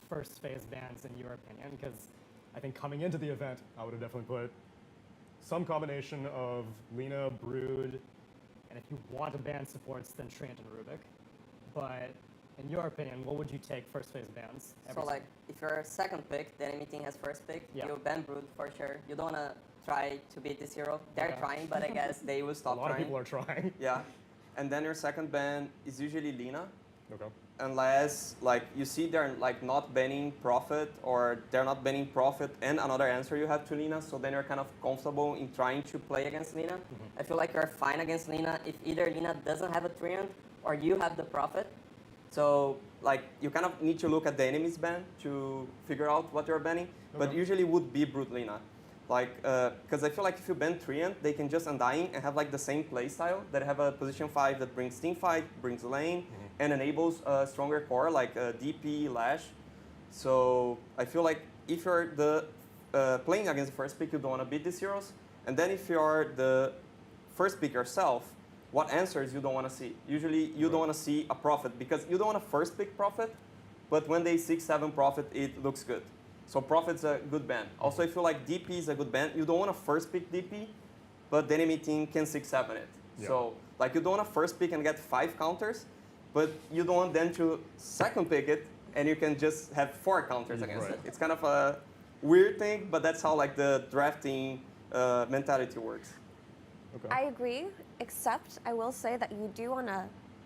first phase bans in your opinion? Because I think coming into the event, I would have definitely put some combination of Lina, Brood, and if you want to ban supports, then Treant and Rubik. But in your opinion, what would you take first phase bans? So like, if you're second pick, the enemy team has first pick, Yeah. you ban Brood for sure. You don't want to try to beat this hero. They're trying, but I guess they will stop A lot trying. of people are trying. Yeah, and then your second ban is usually Lina, Okay. unless like you see they're like not banning Prophet or they're not banning Prophet and another answer you have to Lina, so then you're kind of comfortable in trying to play against Lina. I feel like you're fine against Lina if either Lina doesn't have a Treant or you have the Prophet. So like you kind of need to look at the enemy's ban to figure out what you're banning, but Okay. usually would be Brood Lina. Like, because I feel like if you ban Treant, they can just Undying and have like the same playstyle, that have a position 5 that brings team fight, brings lane, and enables a stronger core like DP, Lash. So I feel like if you're the playing against the first pick, you don't want to beat these heroes. And then if you're the first pick yourself, what answers you don't want to see? Usually you don't want to see a Prophet because you don't want to first pick Prophet, but when they 6-7 Prophet, it looks good. So Prophet's a good ban. Also, I feel like DP is a good ban. You don't want to first pick DP, but the enemy team can 6-7 it. Yeah. So like you don't want to first pick and get 5 counters, but you don't want them to second pick it and you can just have 4 counters against Right. it. It's kind of a weird thing, but that's how like the drafting mentality works. Okay. I agree, except I will say that you do want to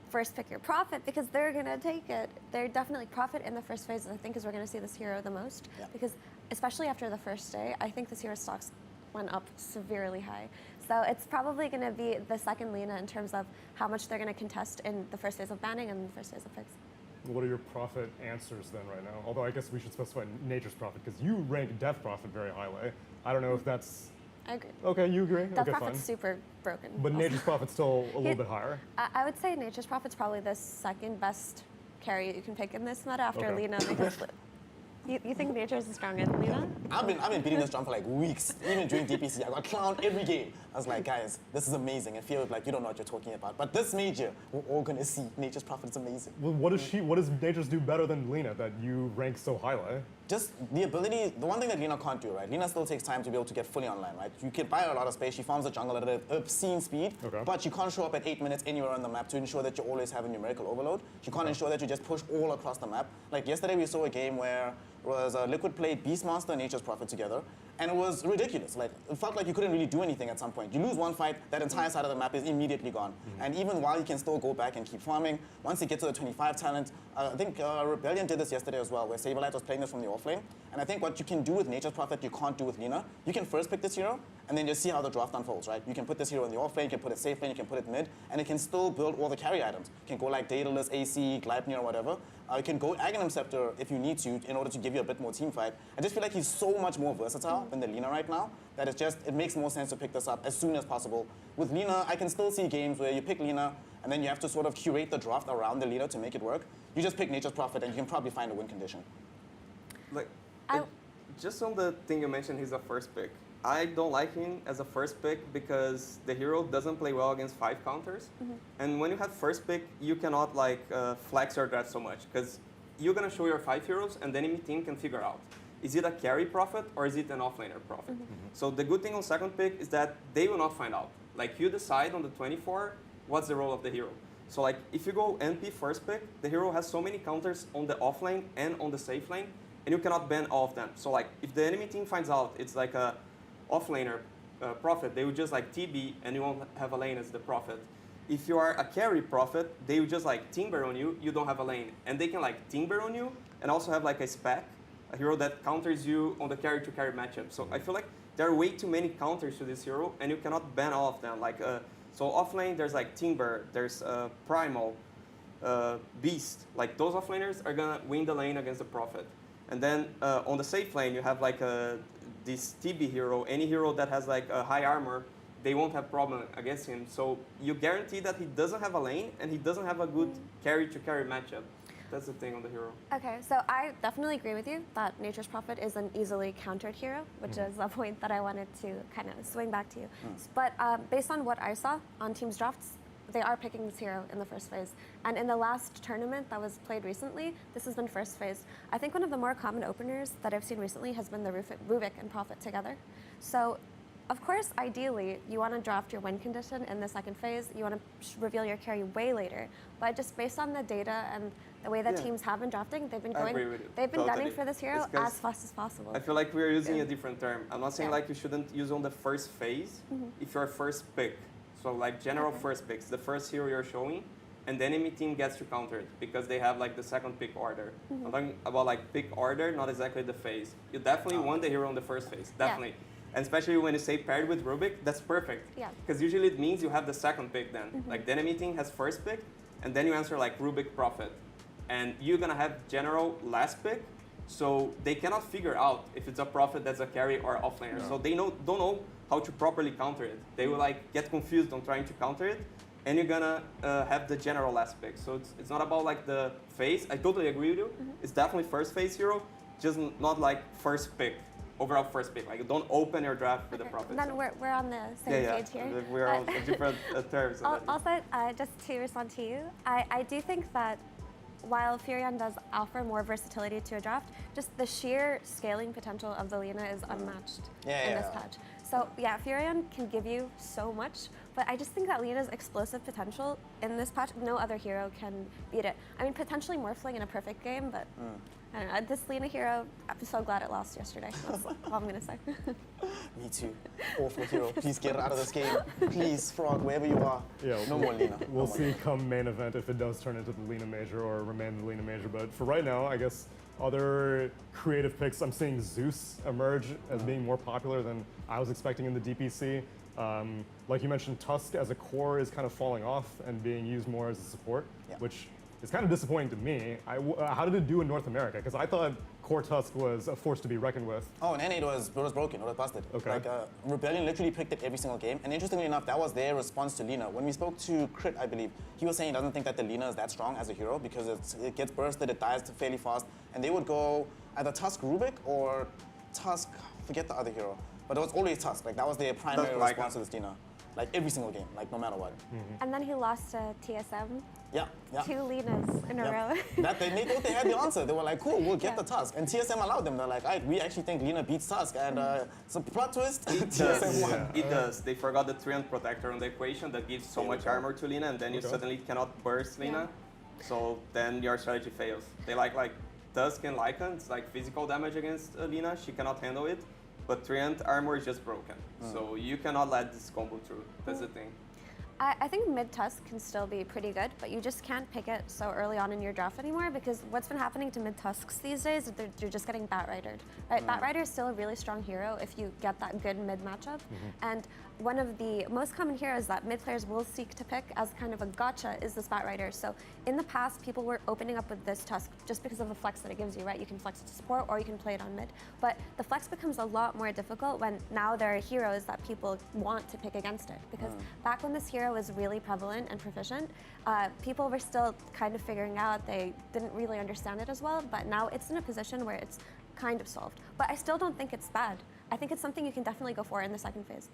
first pick your Prophet because they're going to take it. They're definitely Prophet in the first phase, I think, is we're going to see this hero the most. Yeah. Because especially after the first day, I think this hero's stocks went up severely high. So it's probably going to be the second Lina in terms of how much they're going to contest in the first phase of banning and the first phase of fix. What are your Prophet answers then right now? Although I guess we should specify Nature's Prophet because you rank Death Prophet very highly. I don't know if that's... I agree. Okay, you agree? Death Okay, Prophet's fine. super broken. But also. Nature's Prophet's still a little bit higher. I would say Nature's Prophet's probably the second best carry you can pick in this meta after Okay. Lina because you think Nature's the strongest Lina? I've been beating this drum for like weeks. Even during DPC, I got clowned every game. I was like, guys, this is amazing. I feel like you don't know what you're talking about. But this major, we're all gonna see Nature's Prophet is amazing. Well, what does Nature's do better than Lina that you rank so highly? Just the ability, the one thing that Lina can't do, right? Lina still takes time to be able to get fully online, right? You can buy a lot of space, she farms the jungle at an obscene speed, Okay. but she can't show up at 8 minutes anywhere on the map to ensure that you always have a numerical overload. She can't ensure that you just push all across the map. Like yesterday we saw a game where it was Liquid played Beastmaster and Nature's Prophet together, and it was ridiculous. Like, it felt like you couldn't really do anything at some point. You lose one fight, that entire side of the map is immediately gone. And even while you can still go back and keep farming, once you get to the 25 talent, I think Rebellion did this yesterday as well, where Saberlight was playing this from the offlane. And I think what you can do with Nature's Prophet, you can't do with Lina. You can first pick this hero, and then just see how the draft unfolds, right? You can put this hero in the offlane, you can put it safe lane, you can put it mid, and it can still build all the carry items. You can go like Daedalus, AC, Gleipnir, or whatever. You can go Aghanim Scepter if you need to in order to give you a bit more team fight. I just feel like he's so much more versatile than the Lina right now that it makes more sense to pick this up as soon as possible. With Lina, I can still see games where you pick Lina and then you have to sort of curate the draft around the Lina to make it work. You just pick Nature's Prophet and you can probably find a win condition. Like, I- just on the thing you mentioned, he's a first pick. I don't like him as a first pick because the hero doesn't play well against 5 counters. And when you have first pick, you cannot like flex your draft so much because you're gonna show your 5 heroes and the enemy team can figure out, is it a carry Prophet or is it an offlaner Prophet? So the good thing on second pick is that they will not find out. Like you decide on the 24 what's the role of the hero. So like if you go NP first pick, the hero has so many counters on the offlane and on the safe lane, and you cannot ban all of them. So like if the enemy team finds out it's like a offlaner Prophet, they will just like TB and you won't have a lane as the Prophet. If you are a carry Prophet, they will just like Timber on you, you don't have a lane. And they can like Timber on you and also have like a spec, a hero that counters you on the carry to carry matchup. So I feel like there are way too many counters to this hero and you cannot ban all of them. Like so offlane there's like Timber, there's Primal, Beast. Like those offlaners are gonna win the lane against the Prophet. And then on the safe lane you have like this TB hero, any hero that has like a high armor, they won't have problem against him. So you guarantee that he doesn't have a lane and he doesn't have a good carry to carry matchup. That's the thing on the hero. Okay, so I definitely agree with you that Nature's Prophet is an easily countered hero, which is a point that I wanted to kind of swing back to you. But based on what I saw on teams drafts, they are picking this hero in the first phase. And in the last tournament that was played recently, this has been first phase. I think one of the more common openers that I've seen recently has been the Rubik and Prophet together. So, of course, ideally, you want to draft your win condition in the second phase. You want to reveal your carry way later. But just based on the data and the way that teams have been drafting, they've been I agree with you. they've been Totally. gunning for this hero It's 'cause as fast as possible. I feel like we're using a different term. I'm not saying Yeah. like you shouldn't use on the first phase if you're first pick. So like general first picks, the first hero you're showing, and the enemy team gets to counter it because they have like the second pick order. I'm talking about like pick order, not exactly the phase. You definitely want the hero on the first phase, definitely. And especially when you say paired with Rubik, that's perfect. Yeah. Because usually it means you have the second pick then. Like the enemy team has first pick, and then you answer like Rubik Prophet. And you're gonna have general last pick, so they cannot figure out if it's a Prophet that's a carry or offlaner. So they don't know how to properly counter it. They will like get confused on trying to counter it, and you're gonna have the general last pick. So it's not about like the phase. I totally agree with you. It's definitely first phase hero, just not like first pick. Overall first pick. Like don't open your draft for the Prophet. Then we're on the same page here. We're on different terms. Also, just to respond to you, I do think that while Furion does offer more versatility to a draft, just the sheer scaling potential of the Lina is unmatched in this patch. So yeah, Furion can give you so much, but I just think that Lina's explosive potential in this patch, no other hero can beat it. I mean, potentially Morphling in a perfect game, but I don't know. This Lina hero, I'm so glad it lost yesterday. That's all I'm gonna say. Me too. Awful hero. Please get out of this game. Please, Frog, wherever you are. Yeah, No more Lina. We'll see come main event if it does turn into the Lina Major or remain the Lina Major. But for right now, I guess other creative picks, I'm seeing Zeus emerge as being more popular than I was expecting in the DPC. Like you mentioned, Tusk as a core is kind of falling off and being used more as a support, which is kind of disappointing to me. How did it do in North America? Because I thought core Tusk was a force to be reckoned with. Oh, and N8 was broken, it was busted. Okay. Like, Rebellion literally picked it every single game. And interestingly enough, that was their response to Lina. When we spoke to Crit, I believe, he was saying he doesn't think that the Lina is that strong as a hero because it gets bursted, it dies fairly fast. And they would go either Tusk Rubik or Tusk, forget the other hero. But it was always Tusk. Like, that was their primary response to this Lina. Like, every single game, like, no matter what. And then he lost to TSM. Yeah. 2 Linas in a row. They thought they had the answer. They were like, cool, we'll get the Tusk. And TSM allowed them. They're like, we actually think Lina beats Tusk. And it's a plot twist. TSM won. It does. They forgot the Treant Protector on the equation that gives so much armor to Lina, and then you suddenly cannot burst Lina. So then your strategy fails. They like Tusk and Lycan, it's like physical damage against Lina. She cannot handle it. But Treant armor is just broken. So you cannot let this combo through. That's the thing. I think mid-Tusk can still be pretty good, but you just can't pick it so early on in your draft anymore because what's been happening to mid-Tusks these days is they're just getting Bat-Ridered. Right? Bat-Rider is still a really strong hero if you get that good mid matchup. And one of the most common heroes that mid players will seek to pick as kind of a gotcha is this Bat-Rider. So in the past, people were opening up with this Tusk just because of the flex that it gives you, right? You can flex it to support or you can play it on mid. But the flex becomes a lot more difficult when now there are heroes that people want to pick against it. Because back when this hero was really prevalent and proficient, people were still kind of figuring out, they didn't really understand it as well, but now it's in a position where it's kind of solved. But I still don't think it's bad. I think it's something you can definitely go for in the second phase.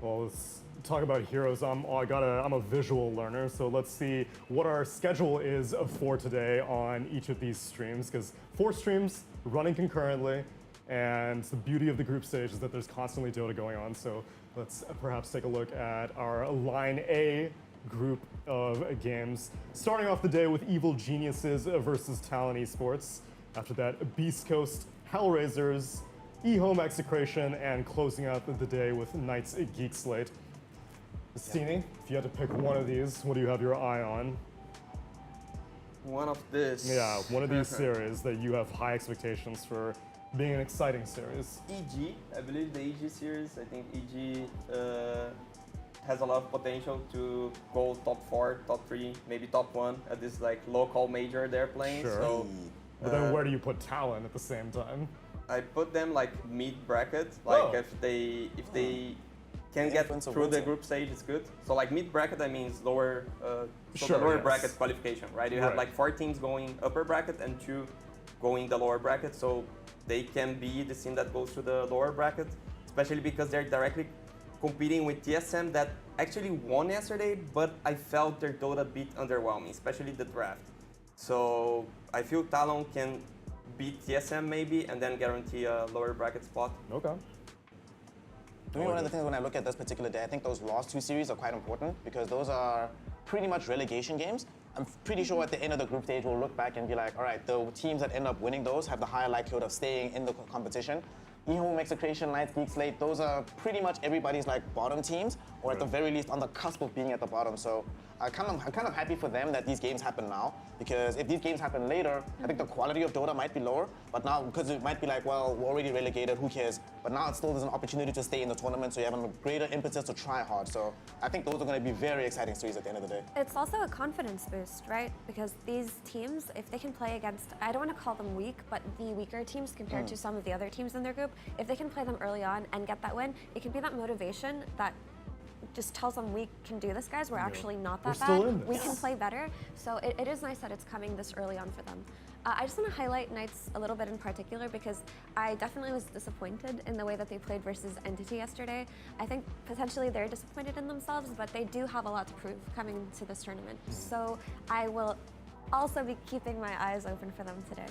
Well, let's talk about heroes. I'm a visual learner, so let's see what our schedule is for today on each of these streams, because 4 streams running concurrently, and the beauty of the group stage is that there's constantly Dota going on, so let's perhaps take a look at our Line A group of games. Starting off the day with Evil Geniuses versus Talon Esports. After that, Beast Coast, Hellraisers, eHome Execration, and closing out the day with Knights Geek Slate. Stini, if you had to pick one of these, what do you have your eye on? One of this. Yeah, one of these series that you have high expectations for being an exciting series. EG, I believe the EG series. I think EG has a lot of potential to go top 4, top 3, maybe top 1 at this like local major they're playing. Sure. So, But then where do you put Talon at the same time? I put them like mid bracket. Like if they can get through the group stage, it's good. So like mid bracket, that means lower, the lower bracket qualification, right? You have like 4 teams going upper bracket and 2 going the lower bracket. So they can be the team that goes to the lower bracket, especially because they're directly competing with TSM that actually won yesterday, but I felt their Dota a bit underwhelming, especially the draft. So I feel Talon can beat TSM maybe and then guarantee a lower bracket spot. Okay. To me, one of the things when I look at this particular day, I think those last two series are quite important because those are pretty much relegation games. I'm pretty sure at the end of the group stage, we'll look back and be like, all right, the teams that end up winning those have the higher likelihood of staying in the competition. eHome, Execration, Knights, Geek Slate, those are pretty much everybody's like bottom teams, or at the very least on the cusp of being at the bottom. So I'm kind of happy for them that these games happen now, because if these games happen later, I think the quality of Dota might be lower. But now, because it might be like, well, we're already relegated, who cares? But now it still is an opportunity to stay in the tournament, so you have a greater impetus to try hard. So I think those are going to be very exciting series at the end of the day. It's also a confidence boost, right? Because these teams, if they can play against, I don't want to call them weak, but the weaker teams compared to some of the other teams in their group, if they can play them early on and get that win, it can be that motivation that just tells them we can do this, guys. We're actually not that We're still bad. in this. We can play better. So it is nice that it's coming this early on for them. I just want to highlight Knights a little bit in particular because I definitely was disappointed in the way that they played versus Entity yesterday. I think potentially they're disappointed in themselves, but they do have a lot to prove coming into this tournament. So I will also be keeping my eyes open for them today.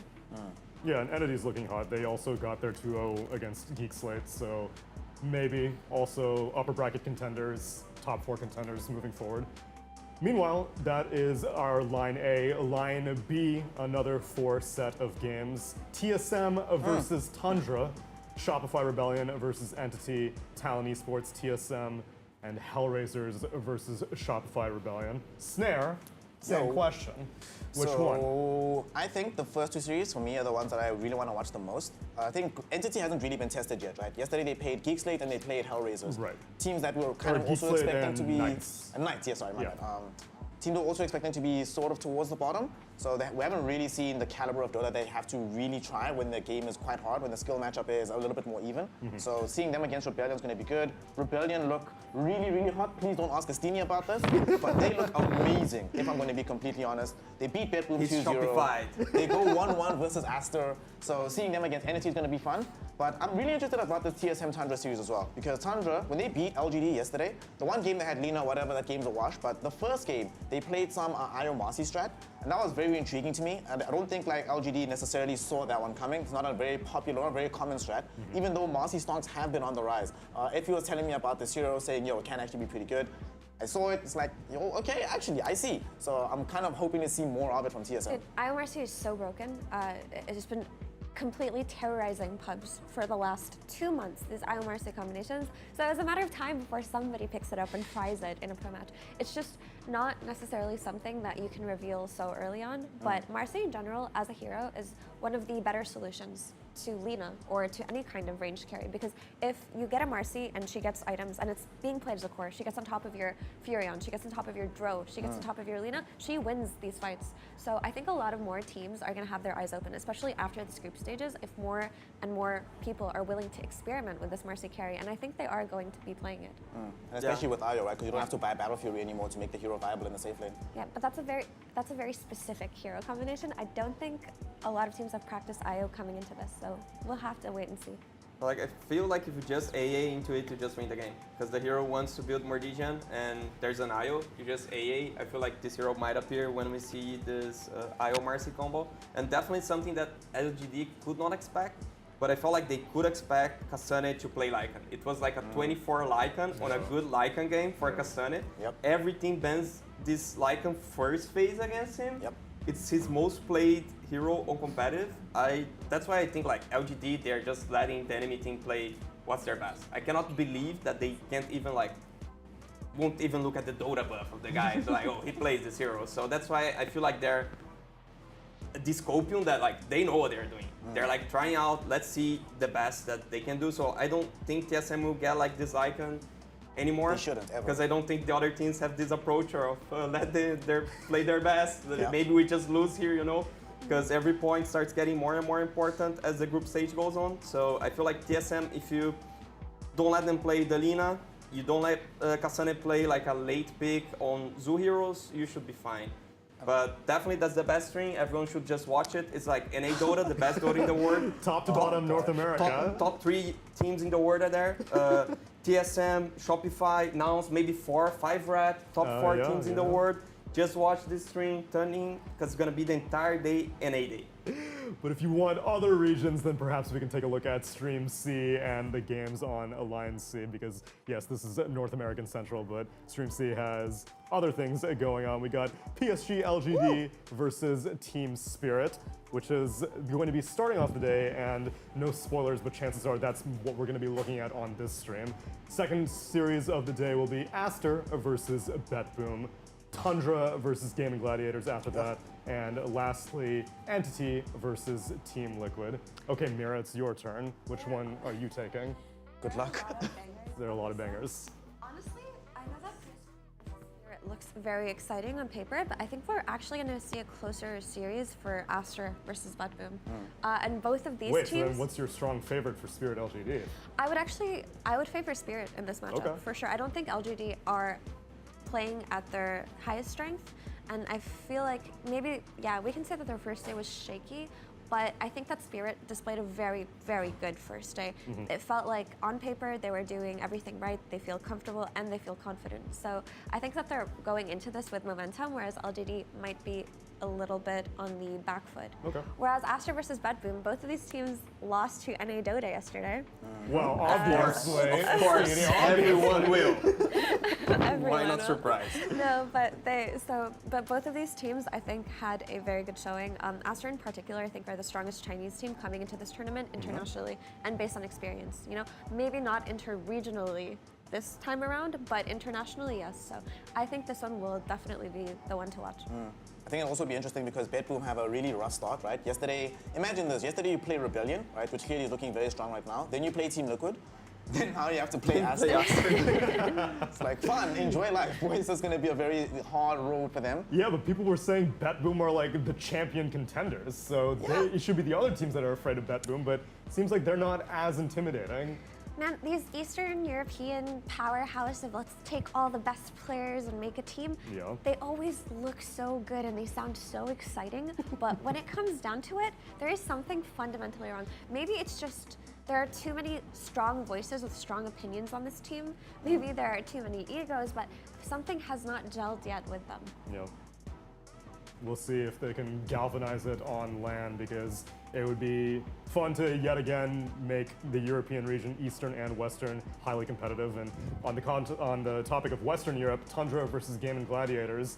Yeah, and Entity's looking hot. They also got their 2-0 against Geek Slate, so maybe also upper bracket contenders, top 4 contenders moving forward. Meanwhile, that is our line A. Line B, another 4 set of games. TSM versus Tundra, Shopify Rebellion versus Entity, Talon Esports, TSM, and Hellraisers versus Shopify Rebellion. Snare, same question. Which one? So I think the first two series for me are the ones that I really want to watch the most. I think Entity hasn't really been tested yet, right? Yesterday they played Geek Slate and they played Hellraisers. Right. Teams that were kind Or of Geek also Slate expecting and to be Knights. Knights, yeah, sorry, my Yeah. bad. Teams were also expecting to be sort of towards the bottom. So we haven't really seen the caliber of Dota they have to really try when the game is quite hard, when the skill matchup is a little bit more even. So seeing them against Rebellion is going to be good. Rebellion look really, really hot. Please don't ask Estini about this, but they look amazing, if I'm going to be completely honest. They beat Bedroom He's 2-0. Shoppified. They go 1-1 versus Aster. So seeing them against Entity is going to be fun. But I'm really interested about this TSM Tundra series as well. Because Tundra, when they beat LGD yesterday, the one game they had Lina, whatever, that game's a wash. But the first game, they played some IO Marcy strat. And that was very intriguing to me. And I don't think like LGD necessarily saw that one coming. It's not a very popular or very common strat, even though Marcy stonks have been on the rise. If he was telling me about this hero, saying, yo, it can actually be pretty good, I saw it, it's like, yo, okay, actually, I see. So I'm kind of hoping to see more of it from TSM. Dude, IOMRC is so broken. It's just been completely terrorizing pubs for the last 2 months, these IOMRC combinations. So it's a matter of time before somebody picks it up and tries it in a pro match. It's just not necessarily something that you can reveal so early on, but Marcy in general, as a hero, is one of the better solutions to Lina or to any kind of ranged carry, because if you get a Marcy and she gets items and it's being played as a core, she gets on top of your Furion, she gets on top of your Dro, she gets on top of your Lina, she wins these fights. So I think a lot of more teams are going to have their eyes open, especially after this group stages, if more and more people are willing to experiment with this Marcy carry, and I think they are going to be playing it. And especially with IO, right? Because you don't have to buy Battle Fury anymore to make the hero viable in the safe lane. Yeah, but that's a very specific hero combination. I don't think a lot of teams have practiced IO coming into this, so we'll have to wait and see. Like, I feel like if you just AA into it, you just win the game. Because the hero wants to build more degen, and there's an IO, you just AA. I feel like this hero might appear when we see this IO Marcy combo. And definitely something that LGD could not expect, but I felt like they could expect Kasane to play Lycan. It was like a 24 Lycan on a good Lycan game for Kasane. Yep. Every team bans this Lycan first phase against him. Yep. It's his most played hero on competitive. That's why I think like LGD, they're just letting the enemy team play what's their best. I cannot believe that they can't even like, won't even look at the Dota buff of the guy. It's like, oh, he plays this hero. So that's why I feel like they're Discopium that like they know what they're doing. They're like trying out, let's see the best that they can do. So I don't think TSM will get like this icon anymore. They shouldn't, ever. Because I don't think the other teams have this approach of let them play their best. Yeah. Maybe we just lose here, you know? Because every point starts getting more and more important as the group stage goes on. So I feel like TSM, if you don't let them play the Lina, you don't let Kasane play like a late pick on Zoo heroes, you should be fine. But definitely that's the best stream. Everyone should just watch it. It's like NA Dota, the best Dota in the world. Top to bottom, North America. Top 3 teams in the world are there. TSM, Shopify, Nouns, maybe 4, 5 rat, top 4 teams in the world. Just watch this stream, tune in, because it's going to be the entire day NA day. But if you want other regions, then perhaps we can take a look at Stream C and the games on Alliance C, because yes, this is North American Central, but Stream C has other things going on. We got PSG.LGD versus Team Spirit, which is going to be starting off the day, and no spoilers, but chances are that's what we're going to be looking at on this stream. Second series of the day will be Aster versus BetBoom, Tundra versus Gaming Gladiators after that, and lastly, Entity versus Team Liquid. Okay, Mira, it's your turn. Which one are you taking? Good luck. There are a lot of bangers. Honestly, I know that it looks very exciting on paper, but I think we're actually going to see a closer series for Aster versus BetBoom. And both of these Wait, so teams. then what's your strong favorite for Spirit LGD? I would favor Spirit in this matchup for sure. I don't think LGD are playing at their highest strength, and I feel like maybe, we can say that their first day was shaky, but I think that Spirit displayed a very, very good first day. It felt like on paper they were doing everything right, they feel comfortable and they feel confident. So I think that they're going into this with momentum, whereas LGD might be a little bit on the back foot. Whereas Aster versus BetBoom, both of these teams lost to NA Dota yesterday. Well, obviously. Of course, everyone will. Why not will. surprise? No, but both of these teams I think had a very good showing. Aster in particular I think are the strongest Chinese team coming into this tournament internationally and based on experience. You know, maybe not inter-regionally this time around, but internationally, yes. So I think this one will definitely be the one to watch. I think it'll also be interesting because BetBoom have a really rough start, right? Yesterday, imagine this, yesterday you play Rebellion, right, which clearly is looking very strong right now. Then you play Team Liquid. Then now you have to play Aster. It's like fun, enjoy life. Boys, it's going to be a very hard road for them. Yeah, but people were saying BetBoom are like the champion contenders, so it should be the other teams that are afraid of BetBoom, but it seems like they're not as intimidating. Man, these Eastern European powerhouse of let's take all the best players and make a team, they always look so good and they sound so exciting, but when it comes down to it, there is something fundamentally wrong. Maybe it's just there are too many strong voices with strong opinions on this team. Maybe there are too many egos, but something has not gelled yet with them. We'll see if they can galvanize it on land, because it would be fun to yet again make the European region, Eastern and Western, highly competitive. And on the topic of Western Europe, Tundra versus Gaming Gladiators,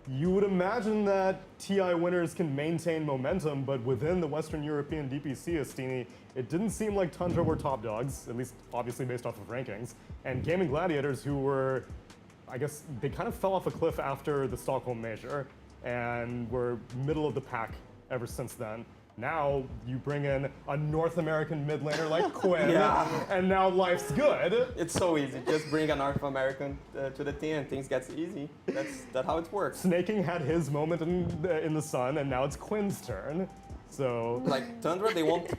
you would imagine that TI winners can maintain momentum, but within the Western European DPC, Astini, it didn't seem like Tundra were top dogs, at least obviously based off of rankings. And Gaming Gladiators, who were, I guess, they kind of fell off a cliff after the Stockholm Major, and were middle of the pack ever since then. Now you bring in a North American mid laner like Quinn, and now life's good. It's so easy. Just bring a North American to the team and things gets easy. That's how it works. Snaking had his moment in the sun, and now it's Quinn's turn. So like Tundra, they won't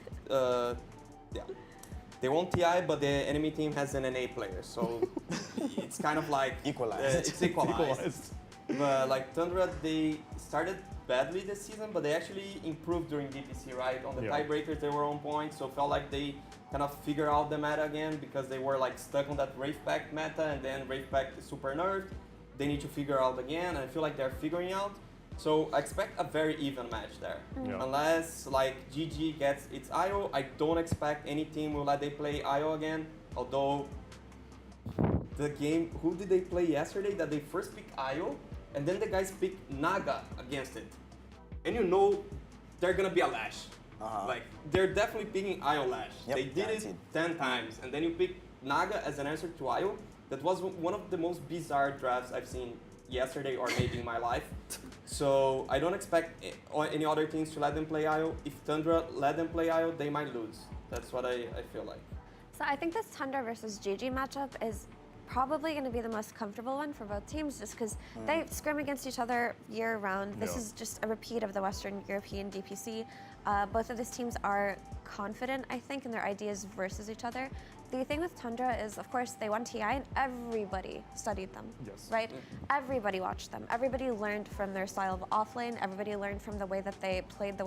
they won't TI, but the enemy team has an NA player, so it's kind of like equalized. It's equalized. But like Tundra, they started badly this season, but they actually improved during DPC, right? On the tiebreakers, they were on point, so felt like they kind of figured out the meta again, because they were like stuck on that Wraith Pact meta, and then Wraith Pact is super nerfed. They need to figure out again, and I feel like they're figuring out. So I expect a very even match there. Unless like GG gets its IO, I don't expect any team will let they play IO again, although the game, who did they play yesterday that they first picked IO, and then the guys pick Naga against it. And you know they're gonna be a Lash. Like, they're definitely picking IO Lash. They did it 10 times, and then you pick Naga as an answer to IO. That was one of the most bizarre drafts I've seen yesterday or maybe in my life. So I don't expect any other teams to let them play IO. If Tundra let them play IO, they might lose. That's what I feel like. So I think this Tundra versus GG matchup is probably going to be the most comfortable one for both teams, just because they scrim against each other year round. This is just a repeat of the Western European DPC. Both of these teams are confident, I think, in their ideas versus each other. The thing with Tundra is, of course, they won TI and everybody studied them, Yes. right? Everybody watched them. Everybody learned from their style of offlane. Everybody learned from the way that they played the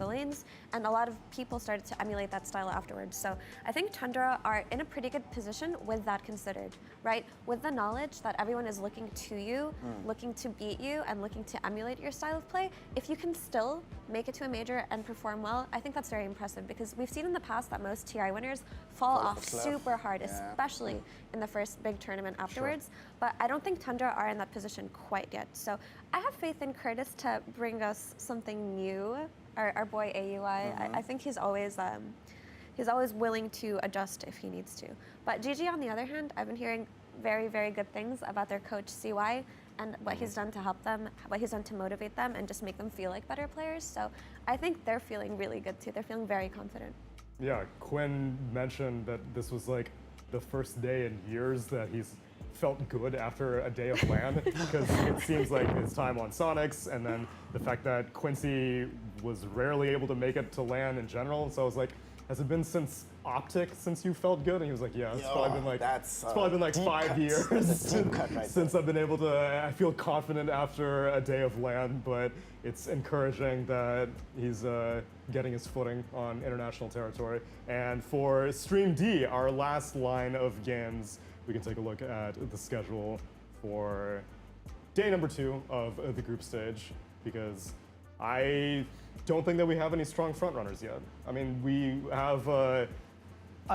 lanes, and a lot of people started to emulate that style afterwards. So I think Tundra are in a pretty good position with that considered, right? With the knowledge that everyone is looking to you, looking to beat you, and looking to emulate your style of play, if you can still make it to a major and perform well, I think that's very impressive, because we've seen in the past that most TI winners fall off super hard, especially in the first big tournament afterwards. But I don't think Tundra are in that position quite yet. So I have faith in Curtis to bring us something new. Our boy AUI, I think he's always willing to adjust if he needs to. But GG, on the other hand, I've been hearing very, very good things about their coach CY and what he's done to help them, what he's done to motivate them and just make them feel like better players. So I think they're feeling really good too. They're feeling very confident. Yeah, Quinn mentioned that this was like the first day in years that he's felt good after a day of LAN, because it seems like his time on Sonics and then the fact that Quincy was rarely able to make it to LAN in general. So I was like, has it been since Optic since you felt good? And he was like, yeah, it's probably been like 5 years since I've been able to, I feel confident after a day of LAN, but it's encouraging that he's getting his footing on international territory. And for Stream D, our last line of games, we can take a look at the schedule for day number 2 of the group stage, because I don't think that we have any strong frontrunners yet. I mean, we have a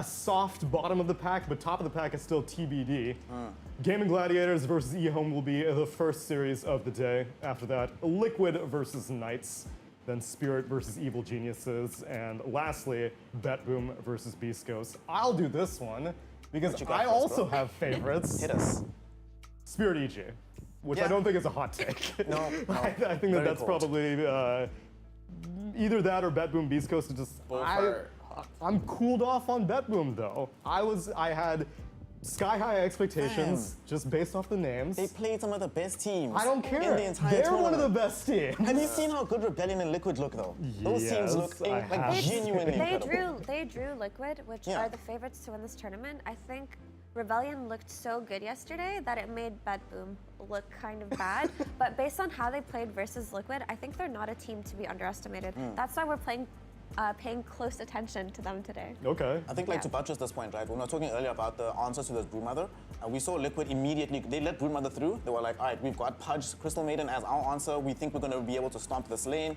soft bottom of the pack, but top of the pack is still TBD. Gaming Gladiators versus eHome will be the first series of the day. After that, Liquid versus Knights, then Spirit versus Evil Geniuses, and lastly, BetBoom versus Beast Ghost. I'll do this one because I also have favorites. Hit us. Spirit EG, which I don't think is a hot take. No, I think that that's probably either that or BetBoom Beast Coast. Is just I'm cooled off on BetBoom though. I had sky high expectations just based off the names. They played some of the best teams. I don't care. In the entire They're tournament. one of the best teams. Have you seen how good Rebellion and Liquid look though? Those teams look I like have. genuinely incredible. They drew Liquid, which are the favorites to win this tournament. I think Rebellion looked so good yesterday that it made BetBoom look kind of bad. But based on how they played versus Liquid, I think they're not a team to be underestimated. That's why we're paying close attention to them today. Okay. I think to buttress this point, right, when we were talking earlier about the answers to this Broodmother, we saw Liquid immediately, they let Broodmother through. They were like, all right, we've got Pudge, Crystal Maiden as our answer. We think we're going to be able to stomp this lane.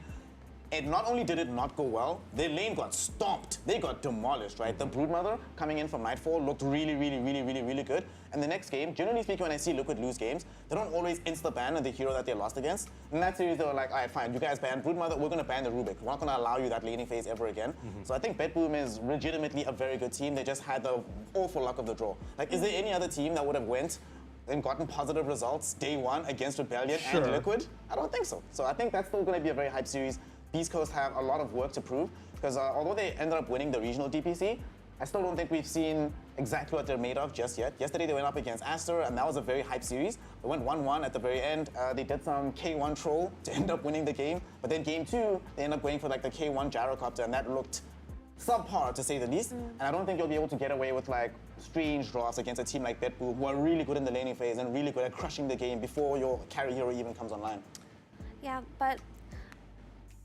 And not only did it not go well, their lane got stomped. They got demolished, right? The Broodmother coming in from Nightfall looked really, really, really, really, really good. And the next game, generally speaking, when I see Liquid lose games, they don't always insta-ban the hero that they lost against. In that series, they were like, all right, fine, you guys ban Broodmother, we're going to ban the Rubik. We're not going to allow you that laning phase ever again. So I think BetBoom is legitimately a very good team. They just had the awful luck of the draw. Like, is there any other team that would have went and gotten positive results day 1 against Rebellion and Liquid? I don't think so. So I think that's still going to be a very hype series. Beast Coast have a lot of work to prove, because although they ended up winning the regional DPC, I still don't think we've seen exactly what they're made of just yet. Yesterday they went up against Aster, and that was a very hype series. They went 1-1 at the very end. They did some K1 troll to end up winning the game, but then game 2, they ended up going for like the K1 gyrocopter, and that looked subpar to say the least. And I don't think you'll be able to get away with like strange draws against a team like BetBoom, who are really good in the laning phase and really good at crushing the game before your carry hero even comes online. Yeah, but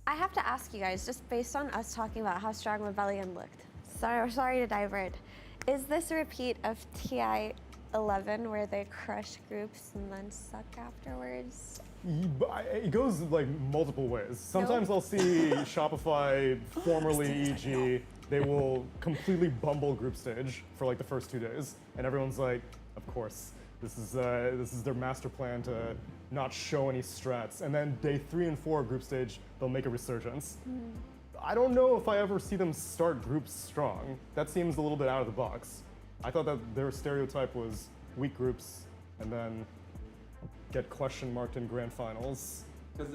I have to ask you guys, just based on us talking about how strong Rebellion looked, sorry to divert, is this a repeat of TI 11 where they crush groups and then suck afterwards? It goes like multiple ways. Sometimes I'll see Shopify, formerly EG, they will completely bumble group stage for like the first 2 days, and everyone's like, of course, this is their master plan to not show any strats. And then day 3 and 4 of group stage, they'll make a resurgence. I don't know if I ever see them start groups strong. That seems a little bit out of the box. I thought that their stereotype was weak groups and then get question marked in grand finals. Because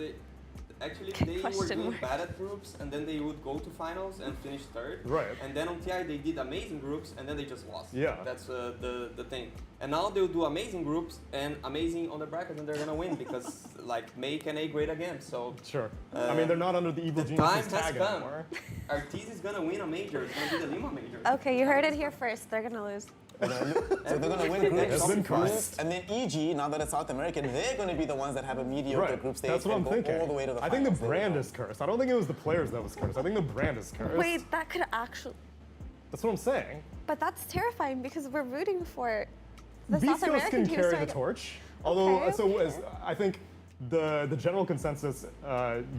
actually Good they were question doing mark. bad at groups, and then they would go to finals and finish third. Right. And then on TI they did amazing groups, and then they just lost. Yeah. That's the thing. And now they'll do amazing groups and amazing on the bracket, and they're gonna win because like make an A grade again. So Sure. I mean, they're not under the evil the time genius has tag come. anymore. Artis is gonna win a major. It's gonna be the Lima major. Okay, you heard it here first. They're gonna lose. So they're going to win groups, It's been cursed. and then EG, now that it's South American, they're going to be the ones that have a mediocre Right. group stage That's what and I'm go thinking. all the way to the I think the finals. There you brand go. is cursed. I don't think it was the players that was cursed. I think the brand is cursed. Wait, that could actually. That's what I'm saying. But that's terrifying because we're rooting for the Beast South Coast American can teams. carry to the get- torch. Although, Okay, so okay. as, I think the general consensus,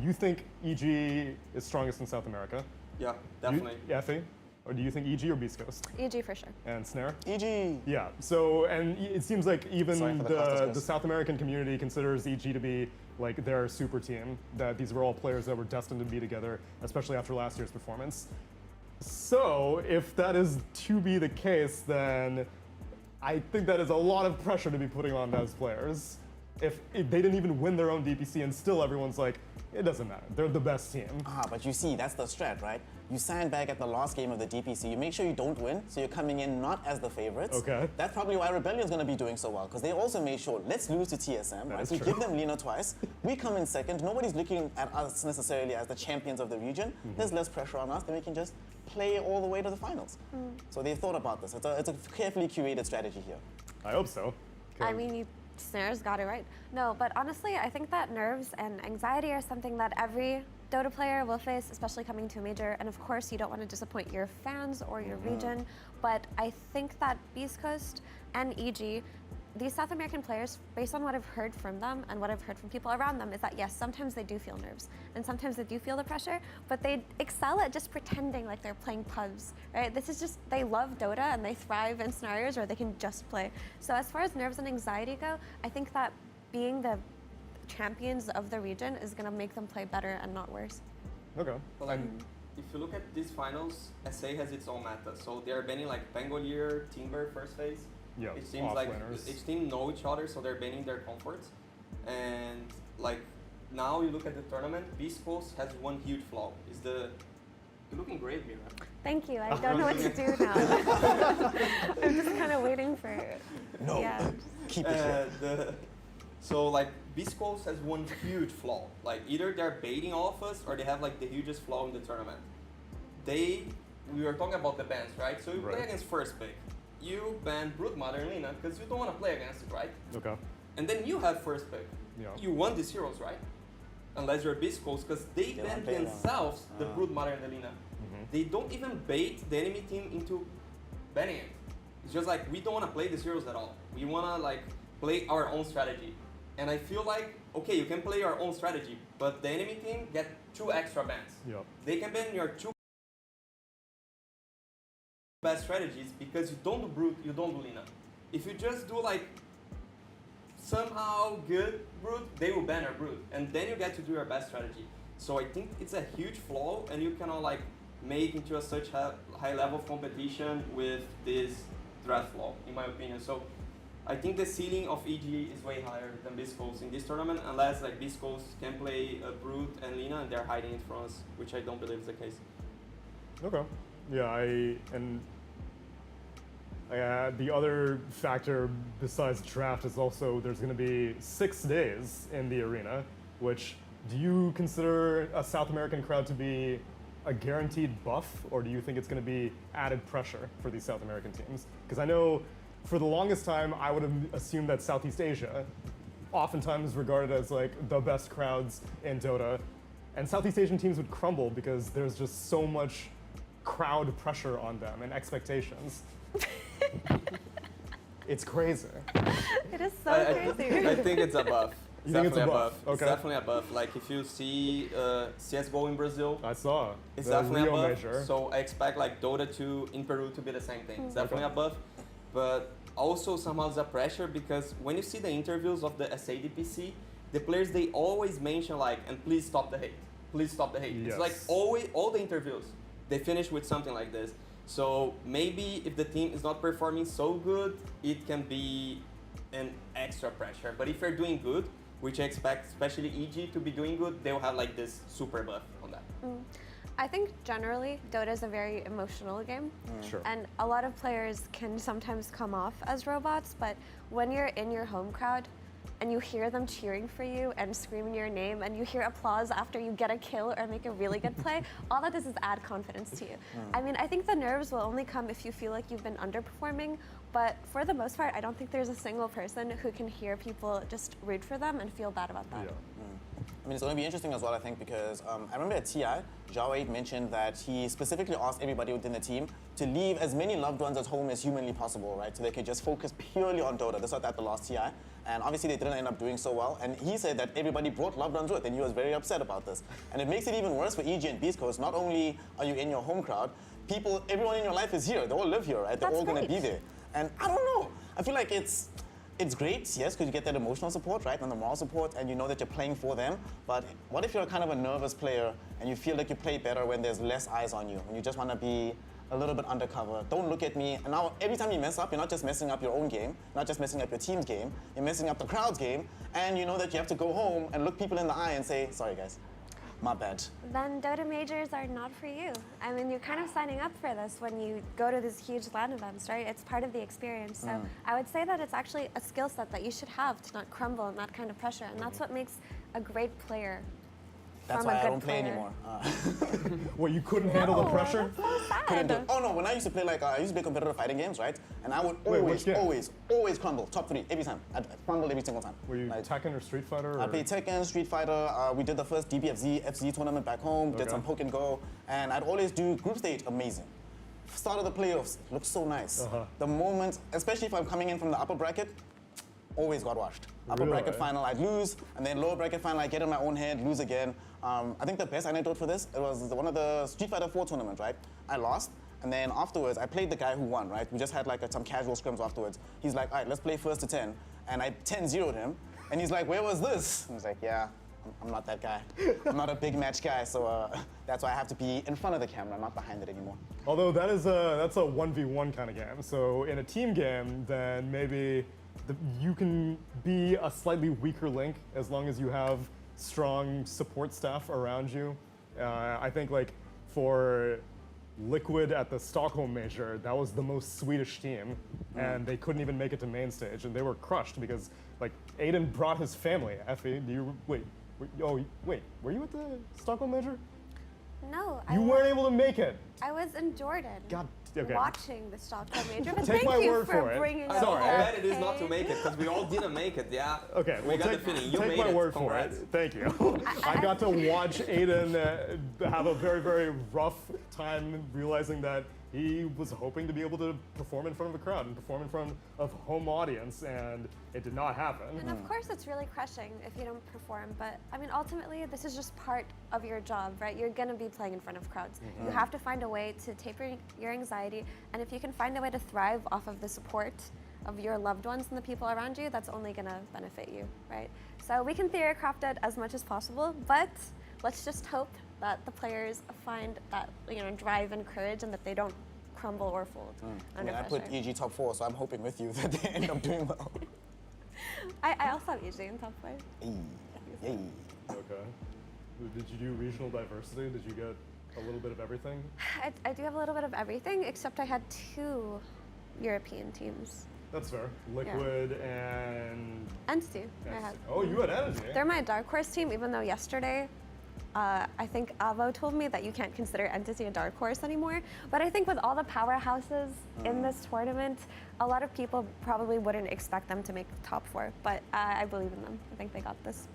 you think EG is strongest in South America. Yeah, definitely. Effie? Or do you think EG or Beast Coast? EG for sure. And Snare? EG. Yeah, so, and it seems like even Sorry for the the consciousness. South American community considers EG to be like their super team, that these were all players that were destined to be together, especially after last year's performance. So, if that is to be the case, then I think that is a lot of pressure to be putting on those players. If they didn't even win their own DPC and still everyone's like, it doesn't matter, they're the best team. But you see, that's the strat, right? You sign back at the last game of the DPC. You make sure you don't win, so you're coming in not as the favorites. Okay. That's probably why Rebellion's going to be doing so well, because they also made sure, let's lose to TSM, right? is We true. give them Lina twice. We come in second. Nobody's looking at us necessarily as the champions of the region. There's less pressure on us, then we can just play all the way to the finals. So they've thought about this. It's a carefully curated strategy here. I hope so. I mean, Snare's got it right. No, but honestly, I think that nerves and anxiety are something that every Dota player will face, especially coming to a major. And of course, you don't want to disappoint your fans or your region. But I think that Beast Coast and EG, these South American players, based on what I've heard from them and what I've heard from people around them, is that yes, sometimes they do feel nerves and sometimes they do feel the pressure, but they excel at just pretending like they're playing pubs, right? This is just, they love Dota and they thrive in scenarios where they can just play. So as far as nerves and anxiety go, I think that being the champions of the region is going to make them play better and not worse. Okay. But like, if you look at these finals, SA has its own meta. So they are banning like Pangolier, Timber first phase. Yeah, It seems like offlaners. each team know each other, so they're banning their comforts. And like now you look at the tournament, Beast Coast has one huge flaw. Is the you're looking great, Mira. Thank you. I don't know what to do now. I'm just kind of waiting for it. No. Yeah. Keep it here. So like Beast Coast has one huge flaw. Like either they're baiting all of us or they have like the hugest flaw in the tournament. We were talking about the bans, right? So you play Right. against first pick. You ban Broodmother and Lina because you don't want to play against it, right? Okay. And then you have first pick. Yeah. You won these heroes, right? Unless you're Beast Coast, because they They ban don't play themselves the Ah. Broodmother and the Lina. They don't even bait the enemy team into banning it. It's just like we don't want to play these heroes at all. We want to like play our own strategy. And I feel like okay, you can play your own strategy, but the enemy team get 2 extra bans. Yeah. They can ban your 2 best strategies because you don't do Brute, you don't do Lina. If you just do like somehow good Brute, they will ban your Brute. And then you get to do your best strategy. So I think it's a huge flaw and you cannot like make into a such high level of competition with this draft flaw, in my opinion. So I think the ceiling of EG is way higher than Beast Coast in this tournament, unless like Beast Coast can play Brute and Lina and they're hiding it from us, which I don't believe is the case. Okay. Yeah, the other factor besides draft is also there's going to be 6 days in the arena, which do you consider a South American crowd to be a guaranteed buff, or do you think it's going to be added pressure for these South American teams? Because I know for the longest time I would have assumed that Southeast Asia, oftentimes regarded as like the best crowds in Dota, and Southeast Asian teams would crumble because there's just so much crowd pressure on them and expectations. It's crazy. It is so I crazy. think it's a buff. You think it's a buff? It's Okay. definitely a buff. Like if you see CS:GO in Brazil, I saw. it's the definitely Rio a buff. Major. So I expect like Dota 2 in Peru to be the same thing. It's definitely a buff, but also somehow it's a pressure because when you see the interviews of the SA DPC, the players they always mention like, and please stop the hate. Please stop the hate. It's like Yes. always all the interviews they finish with something like this. So maybe if the team is not performing so good, it can be an extra pressure. But if you're doing good, which I expect, especially EG, to be doing good, they'll have like this super buff on that. I think generally Dota is a very emotional game. Sure. And a lot of players can sometimes come off as robots, but when you're in your home crowd and you hear them cheering for you and screaming your name and you hear applause after you get a kill or make a really good play, all that does is add confidence to you. I mean, I think the nerves will only come if you feel like you've been underperforming, but for the most part, I don't think there's a single person who can hear people just root for them and feel bad about that. Yeah. I mean, it's going to be interesting as well, I think, because I remember at TI, Zhao 8 mentioned that he specifically asked everybody within the team to leave as many loved ones at home as humanly possible, right? So they could just focus purely on Dota. This was at the last TI. And obviously they didn't end up doing so well. And he said that everybody brought loved ones with, and he was very upset about this. And it makes it even worse for EG and Beast Coast. Not only are you in your home crowd, everyone in your life is here. They all live here, right? They're all going to be there. And I don't know. I feel like it's great, yes, because you get that emotional support, right, and the moral support, and you know that you're playing for them. But what if you're kind of a nervous player and you feel like you play better when there's less eyes on you, when you just want to be a little bit undercover? Don't look at me. And now every time you mess up, you're not just messing up your own game, not just messing up your team's game, you're messing up the crowd's game, and you know that you have to go home and look people in the eye and say, sorry guys, my bad. Then Dota majors are not for you. I mean, you're kind of signing up for this when you go to these huge LAN events, right? It's part of the experience. So I would say that it's actually a skill set that you should have to not crumble in that kind of pressure. And that's what makes a great player That's from why a I good don't play player. anymore. Well, you couldn't handle the pressure? That's so Couldn't do sad. it. Oh no, when I used to play I used to play competitive fighting games, right? And I would Wait, which game? always crumble. Top 3 every time. I'd crumble every single time. Were you Like, Tekken or Street Fighter? I Or? played Tekken, Street Fighter. We did the first DBFZ, FZ tournament back home. Did Okay. some poke and go, and I'd always do group stage. Amazing. Start of the playoffs looked so nice. The moment, especially if I'm coming in from the upper bracket, always got washed. Upper Really? bracket final, I'd lose, and then lower bracket final, I get in my own head, lose again. I think the best anecdote for this, it was one of the Street Fighter 4 tournament, right? I lost, and then afterwards, I played the guy who won, right? We just had like some casual scrims afterwards. He's like, all right, let's play first to 10. And I 10-0'd him, and he's like, where was this? And I was like, yeah, I'm not that guy. I'm not a big match guy, so that's why I have to be in front of the camera, not behind it anymore. Although that's a 1v1 kind of game. So in a team game, then maybe you can be a slightly weaker link as long as you have strong support staff around you. I think like for Liquid at the Stockholm Major, that was the most Swedish team, and they couldn't even make it to main stage, and they were crushed because like Aiden brought his family. Effie, were you at the Stockholm Major? No, You weren't able to make it. I was in Jordan. God, okay. Watching the Stockholm Major, but Take thank my you word for it. bringing I it know Sorry. how up. bad it is not to make it, because we all didn't make it, yeah. Okay, we well, got take, the feeling. You take made my it. word Congrats. for it. Thank you. I got to watch Aiden have a very, very rough time realizing that he was hoping to be able to perform in front of a crowd and perform in front of a home audience, and it did not happen. And of course, it's really crushing if you don't perform. But I mean, ultimately, this is just part of your job, right? You're going to be playing in front of crowds. You have to find a way to taper your anxiety. And if you can find a way to thrive off of the support of your loved ones and the people around you, that's only going to benefit you, right? So we can theory craft it as much as possible, but let's just hope that the players find that drive and courage, and that they don't crumble or fold I under mean, I pressure. put EG top 4, so I'm hoping with you that they end up doing well. I also have EG in top 5. Yay. Okay. Did you do regional diversity? Did you get a little bit of everything? I do have a little bit of everything, except I had 2 European teams. That's fair. Liquid and. Entity, I had. Oh, you had Energy. They're my dark horse team, even though yesterday, I think Avo told me that you can't consider Entity a dark horse anymore. But I think with all the powerhouses in this tournament, a lot of people probably wouldn't expect them to make the top 4. But I believe in them. I think they got this.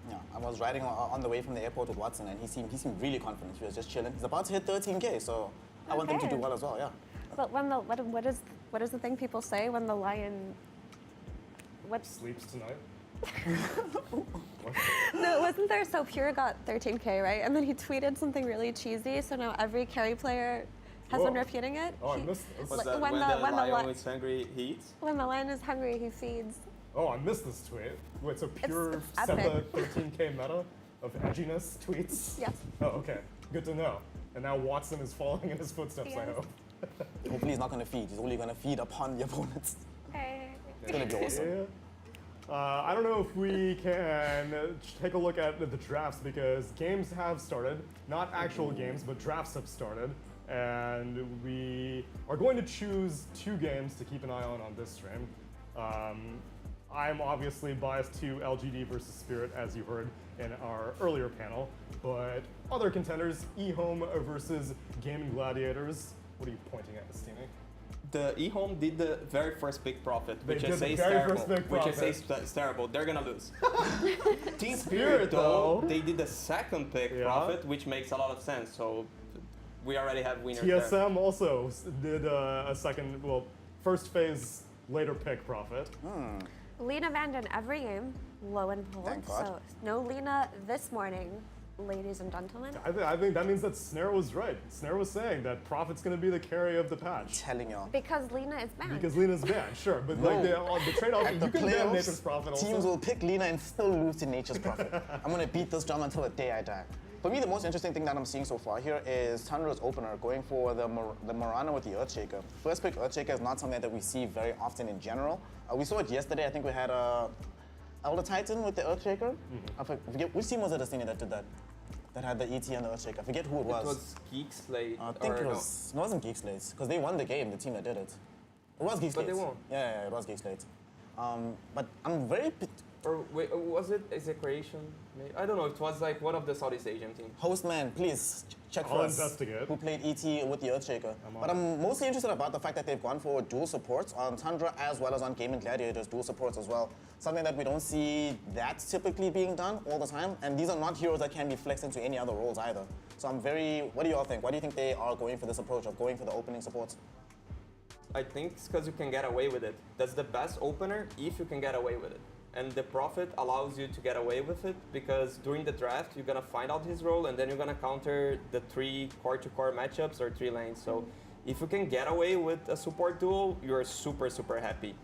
Yeah, I was riding on the way from the airport with Watson, and he seemed really confident. He was just chilling. He's about to hit 13K, so I want them to Okay. do well as well. Yeah. But when what is the thing people say when the lion? Sleeps tonight. No, wasn't there So Pure got 13K, right? And then he tweeted something really cheesy, so now every carry player has been Whoa. repeating it. Oh, I He- missed this. What's Like, that? when When the- the when the lion li- is hungry, he eats? When the lion is hungry, he feeds. Oh, I missed this tweet. Wait, so pure it's SEPA epic. 13K meta of edginess tweets? Yes. Oh, okay. Good to know. And now Watson is following in his footsteps, I Yes. hope. Hopefully he's not going to feed. He's only going to feed upon the opponents. Hey. It's going to be awesome. Yeah. I don't know if we can take a look at the drafts because games have started. Not actual games, but drafts have started. And we are going to choose 2 games to keep an eye on this stream. I'm obviously biased to LGD versus Spirit, as you heard in our earlier panel, but other contenders, eHome versus Gaming Gladiators. What are you pointing at, Stevie? The eHome did the very first pick profit, They which did I the say is very terrible. first pick Which I profit. say is terrible. They're gonna lose. Team Spirit, Spirit, though, though. they did the second pick Yeah. profit, which makes a lot of sense. So we already have winners there. TSM also did a second, well, first phase later pick profit. Lena abandoned every game, lo and behold. Thank God. So no Lena this morning, ladies and gentlemen. I think that means that Snare was right. Snare was saying that Profit's going to be the carry of the patch. Telling y'all. Because Lena is banned. Because Lena's banned, sure. But like the trade-off, At you the can ban playoffs, Nature's Profit also. teams will pick Lina and still lose to Nature's Prophet. I'm gonna beat this drum until the day I die. For me, the most interesting thing that I'm seeing so far here is Tundra's opener going for the Morana with the Earthshaker. First pick Earthshaker is not something that we see very often in general. We saw it yesterday. I think we had Elder Titan with the Earthshaker. I forget which team was it, Destiny, that did that? That had the ET and the Earthshaker. I forget who it was. It was Geek Slate. I think it was. No, it wasn't Geek Slates because they won the game. The team that did it. It was Geek But Slates. they won. Yeah, it was Geek Slates. But I'm very Or wait, was it Execration? I don't know. It was like one of the Southeast Asian teams. Hostman, please check for I'll us. investigate. Who played ET with the Earthshaker? But I'm mostly interested about the fact that they've gone for dual supports on Tundra as well as on Gaming Gladiators, dual supports as well. Something that we don't see that typically being done all the time. And these are not heroes that can be flexed into any other roles either. So I'm very. What do you all think? Why do you think they are going for this approach of going for the opening supports? I think it's because you can get away with it. That's the best opener if you can get away with it. And the Prophet allows you to get away with it because during the draft, you're going to find out his role and then you're going to counter the 3 core-to-core matchups or 3 lanes. So if you can get away with a support duel, you're super, super happy.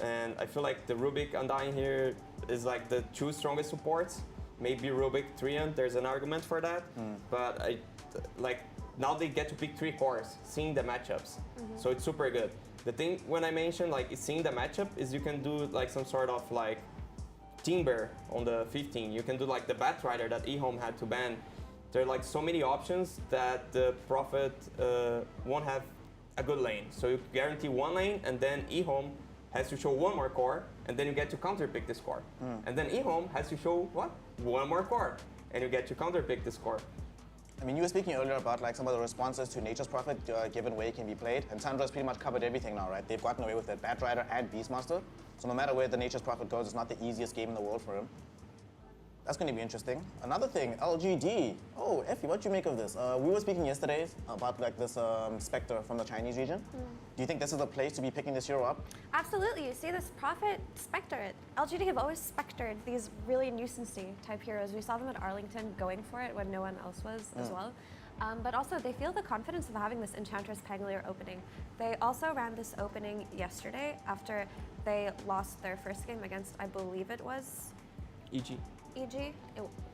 And I feel like the Rubik Undying here is like the 2 strongest supports. Maybe Rubik Triant, there's an argument for that. But now they get to pick 3 cores, seeing the matchups. So it's super good. The thing when I mentioned like seeing the matchup is you can do like some sort of like Timber on the 15. You can do like the Batrider that eHome had to ban. There are like so many options that the Prophet won't have a good lane. So you guarantee 1 lane and then eHome has to show 1 more core and then you get to counter pick this core. And then eHome has to show what? 1 more core and you get to counter pick this core. I mean, you were speaking earlier about like some of the responses to Nature's Prophet, given way it can be played, and Tundra's pretty much covered everything now, right? They've gotten away with it, Batrider and Beastmaster. So no matter where the Nature's Prophet goes, it's not the easiest game in the world for him. That's going to be interesting. Another thing, LGD. Oh, Effie, what do you make of this? We were speaking yesterday about like this Spectre from the Chinese region. Do you think this is the place to be picking this hero up? Absolutely. You see this Prophet Spectre. LGD have always spectered these really nuisancey type heroes. We saw them at Arlington going for it when no one else was as well. But also they feel the confidence of having this Enchantress Pangolier opening. They also ran this opening yesterday after they lost their first game against, I believe it was EG. EG.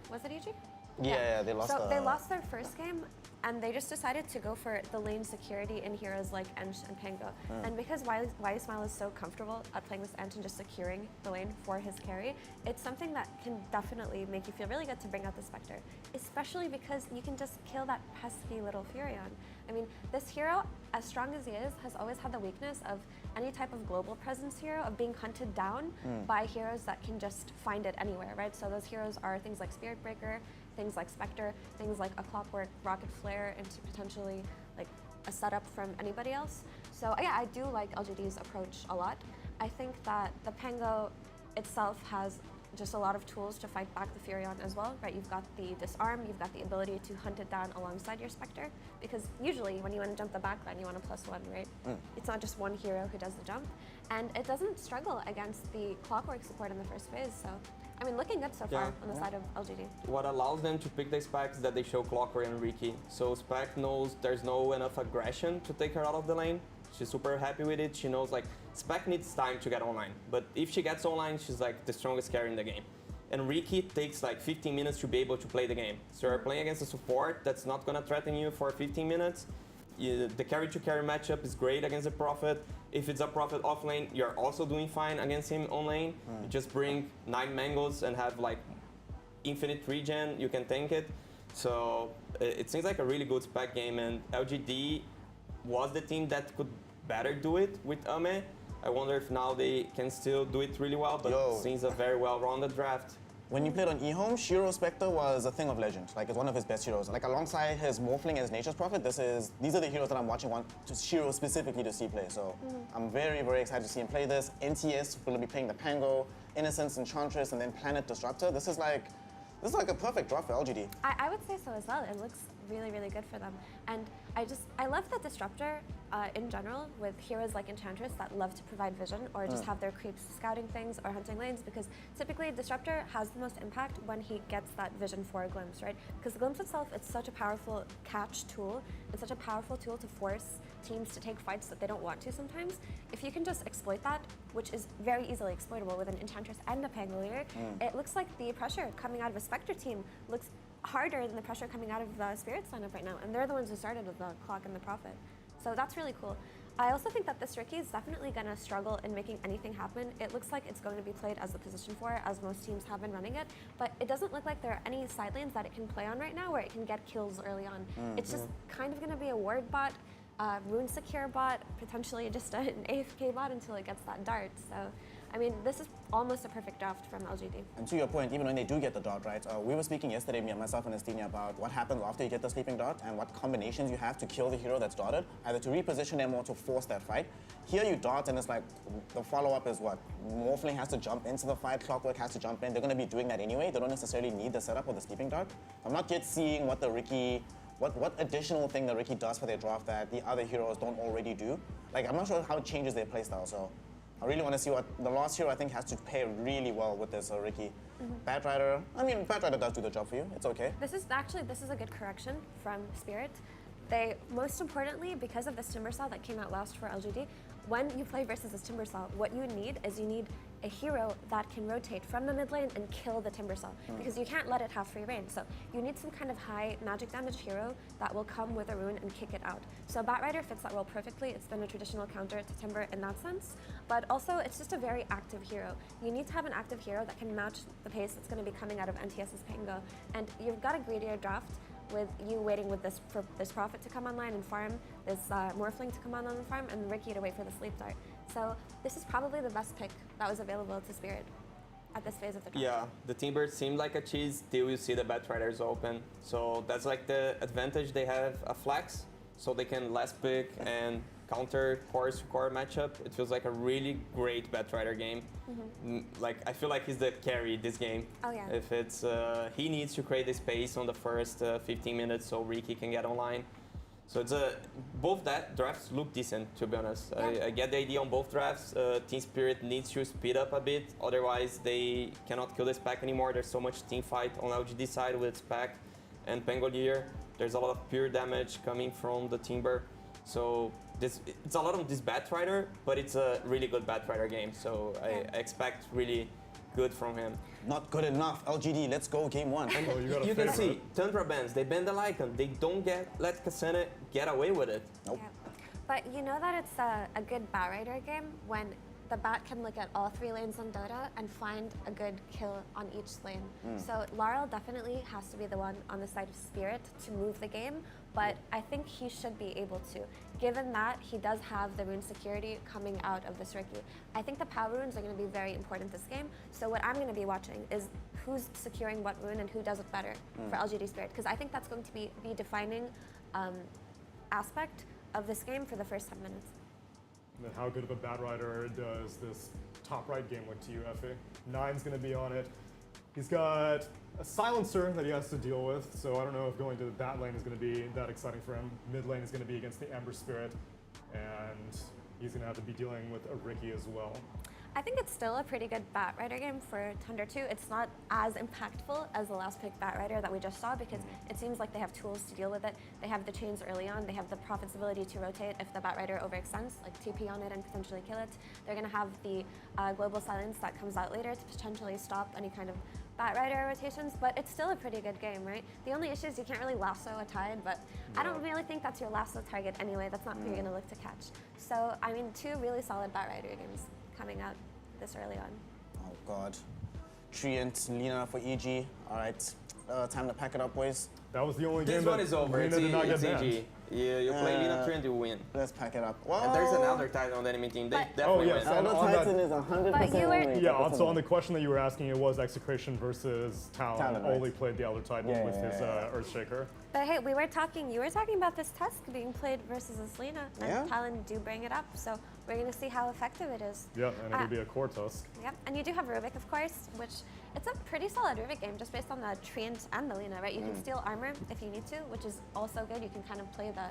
Was it EG? Yeah, they lost. So they lost their first game, and they just decided to go for the lane security in heroes like Ench and Pango. And because Wily Smile is so comfortable at playing this Ench and just securing the lane for his carry, it's something that can definitely make you feel really good to bring out the Spectre, especially because you can just kill that pesky little Furion. I mean, this hero, as strong as he is, has always had the weakness of any type of global presence hero of being hunted down by heroes that can just find it anywhere, right? So those heroes are things like Spirit Breaker, things like Spectre, things like a Clockwork, Rocket Flare, into potentially like a setup from anybody else. So yeah, I do like LGD's approach a lot. I think that the Pango itself has just a lot of tools to fight back the Furion as well, right? You've got the disarm, you've got the ability to hunt it down alongside your Spectre, because usually when you want to jump the backline, you want a +1, right? It's not just one hero who does the jump, and it doesn't struggle against the Clockwork support in the first phase, so I mean, looking good so far on the side of LGD. What allows them to pick the specs that they show Clockwork and Ricky. So Spec knows there's no enough aggression to take her out of the lane. She's super happy with it. She knows like Spec needs time to get online. But if she gets online, she's like the strongest carry in the game. And Ricky takes like 15 minutes to be able to play the game. So you're playing against a support that's not gonna threaten you for 15 minutes. The carry to carry matchup is great against the Prophet. If it's a Prophet off lane, you're also doing fine against him on lane. You just bring 9 mangoes and have like infinite regen, you can tank it. So it seems like a really good spec game, and LGD was the team that could better do it with Ame. I wonder if now they can still do it really well, but it seems a very well-rounded draft. When you played on eHome, Shiro Spectre was a thing of legend. Like, it's one of his best heroes. Like, alongside his Morphling and his Nature's Prophet, these are the heroes that I'm watching Shiro specifically to see play. So I'm very, very excited to see him play this. NTS will be playing the Pango, Innocence, Enchantress, and then Planet Disruptor. This is like a perfect draft for LGD. I would say so as well. It looks really, really good for them. And I love the Disruptor in general with heroes like Enchantress that love to provide vision or just have their creeps scouting things or hunting lanes, because typically Disruptor has the most impact when he gets that vision for a glimpse, right? Because the glimpse itself, it's such a powerful catch tool. It's such a powerful tool to force teams to take fights that they don't want to sometimes. If you can just exploit that, which is very easily exploitable with an Enchantress and a Pangolier, it looks like the pressure coming out of a Spectre team looks harder than the pressure coming out of the Spirit lineup right now, and they're the ones who started with the Clock and the Prophet. So that's really cool. I also think that this Riki is definitely going to struggle in making anything happen. It looks like it's going to be played as the position 4, as most teams have been running it, but it doesn't look like there are any side lanes that it can play on right now where it can get kills early on. It's just kind of going to be a ward bot, rune secure bot, potentially just an AFK bot until it gets that dart. So, I mean, this is almost a perfect draft from LGD. And to your point, even when they do get the dart, right, we were speaking yesterday, myself and Estinia, about what happens after you get the sleeping dart and what combinations you have to kill the hero that's darted, either to reposition them or to force that fight. Here you dart and it's like, the follow-up is what? Morphling has to jump into the fight, Clockwork has to jump in. They're going to be doing that anyway. They don't necessarily need the setup or the sleeping dart. I'm not yet seeing what the Riki, what additional thing the Riki does for their draft that the other heroes don't already do. Like, I'm not sure how it changes their playstyle, so I really want to see what the last hero I think has to pair really well with this Riki. Batrider, I mean, Batrider does do the job for you. It's okay. This is a good correction from Spirit. They, most importantly, because of this Timbersaw that came out last for LGD, when you play versus this Timbersaw, what you need is a hero that can rotate from the mid lane and kill the Timbersaw, because you can't let it have free reign. So you need some kind of high magic damage hero that will come with a rune and kick it out. So Batrider fits that role perfectly. It's been a traditional counter to Timber in that sense, but also it's just a very active hero. You need to have an active hero that can match the pace that's going to be coming out of NTS's Pango, and you've got a greedier draft with you waiting for this Prophet to come online and farm, this Morphling to come online and farm, and Riki to wait for the Sleep Dart. So this is probably the best pick that was available to Spirit at this phase of the draft. Yeah, the Timber seemed like a cheese till you see the Batriders open. So that's like the advantage. They have a flex, so they can last pick and counter core matchup. It feels like a really great Batrider game. Like, I feel like he's the carry this game. Oh yeah. If it's he needs to create the space on the first 15 minutes so Riki can get online. So it's both drafts look decent, to be honest. Yeah. I get the idea on both drafts. Team Spirit needs to speed up a bit, otherwise they cannot kill the spec anymore. There's so much team fight on LGD side with spec and Pangolier. There's a lot of pure damage coming from the Timber. So it's a lot of this Batrider, but it's a really good Batrider game. So I expect really good from him. Not good enough. LGD, let's go game 1. Oh, You can see Tundra bans, they ban the Lycan. They don't let Cassandra get away with it. Nope. Yeah. But you know that it's a good Batrider game when the bat can look at all 3 lanes on Dota and find a good kill on each lane. So Laurel definitely has to be the one on the side of Spirit to move the game, but I think he should be able to, given that he does have the rune security coming out of this Riki. I think the power runes are going to be very important this game, so what I'm going to be watching is who's securing what rune and who does it better for LGD Spirit, because I think that's going to be the defining aspect of this game for the first 10 minutes. And then how good of a Batrider does this top right game look to you, Effie? Nine's going to be on it. He's got a silencer that he has to deal with, so I don't know if going to the bat lane is going to be that exciting for him. Mid lane is going to be against the Ember Spirit, and he's going to have to be dealing with a Riki as well. I think it's still a pretty good Batrider game for Thunder 2. It's not as impactful as the last pick Batrider that we just saw, because it seems like they have tools to deal with it. They have the chains early on. They have the Prophet's ability to rotate if the Batrider overextends, like TP on it and potentially kill it. They're going to have the global silence that comes out later to potentially stop any kind of Batrider rotations, but it's still a pretty good game, right? The only issue is you can't really lasso a Tide, but I don't really think that's your lasso target anyway. That's not who you're going to look to catch. So, I mean, 2 really solid Batrider games coming out this early on. Oh God. Treant, Lina for EG. All right, time to pack it up, boys. That was the only This game one that is over. Lina It's did not get EG. banned. Yeah, you play Lina Trent, you win. Let's pack it up. Well, And there's another title on the enemy team. They But- definitely yes, win. and Elder on that- Titan is 100%. But you were- winning. Yeah, so on the question that you were asking, it was Execration versus Talon. Talon, right. Only played the Elder Titan Yeah, with yeah, his yeah. Earthshaker. But hey, you were talking about this Tusk being played versus a Selena, and Yeah. Talon do bring it up, so we're going to see how effective it is. Yeah, and it'll Uh, be a core Tusk. Yep, and you do have Rubik, of course, which it's a pretty solid Rubik game just based on the Treant and the Lina, right? You can steal armor if you need to, which is also good. You can kind of play the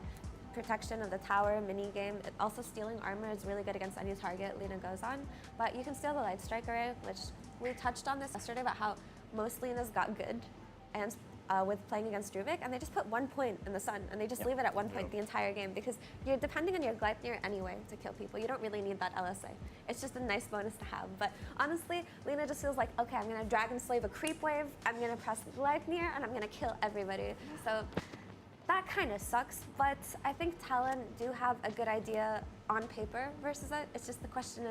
protection of the tower mini game. Also, stealing armor is really good against any target Lina goes on. But you can steal the Light Strike Array, which we touched on this yesterday about how most Linas got good and with playing against Rubik, and they just put 1 point in the sun, and they just leave it at 1 point the entire game because you're depending on your Gleipnir anyway to kill people. You don't really need that LSA. It's just a nice bonus to have. But honestly, Lina just feels like, okay, I'm gonna Dragon Slave a creep wave, I'm gonna press Gleipnir, and I'm gonna kill everybody. So that kind of sucks, but I think Talon do have a good idea on paper versus it. It's just the question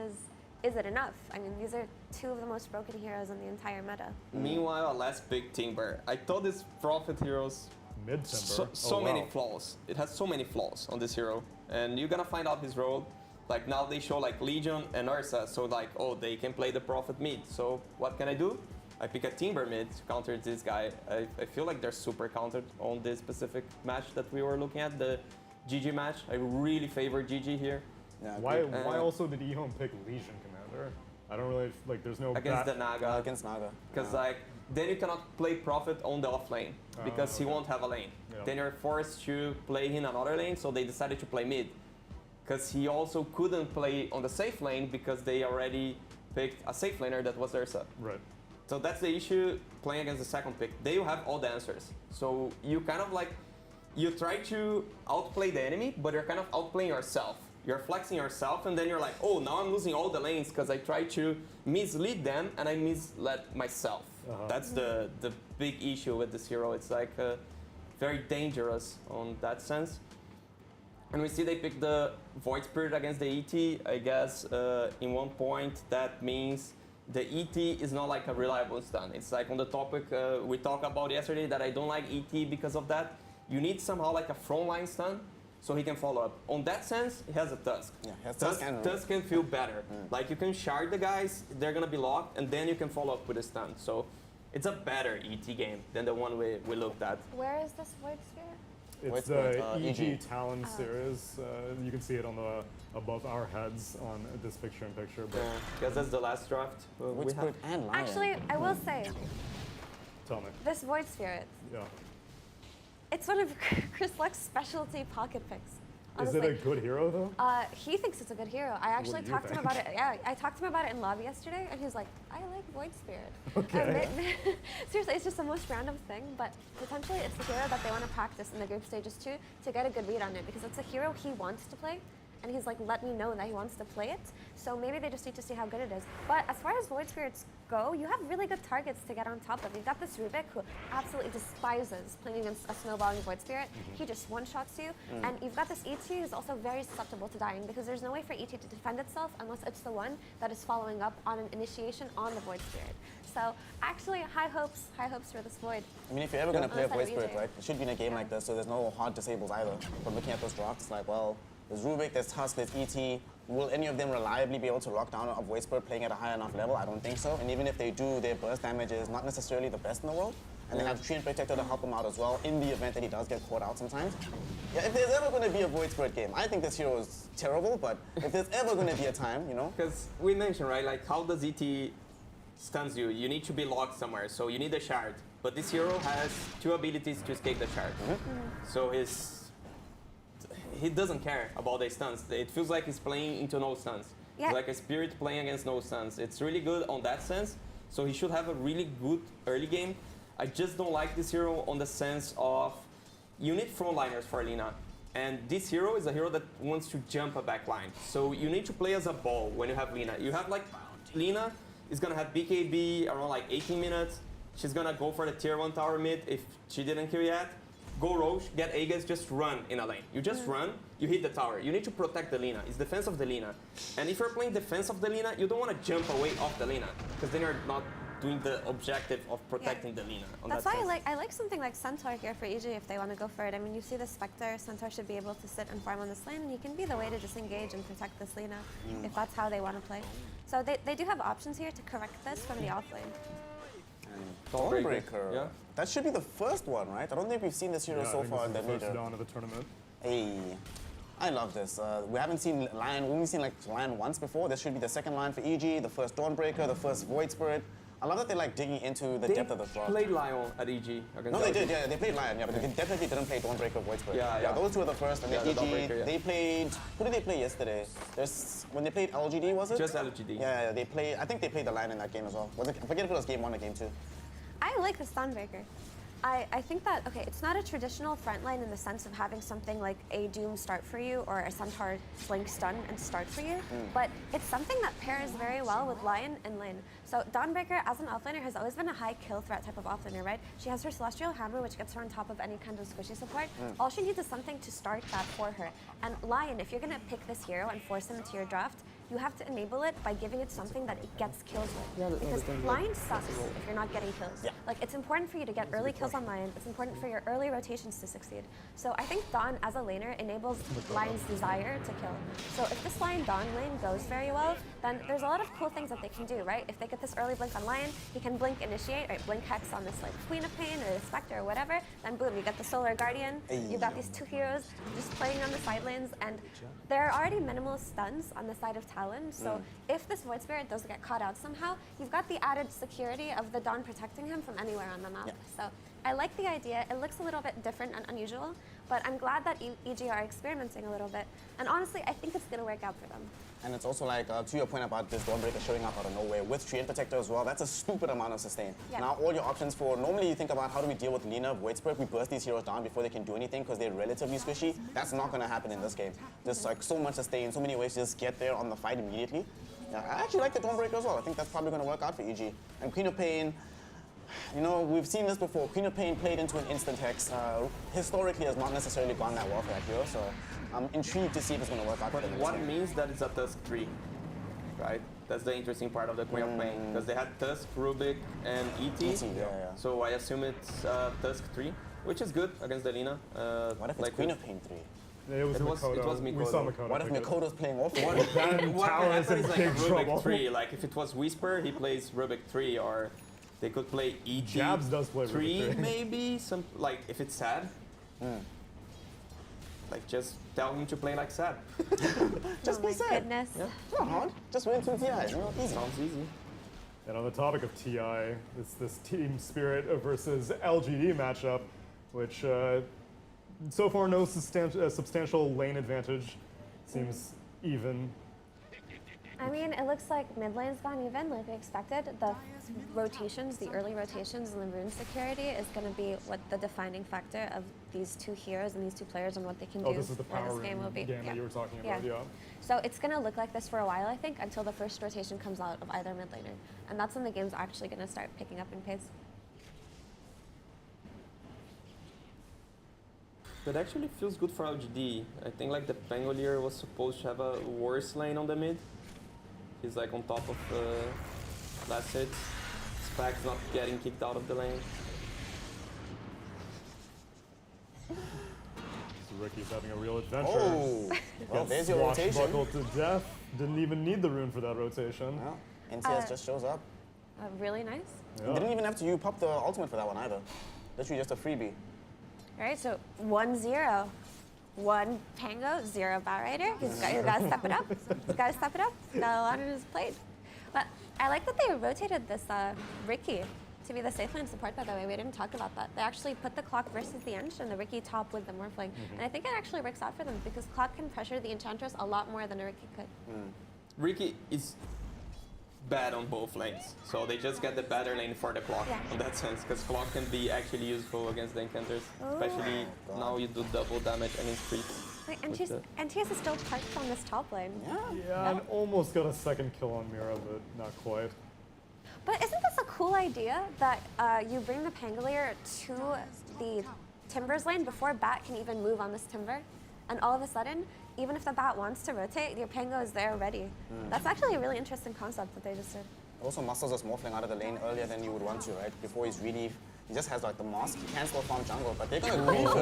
is it enough? I mean, these are 2 of the most broken heroes in the entire meta. Meanwhile, last big Timber. I thought this Prophet heroes Mid-Timber. so many flaws. It has so many flaws on this hero, and you're gonna find out his role. Like now they show like Legion and Ursa, so like, oh, they can play the Prophet mid. So what can I do? I pick a Timber mid to counter this guy. I feel like they're super countered on this specific match that we were looking at, the GG match. I really favor GG here. Yeah, Why agreed. also did Ehome pick Legion Commander? I don't really, like, there's no... Against the Naga. Against Naga. Because like then you cannot play Prophet on the off lane because he okay. won't have a lane. Yeah. Then you're forced to play in another lane, so they decided to play mid. Because he also couldn't play on the safe lane because they already picked a safe laner that was Ursa. Right. So that's the issue playing against the second pick. They will have all the answers. So you kind of like, you try to outplay the enemy, but you're kind of outplaying yourself. You're flexing yourself, and then you're like, oh, now I'm losing all the lanes because I try to mislead them and I misled myself. That's the big issue with this hero. It's like very dangerous on that sense. And we see they pick the Void Spirit against the ET. I guess in one point that means the ET is not like a reliable stun. It's like on the topic we talked about yesterday that I don't like ET because of that. You need somehow like a frontline stun so he can follow up. On that sense, he has a Tusk. Yeah, he has Tusk and Tusk can feel better. Like you can shard the guys, they're gonna be locked, and then you can follow up with a stun. So it's a better ET game than the one we looked at. Where is this Void Spirit? It's What's the with, EG EG? Talon series. You can see it on the above our heads on this picture-in-picture. But Because that's the last draft. Which we have. Spirit and Lion. Actually, I will say, tell me. this Void Spirit, Yeah. it's one of Chris Luck's specialty pocket picks. Is Honestly. it a good hero, though? He thinks it's a good hero. I actually do you talked to him think? about it. Yeah, I talked to him about it in lobby yesterday, and he's like, "I like Void Spirit." Okay. Seriously, it's just the most random thing, but potentially it's the hero that they want to practice in the group stages too to get a good read on it because it's a hero he wants to play, and he's like, "Let me know that he wants to play it." So maybe they just need to see how good it is. But as far as Void Spirits go, you have really good targets to get on top of. You've got this Rubik who absolutely despises playing against a snowballing Void Spirit. He just one-shots you. And you've got this ET who's also very susceptible to dying because there's no way for ET to defend itself unless it's the one that is following up on an initiation on the Void Spirit. So actually, high hopes for this Void. I mean, if you're ever going to play a Unless I Void read Spirit, it. right, it should be in a game like this, so there's no hard disables either. But looking at those drafts, it's like, well, there's Rubik, there's Tusk, there's ET. Will any of them reliably be able to lock down a Void Spirit playing at a high enough level? I don't think so. And even if they do, their burst damage is not necessarily the best in the world. And they have Treant Protector to help him out as well in the event that he does get caught out sometimes. Yeah, if there's ever going to be a Void Spirit game, I think this hero is terrible, but if there's ever going to be a time, you know. Because we mentioned, right, like how does ET stuns you? You need to be locked somewhere, so you need a shard. But this hero has 2 abilities to escape the shard. So he doesn't care about the stuns. It feels like he's playing into no stuns. Yeah. It's like a spirit playing against no stuns. It's really good on that sense. So he should have a really good early game. I just don't like this hero on the sense of you need frontliners for Lina. And this hero is a hero that wants to jump a backline. So you need to play as a ball when you have Lina. You have like Lina is gonna have BKB around like 18 minutes. she's gonna go for the tier 1 tower mid if she didn't kill yet. Go Roche, get Aegis, just run in a lane. You just run, you hit the tower. You need to protect the Lina. It's defense of the Lina. And if you're playing defense of the Lina, you don't want to jump away off the Lina, because then you're not doing the objective of protecting the Lina. That's why I like something like Centaur here for EG if they want to go for it. I mean, you see the Spectre, Centaur should be able to sit and farm on this lane, and he can be the way to disengage and protect this Lina if that's how they want to play. So they do have options here to correct this from the off lane. Dawnbreaker. Yeah. That should be the first one, right? I don't think we've seen this hero Yeah, I so think far this in is the the first leader. dawn of the tournament. Hey, I love this. We haven't seen Lion, we've only seen like Lion once before. This should be the second line for EG, the first Dawnbreaker, the first Void Spirit. I love that they're like digging into the They depth of the drop. played Lion at EG against No, they LGD. did, yeah, they played Lion, yeah, but they definitely didn't play Dawnbreaker, Void Spirit. Yeah. Those two are the first, and Yeah, then the EG, Dawnbreaker, yeah. they played, who did they play yesterday? When they played LGD, was it? Just LGD. Yeah, they played, I think they played the Lion in that game as well. I forget if it was game 1 or game 2. I like the Dawnbreaker. I think that, okay, it's not a traditional frontline in the sense of having something like a Doom start for you or a Centaur Slink stun and start for you, but it's something that pairs very well with Lion and lane. So Dawnbreaker as an offlaner has always been a high kill threat type of offlaner, right? She has her Celestial Hammer, which gets her on top of any kind of squishy support. All she needs is something to start that for her. And Lion, if you're gonna pick this hero and force him into your draft, you have to enable it by giving it something that it gets kills with. Because Lion sucks if you're not getting kills. Yeah. Like, it's important for you to get early kills on Lion. It's important for your early rotations to succeed. So I think Dawn as a laner enables Lion's desire to kill. So if this Lion Dawn lane goes very well, then there's a lot of cool things that they can do, right? If they get this early blink on Lion, he can blink initiate, right? Blink hex on this like Queen of Pain or the Spectre or whatever. Then boom, you get the Solar Guardian. You've got these two heroes just playing on the side lanes, and there are already minimal stuns on the side of Talon. So if this Void Spirit does get caught out somehow, you've got the added security of the Dawn protecting him from anywhere on the map. Yeah. So I like the idea. It looks a little bit different and unusual, but I'm glad that EG are experimenting a little bit. And honestly, I think it's going to work out for them. And it's also like, to your point about this Dawnbreaker showing up out of nowhere with Treant Protector as well, that's a stupid amount of sustain. Yeah. Now all your options for, normally you think about how do we deal with Lina, Void Spirit, we burst these heroes down before they can do anything because they're relatively squishy. That's not going to happen in this game. There's like so much sustain, so many ways to just get there on the fight immediately. Yeah, I actually like the Dawnbreaker as well. I think that's probably going to work out for EG. And Queen of Pain, you know, we've seen this before. Queen of Pain played into an instant hex. Historically has not necessarily gone that well for that hero, so I'm intrigued to see if it's going to work out for But them. what means that it's a Tusk 3, right? That's the interesting part of the Queen of Pain, because they had Tusk, Rubik, and ET. Yeah. So I assume it's Tusk 3, which is good against the Lina. What if it's like Queen with- of Pain 3? It was It was Mikoto. We saw Mikoto. Mikoto. What if pick it. Mikoto's playing off? Then What can Talon is happen in is like a big Rubik trouble. 3. Like if it was Whisper, he plays Rubik 3, or they could play ET Jabs does play Rubik 3, 3. maybe. Some like if it's sad, like just tell him to play like sad. Just oh be my sad. goodness. Yeah. Not hard. Just win 2 TIs. You know, easy. Sounds easy. And on the topic of TI, it's this Team Spirit versus LGD matchup, which so far no substantial lane advantage. Seems even. I mean, it looks like mid lane's gone even, like we expected. The rotations, the early rotations and the rune security is going to be what the defining factor of these two heroes and these two players and what they can Oh, do. this is the where power this game will be. game that you were talking about, yeah. So it's going to look like this for a while, I think, until the first rotation comes out of either mid laner. And that's when the game's actually going to start picking up in pace. That actually feels good for LGD. I think like the Pangolier was supposed to have a worse lane on the mid. He's like on top of last hits. Spac's not getting kicked out of the lane. So Ricky's having a real adventure. Oh, well, there's your rotation. Swashbuckled to death. Didn't even need the rune for that rotation. Yeah. NCS just shows up. Really nice. Yeah. Didn't even have to pop the ultimate for that one either. Literally just a freebie. All right, so 1-0. 1 Pango, 0 Batrider. He's got to step it up. He's got to step it up. He's got a lot on his plate. But I like that they rotated this Ricky to be the safe lane support, by the way. We didn't talk about that. They actually put the Clock versus the Ench and the Ricky top with the Morphling. And I think it actually works out for them because Clock can pressure the Enchantress a lot more than a Ricky could. Ricky is bad on both lanes, so they just get the better lane for the Clock in that sense, because Clock can be actually useful against the Encounters, especially now you do double damage and increase. Like, NTS is still parked on this top lane. Yeah. Yeah, and almost got a second kill on Mira, but not quite. But isn't this a cool idea that you bring the Pangolier to the Timbers lane before Bat can even move on this Timber? And all of a sudden, even if the Bat wants to rotate, your Pango is there ready. That's actually a really interesting concept that they just did. Also, Masters is morphing out of the lane earlier than you would want to, right? Before he's really, he just has like the mask. He can still farm jungle, but they're gonna go for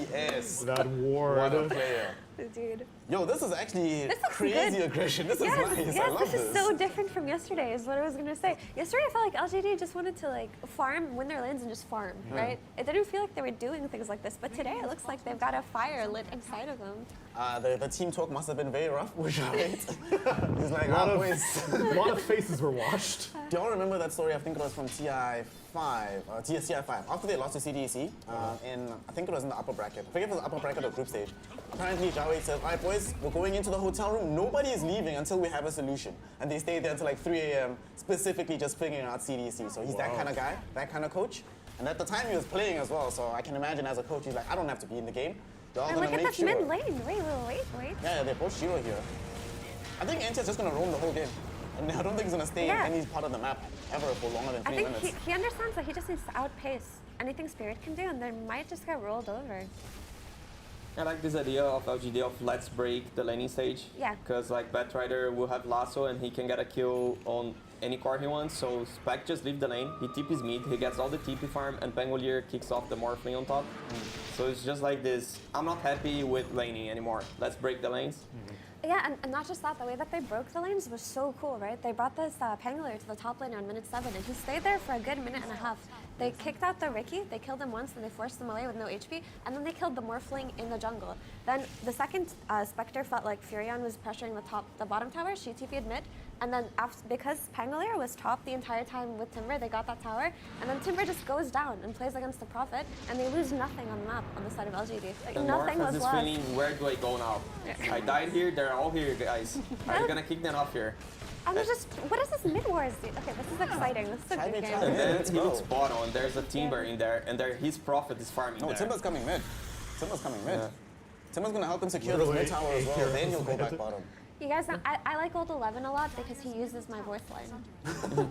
NTS. That ward. What a player. Dude. Yo, this is actually This looks crazy good. aggression. This Yes, is nice. yes, I love this is so different from yesterday is what I was gonna say. Yesterday I felt like LGD just wanted to like farm, win their lanes and just farm, right? It didn't feel like they were doing things like this, but today it looks like they've got a fire lit inside of them. The team talk must have been very rough, which he's like, A lot ah, of, boys. a lot of faces were washed. Do y'all remember that story? I think it was from TI5, TI5. After they lost to CDC, in, I think it was in the upper bracket. I forget if it was the upper bracket or group stage. Apparently, Jawed said, all right, boys, we're going into the hotel room. Nobody is leaving until we have a solution. And they stayed there until like 3 a.m., specifically just figuring out CDC. So he's that kind of guy, that kind of coach. And at the time, he was playing as well. So I can imagine as a coach, he's like, I don't have to be in the game. Y'all And gonna look at make this sure. mid lane. Wait. Yeah, they're both Shiro here. I think NT's just gonna roam the whole game. And I don't think he's gonna stay Yeah. in any part of the map ever for longer than 3 I think minutes. he understands that he just needs to outpace anything Spirit can do, and they might just get rolled over. I like this idea of LGD of let's break the laning stage. Yeah. Because like Batrider will have lasso and he can get a kill on any core he wants. So Spec just leave the lane, he TPs mid, he gets all the TP farm, and Pangolier kicks off the Morphling on top. So it's just like this, I'm not happy with laning anymore. Let's break the lanes. Yeah, and not just that, the way that they broke the lanes was so cool, right? They brought this Pangolier to the top lane on minute 7, and he stayed there for a good minute and a half. They kicked out the Riki, they killed him once, and they forced him away with no HP, and then they killed the Morphling in the jungle. Then the second Spectre felt like Furion was pressuring the bottom tower, she TP'd mid, and then because Pangolier was top the entire time with Timber, they got that tower, and then Timber just goes down and plays against the Prophet, and they lose nothing on the map on the side of LGD. Like, And nothing Morph has was this lost. feeling, where do I go now? I died here, they're all here, guys. Are you gonna kick them off here? And they're just, what is this mid wars? Okay, this is exciting. This is a good game. And then let's he go. looks spot on. There's a Timber in there, and his Prophet is farming No, there. Timber's coming mid. Timber's coming mid. Yeah. Timber's gonna help him secure Literally this mid tower as 8 well. heroes Then he'll go back mid. bottom. You guys know, I like Old 11 a lot because he uses my voice line.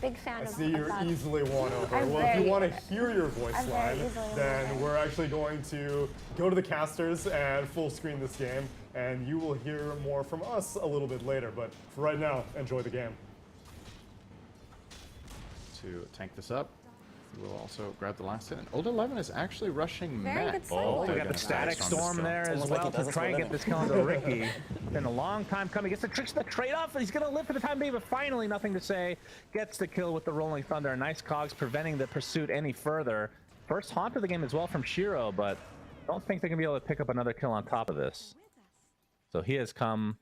Big fan I of, see of you're that. easily won over. I'm Well, if you very- want to hear your voice I'm very line, easily won then over. we're actually going to go to the casters and full screen this game, and you will hear more from us a little bit later. But for right now, enjoy the game. To tank this up, we'll also grab the last hit. And Old 11 is actually rushing Very Met. good side. Oh, Look we at got the against static Static storm there as almost like well he does to it try for and a get living. this kill into Ricky. Been a long time coming. Gets the tricks the trade-off, and he's going to live for the time being, but finally, nothing to say. Gets the kill with the Rolling Thunder. A nice cogs preventing the pursuit any further. First haunt of the game as well from Shiro, but don't think they're going to be able to pick up another kill on top of this. So he has come...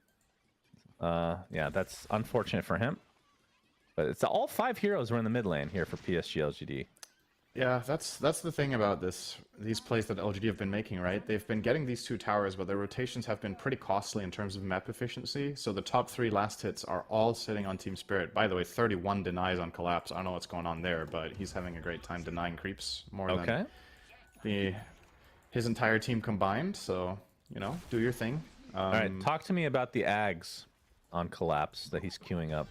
yeah, that's unfortunate for him. But it's all 5 heroes were in the mid lane here for PSG.LGD. Yeah, that's the thing about these plays that LGD have been making, right? They've been getting these 2 towers, but their rotations have been pretty costly in terms of map efficiency. So the top 3 last hits are all sitting on Team Spirit. By the way, 31 denies on Collapse. I don't know what's going on there, but he's having a great time denying creeps more Okay. than his entire team combined. So, you know, do your thing. All right, talk to me about the Ags on Collapse that he's queuing up.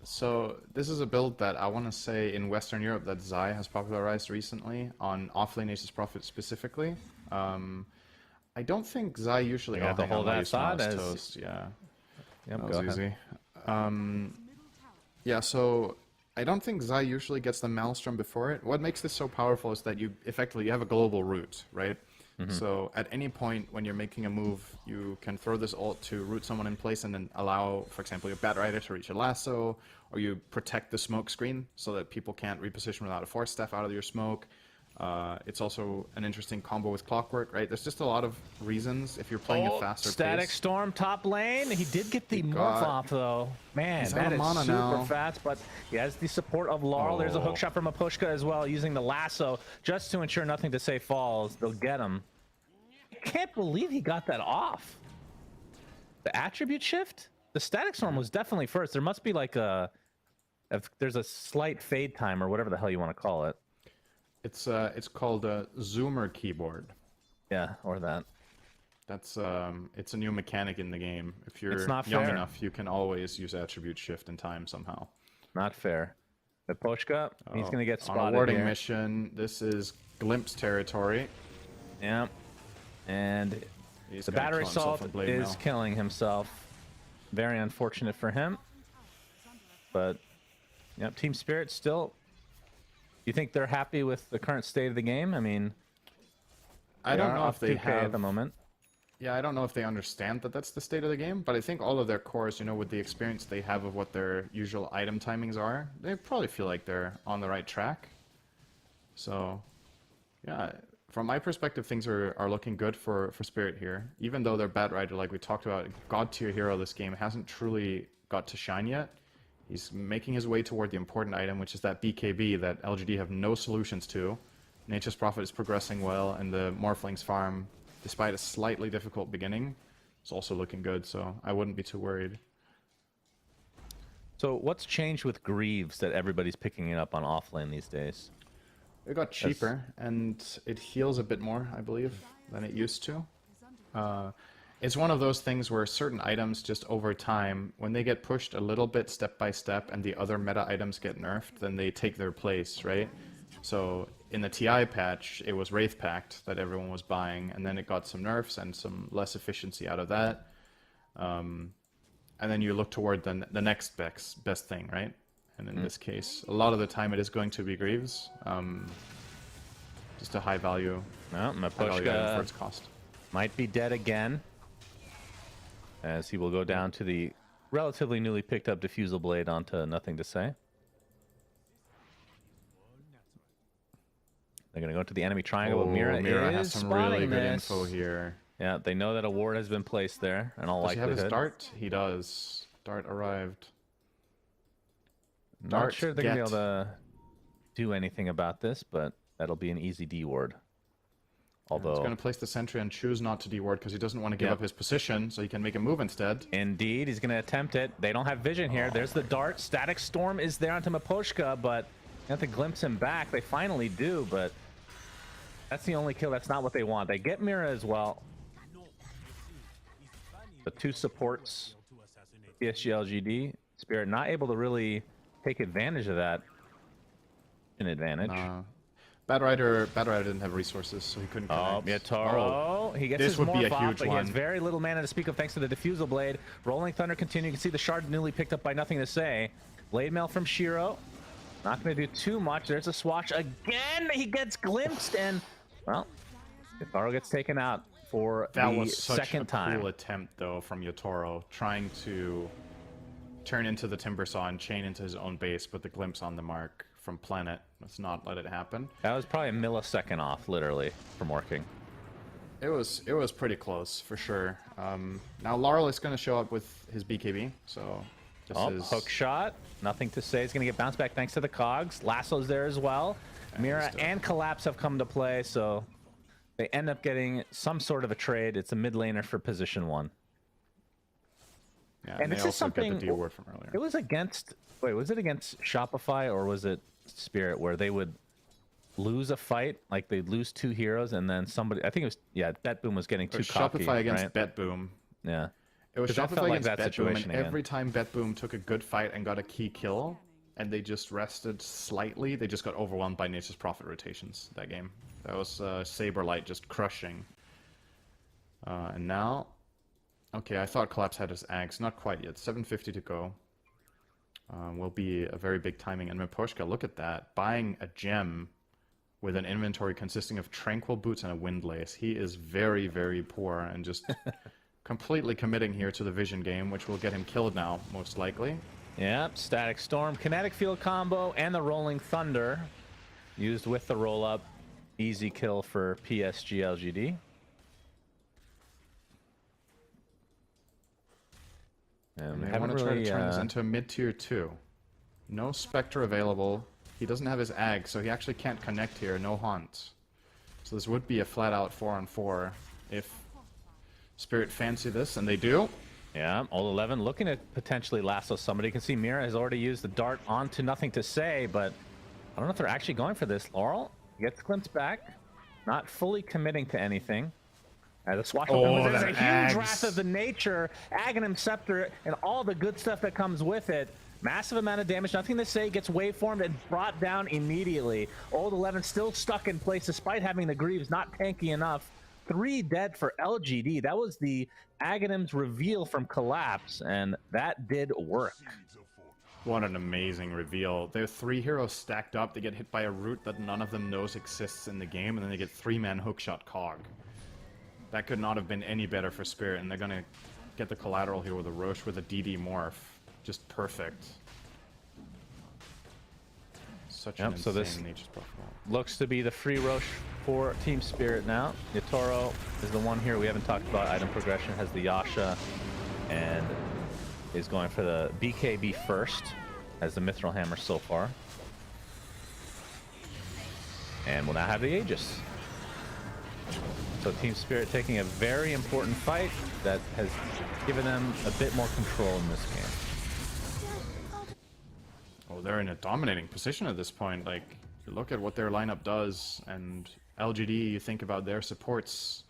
So this is a build that I want to say in Western Europe that Zai has popularized recently on offlane Aces Prophet specifically. I don't think Zai usually. You have to hang on, hold my that use now side is as- toast. Yeah, Yep, that go was ahead. easy. Yeah, so I don't think Zai usually gets the Maelstrom before it. What makes this so powerful is that you effectively have a global route, right? So at any point when you're making a move, you can throw this ult to root someone in place and then allow, for example, your Bat Rider to reach a lasso, or you protect the smoke screen so that people can't reposition without a Force Staff out of your smoke. It's also an interesting combo with Clockwork, right? There's just a lot of reasons if you're playing a faster Static pace. Storm top lane. He did get the morph got- off though. Man, He's out that of is mana super now. fast, but he has the support of Laurel. There's a hook Oh. shot from Apushka as well, using the lasso just to ensure nothing to say falls. They'll get him. I can't believe he got that off. The attribute shift? The Static Storm was definitely first. There must be like if there's a slight fade time or whatever the hell you want to call it. It's called a Zoomer keyboard. Yeah, or that. That's it's a new mechanic in the game. If you're It's not young fair. enough, you can always use attribute shift in time somehow. Not fair. But Pochka, he's going to get On a spotted warding here. mission, this is Glimpse territory. Yeah. And He's the gonna battery kill himself salt in Blade is Mail. killing himself. Very unfortunate for him. But, yep, Team Spirit still... You think they're happy with the current state of the game? I mean... I don't know off if they 2K have... at the moment. Yeah, I don't know if they understand that that's the state of the game, but I think all of their cores, you know, with the experience they have of what their usual item timings are, they probably feel like they're on the right track. So, yeah, from my perspective, things are looking good for Spirit here. Even though their Batrider, like we talked about, god tier hero this game, hasn't truly got to shine yet. He's making his way toward the important item, which is that BKB that LGD have no solutions to. Nature's Prophet is progressing well, and the Morphling's farm, despite a slightly difficult beginning, is also looking good, so I wouldn't be too worried. So what's changed with Greaves that everybody's picking it up on offlane these days? It got cheaper, and it heals a bit more, I believe, than it used to. It's one of those things where certain items just over time, when they get pushed a little bit step by step and the other meta items get nerfed, then they take their place, right? So in the TI patch, it was Wraith Pact that everyone was buying, and then it got some nerfs and some less efficiency out of that. And then you look toward the next best thing, right? And in this case, a lot of the time it is going to be Greaves. Just a high value, Well, high value item for Mapushka its cost. might be dead again, as he will go down to the relatively newly picked up Diffusal Blade onto Nothing to Say. They're going to go to the enemy triangle, but Mira has is some spotting really good this. info here. Yeah, they know that a ward has been placed there, and all Does he have likelihood. his dart? He does. Dart arrived. Not Dart, sure they're going to be get. able to do anything about this, but that'll be an easy D ward. He's Although, going to place the sentry and choose not to deward because he doesn't want to give Yep. up his position, so he can make a move instead. indeed, he's going to attempt it. They don't have vision here. There's the dart. Static Storm is there onto Mapushka, but they have to glimpse him back. They finally do, but that's the only kill. That's not what they want. They get Mira as well. The two supports, PSG.LGD, Spirit not able to really take advantage of that. An advantage. Batrider didn't have resources, so he couldn't Oh, connect. yeah, Toro. He gets This his would be morph a off, huge but he has one. very little mana to speak of thanks to the Diffusal Blade. Rolling Thunder continue. You can see the shard newly picked up by Nothing to Say. Blade Mail from Shiro. Not going to do too much. There's a swatch again. He gets glimpsed, and, well, Toro gets taken out for That the was such second a time. cool attempt, though, from Yotaro, trying to turn into the Timber Saw and chain into his own base, but the glimpse on the mark from Planet. Let's not let it happen. That was probably a millisecond off, literally, from working. It was pretty close, for sure. Now Laurel is going to show up with his BKB, so this is... Hook shot. Nothing to Say. He's going to get bounced back thanks to the cogs. Lasso's there as well. Mira and Collapse have come to play, so they end up getting some sort of a trade. It's a mid laner for position 1. Yeah, And they this is also get something- the D-word from earlier. It was against... Wait, was it against Shopify or was it Spirit where they would lose a fight? Like they'd lose 2 heroes and then somebody... I think it was... Yeah, BetBoom was getting It too was cocky, Shopify against right? BetBoom. Yeah. It was 'Cause that Shopify felt like against that BetBoom, situation and again. every time BetBoom took a good fight and got a key kill, and they just rested slightly, they just got overwhelmed by Nature's Prophet rotations that game. That was Saberlight just crushing. And now... Okay, I thought Collapse had his Axe. Not quite yet. 750 to go. Will be a very big timing. And Mapushka, look at that. Buying a gem with an inventory consisting of Tranquil Boots and a Windlace. He is very, very poor and just completely committing here to the Vision game, which will get him killed now, most likely. Yep, Static Storm, Kinetic Field combo, and the Rolling Thunder used with the roll-up. Easy kill for PSG.LGD. And I want to try to turn this into a mid-tier 2. No Spectre available. He doesn't have his Ag, so he actually can't connect here. No Haunt. So this would be a flat-out 4-on-4 if Spirit fancy this, and they do. Yeah, all 11 looking at potentially lasso somebody. You can see Mira has already used the dart onto Nothing to Say, but I don't know if they're actually going for this. Laurel gets glimpsed back, not fully committing to anything. The swashbuckler, there's a huge Ags. Wrath of the Nature, Aghanim Scepter, and all the good stuff that comes with it. Massive amount of damage, nothing to say, gets waveformed and brought down immediately. Old 11 still stuck in place despite having the Greaves, not tanky enough. 3 dead for LGD. That was the Aghanim's reveal from Collapse, and that did work. What an amazing reveal. There are 3 heroes stacked up. They get hit by a root that none of them knows exists in the game, and then they get 3-man hookshot Cog. That could not have been any better for Spirit, and they're going to get the collateral here with a Roche with a DD morph. Just perfect. Such an insane Nature's Prophet. Looks to be the free Roche for Team Spirit now. Yatoro is the one here we haven't talked about. Item progression has the Yasha and is going for the BKB first, has the Mithril Hammer so far. And will now have the Aegis. So Team Spirit taking a very important fight that has given them a bit more control in this game. Oh, they're in a dominating position at this point. Like, you look at what their lineup does, and LGD, you think about their supports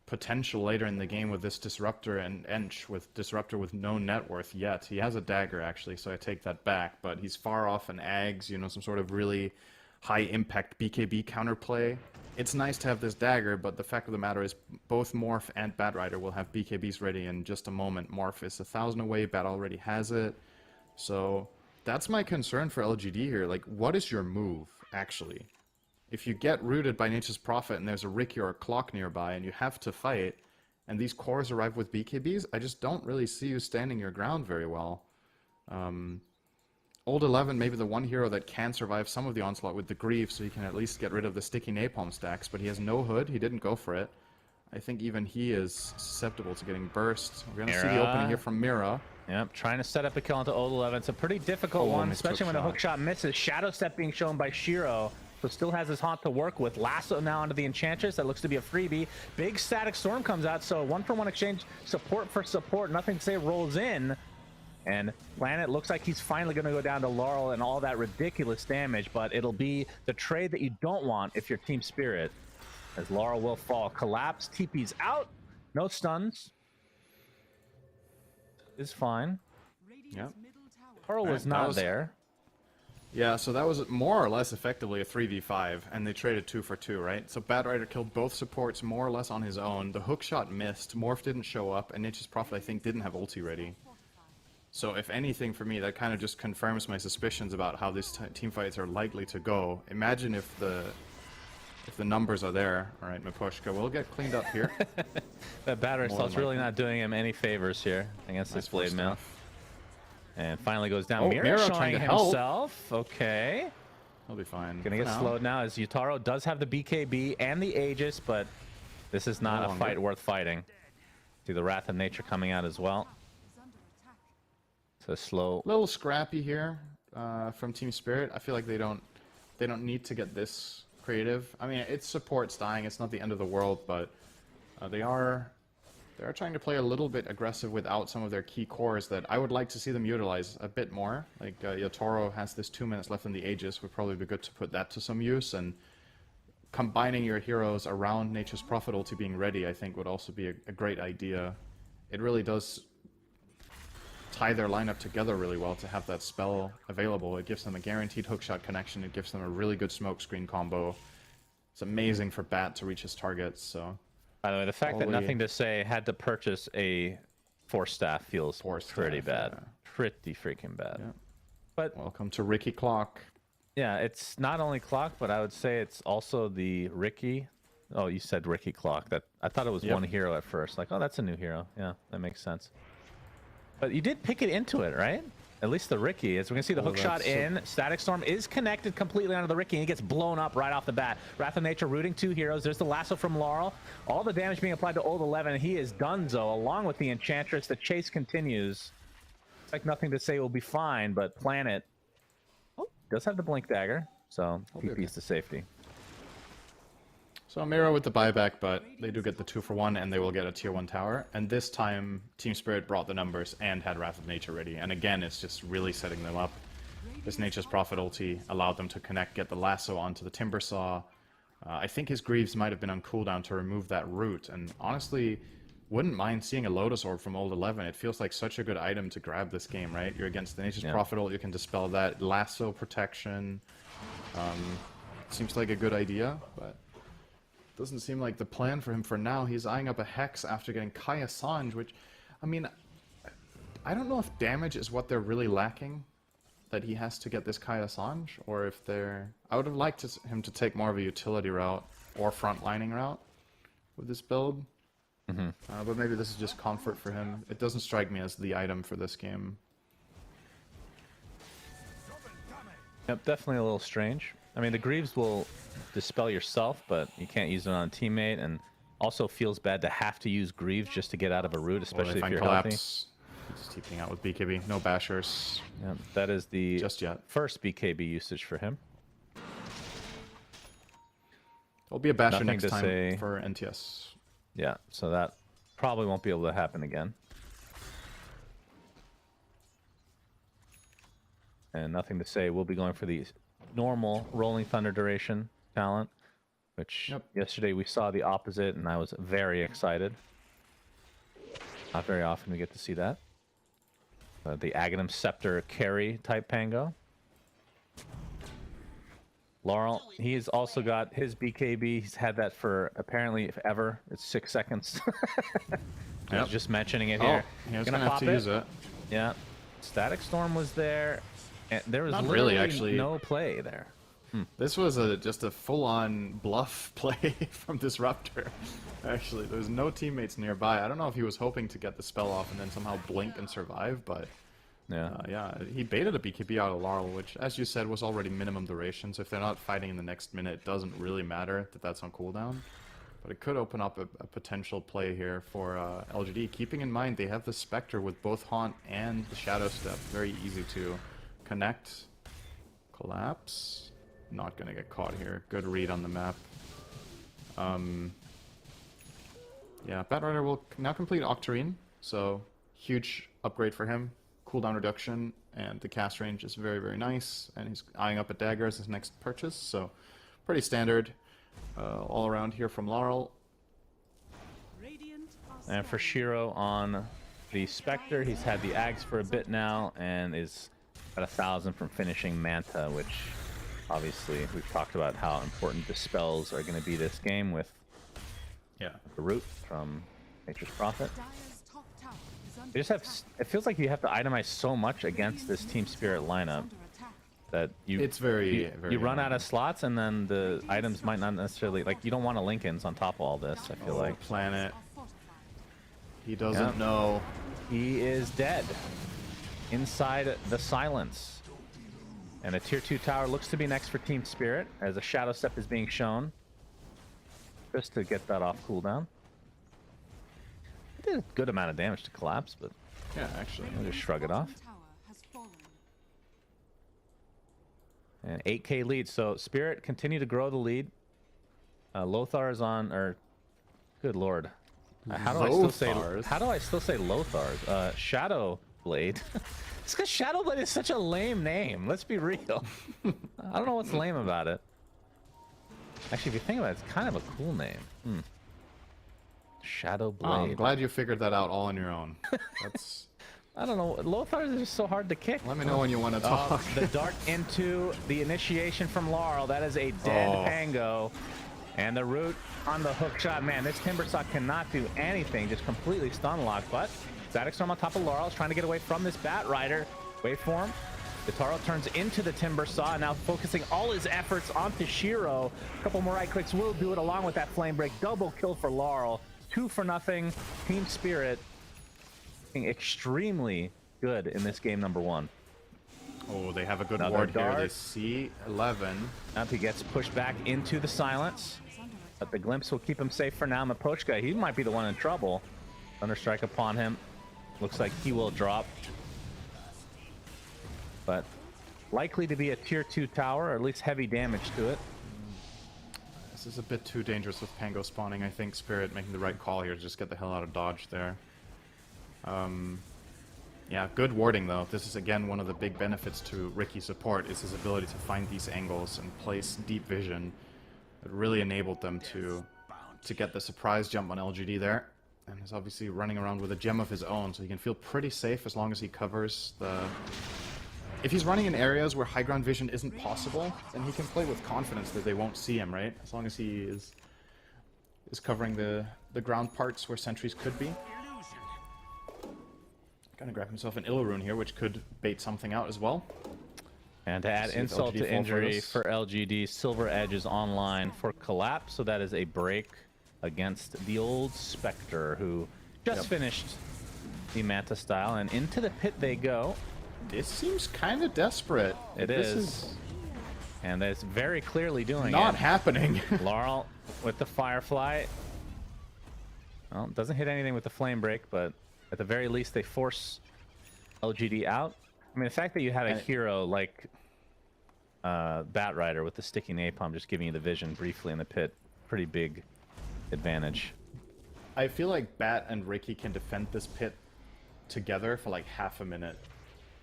potential later in the game with this Disruptor and Ench, with Disruptor with no net worth yet. He has a dagger, actually, so I take that back, but he's far off an Ags, you know, some sort of really high-impact BKB counterplay. It's nice to have this dagger, but the fact of the matter is both Morph and Batrider will have BKBs ready in just a moment. Morph is 1,000 away, Bat already has it, so that's my concern for LGD here. Like, what is your move, actually? If you get rooted by Nature's Prophet and there's a Ricky or a Clock nearby and you have to fight, and these cores arrive with BKBs, I just don't really see you standing your ground very well. Old 11, maybe the one hero that can survive some of the onslaught with the Grief, so he can at least get rid of the sticky napalm stacks, but he has no hood, he didn't go for it. I think even he is susceptible to getting burst. We're going to see the opening here from Mira. Yep, trying to set up a kill onto Old 11. It's a pretty difficult one, especially when the hookshot misses. Shadow Step being shown by Shiro, so still has his haunt to work with. Lasso now onto the Enchantress. That looks to be a freebie. Big Static Storm comes out, so 1-for-1 exchange. Support for support. Nothing to say rolls in. And Planet looks like he's finally going to go down to Laurel and all that ridiculous damage, but it'll be the trade that you don't want if you're Team Spirit, as Laurel will fall. Collapse, TP's out. No stuns. Is fine. Yep. Pearl was not there. Yeah, so that was more or less effectively a 3v5, and they traded 2 for 2, right? So Batrider killed both supports more or less on his own. The hookshot missed, Morph didn't show up, and Nature's Prophet, I think, didn't have ulti ready. So if anything, for me, that kind of just confirms my suspicions about how these team fights are likely to go. Imagine if the numbers are there. All right, Mipushka will get cleaned up here. That battery slot's really not doing him any favors here against this Blade Mail. And finally goes down. Mira showing himself. Okay. He'll be fine. Gonna get slowed now as Yutaro does have the BKB and the Aegis, but this is not a fight worth fighting. See the Wrath of Nature coming out as well. So slow. Little scrappy here from Team Spirit. I feel like they don't need to get this creative. I mean, it's supports dying. It's not the end of the world, but they are trying to play a little bit aggressive without some of their key cores that I would like to see them utilize a bit more. Like Yatoro has this 2 minutes left in the Aegis. Would probably be good to put that to some use, and combining your heroes around Nature's Prophet ulti being ready, I think, would also be a great idea. It really does tie their lineup together really well to have that spell available. It gives them a guaranteed hookshot connection. It gives them a really good smoke screen combo. It's amazing for Bat to reach his targets. So, by the way, the fact that Nothing to Say had to purchase a Force Staff feels pretty bad. Yeah. Pretty freaking bad. Yeah. But welcome to Ricky Clock. Yeah, it's not only Clock, but I would say it's also the Ricky. Oh, you said Ricky Clock. That I thought it was one hero at first. Like, oh, that's a new hero. Yeah, that makes sense. But you did pick it into it, right? At least the Ricky. As we can see, the hookshot in. Static Storm is connected completely onto the Ricky, and he gets blown up right off the bat. Wrath of Nature rooting 2 heroes. There's the lasso from Laurel. All the damage being applied to Old 11, and he is donezo, along with the Enchantress. The chase continues. It's like Nothing to Say will be fine, but Planet does have the Blink Dagger, so PP's to safety. So Mira with the buyback, but they do get the 2-for-1, and they will get a tier 1 tower. And this time, Team Spirit brought the numbers and had Wrath of Nature ready. And again, it's just really setting them up. This Nature's Prophet ulti allowed them to connect, get the lasso onto the Timber Saw. I think his Greaves might have been on cooldown to remove that root. And honestly, wouldn't mind seeing a Lotus Orb from Old 11. It feels like such a good item to grab this game, right? You're against the Nature's Prophet ult, you can dispel that. Lasso protection. Seems like a good idea, but doesn't seem like the plan for him for now. He's eyeing up a Hex after getting Kai Assange, which, I mean, I don't know if damage is what they're really lacking, that he has to get this Kai Assange, or if they're... I would have liked him to take more of a utility route or frontlining route with this build. But maybe this is just comfort for him. It doesn't strike me as the item for this game. Yep, definitely a little strange. I mean, the Greaves will dispel yourself, but you can't use it on a teammate, and also feels bad to have to use Greaves just to get out of a route, especially if you're healthy. He's TPing out with BKB. No bashers. Yep, that is the just yet first BKB usage for him. There'll be a basher Nothing next to time say. for NTS. Yeah, so that probably won't be able to happen again. And nothing to say, we'll be going for the normal Rolling Thunder duration talent, which yesterday we saw the opposite, and I was very excited. Not very often we get to see that. The Aghanim Scepter carry type Pango. Laurel, he's also got his BKB. He's had that for apparently ever. It's 6 seconds. I was just mentioning it here. Oh, he was gonna have to use it. Yeah. Static Storm was there. And there was Not literally really, actually. no play there. This was just a full-on bluff play from Disruptor. Actually, there's no teammates nearby. I don't know if he was hoping to get the spell off and then somehow blink and survive, but yeah, he baited a BKB out of Laurel, which, as you said, was already minimum duration. So if they're not fighting in the next minute, it doesn't really matter that that's on cooldown. But it could open up a potential play here for LGD. Keeping in mind they have the Spectre with both Haunt and the Shadow Step. Very easy to connect. Collapse. Not gonna get caught here. Good read on the map. Yeah, Batrider will now complete Octarine, so huge upgrade for him. Cooldown reduction, and the cast range is very, very nice. And he's eyeing up a Dagger as his next purchase, so pretty standard all around here from Laurel. And for Shiro on the Spectre, he's had the Ags for a bit now, and is at 1,000 from finishing Manta, which obviously we've talked about how important dispels are going to be this game with the root from Nature's Prophet. You just have, it feels like you have to itemize so much against this Team Spirit lineup that you you run out of slots, and then the items might not necessarily, like, you don't want a Lincoln's on top of all this. I feel like Planet. He doesn't know. He is dead inside the silence. And a tier 2 tower looks to be next for Team Spirit, as a Shadow Step is being shown. Just to get that off cooldown. It did a good amount of damage to collapse, but yeah, actually, I'll just shrug it off. And 8k lead, so Spirit continue to grow the lead. Lothar is on, or good lord, how do I still say Lothar? Shadow Blade. It's because Shadow Blade is such a lame name. Let's be real. I don't know what's lame about it. Actually, if you think about it, it's kind of a cool name. Shadow Blade. Oh, I'm glad you figured that out all on your own. That's. I don't know. Lothar is just so hard to kick. Let me know when you want to talk. The dart into the initiation from Laurel. That is a dead Pango. And the root on the hook shot. Man, this Timbersaw cannot do anything. Just completely stun locked. But Static Storm on top of Laurel is trying to get away from this Batrider. Wait for him. Guitarro turns into the Timbersaw, now focusing all his efforts onto Shiro. A couple more right clicks will do it along with that Flame Break. Double kill for Laurel. 2-0. Team Spirit looking extremely good in this game number 1. Oh, they have a good Another ward dart. here. They see 11. Up he gets pushed back into the silence. But the glimpse will keep him safe for now. Mapochka, he might be the one in trouble. Thunderstrike upon him. Looks like he will drop. But likely to be a tier 2 tower, or at least heavy damage to it. This is a bit too dangerous with Pango spawning. I think Spirit making the right call here to just get the hell out of dodge there. Yeah, good warding though. This is again one of the big benefits to Ricky's support, is his ability to find these angles and place deep vision. It really enabled them to get the surprise jump on LGD there. And is obviously running around with a gem of his own, so he can feel pretty safe as long as he covers the... If he's running in areas where high ground vision isn't possible, then he can play with confidence that they won't see him, right? As long as he is covering the ground parts where sentries could be. Gonna grab himself an Illarune here, which could bait something out as well. And to add insult to injury for LGD, Silver Edge is online for Collapse, so that is a break against the old Spectre, who just finished the Manta style, and into the pit they go. This seems kind of desperate. It is. And that's very clearly doing not happening. Laurel with the Firefly. Well, doesn't hit anything with the Flame Break, but at the very least they force LGD out. I mean, the fact that you have a hero like Batrider with the sticky napalm just giving you the vision briefly in the pit, pretty big advantage. I feel like Bat and Ricky can defend this pit together for like half a minute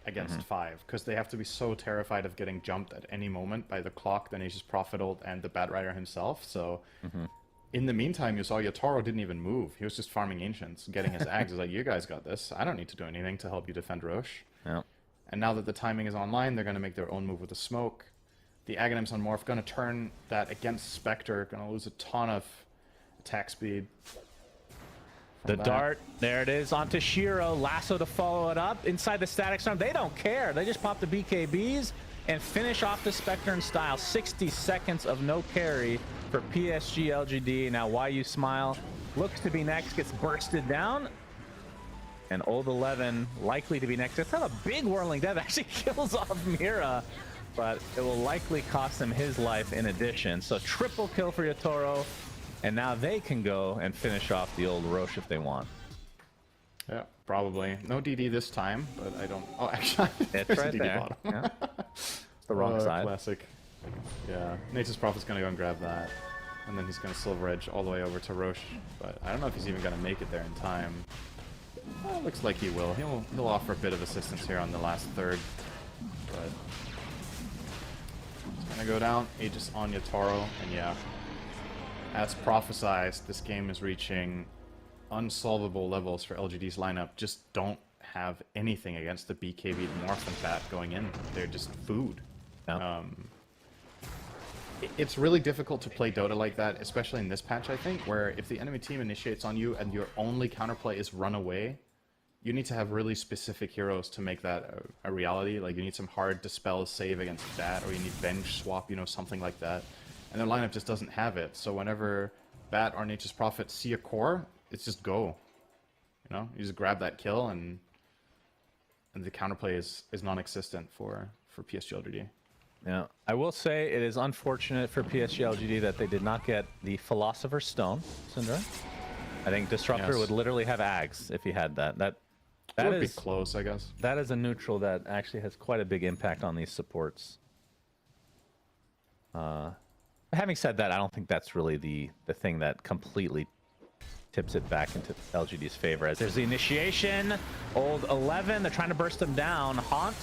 against 5, because they have to be so terrified of getting jumped at any moment by the clock, the Nature's Prophet ult, and the Batrider himself. So in the meantime, you saw Yotaro didn't even move. He was just farming Ancients, getting his Ags. He's like, you guys got this. I don't need to do anything to help you defend Roche. Yeah. And now that the timing is online, they're going to make their own move with the smoke. The Aghanims on Morph going to turn that against Spectre, going to lose a ton of attack speed. The dart, there it is, onto Shiro. Lasso to follow it up. Inside the Static Storm, they don't care. They just pop the BKBs and finish off the Spectre in style. 60 seconds of no carry for PSG.LGD. Now YU Smile looks to be next, gets bursted down. And Old 11 likely to be next. It's not a big Whirling Death, actually kills off Mira, but it will likely cost him his life in addition. So triple kill for Yotaro, and now they can go and finish off the old Roche if they want. Yeah, probably. No DD this time, but I don't... Oh, actually, it's right DD there. bottom. Yeah. It's the wrong side. Classic. Yeah, Nature's Prophet's going to go and grab that. And then he's going to Silver Edge all the way over to Roche. But I don't know if he's even going to make it there in time. Well, looks like he will. He'll offer a bit of assistance here on the last third. But he's going to go down. Aegis on Yotaro. And yeah, as prophesized, this game is reaching unsolvable levels for LGD's lineup. Just don't have anything against the BKB Morph and Bat going in. They're just food. Yeah. It's really difficult to play Dota like that, especially in this patch, I think, where if the enemy team initiates on you and your only counterplay is run away, you need to have really specific heroes to make that a reality. Like, you need some hard Dispel save against that, or you need Bench swap, you know, something like that. And their lineup just doesn't have it. So whenever Bat or Nature's Prophet see a core, it's just go. You know, you just grab that kill, and the counterplay is non-existent for PSG.LGD. Yeah, I will say it is unfortunate for PSG.LGD that they did not get the Philosopher's Stone, Syndra. I think Disruptor would literally have Ags if he had that. That would be close, I guess. That is a neutral that actually has quite a big impact on these supports. Having said that, I don't think that's really the thing that completely tips it back into LGD's favor. As there's the initiation, Old 11, they're trying to burst them down. Haunt,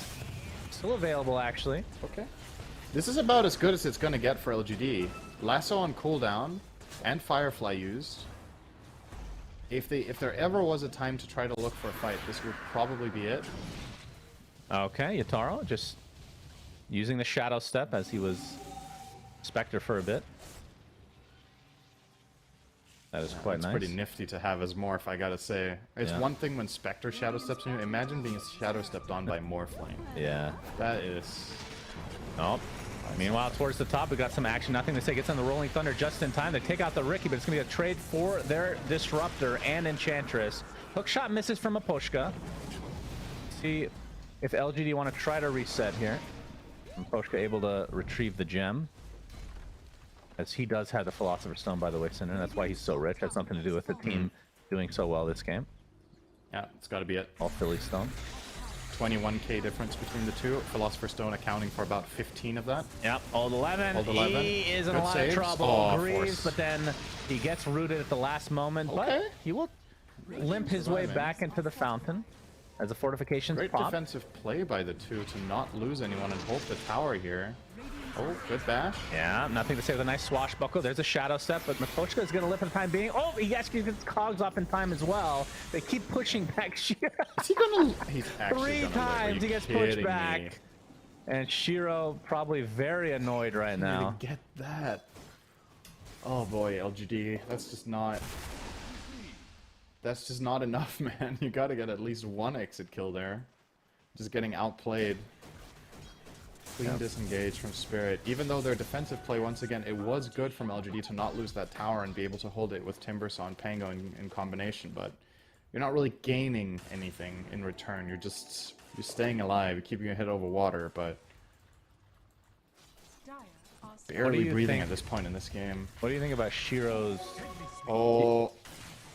still available actually. Okay. This is about as good as it's going to get for LGD. Lasso on cooldown and Firefly used. If there ever was a time to try to look for a fight, this would probably be it. Okay, Yotaro just using the Shadow Step as he was Spectre for a bit. That is quite nice. It's pretty nifty to have as Morph, I gotta say. It's one thing when Spectre Shadow Steps on you. Imagine being Shadow Stepped on by Morphling. Yeah. That is... Oh. Meanwhile, towards the top, we got some action. Nothing to say. Gets on the Rolling Thunder just in time. They take out the Ricky, but it's going to be a trade for their Disruptor and Enchantress. Hookshot misses from Aposhka. See if LGD want to try to reset here. Aposhka able to retrieve the gem. As he does have the Philosopher's Stone, by the way, Cinder. That's why he's so rich. Has something to do with the team doing so well this game. Yeah, it's got to be it. All Philly Stone. 21k difference between the two. Philosopher's Stone accounting for about 15 of that. Yep, Old 11. Old 11. He is in Good a lot saves. of trouble. Oh, Greaves, but then he gets rooted at the last moment. Okay. But he will limp his way back into the fountain as the fortifications Great pop. defensive play by the two to not lose anyone and hold the tower here. Oh, good bash. Yeah, nothing to say with a nice swashbuckle. There's a shadow step, but Matochka is going to live for the time being. Oh, he actually gets cogs off in time as well. They keep pushing back Shiro. Is he gonna? He's actually 3 gonna live. Are times you he gets pushed kidding back. me? And Shiro probably very annoyed right now. To get that. Oh boy, LGD. That's just not enough, man. You gotta get at least one exit kill there. Just getting outplayed. Clean disengage from Spirit. Even though their defensive play, once again, it was good from LGD to not lose that tower and be able to hold it with Timbersaw and Pango in combination, but you're not really gaining anything in return. You're staying alive, you're keeping your head over water, but barely breathing at this point in this game. What do you think about Shiro's? Oh,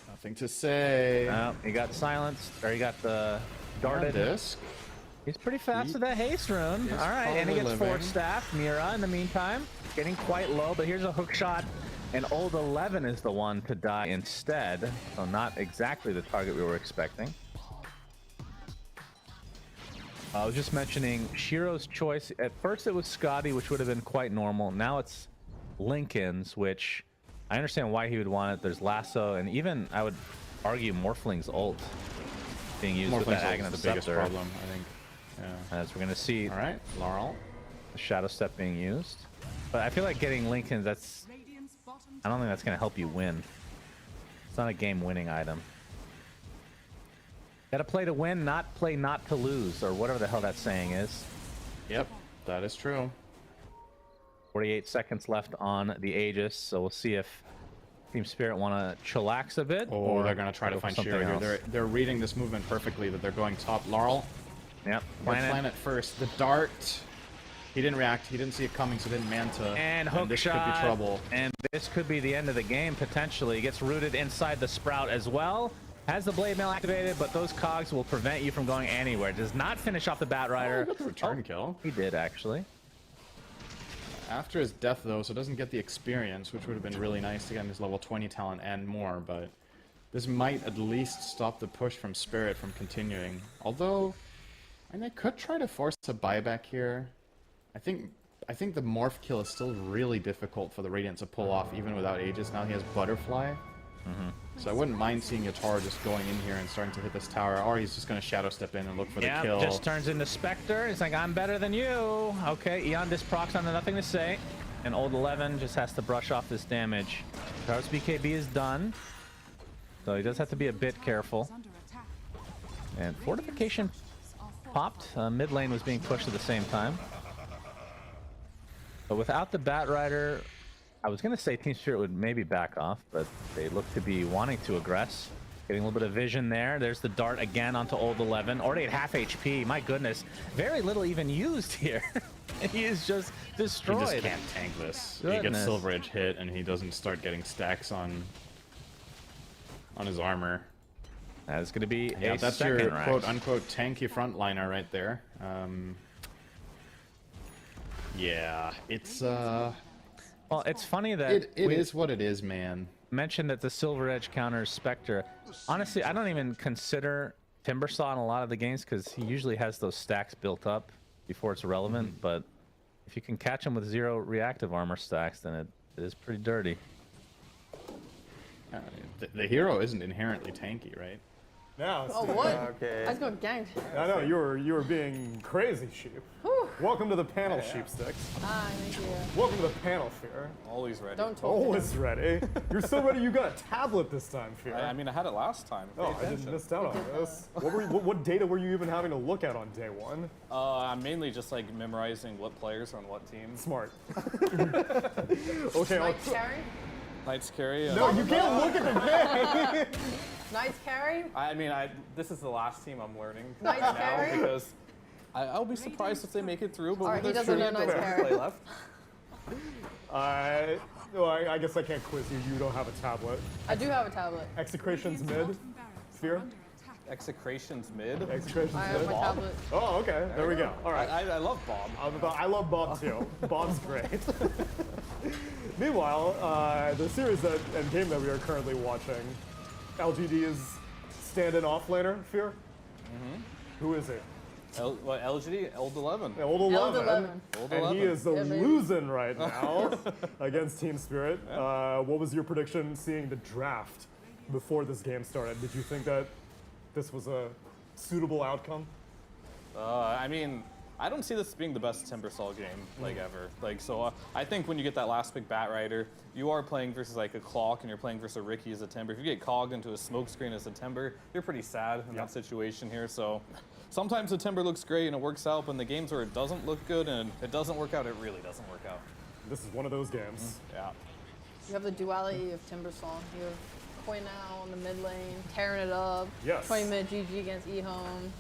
nothing to say. He got silenced, or he got the darted. Disc. He's pretty fast with that haste rune. All right, and he gets force staff. Mira, in the meantime, getting quite low, but here's a hook shot, and Old 11 is the one to die instead. So not exactly the target we were expecting. I was just mentioning Shiro's choice. At first it was Scotty, which would have been quite normal. Now it's Lincoln's, which I understand why he would want it. There's Lasso, and even I would argue Morphling's ult being used with that Aghanim is the biggest Scepter. problem, I think. Yeah. As we're going to see. All right, Laurel. The Shadow Step being used. But I feel like getting Lincoln, I don't think that's going to help you win. It's not a game-winning item. Gotta play to win, not play not to lose, or whatever the hell that saying is. Yep, that is true. 48 seconds left on the Aegis, so we'll see if Team Spirit want to chillax a bit. Or they're going to try to find something Shiro else. here. They're reading this movement perfectly, that they're going top. Laurel. Yep, Planet first. The dart. He didn't react. He didn't see it coming, so didn't Manta. And hook this shot. could be trouble. And this could be the end of the game, potentially. He gets rooted inside the Sprout as well. Has the blade mail activated, but those cogs will prevent you from going anywhere. Does not finish off the Bat Rider. Oh, return kill. He did, actually. After his death, though, so doesn't get the experience, which would have been really nice to get his level 20 talent and more, but this might at least stop the push from Spirit from continuing. Although, and they could try to force a buyback here. I think the morph kill is still really difficult for the Radiant to pull off, even without Aegis. Now he has Butterfly. So I wouldn't mind seeing Yatar just going in here and starting to hit this tower, or he's just going to Shadow Step in and look for the kill. Just turns into Spectre. He's like, I'm better than you. Okay, Eon disprocs on the nothing to say. And Old 11 just has to brush off this damage. Yatar's BKB is done. So he does have to be a bit careful. And Fortification popped. Mid lane was being pushed at the same time. But without the Bat Rider, I was going to say Team Spirit would maybe back off, but they look to be wanting to aggress. Getting a little bit of vision there. There's the dart again onto Old 11. Already at half HP. My goodness. Very little even used here. He is just destroyed. He just can't tank this. Goodness. He gets Silver Edge hit, and he doesn't start getting stacks on his armor. That's going to be a that's second your rack. quote-unquote tanky frontliner right there. Yeah, it's Well, it's funny that it is what it is, man. mentioned that the Silver Edge counters Spectre. Honestly, I don't even consider Timbersaw in a lot of the games because he usually has those stacks built up before it's relevant. But if you can catch him with 0 reactive armor stacks, then it is pretty dirty. The hero isn't inherently tanky, right? Now, Oh, what? Okay. I was going ganked. I know you were being crazy, sheep. Whew. Welcome to the panel, sheep sticks. Ah, thank you. Welcome to the panel, Fear. Always ready. Don't talk to Always him. ready. You're so ready. You got a tablet this time, Fear. I mean, I had it last time. Pay Oh, I just attention. missed out on this. What data were you even having to look at on day one? I'm mainly just like memorizing what players are on what teams. Smart. Okay, Knights carry? Knights carry. no, you can't look at the game. Knights carry? I mean, this is the last team I'm learning Knights now carry? because I'll be surprised if they make it through. But Alright, he with doesn't know the Knights carry. play left. Well, I guess I can't quiz you. You don't have a tablet. I do have a tablet. Execration's mid. Fear. Execration's mid. Execration's I have mid. my tablet. Oh, okay. There we go. All right. I love Bob. I love Bob too. Bob's great. Meanwhile, the series and game that we are currently watching, LGD is stand-in offlaner, Fear? Who is he? LGD? Old 11. Yeah, old 11. Old And 11. he is Yeah, baby. losing right now against Team Spirit. What was your prediction seeing the draft before this game started? Did you think that this was a suitable outcome? I mean, I don't see this being the best Timbersol game, like, ever. Like, so I think when you get that last pick Bat Rider, you are playing versus, like, a Clock, and you're playing versus a Ricky as a Timber. If you get cogged into a Smokescreen as a Timber, you're pretty sad in that situation here. So sometimes the Timber looks great and it works out, but in the games where it doesn't look good and it doesn't work out, it really doesn't work out. This is one of those games. Yeah. You have the duality of Timbersong. You have Koi now on the mid lane, tearing it up. Yes. 20-minute GG against E-Home.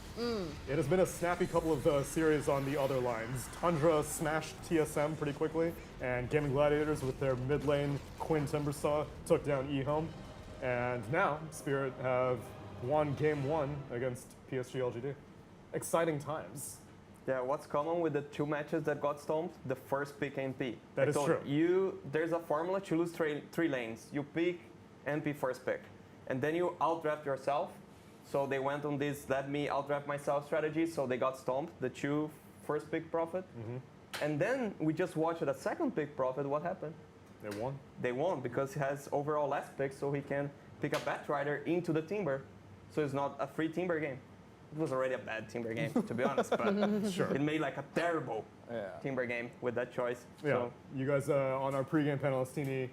It has been a snappy couple of series on the other lines. Tundra smashed TSM pretty quickly, and Gaming Gladiators with their mid lane Quinn Timbersaw took down E-Home. And now Spirit have won game 1 against PSG.LGD. Exciting times. Yeah, what's common with the 2 matches that got stomped? The first pick NP. That I is told true. You, there's a formula to lose 3 lanes. You pick NP first pick, and then you outdraft yourself. So they went on this let me outdraft myself strategy, so they got stomped, the 2 first pick profit. And then we just watched a second pick profit. What happened? They won. They won because he has overall last pick, so he can pick a Bat Rider into the Timber. So it's not a free Timber game. It was already a bad Timber game, to be honest, but Sure. it made like a terrible Timber game with that choice. Yeah, So you guys on our pregame panel, Stini,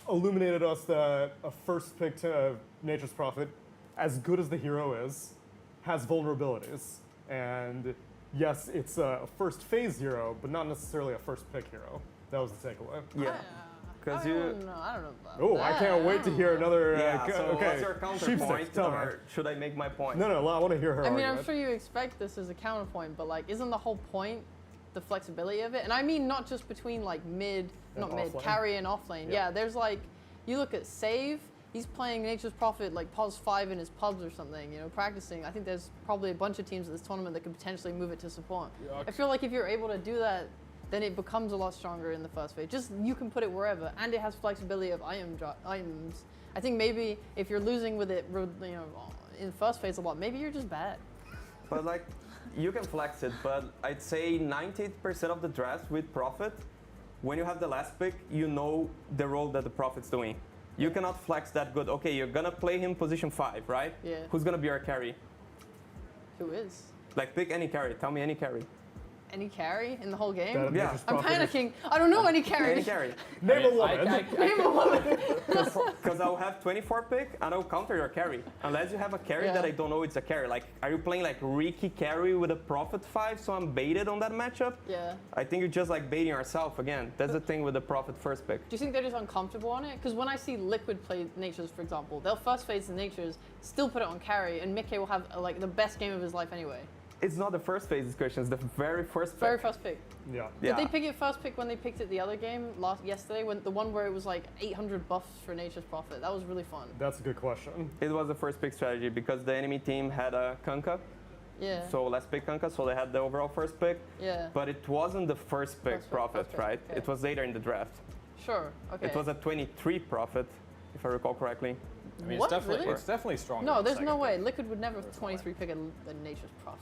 illuminated us that a first pick to Nature's Prophet, as good as the hero is, has vulnerabilities. And yes, it's a first phase hero, but not necessarily a first pick hero. That was the takeaway. yeah, because you. I don't know about Oh, I can't wait to hear another. Yeah, so okay. what's your counterpoint, Sheepstick, tell me. or should I make my point? No, I want to hear her I mean, I'm argument. sure you expect this as a counterpoint, but like, isn't the whole point the flexibility of it? And I mean, not just between like offlane. carry and offlane. Yeah, there's like, you look at Save, he's playing Nature's Prophet like pos 5 in his pubs or something, you know, practicing. I think there's probably a bunch of teams at this tournament that could potentially move it to support. I feel like if you're able to do that, then it becomes a lot stronger in the first phase. Just, you can put it wherever, and it has flexibility of items. I think maybe if you're losing with it, you know, in first phase a lot, maybe you're just bad. But like, you can flex it, but I'd say 90% of the drafts with Prophet, when you have the last pick, you know the role that the Prophet's doing. You cannot flex that good. Okay, you're gonna play him position 5, right? Yeah. Who's gonna be our carry? Who is? Like, pick any carry. Tell me any carry. Any carry in the whole game? That Yeah. Nature's I'm Prophet is- panicking. I don't know any carry. Any carry. Name a woman. Name a woman. Because I'll have 24 pick and I'll counter your carry. Unless you have a carry Yeah. that I don't know it's a carry. Like, are you playing like Ricky carry with a Prophet 5, so I'm baited on that matchup? Yeah. I think you're just like baiting yourself again. That's the thing with the Prophet first pick. Do you think they're just uncomfortable on it? Because when I see Liquid play Natures, for example, they'll first phase the Natures, still put it on carry, and Mickey will have like the best game of his life anyway. It's not the first phase discussion, it's the very first pick. Very first pick. Yeah. Did they pick it first pick when they picked it the other game yesterday? When the one where it was like 800 buffs for Nature's Prophet. That was really fun. That's a good question. It was the first pick strategy because the enemy team had a Kanka. Yeah. So let's pick Kanka, so they had the overall first pick. Yeah. But it wasn't the first pick First pick, Prophet, first pick, right? okay. It was later in the draft. Sure. Okay. It was a 23 Prophet, if I recall correctly. I mean, What? it's Really? definitely stronger. No, than there's second no way. pick. Liquid would never 23 pick a Nature's Prophet.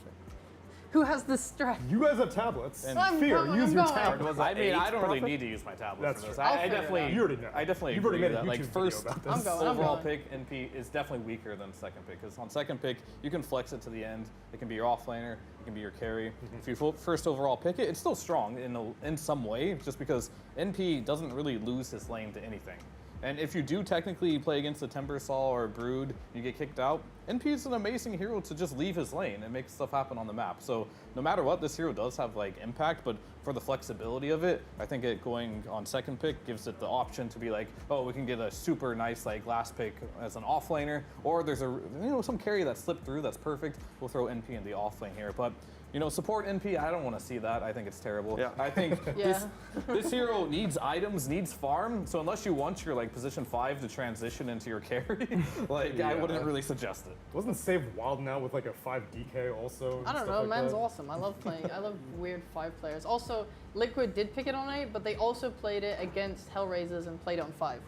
Who has the strength? You guys have tablets. And I'm Fear, going, use I'm your going. tablet. Was I it mean, I eight don't really Prophet? need to use my tablet That's for this. true. I'll I figure it definitely, out. You already know. I definitely You've already agree made a that like YouTube video first about this. I'm going. overall pick NP is definitely weaker than second pick because on second pick you can flex it to the end. It can be your offlaner, it can be your carry. If you first overall pick it, it's still strong in some way, just because NP doesn't really lose his lane to anything. And if you do technically play against a Timbersol or a Brood, you get kicked out, NP is an amazing hero to just leave his lane and make stuff happen on the map. So no matter what, this hero does have like impact, but for the flexibility of it, I think it going on second pick gives it the option to be like, oh, we can get a super nice like last pick as an offlaner, or there's a some carry that slipped through that's perfect. We'll throw NP in the offlane here, but. Support NP, I don't want to see that. I think it's terrible. Yeah. I think Yeah. this hero needs items, needs farm. So unless you want your like position 5 to transition into your carry, like I wouldn't really suggest it. Wasn't Save Wild now with like a 5 DK also? and I don't stuff know, like man's that? awesome. I love playing. I love weird 5 players. Also, Liquid did pick it on 8, but they also played it against Hellraisers and played it on 5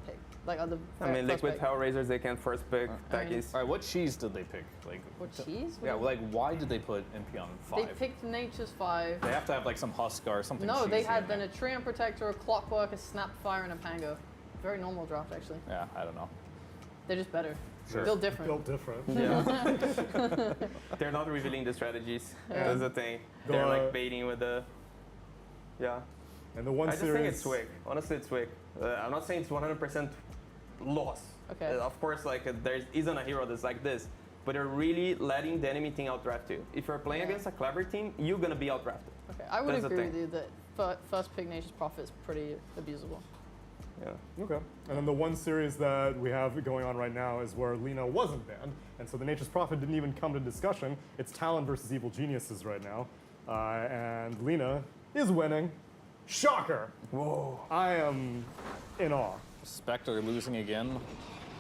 pick. Like on the I mean, first Liquid pick. Hellraisers, they can first pick Techies. All right, what cheese did they pick? Like What cheese? Yeah, like why did they put MP on 5? They picked Nature's 5. They have to have like some Husk or something. No, they cheesy had in then there. a Treant Protector, a Clockwork, a Snapfire, and a Pango. Very normal draft, actually. Yeah, I don't know. They're just better. Sure. Built different. Built different. Yeah. They're not revealing the strategies. Yeah. That's the thing. They're like baiting with the. Yeah. And the one I just series. think it's Wick. Honestly, it's Wick. I'm not saying it's 100% loss. Okay. Of course, like there isn't a hero that's like this, but they're really letting the enemy team outdraft you. If you're playing Yeah. against a clever team, you're gonna be outdrafted. Okay, I would That's the agree with thing. you that first pick Nature's Prophet is pretty abusable. Yeah. Okay. And then the one series that we have going on right now is where Lina wasn't banned, and so the Nature's Prophet didn't even come to discussion. It's Talon versus Evil Geniuses right now, and Lina is winning. Shocker! Whoa. I am in awe. Spectre losing again.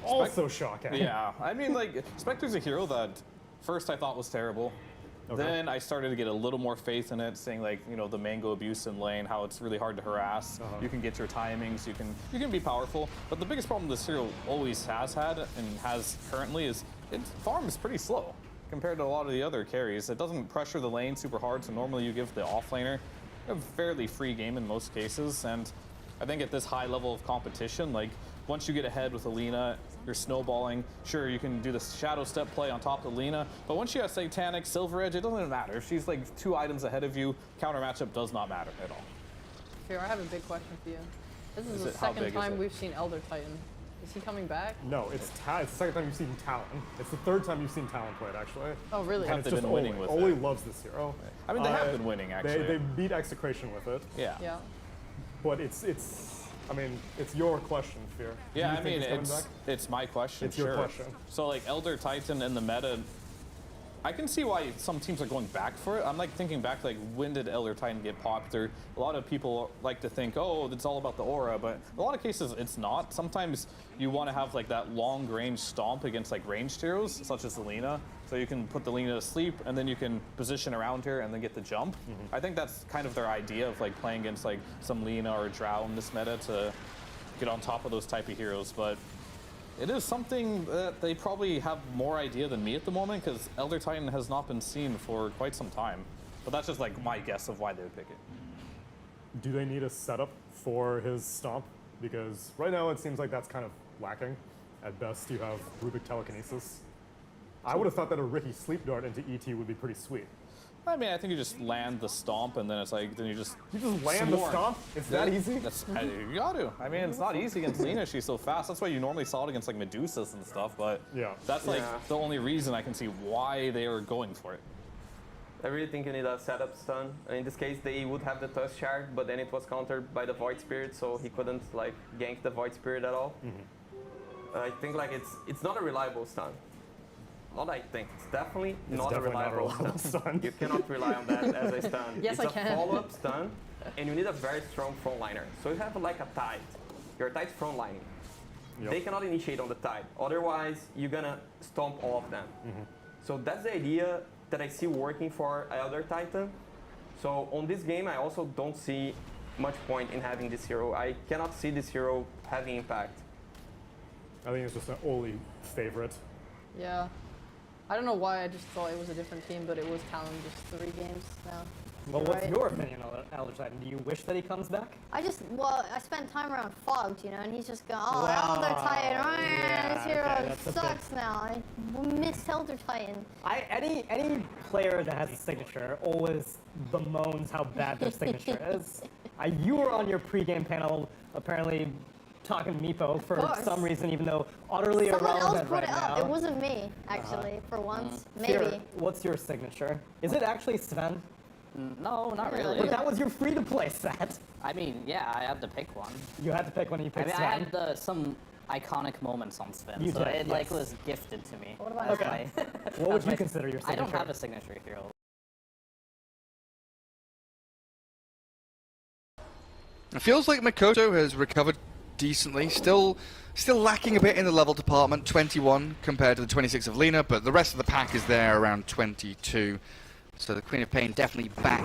Also shocking. Yeah, I mean, like, Spectre's a hero that first I thought was terrible. Okay. Then I started to get a little more faith in it, saying like, you know, the mango abuse in lane, how it's really hard to harass. You can get your timings, you can be powerful. But the biggest problem this hero always has had and has currently is its farm is pretty slow compared to a lot of the other carries. It doesn't pressure the lane super hard, so normally you give the offlaner a fairly free game in most cases. And I think at this high level of competition, like once you get ahead with Alina, you're snowballing. Sure, you can do the shadow step play on top of Lina, but once she has Satanic, Silver Edge, it doesn't even matter. If she's like 2 items ahead of you, counter matchup does not matter at all. Here, I have a big question for you. This is the How second big is time it? we've seen Elder Titan. Is he coming back? No, it's the second time you've seen Talon. It's the third time you've seen Talon played, actually. Oh, really? And Have it's they just been winning Oli. with Oli it? loves this hero. I mean, they have been winning, actually. They beat Execration with it, Yeah. Yeah. but it's your question, Fear. Do Yeah, you I think mean, he's coming back? it's my question. It's your sure. question. So like Elder Titan in the meta, I can see why some teams are going back for it. I'm like thinking back, like when did Elder Titan get popular? A lot of people like to think, oh, it's all about the aura, but in a lot of cases it's not. Sometimes you want to have like that long range stomp against like ranged heroes, such as the Lina. So you can put the Lina to sleep, and then you can position around her and then get the jump. I think that's kind of their idea of like playing against like some Lina or Drow in this meta to get on top of those type of heroes. But it is something that they probably have more idea than me at the moment, because Elder Titan has not been seen for quite some time. But that's just like my guess of why they would pick it. Do they need a setup for his stomp? Because right now it seems like that's kind of lacking. At best, you have Rubik Telekinesis. I would have thought that a Ricky Sleep Dart into ET would be pretty sweet. I mean, I think you just land the stomp, and then it's like, then you just Land the swarm. stomp? It's that easy? You got to. I mean, it's not easy against Lina. She's so fast. That's why you normally saw it against like Medusas and stuff. But Yeah. that's like the only reason I can see why they are going for it. I really think you need a setup stun. In this case, they would have the Tusk Shard, but then it was countered by the Void Spirit, so he couldn't like gank the Void Spirit at all. I think like it's not a reliable stun. Not I think. It's definitely not a reliable stun. You cannot rely on that as a stun. Yes, it's I can. a follow-up stun, and you need a very strong frontliner. So you have like a Tide. Your Tide's frontlining. Yep. They cannot initiate on the Tide. Otherwise, you're gonna stomp all of them. So that's the idea that I see working for Elder Titan. So on this game, I also don't see much point in having this hero. I cannot see this hero having impact. I think it's just an Oli favorite. Yeah. I don't know why I just thought it was a different team, but it was Talon just 3 games now. Well, You're what's right. your opinion on Elder Titan? Do you wish that he comes back? I spent time around Fogged, you know, and he's just going, oh, Wow. Elder Titan, Yeah, this hero okay, that's a bit- sucks now. I miss Elder Titan. Any player that has a signature always bemoans how bad their signature is. You were on your pregame panel apparently talking Meepo for course. some reason, even though utterly Someone else irrelevant put right it up. now. It wasn't me, actually, for once. Here, Maybe. what's your signature? Is it actually Sven? No, not really. But that was your free-to-play set. I mean, yeah, I had to pick one. You had to pick one and you I picked mean, I Sven. had some iconic moments on Sven, You so did, it like yes. was gifted to me. What about Okay. that? What would That's you my- consider your signature? I don't have a signature hero. It feels like Makoto has recovered decently. Still lacking a bit in the level department, 21 compared to the 26 of Lina, but the rest of the pack is there around 22. So the Queen of Pain definitely back.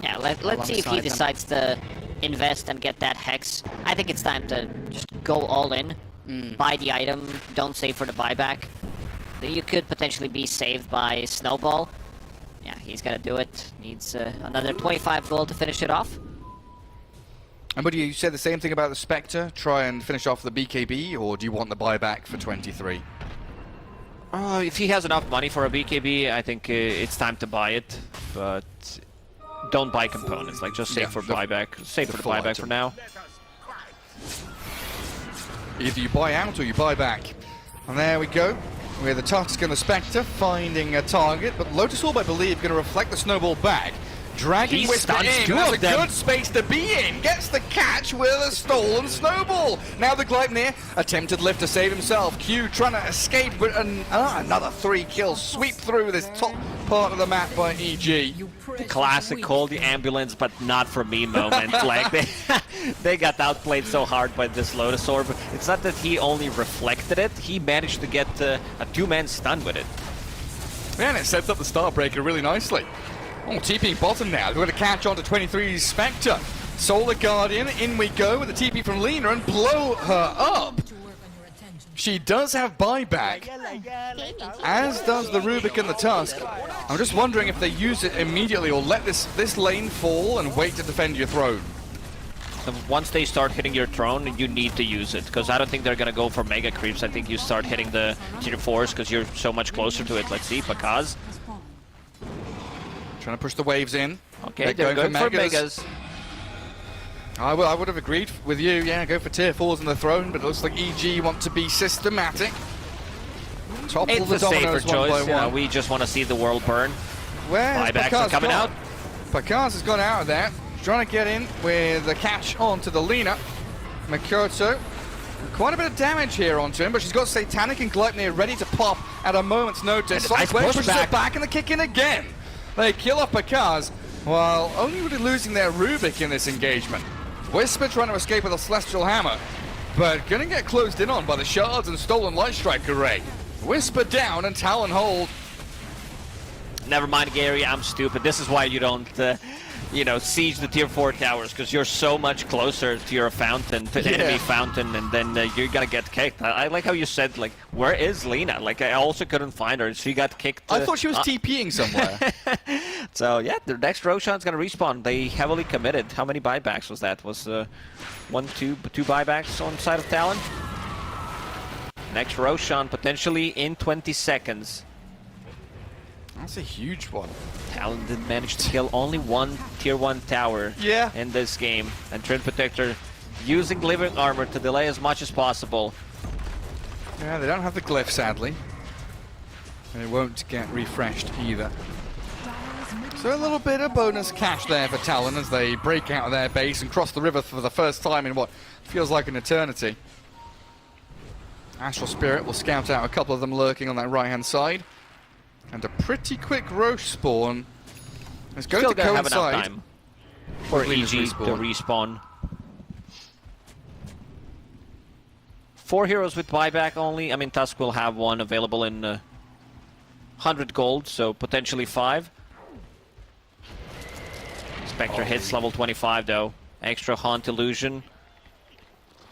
Yeah, let's see if he alongside them. decides to invest and get that Hex. I think it's time to just go all in. buy the item, don't save for the buyback, then you could potentially be saved by Snowball. Yeah, he's gonna do it. Needs another 25 gold to finish it off. And would you say the same thing about the Spectre? Try and finish off the BKB, or do you want the buyback for 23? If he has enough money for a BKB, I think it's time to buy it. But don't buy components. Like, just save for buyback. Save for the buyback item for now. Either you buy out or you buy back. And there we go. With the Tusk and the Spectre finding a target, but Lotus Orb, I believe, going to reflect the snowball back. Dragging He Whisper stuns in, two that's of a them. good space to be in. Gets the catch with a stolen snowball. Now the Gleipnir, attempted lift to save himself. Q trying to escape, but another 3 kills. Sweep through this top part of the map by EG. The classic call the ambulance, but not for me moment. Like, they got outplayed so hard by this Lotus Orb. It's not that he only reflected it, he managed to get a 2-man stun with it. Man, it sets up the Starbreaker really nicely. Oh, TPing bottom now. We're going to catch on to 23's Spectre. Solar Guardian, in we go with the TP from Lina and blow her up. She does have buyback, as does the Rubik and the Tusk. I'm just wondering if they use it immediately or let this lane fall and wait to defend your throne. Once they start hitting your throne, you need to use it, because I don't think they're going to go for mega creeps. I think you start hitting the tier 4s because you're so much closer to it. Let's see, Pakaz. Trying to push the waves in. Okay, they're going for megas. I would have agreed with you, yeah, go for tier 4s in the throne, but it looks like EG want to be systematic. Topple It's the a safer dominoes one choice. by Yeah, one. we just want to see the world burn. Where's Buybacks Pakaz are coming gone? out. Pakaz has gone out of there. Trying to get in with the catch onto the Lina. Makoto. Quite a bit of damage here onto him, but she's got Satanic and Gleipnir ready to pop at a moment's notice. Nice Sideway pushes pushback. it back and the kick in again. They kill off Pakaz, while only really losing their Rubik in this engagement. Whisper trying to escape with a Celestial Hammer, but gonna get closed in on by the Shards and Stolen Light Strike array. Whisper down and Talon hold. Never mind, Gary, I'm stupid. This is why you don't, siege the tier 4 towers, because you're so much closer to your fountain, to the enemy fountain, and then you're gonna get kicked. I like how you said, like, where is Lina? Like, I also couldn't find her. She got kicked. I thought she was TPing somewhere. So, yeah, the next Roshan's gonna respawn. They heavily committed. How many buybacks was that? Was two buybacks on the side of Talon? Next Roshan potentially in 20 seconds. That's a huge one. Talon did manage to kill only one tier 1 tower in this game. And Treant Protector using Living Armor to delay as much as possible. Yeah, they don't have the glyph, sadly. And it won't get refreshed either. So a little bit of bonus cash there for Talon as they break out of their base and cross the river for the first time in what feels like an eternity. Astral Spirit will scout out a couple of them lurking on that right-hand side. And a pretty quick Roche spawn is going Still to gonna have coincide enough time for with Lina's EG to respawn. 4 heroes with buyback only. I mean, Tusk will have one available in 100 gold, so potentially 5. Spectre hits level 25 though. Extra Haunt Illusion.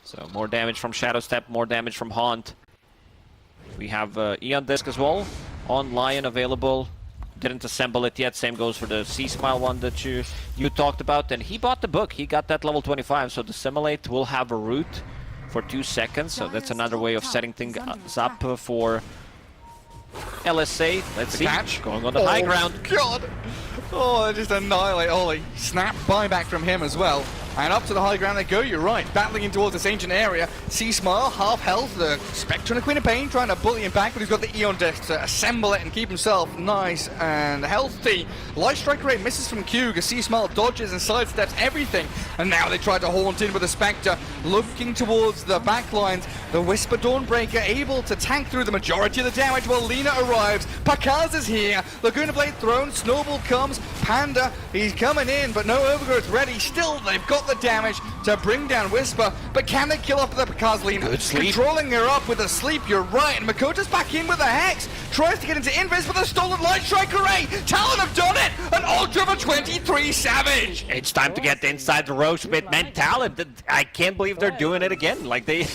So more damage from Shadow Step, more damage from Haunt. We have Eon Disc as well. On Lion available. Didn't assemble it yet. Same goes for the Sea Smile one that you talked about. And he bought the book. He got that level 25. So the Simulate will have a root for 2 seconds. So that's another way of setting things up for LSA. Let's see. Catch. Going on the high ground. God. Oh, they just annihilate Ollie. Snap buyback from him as well. And up to the high ground they go, you're right. Battling in towards this ancient area. Sea Smile, half health. The Spectre and the Queen of Pain trying to bully him back, but he's got the Eon Disc to assemble it and keep himself nice and healthy. Light Strike Ray misses from Q. Sea Smile dodges and sidesteps everything. And now they try to haunt in with the Spectre. Looking towards the back lines. The Whisper Dawnbreaker able to tank through the majority of the damage while Lina arrives. Pakaz is here. Laguna Blade thrown. Snowball comes. Panda, he's coming in, but no Overgrowth ready. Still, they've got the damage to bring down Whisper, but can they kill off the Pakaz Lina? Good sleep. Controlling her up with a sleep, you're right, and Makoto's back in with a Hex. Tries to get into Invis with a Stolen Light Strike array. Talon have done it! An Ultra for 23 Savage! It's time to get inside the Roche bit. Man, Talon, I can't believe they're doing it again. Like, they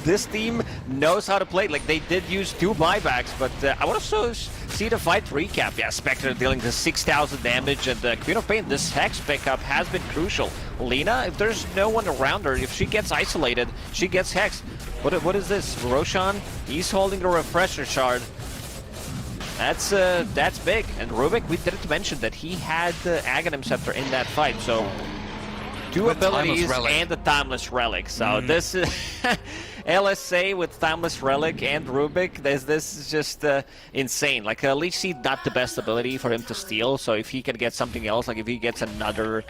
this team knows how to play. Like, they did use 2 buybacks, but I want to see the fight recap. Yeah, Spectre dealing the 6,000 damage, and Queen of Pain, this Hex pickup has been crucial. Lina, if there's no one around her, if she gets isolated, she gets Hex. What is this? Roshan, he's holding the Refresher Shard. That's big. And Rubik, we didn't mention that he had the Aghanim Scepter in that fight, so 2 abilities and the Timeless Relic. So this is LSA with Timeless Relic and Rubik. This is just insane. Like, Leech Seed, not the best ability for him to steal, so if he can get something else, like if he gets another,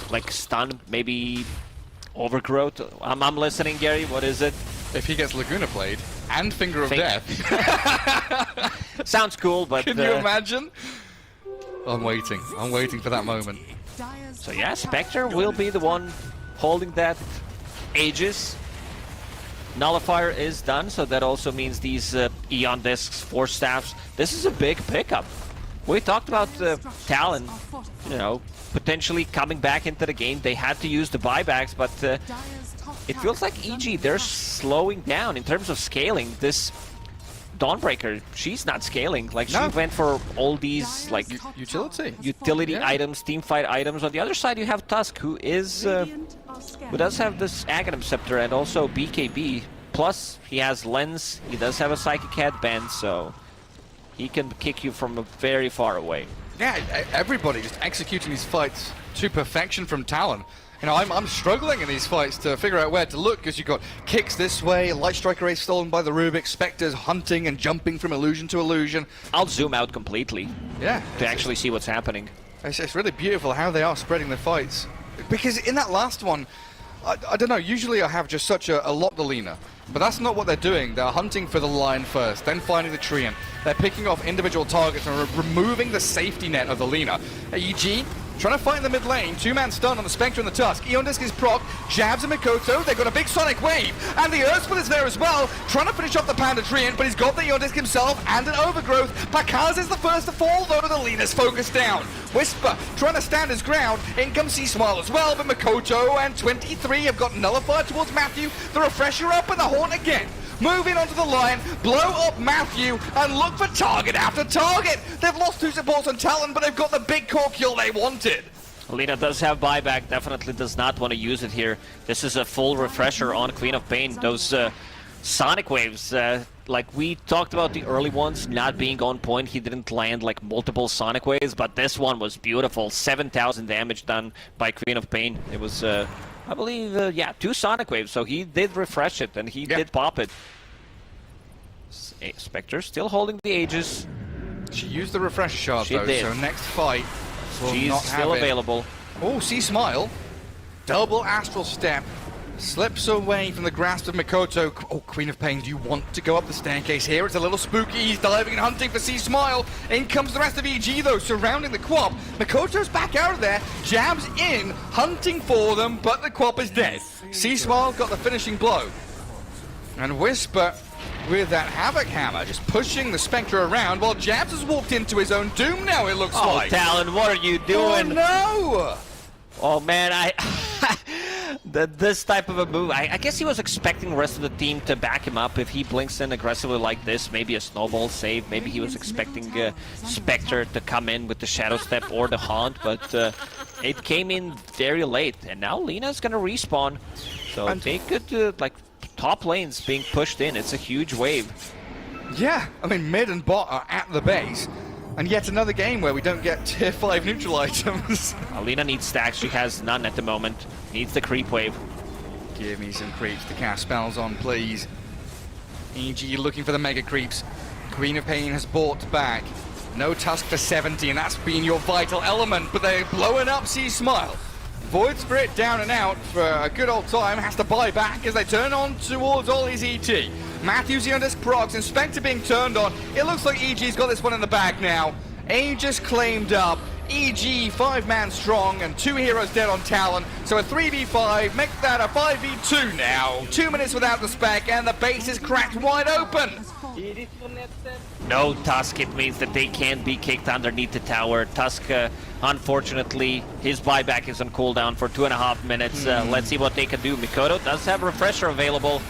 like, stun, maybe Overgrowth. I'm listening, Gary. What is it? If he gets Laguna Blade and Finger of Death. Sounds cool, but... Can you imagine? I'm waiting for that moment. So yeah, Spectre will be the one holding that Aegis. Nullifier is done, so that also means these Eon Discs, Force Staffs. This is a big pickup. We talked about Talon, you know, potentially coming back into the game. They had to use the buybacks, but it feels like EG, they're slowing down in terms of scaling. This Dawnbreaker, she's not scaling. Like, she went for all these, like, utility items, teamfight items. On the other side, you have Tusk, who is, who does have this Aghanim Scepter and also BKB. Plus, he has Lens, he does have a Psychic Headband, so he can kick you from very far away. Yeah, everybody just executing these fights to perfection from Talon. You know, I'm struggling in these fights to figure out where to look, because you've got kicks this way, Light Strike Array stolen by the Rubik, Spectres hunting and jumping from illusion to illusion. I'll zoom out completely. Yeah. To actually see what's happening. It's really beautiful how they are spreading the fights. Because in that last one, I don't know, usually I have just such a lot to Lina. But that's not what they're doing. They're hunting for the line first, then finding the Treant. They're picking off individual targets and removing the safety net of the Lina. EG, trying to fight in the mid lane, 2-man stun on the Spectre and the Tusk. Eon Disc is proc, jabs and Mikoto, they've got a big Sonic Wave, and the Earthsplit is there as well, trying to finish off the Panda Treant, but he's got the Eon Disc himself and an Overgrowth. Pakaz is the first to fall, though the Lina's focused down. Whisper trying to stand his ground, in comes C-Smile as well, but Mikoto and 23 have got Nullifier towards Matthew, the Refresher up and the Haunt again. Moving onto the line, blow up Matthew, and look for target after target. They've lost 2 supports on Talon, but they've got the big core kill they wanted. Lina does have buyback, definitely does not want to use it here. This is a full refresher on Queen of Pain. Those Sonic Waves, like we talked about the early ones not being on point. He didn't land like multiple Sonic Waves, but this one was beautiful. 7,000 damage done by Queen of Pain. It was... I believe, yeah, 2 Sonic Waves, so he did refresh it, and he did pop it. Spectre still holding the Aegis. She used the refresh shard, though, so next fight will She's not still have available. Oh, C-Smile. Double Astral Step. Slips away from the grasp of Mikoto. Oh, Queen of Pain, do you want to go up the staircase here? It's a little spooky. He's diving and hunting for C-Smile. In comes the rest of EG, though, surrounding the Quap. Mikoto's back out of there, jabs in, hunting for them, but the Quap is dead. C-Smile got the finishing blow. And Whisper, with that Havoc Hammer, just pushing the Spectre around, while Jabs has walked into his own doom now, it looks like. Oh, Talon, what are you doing? Oh, no! Oh, man, this type of a move, I guess he was expecting the rest of the team to back him up. If he blinks in aggressively like this, maybe a snowball save, maybe he was expecting Spectre to come in with the Shadow Step or the Haunt, but it came in very late, and now Lina's gonna respawn. So they could, like, top lanes being pushed in. It's a huge wave. Yeah, I mean, mid and bot are at the base. And yet another game where we don't get tier 5 neutral items. Lina needs stacks. She has none at the moment. Needs the creep wave. Give me some creeps to cast spells on, please. EG looking for the mega creeps. Queen of Pain has bought back. No Tusk for 70, and that's been your vital element, but they're blowing up C-Smile. Void Spirit down and out for a good old time, has to buy back as they turn on towards all his ET. Matthews on disc procs, Inspector being turned on. It looks like EG's got this one in the bag now. Aegis claimed up. EG 5-man strong and 2 heroes dead on Talon. So a 3v5, make that a 5v2 now. 2 minutes without the spec and the base is cracked wide open. No Tusk, it means that they can't be kicked underneath the tower. Tusk, unfortunately, his buyback is on cooldown for 2.5 minutes. Let's see what they can do. Mikoto does have Refresher available.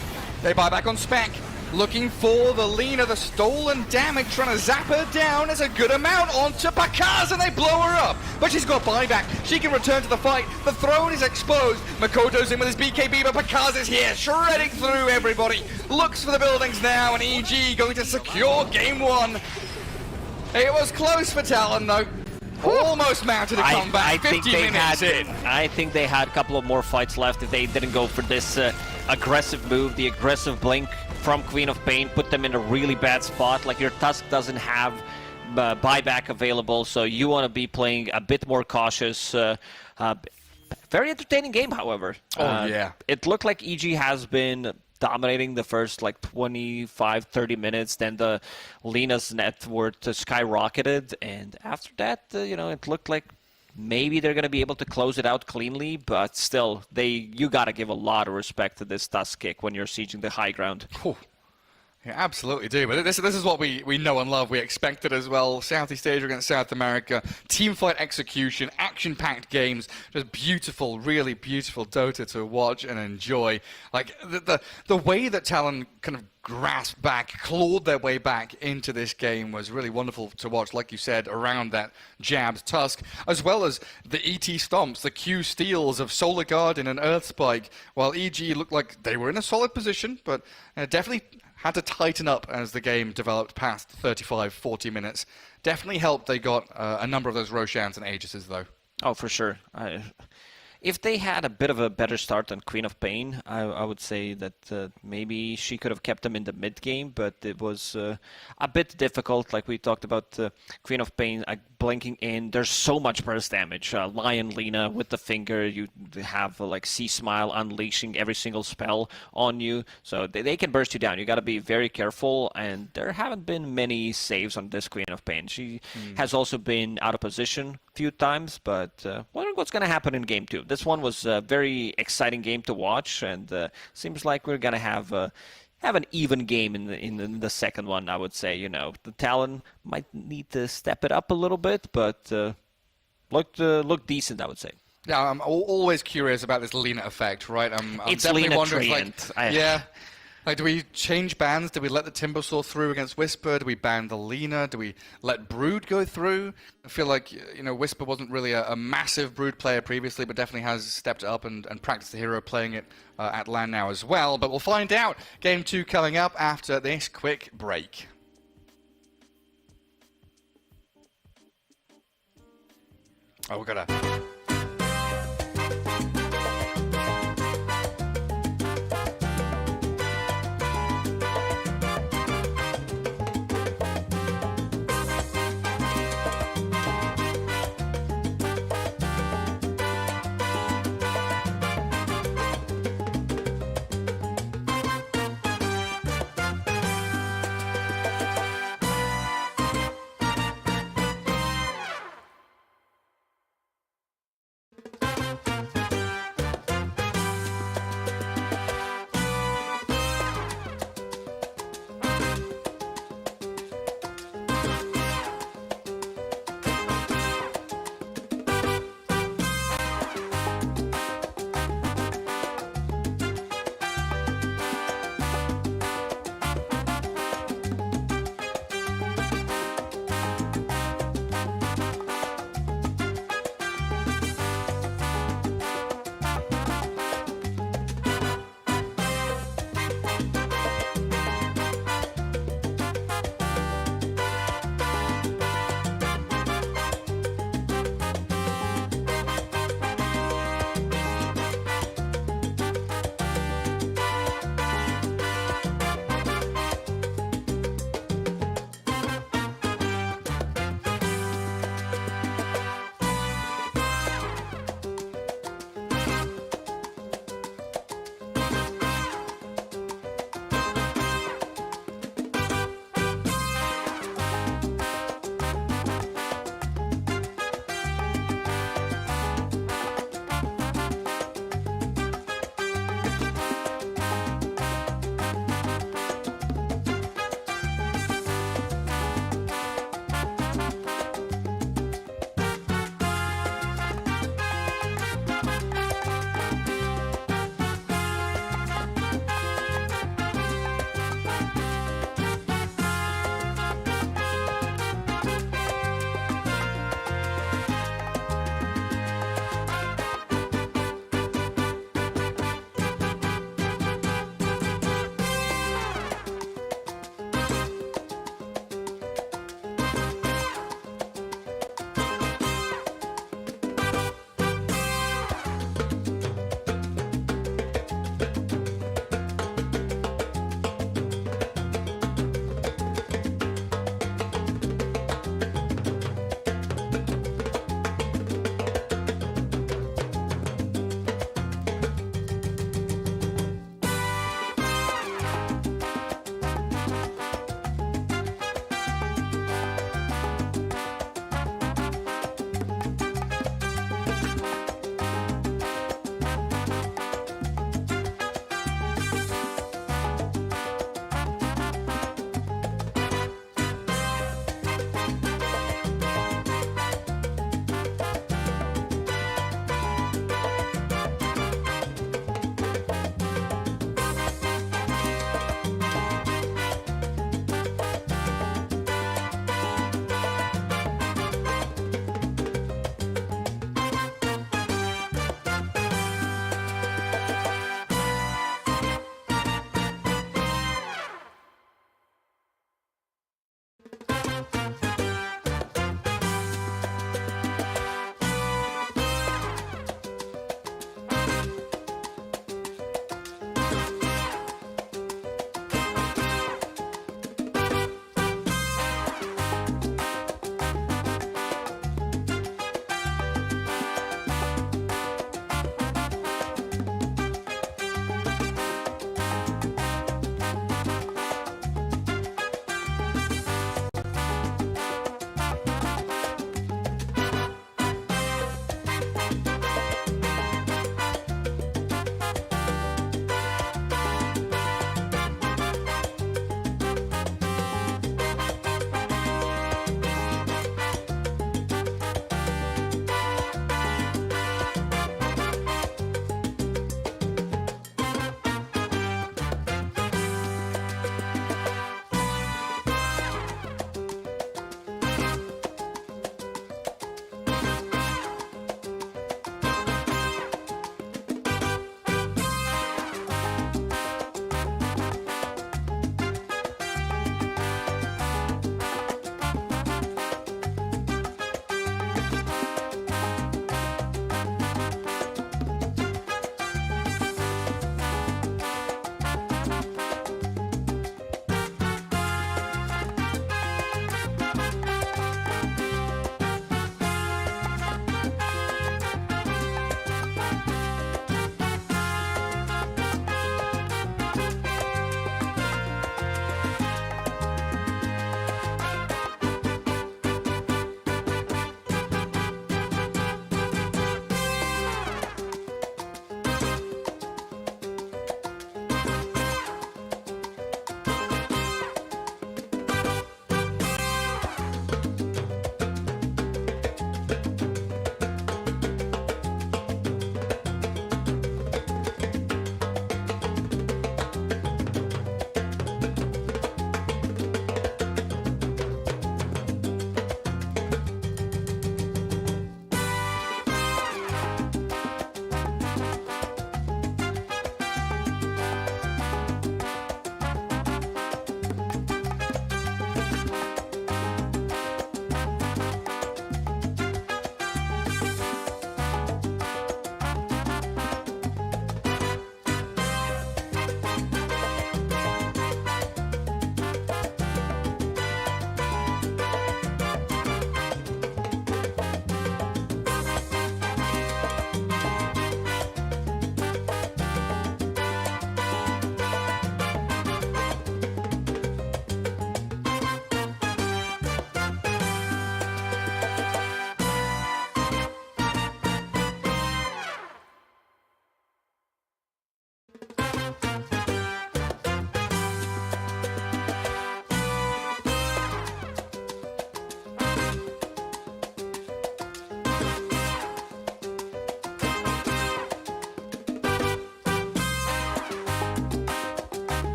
They buy back on spec. Looking for the Lina, the stolen damage, trying to zap her down. It's a good amount onto Pakaz, and they blow her up. But she's got buyback. She can return to the fight. The throne is exposed. Makoto's in with his BKB, but Pakaz is here, shredding through everybody. Looks for the buildings now, and EG going to secure game 1. It was close for Talon, though. Almost mounted a comeback. 15 minutes in. I think they had a couple of more fights left if they didn't go for this aggressive move, the aggressive blink from Queen of Pain, put them in a really bad spot. Like, your Tusk doesn't have buyback available, so you want to be playing a bit more cautious. Very entertaining game, however. Yeah. It looked like EG has been dominating the first like 25-30 minutes. Then the Lina's net worth skyrocketed, and after that, it looked like maybe they're going to be able to close it out cleanly, but still, you got to give a lot of respect to this Tusk kick when you're sieging the high ground. Yeah, absolutely do. But this is what we know and love. We expected as well. Southeast Asia against South America. Team fight execution, action-packed games. Just beautiful, really beautiful Dota to watch and enjoy. Like, the way that Talon kind of grasped back, clawed their way back into this game was really wonderful to watch, like you said, around that jabbed Tusk, as well as the ET stomps, the Q steals of Solar Guardian and Earth Spike, while EG looked like they were in a solid position, but definitely had to tighten up as the game developed past 35-40 minutes. Definitely helped they got a number of those Roshans and Aegises, though. Oh, for sure. If they had a bit of a better start than Queen of Pain, I would say that maybe she could have kept them in the mid game, but it was a bit difficult. Like we talked about, Queen of Pain blinking in. There's so much burst damage. Lion Lina with the finger, you have like Sea Smile unleashing every single spell on you, so they can burst you down. You got to be very careful, and there haven't been many saves on this Queen of Pain. She has also been out of position a few times, but wondering what's going to happen in game 2. This one was a very exciting game to watch, and seems like we're going to have an even game in the second one, I would say. The Talon might need to step it up a little bit, but looked decent, I would say. Yeah, I'm always curious about this Lina effect, right? I'm It's definitely Lina wondering, Treant. Like, do we change bans? Do we let the Timbersaw through against Whisper? Do we ban the Lina? Do we let Brood go through? I feel like, Whisper wasn't really a massive Brood player previously, but definitely has stepped up and practiced the hero, playing it at LAN now as well. But we'll find out. Game 2 coming up after this quick break. Oh, we gotta...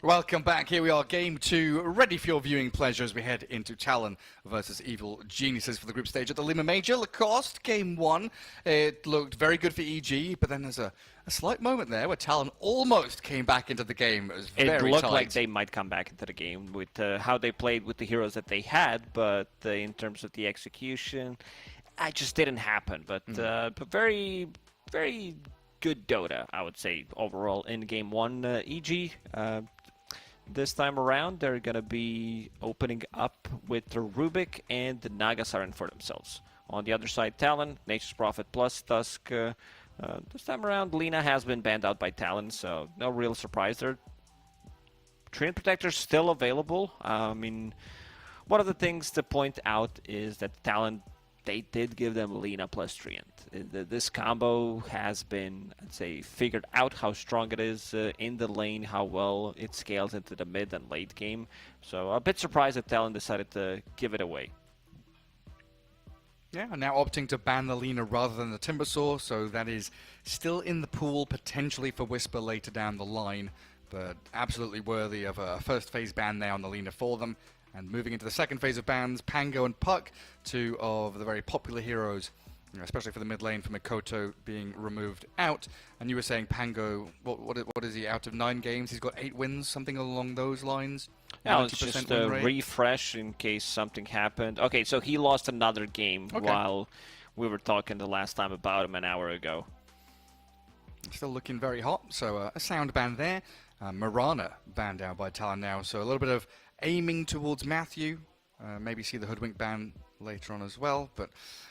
Welcome back. Here we are, game 2, ready for your viewing pleasure as we head into Talon versus Evil Geniuses for the group stage at the Lima Major. Lacoste, game 1, it looked very good for EG, but then there's a slight moment there where Talon almost came back into the game. It was very looked tight. like they might come back into the game with how they played with the heroes that they had, but in terms of the execution, it just didn't happen. But very, very good Dota, I would say, overall in game 1. EG, this time around, they're going to be opening up with the Rubik and the Naga Siren for themselves. On the other side, Talon, Nature's Prophet plus Tusk. This time around, Lina has been banned out by Talon, so no real surprise there. Treant Protector's still available. I mean, one of the things to point out is that Talon, they did give them Lina plus Treant. This combo has been, I'd say, figured out how strong it is in the lane, how well it scales into the mid and late game. So a bit surprised that Talon decided to give it away. Yeah, now opting to ban the Lina rather than the Timbersaw, so that is still in the pool potentially for Whisper later down the line, but absolutely worthy of a first phase ban there on the Lina for them. And moving into the second phase of bans, Pango and Puck, two of the very popular heroes, especially for the mid lane, for Mikoto being removed out. And you were saying Pango, what is he, out of 9 games? He's got 8 wins, something along those lines? Yeah, it's just a refresh in case something happened. Okay, so he lost another game while we were talking the last time about him an hour ago. Still looking very hot, so a sound ban there. Mirana banned out by Talon now, so a little bit of aiming towards Matthew. Maybe see the Hoodwink ban later on as well, but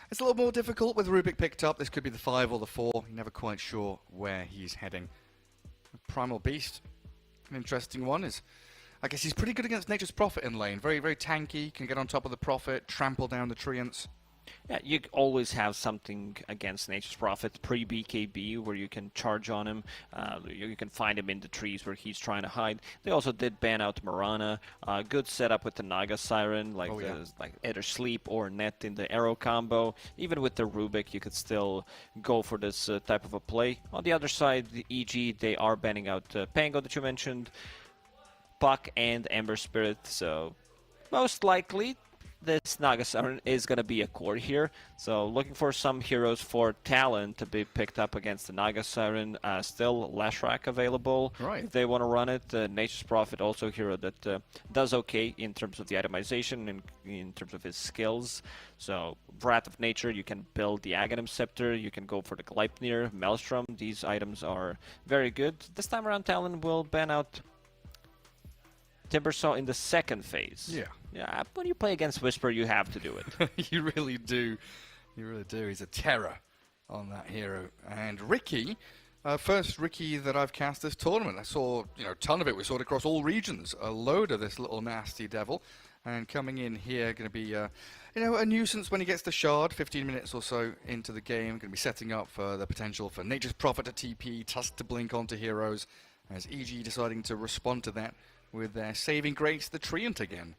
it's a little more difficult with Rubik picked up. This could be the 5 or the 4. You're never quite sure where he's heading. Primal Beast, an interesting one, is I guess he's pretty good against Nature's Prophet in lane. Very, very tanky, can get on top of the Prophet, trample down the Treants. Yeah, you always have something against Nature's Prophet pre-BKB where you can charge on him. You can find him in the trees where he's trying to hide. They also did ban out Mirana. Good setup with the Naga Siren, like either sleep or net in the arrow combo. Even with the Rubik, you could still go for this type of a play. On the other side, the EG, they are banning out Pango that you mentioned, Puck and Ember Spirit. So most likely this Naga Siren is going to be a core here. So looking for some heroes for Talon to be picked up against the Naga Siren. Still Lashrak available if they want to run it. Nature's Prophet also a hero that does okay in terms of the itemization and in terms of his skills. So Wrath of Nature, you can build the Aghanim Scepter, you can go for the Gleipnir, Maelstrom. These items are very good. This time around Talon will ban out Timbersaw in the second phase. Yeah, when you play against Whisper, you have to do it. You really do. You really do. He's a terror on that hero. And Ricky, first Ricky that I've cast this tournament. I saw, a ton of it. We saw it across all regions. A load of this little nasty devil. And coming in here, going to be, a nuisance when he gets the shard. 15 minutes or so into the game. Going to be setting up for the potential for Nature's Prophet to TP, Tusk to blink onto heroes. As EG deciding to respond to that with their saving grace, the Treant again.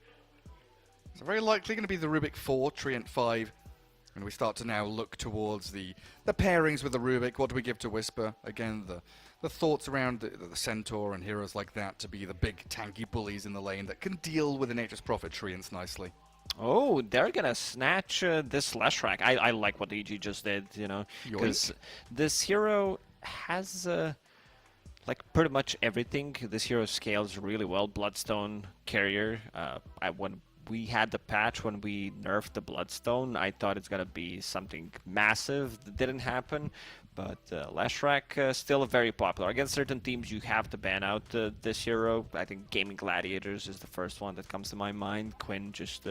So very likely going to be the Rubik 4, Treant 5. And we start to now look towards the pairings with the Rubik. What do we give to Whisper? Again, the thoughts around the Centaur and heroes like that to be the big tanky bullies in the lane that can deal with the Nature's Prophet Treants nicely. Oh, they're going to snatch this Lashrak. I like what EG just did, because this hero has pretty much everything. This hero scales really well. Bloodstone Carrier. When we had the patch, when we nerfed the Bloodstone, I thought it's going to be something massive. That didn't happen. But Lashrak still very popular. Against certain teams, you have to ban out this hero. I think Gaming Gladiators is the first one that comes to my mind. Quinn just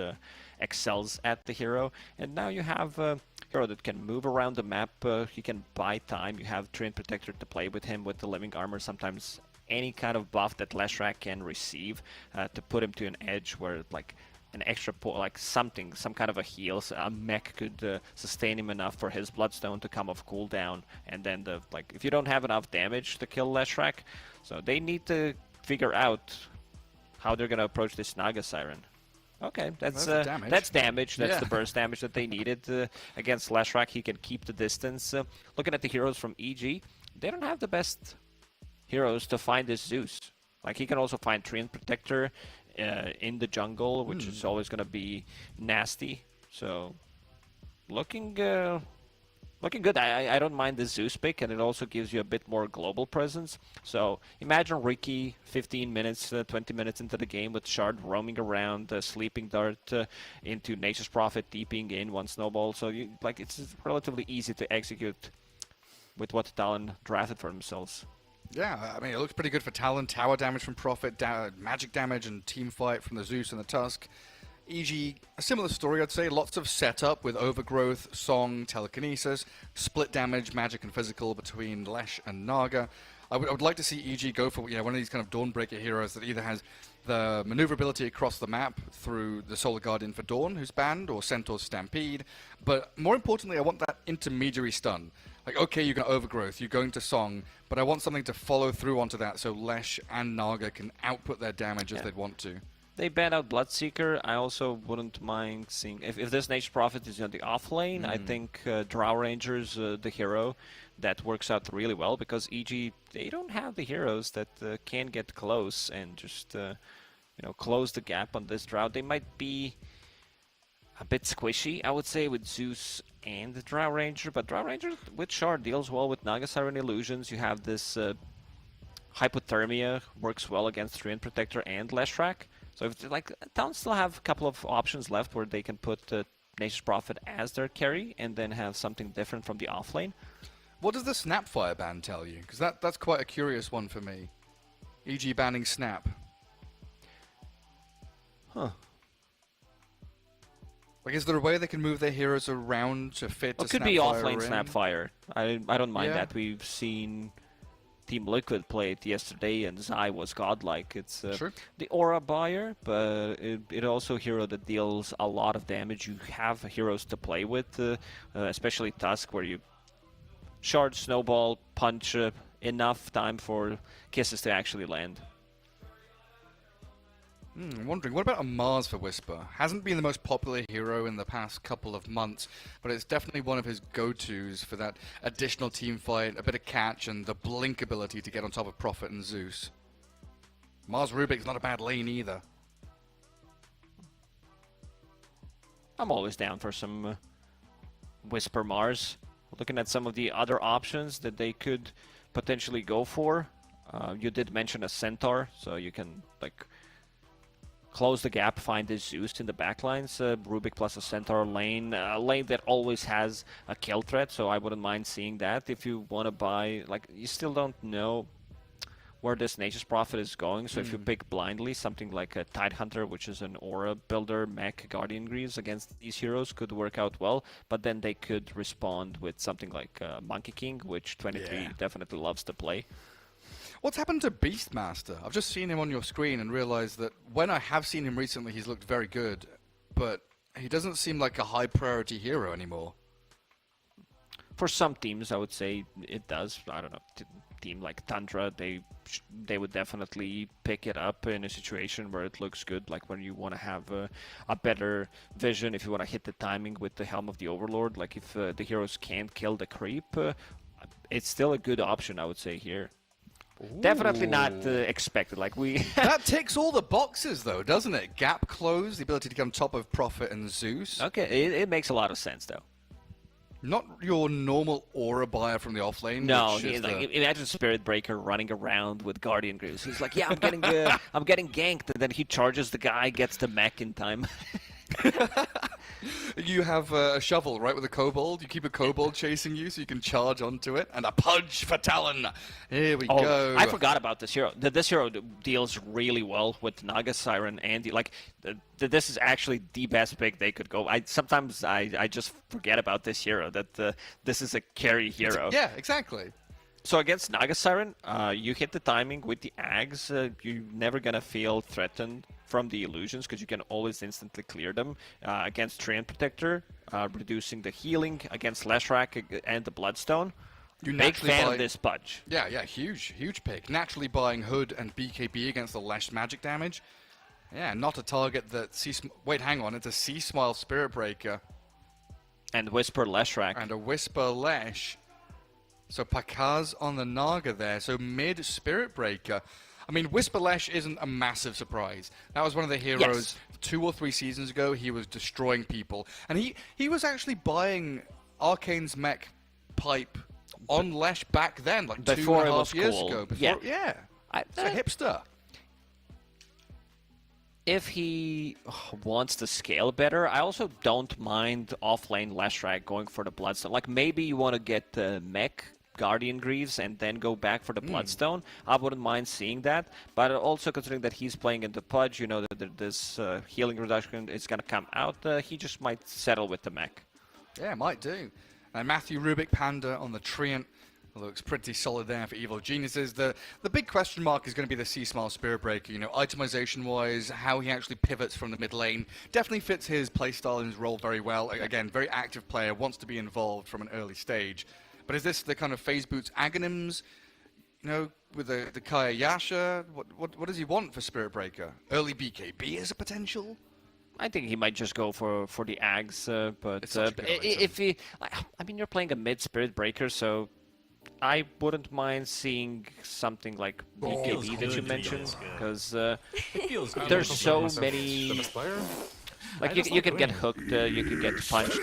excels at the hero. And now you have a hero that can move around the map. He can buy time. You have Treant Protector to play with him with the Living Armor. Sometimes any kind of buff that Lashrak can receive to put him to an edge where, an extra some kind of a heal. So a mech could sustain him enough for his Bloodstone to come off cooldown, and then if you don't have enough damage to kill Lashrak, so they need to figure out how they're gonna approach this Naga Siren. Okay, that's damage. That's damage. That's the burst damage that they needed against Lashrak. He can keep the distance. Looking at the heroes from EG, they don't have the best heroes to find this Zeus. Like he can also find Treant Protector in the jungle, which is always going to be nasty. So looking good. I don't mind the Zeus pick, and it also gives you a bit more global presence. So imagine Ricky 15 minutes, 20 minutes into the game with Shard roaming around, sleeping dart into Nature's Prophet, deeping in one snowball. So it's relatively easy to execute with what Talon drafted for themselves. Yeah, I mean, it looks pretty good for Talon. Tower damage from Prophet, magic damage and team fight from the Zeus and the Tusk. EG, a similar story, I'd say. Lots of setup with Overgrowth, Song, Telekinesis, split damage, magic and physical between Lesh and Naga. I would like to see EG go for one of these kind of Dawnbreaker heroes that either has the maneuverability across the map through the Solar Guardian for Dawn, who's banned, or Centaur's Stampede. But more importantly, I want that intermediary stun. Like, okay, you're going to Overgrowth, you're going to Song, but I want something to follow through onto that so Lesh and Naga can output their damage as they'd want to. They banned out Bloodseeker. I also wouldn't mind seeing... If this Nature's Prophet is on the off lane, I think Drow Ranger's the hero that works out really well, because EG, they don't have the heroes that can get close and just close the gap on this Drow. They might be a bit squishy, I would say, with Zeus and the Drow Ranger, but Drow Ranger with Shard deals well with Naga Siren Illusions. You have this Hypothermia, works well against Treant Protector and Leshrac. So if Talon still have a couple of options left where they can put Nature's Prophet as their carry and then have something different from the offlane. What does the Snapfire ban tell you? Because that's quite a curious one for me. EG banning Snap. Huh. Like, is there a way they can move their heroes around to fit It could be offlane Snapfire. I don't mind that. We've seen Team Liquid play it yesterday, and Zai was godlike. It's the Aura Buyer, but it also a hero that deals a lot of damage. You have heroes to play with, especially Tusk, where you Shard, Snowball, punch enough time for kisses to actually land. I'm wondering, what about a Mars for Whisper? Hasn't been the most popular hero in the past couple of months, but it's definitely one of his go-tos for that additional team fight, a bit of catch, and the blink ability to get on top of Prophet and Zeus. Mars Rubik's not a bad lane either. I'm always down for some Whisper Mars. Looking at some of the other options that they could potentially go for. You did mention a Centaur, so you can close the gap, find the Zeus in the backlines. Rubik plus a Centaur lane. A lane that always has a kill threat, so I wouldn't mind seeing that. If you want to buy, you still don't know where this Nature's Prophet is going, so if you pick blindly, something like a Tidehunter, which is an Aura Builder, Mech, Guardian Greaves against these heroes could work out well, but then they could respond with something like Monkey King, which 23 definitely loves to play. What's happened to Beastmaster? I've just seen him on your screen and realized that when I have seen him recently, he's looked very good, but he doesn't seem like a high priority hero anymore. For some teams, I would say it does. I don't know, team like Tundra, they would definitely pick it up in a situation where it looks good, like when you want to have a better vision, if you want to hit the timing with the Helm of the Overlord, like if the heroes can't kill the creep, it's still a good option, I would say, here. Ooh. Definitely not expected. That ticks all the boxes, though, doesn't it? Gap close, the ability to come top of Prophet and Zeus. Okay, it makes a lot of sense, though. Not your normal Aura Buyer from the offlane. No, imagine Spirit Breaker running around with Guardian Greaves. He's like, yeah, I'm getting ganked, and then he charges the guy, gets the mech in time. You have a shovel, right, with a kobold. You keep a kobold chasing you so you can charge onto it. And a Pudge for Talon. Here we go. I forgot about this hero. This hero deals really well with Naga Siren and this is actually the best pick they could go. Sometimes I just forget about this hero, that this is a carry hero. Yeah, exactly. So against Naga Siren, you hit the timing with the Ags. You're never going to feel threatened from the illusions because you can always instantly clear them. Against Treant Protector, reducing the healing. Against Leshrac and the Bloodstone. Big fan of this Pudge. Yeah, huge pick. Naturally buying Hood and BKB against the Lesh magic damage. Yeah, not a target that wait, hang on. It's a Sea Smile Spirit Breaker. And Whisper Leshrac. And a Whisper Lesh. So Pakaz on the Naga there. So mid Spirit Breaker. I mean, Whisperlesh isn't a massive surprise. That was one of the heroes 2 or 3 seasons ago. He was destroying people. And he was actually buying Arcane's mech pipe on Lesh back then, like before 2.5 years cool. ago. Yeah. It's a hipster. If he wants to scale better, I also don't mind off-lane Leshrac going for the Bloodstone. Like, maybe you want to get the mech Guardian Greaves and then go back for the Bloodstone. I wouldn't mind seeing that, but also considering that he's playing into Pudge, you know that this healing reduction is going to come out, he just might settle with the mech. Yeah, might do. And Matthew Rubik Panda on the Treant. Looks pretty solid there for Evil Geniuses. The big question mark is going to be the C-Smile Spirit Breaker. You know, itemization-wise, how he actually pivots from the mid lane. Definitely fits his playstyle and his role very well. Again, very active player, wants to be involved from an early stage. But is this the kind of Phase Boots Aghanims, you know, with the Kaya Yasha? What does he want for Spirit Breaker? Early BKB as a potential? I think he might just go for the Ags, but if he... I mean, you're playing a mid-Spirit Breaker, so... I wouldn't mind seeing something like BKB that you mentioned, because there's so many... Like, you can get hooked, you can get punched,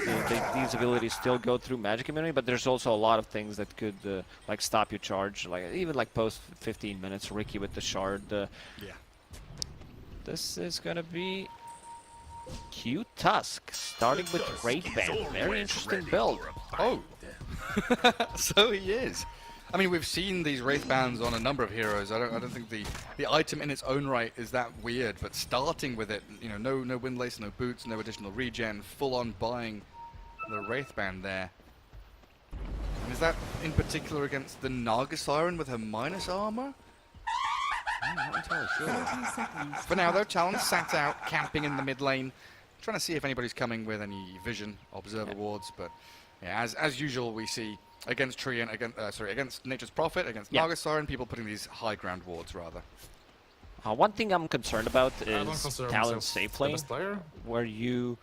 these abilities still go through magic immunity, but there's also a lot of things that could, like, stop your charge, like even like post 15 minutes, Ricky with the shard. This is gonna be Q Tusk, starting with Wraithband. Very interesting build. Oh! So he is. I mean, we've seen these Wraith Bands on a number of heroes. I don't think the item in its own right is that weird, but starting with it, you know, no windlace, no boots, no additional regen, full on buying the Wraith Band there. And is that in particular against the Naga Siren with her minus armor? I'm not entirely sure. For now though, Talon sat out, camping in the mid lane, trying to see if anybody's coming with any vision, observer wards, but yeah, as usual we see against Treant, against Nature's Prophet, against Naga Siren, people putting these high ground wards rather. One thing I'm concerned about is Talon's safe lane, where you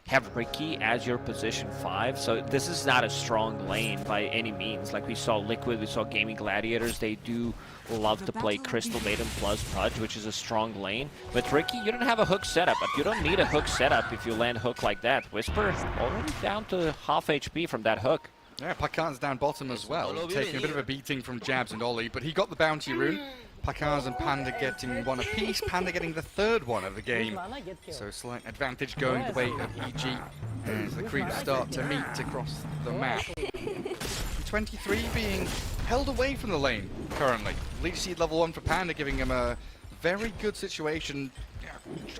have Ricky as your position 5, so this is not a strong lane by any means. Like we saw Liquid, we saw Gaming Gladiators, they do love to play Crystal Maiden plus Pudge, which is a strong lane. With Ricky, you don't have a hook setup, but you don't need a hook setup if you land hook like that. Whisper already down to half HP from that hook. Yeah, Pakan's down bottom as well, taking a bit of a beating from Jabs and Ollie, but he got the bounty rune. Pakaz and Panda getting one apiece, Panda getting the third one of the game. So slight advantage going the way of EG as the creeps start to meet across the map. 23 being held away from the lane currently. Leech Seed level 1 for Panda, giving him a very good situation.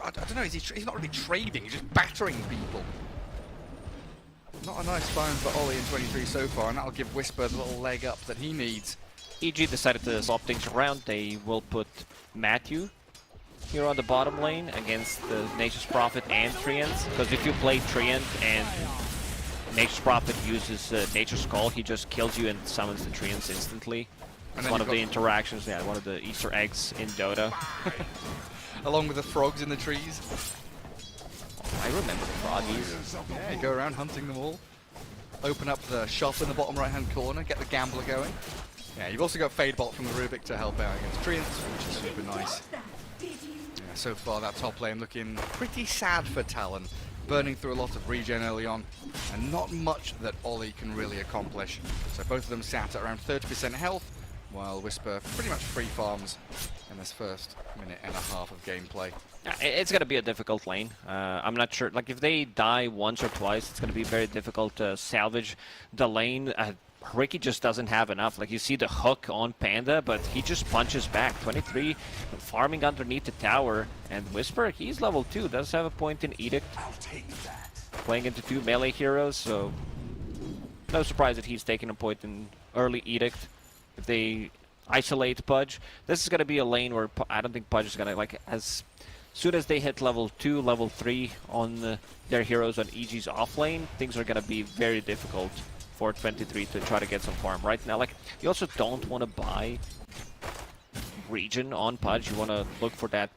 I don't know, he's not really trading, he's just battering people. Not a nice find for Ollie in 23 so far, and that'll give Whisper the little leg up that he needs. EG decided to swap things around. They will put Matthew here on the bottom lane against the Nature's Prophet and Treant. Because if you play Treant and Nature's Prophet uses Nature's Call, he just kills you and summons the Treants instantly. It's one of the interactions, one of the Easter eggs in Dota. Along with the frogs in the trees. I remember the froggies. Yeah, you go around hunting them all. Open up the shop in the bottom right-hand corner, get the Gambler going. Yeah, you've also got Fadebolt from the Rubik to help out against Treant, which is super nice. Yeah, so far that top lane looking pretty sad for Talon. Burning through a lot of regen early on, and not much that Ollie can really accomplish. So both of them sat at around 30% health, while Whisper pretty much free farms in this first minute and a half of gameplay. It's going to be a difficult lane. I'm not sure. Like, if they die once or twice, it's going to be very difficult to salvage the lane. Ricky just doesn't have enough. Like, you see the hook on Panda, but he just punches back. 23, farming underneath the tower. And Whisper, he's level 2, does have a point in Edict. Playing into 2 melee heroes, so no surprise that he's taking a point in early Edict. If they isolate Pudge, this is going to be a lane where I don't think Pudge is going to, like, as soon as they hit level 2, level 3 on their heroes on EG's off lane, things are going to be very difficult for 23 to try to get some farm right now. Like, you also don't want to buy regen on Pudge. You want to look for that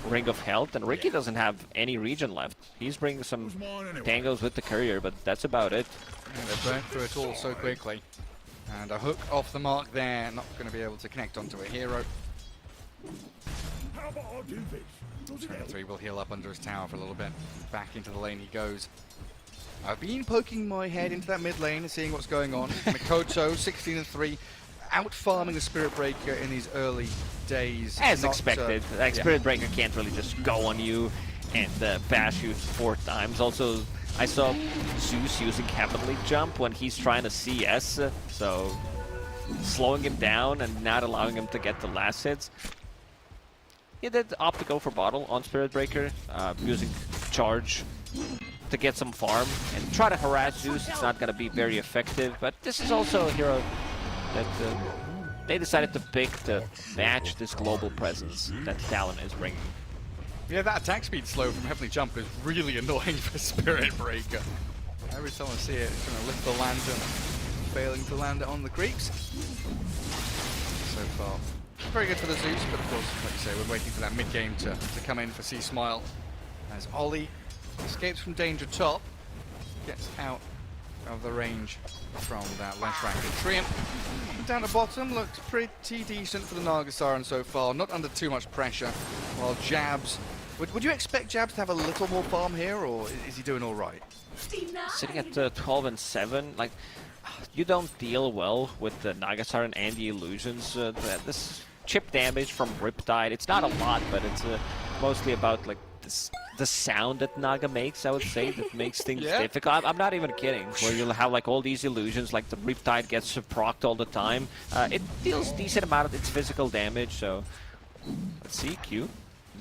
ring of health, and Ricky doesn't have any regen left. He's bringing some tangos with the courier, but that's about it. Yeah, they burnt through it all so quickly. And a hook off the mark there, not going to be able to connect onto a hero. 23 will heal up under his tower for a little bit. Back into the lane he goes. I've been poking my head into that mid lane and seeing what's going on. Mikoto, 16-3, out farming the Spirit Breaker in these early days. As expected. Like, Spirit Breaker can't really just go on you and bash you 4 times. Also, I saw Zeus using Heavenly Jump when he's trying to CS, so slowing him down and not allowing him to get the last hits. He did opt to go for bottle on Spirit Breaker, using charge to get some farm and try to harass Zeus. It's not going to be very effective, but this is also a hero that they decided to pick to match this global presence that Talon is bringing. Yeah, that attack speed slow from Heavenly Jump is really annoying for Spirit Breaker. Every time I see it, it's going to lift the lantern, failing to land it on the creeps. So far, very good for the Zeus, but of course, like you say, we're waiting for that mid-game to come in for C-Smile. As Ollie escapes from danger top, gets out of the range from that left rank of Treant. Down the bottom, looks pretty decent for the Nagasaran so far, not under too much pressure, while Jabs... Would you expect Jabs to have a little more farm here, or is he doing all right? Sitting at 12 and 7, like, you don't deal well with the Nagasaran and the illusions. This chip damage from Riptide, it's not a lot, but it's mostly about like the sound that Naga makes, I would say, that makes things difficult. I'm not even kidding, where you'll have like all these illusions, like the Riptide gets procced all the time. It deals decent amount of its physical damage, so let's see, Q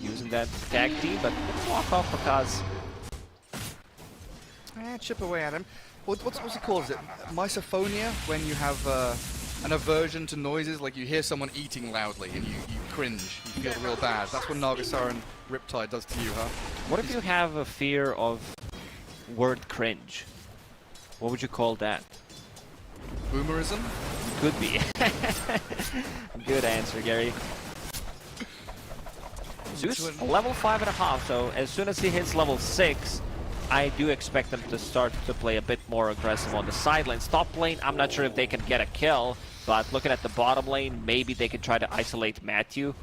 using that tag team, but let's walk off because... Chip away at him. What's it called? Is it misophonia? When you have an aversion to noises, like you hear someone eating loudly and you cringe, you feel real bad. That's what Nagasaran Riptide does to you, huh? What if you have a fear of word cringe? What would you call that? Boomerism? Could be. Good answer, Gary. Zeus, level 5.5, so as soon as he hits level 6, I do expect them to start to play a bit more aggressive on the side lanes. Top lane, I'm not sure if they can get a kill, but looking at the bottom lane, maybe they can try to isolate Matthew.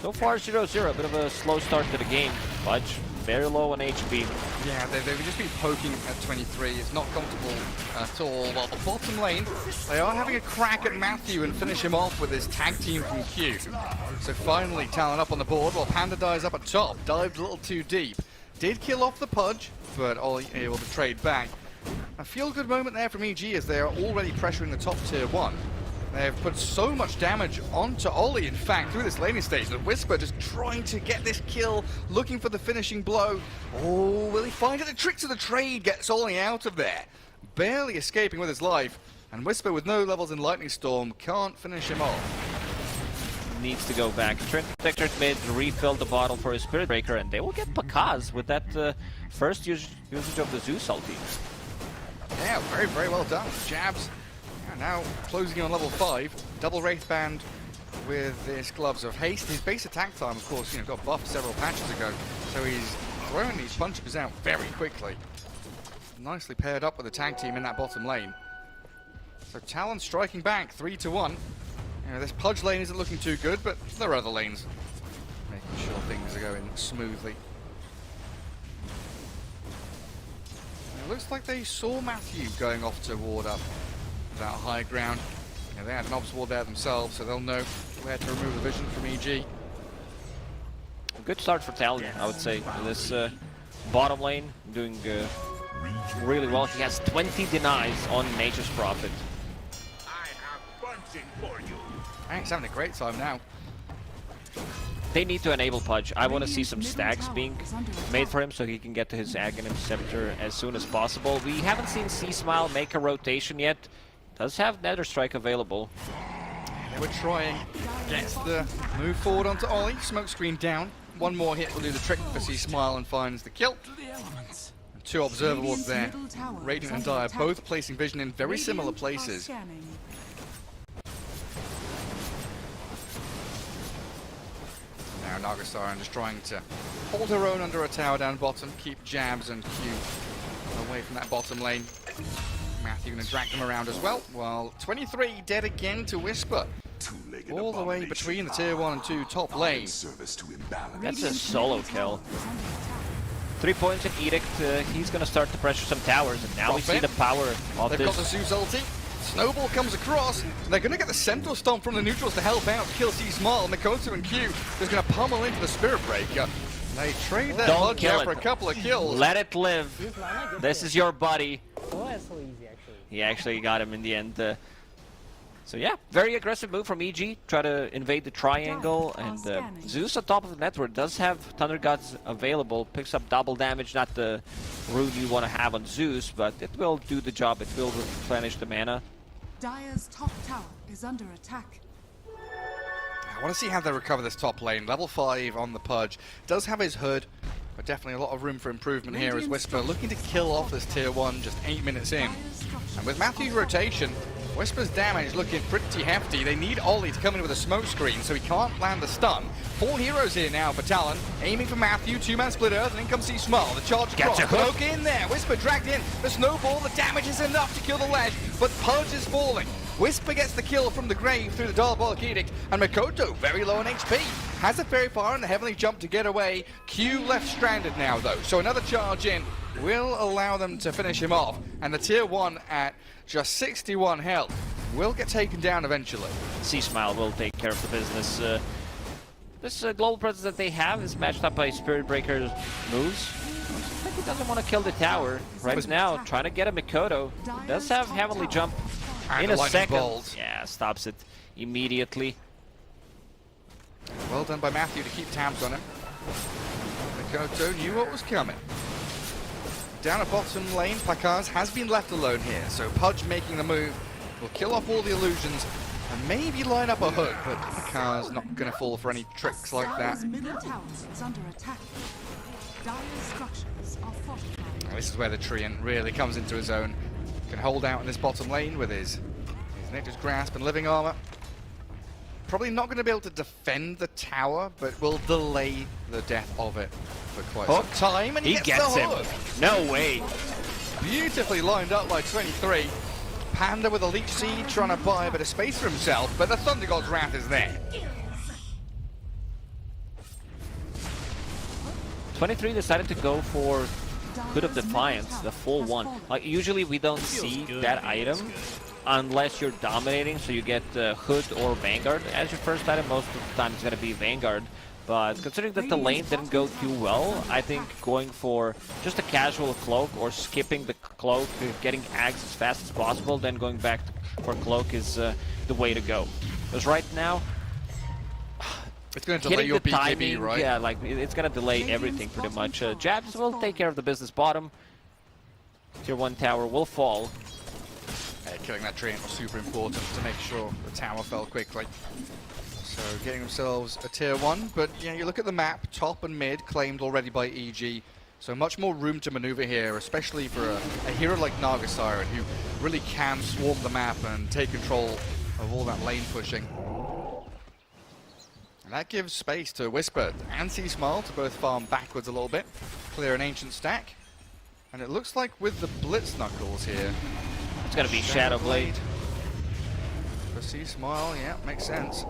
So far, 0-0, a bit of a slow start to the game. Fudge, very low on HP. Yeah, they've just been poking at 23. It's not comfortable at all. While the bottom lane, they are having a crack at Matthew and finish him off with his tag team from Q. So finally, Talon up on the board, while Panda dies up at top. Dived a little too deep. Did kill off the Pudge, but Ollie able to trade back. A feel-good moment there from EG as they are already pressuring the top tier 1. They have put so much damage onto Ollie, in fact, through this laning stage. The Whisper just trying to get this kill, looking for the finishing blow. Oh, will he find it? The tricks of the trade gets Ollie out of there. Barely escaping with his life. And Whisper with no levels in Lightning Storm can't finish him off. Needs to go back. Trent Protector mid, refill the bottle for his Spirit Breaker, and they will get Pakaz with that first usage of the Zeus ulti. Yeah, very, very well done. Jabs now closing on level 5. Double Wraith Band with his Gloves of Haste. His base attack time, of course, got buffed several patches ago, so he's throwing these punches out very quickly. Nicely paired up with the tag team in that bottom lane. So Talon striking back 3-1. This Pudge lane isn't looking too good, but there are other lanes making sure things are going smoothly. It looks like they saw Matthew going off to ward up that high ground. They had an obs ward there themselves, so they'll know where to remove the vision from EG. A good start for Talon, I would say. This bottom lane doing really well. He has 20 denies on Nature's Prophet. He's having a great time now. They need to enable Pudge. I want to see some stacks being made for him so he can get to his Aghanim Scepter as soon as possible. We haven't seen C-Smile make a rotation yet. Does have Nether Strike available. They were trying. Gets the move forward onto Ollie. Smoke screen down. One more hit will do the trick for C-Smile and finds the kill. And 2 observables there. Radiant and Dire both placing vision in very similar places. Now Nagasaran just trying to hold her own under a tower down bottom, keep Jabs and Q away from that bottom lane. Matthew gonna drag them around as well, while 23 dead again to Whisper. all the way between the tier 1 and 2 top lane. That's a solo kill. 3 points in Edict. He's going to start to pressure some towers, and now we see the power of They've this. got the Zeus ulti. Snowball comes across, and they're going to get the Centaur Stomp from the neutrals to help out, kill C-Small. Mikoto and Q is going to pummel into the Spirit Breaker. They trade their Don't Pudge kill out it. for a couple of kills. Let it live. This is your buddy. Oh, that's so easy, actually. He actually got him in the end. So yeah, very aggressive move from EG. Try to invade the triangle, and Zeus on top of the network does have Thunder Gods available. Picks up double damage, not the rune you want to have on Zeus, but it will do the job. It will replenish the mana. Dire's top tower is under attack. I want to see how they recover this top lane. Level 5 on the Pudge. Does have his hood, but definitely a lot of room for improvement here as Whisper looking to kill off this tier 1 just 8 minutes in. And with Matthew's rotation, Whisper's damage looking pretty hefty. They need Ollie to come in with a smoke screen, so he can't land the stun. 4 heroes here now for Talon, aiming for Matthew, 2-man split earth, and in comes C-Small. The charge Gets across, a hook. Cloak in there, Whisper dragged in, the snowball, the damage is enough to kill the ledge, but Pudge is falling. Whisper gets the kill from the grave through the Diabolic Edict, and Mikoto, very low on HP, has a fairy fire and the heavenly jump to get away. Q left stranded now though, so another charge in will allow them to finish him off, and the tier 1 at just 61 health will get taken down eventually. C-Smile will take care of the business. This global presence that they have is matched up by Spirit Breaker's moves. I think he doesn't want to kill the tower right now, trying to get a Mikoto. He does have Heavenly Jump And in a a lightning second. bolt. Yeah, stops it immediately. Well done by Matthew to keep tabs on him. Mikoto knew what was coming. Down at bottom lane, Placaz has been left alone here, so Pudge making the move will kill off all the illusions and maybe line up a hook, but Placaz not going to fall for any tricks like that. Dire's middle tower is under attack. Dire's structures are fortified. Well, this is where the Treant really comes into his own. Can hold out in this bottom lane with his Nature's Grasp and Living Armor. Probably not going to be able to defend the tower, but will delay the death of it for quite some time. And he gets the him. hook. No way. Beautifully lined up by 23. Panda with a Leech Seed trying to buy a bit of space for himself, but the Thunder God's Wrath is there. 23 decided to go for Hood of Defiance, the full one. Like usually we don't see that item unless you're dominating, so you get Hood or Vanguard as your first item. Most of the time it's going to be Vanguard. But considering that the lane didn't go too well, I think going for just a casual cloak or skipping the cloak, getting Ags as fast as possible, then going back for cloak is the way to go. Because right now, it's going to delay your BKB, timing, right? Yeah, like it's going to delay everything pretty much. Jabs will take care of the business bottom. Tier 1 tower will fall. Killing that Treant was super important to make sure the tower fell quickly. So getting themselves a tier 1, but yeah, you look at the map, top and mid claimed already by EG. So much more room to maneuver here, especially for a hero like Naga Siren, who really can swarm the map and take control of all that lane pushing. And that gives space to Whisper and C-Smile to both farm backwards a little bit, clear an ancient stack. And it looks like with the Blitz Knuckles here, it's going to be Shadow Blade. For C-Smile, yeah, makes sense.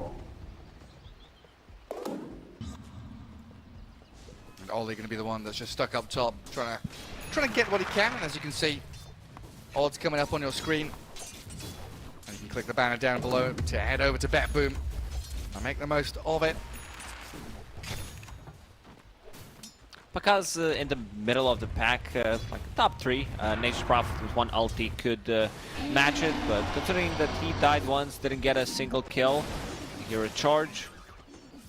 And Ollie going to be the one that's just stuck up top, trying to get what he can. And as you can see, odds coming up on your screen. And you can click the banner down below to head over to Bet Boom and make the most of it. Because in the middle of the pack, like top 3, Nature's Prophet with one ulti could match it, but considering that he died once, didn't get a single kill, here a charge.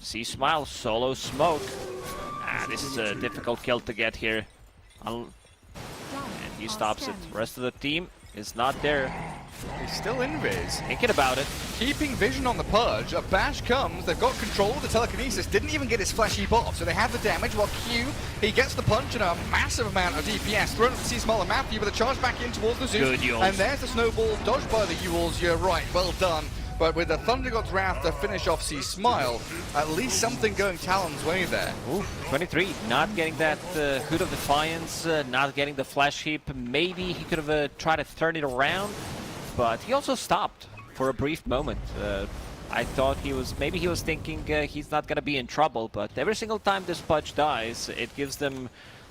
C-Smile, solo smoke. This is a difficult kill to get here. And he stops it. The rest of the team is not there. He's still in Viz. Thinking about it. Keeping vision on the Pudge. A bash comes. They've got control of the telekinesis. Didn't even get his flash heap off. So they have the damage while Q, he gets the punch and a massive amount of DPS. Thrown at the C-Small and Matthew with a charge back in towards the Zeus. Good Yules. And there's the snowball dodged by the Yules. You're right. Well done. But with the Thunder God's Wrath to finish off C-Smile, at least something going Talon's way there. Ooh, 23, not getting that Hood of Defiance, not getting the flash heap. Maybe he could have tried to turn it around, but he also stopped for a brief moment. I thought maybe he was thinking he's not gonna be in trouble, but every single time this Pudge dies, it gives them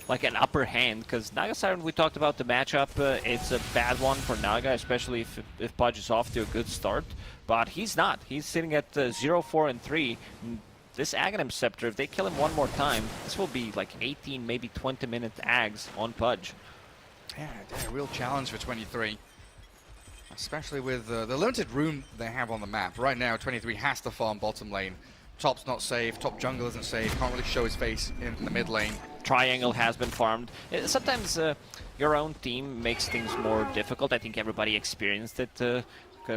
like an upper hand, because Naga Siren, we talked about the matchup, it's a bad one for Naga, especially if Pudge is off to a good start, but he's not. He's sitting at 0-4-3. This Aghanim Scepter, if they kill him one more time, this will be like 18, maybe 20-minute Ags on Pudge. Yeah, a real challenge for 23. Especially with the limited room they have on the map. Right now, 23 has to farm bottom lane. Top's not safe, top jungle isn't safe, can't really show his face in the mid lane. Triangle has been farmed. Sometimes your own team makes things more difficult. I think everybody experienced it,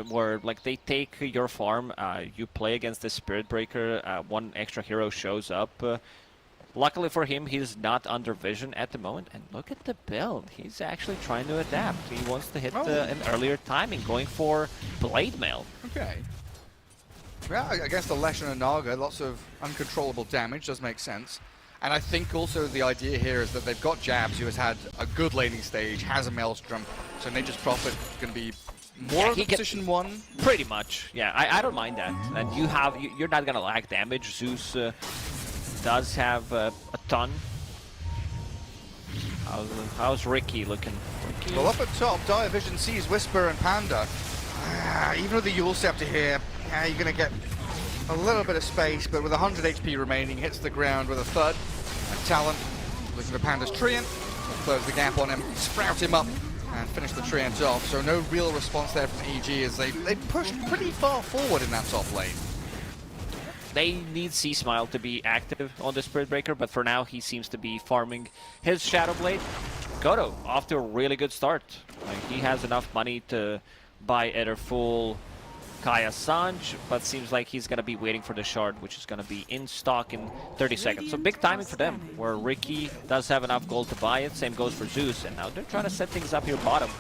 where like they take your farm, you play against the Spirit Breaker, one extra hero shows up. Luckily for him, he's not under vision at the moment. And look at the build. He's actually trying to adapt. He wants to hit an earlier timing, going for Blade Mail. Okay. Yeah, against the Leshen and Naga, lots of uncontrollable damage does make sense. And I think also the idea here is that they've got Jabs, who has had a good laning stage, has a Maelstrom, so Nature's Prophet is going to be more of a position 1. Pretty much, yeah. I don't mind that. And you're not going to lack damage. Zeus does have a ton. How's Ricky looking? Ricky? Well, up at top, Dire Vision sees Whisper and Panda. Even with the Yule Scepter here, you're going to get a little bit of space, but with 100 HP remaining, hits the ground with a thud. And Talon, looking for Panda's Treant, close the gap on him, sprout him up, and finish the Treant off. So no real response there from EG as they pushed pretty far forward in that top lane. They need C-Smile to be active on the Spirit Breaker, but for now he seems to be farming his Shadow Blade. Goto, off to a really good start. Like, he has enough money to buy either full Kaya Sanj, but seems like he's going to be waiting for the shard, which is going to be in stock in 30 seconds. So big timing for them, where Ricky does have enough gold to buy it. Same goes for Zeus, and now they're trying to set things up here bottom.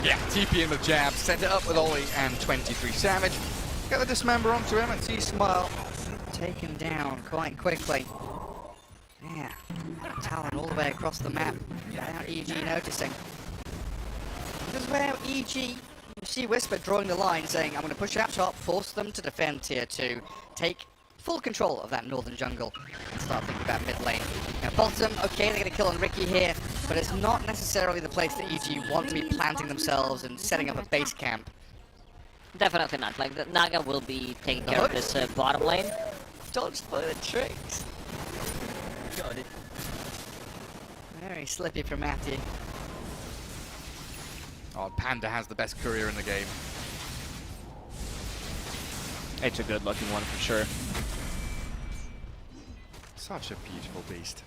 Yeah, TP in the jab, set it up with Ollie and 23 Savage. Get the Dismember onto him and C-Smile taken down quite quickly. Yeah, Talon all the way across the map without EG noticing. This is where EG, you see Whisper drawing the line saying, I'm going to push out top, force them to defend tier 2, take full control of that northern jungle, and start thinking about mid lane. Now bottom, okay, they're going to kill on Ricky here, but it's not necessarily the place that EG want to be planting themselves and setting up a base camp. Definitely not. Like, the Naga will be taking care of this bottom lane. Dodged by the tricks. Got it. Very slippy from Matty. Oh, Panda has the best courier in the game. It's a good looking one for sure. Such a beautiful beast.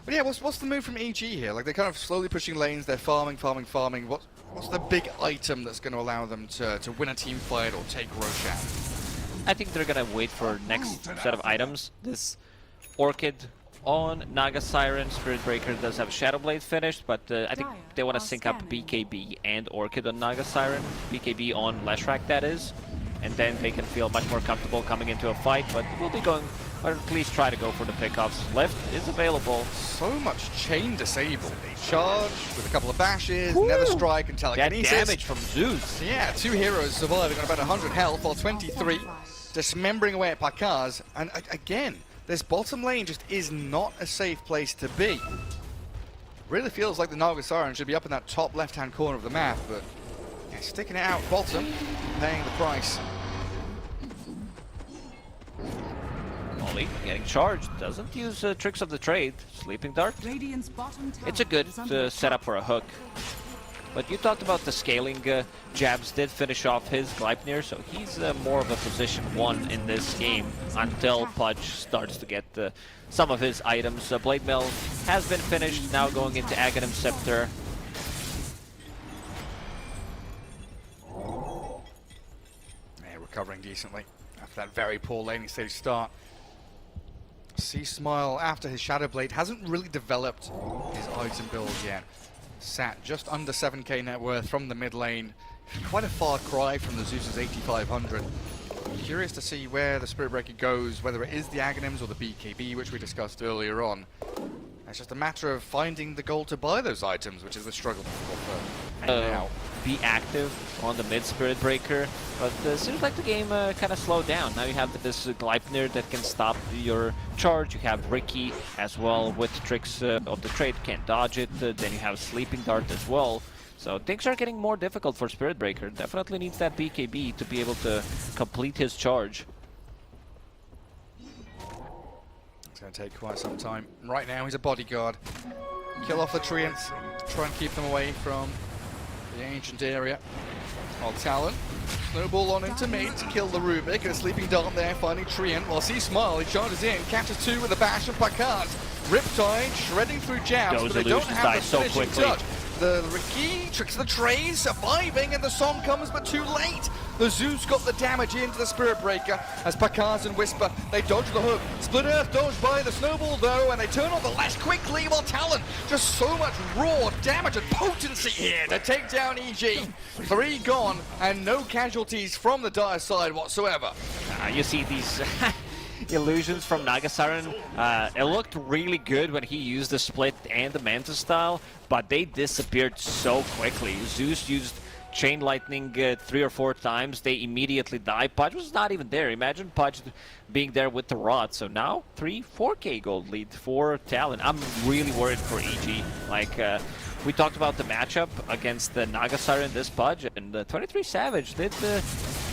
But yeah, what's the move from EG here? Like, they're kind of slowly pushing lanes, they're farming. What's the big item that's going to allow them to win a team fight or take Roshan? I think they're gonna wait for next set of items. This Orchid on Naga Siren. Spirit Breaker does have Shadow Blade finished, but I think they want to sync up BKB and Orchid on Naga Siren. BKB on Leshrac, that is. And then they can feel much more comfortable coming into a fight, but we'll be going, or at least try to go for the pickups. Lift is available. So much chain disable. They charge with a couple of bashes, Nether Strike and Telekinesis. That damage from Zeus. Yeah, 2 heroes surviving on about 100 health, while 23 dismembering away at Pakaz. And again, this bottom lane just is not a safe place to be. Really feels like the Naga Siren should be up in that top left-hand corner of the map, but yeah, sticking it out bottom, paying the price. Molly getting charged, doesn't use tricks of the trade. Sleeping Dart. It's a good setup for a hook. But you talked about the scaling. Jabs did finish off his Gleipnir, so he's more of a position 1 in this game until Pudge starts to get some of his items. Blade Mail has been finished, now going into Aghanim Scepter. Yeah, recovering decently after that very poor laning stage start. C-Smile, after his Shadow Blade, hasn't really developed his item build yet. Sat just under 7k net worth from the mid lane. Quite a far cry from the Zeus's 8500. Curious to see where the Spirit Breaker goes, whether it is the Aghanims or the BKB, which we discussed earlier on. It's just a matter of finding the gold to buy those items, which is the struggle for now. Be active on the mid Spirit Breaker, but it seems like the game kind of slowed down. Now you have this Gleipnir that can stop your charge. You have Ricky as well with tricks of the trade, can't dodge it. Then you have Sleeping Dart as well. So things are getting more difficult for Spirit Breaker. Definitely needs that BKB to be able to complete his charge. It's going to take quite some time. Right now he's a bodyguard. Kill off the Treants, try and keep them away from the ancient area. While Talon, snowball on into mid to kill the Rubik, and a Sleeping Dart there finding Treant, while C-Smile, he charges in, catches two with a bash and Placard. Riptide shredding through jabs, Those but they don't illusions have die the so finishing quickly. touch. The Ricky tricks the trays, surviving, and the song comes, but too late. The Zeus got the damage into the Spirit Breaker as Pakaz and Whisper, they dodge the hook. Split Earth dodged by the Snowball though, and they turn on the lash quickly, while Talon, just so much raw damage and potency here to take down EG. 3 gone, and no casualties from the Dire side whatsoever. You see these illusions from Nagasiren. It looked really good when he used the split and the Manta style, but they disappeared so quickly. Zeus used Chain Lightning 3 or 4 times, they immediately die. Pudge was not even there. Imagine Pudge being there with the rod. So now 4K gold lead for Talon. I'm really worried for EG. Like, we talked about the matchup against the Nagasiren this Pudge, and 23 Savage did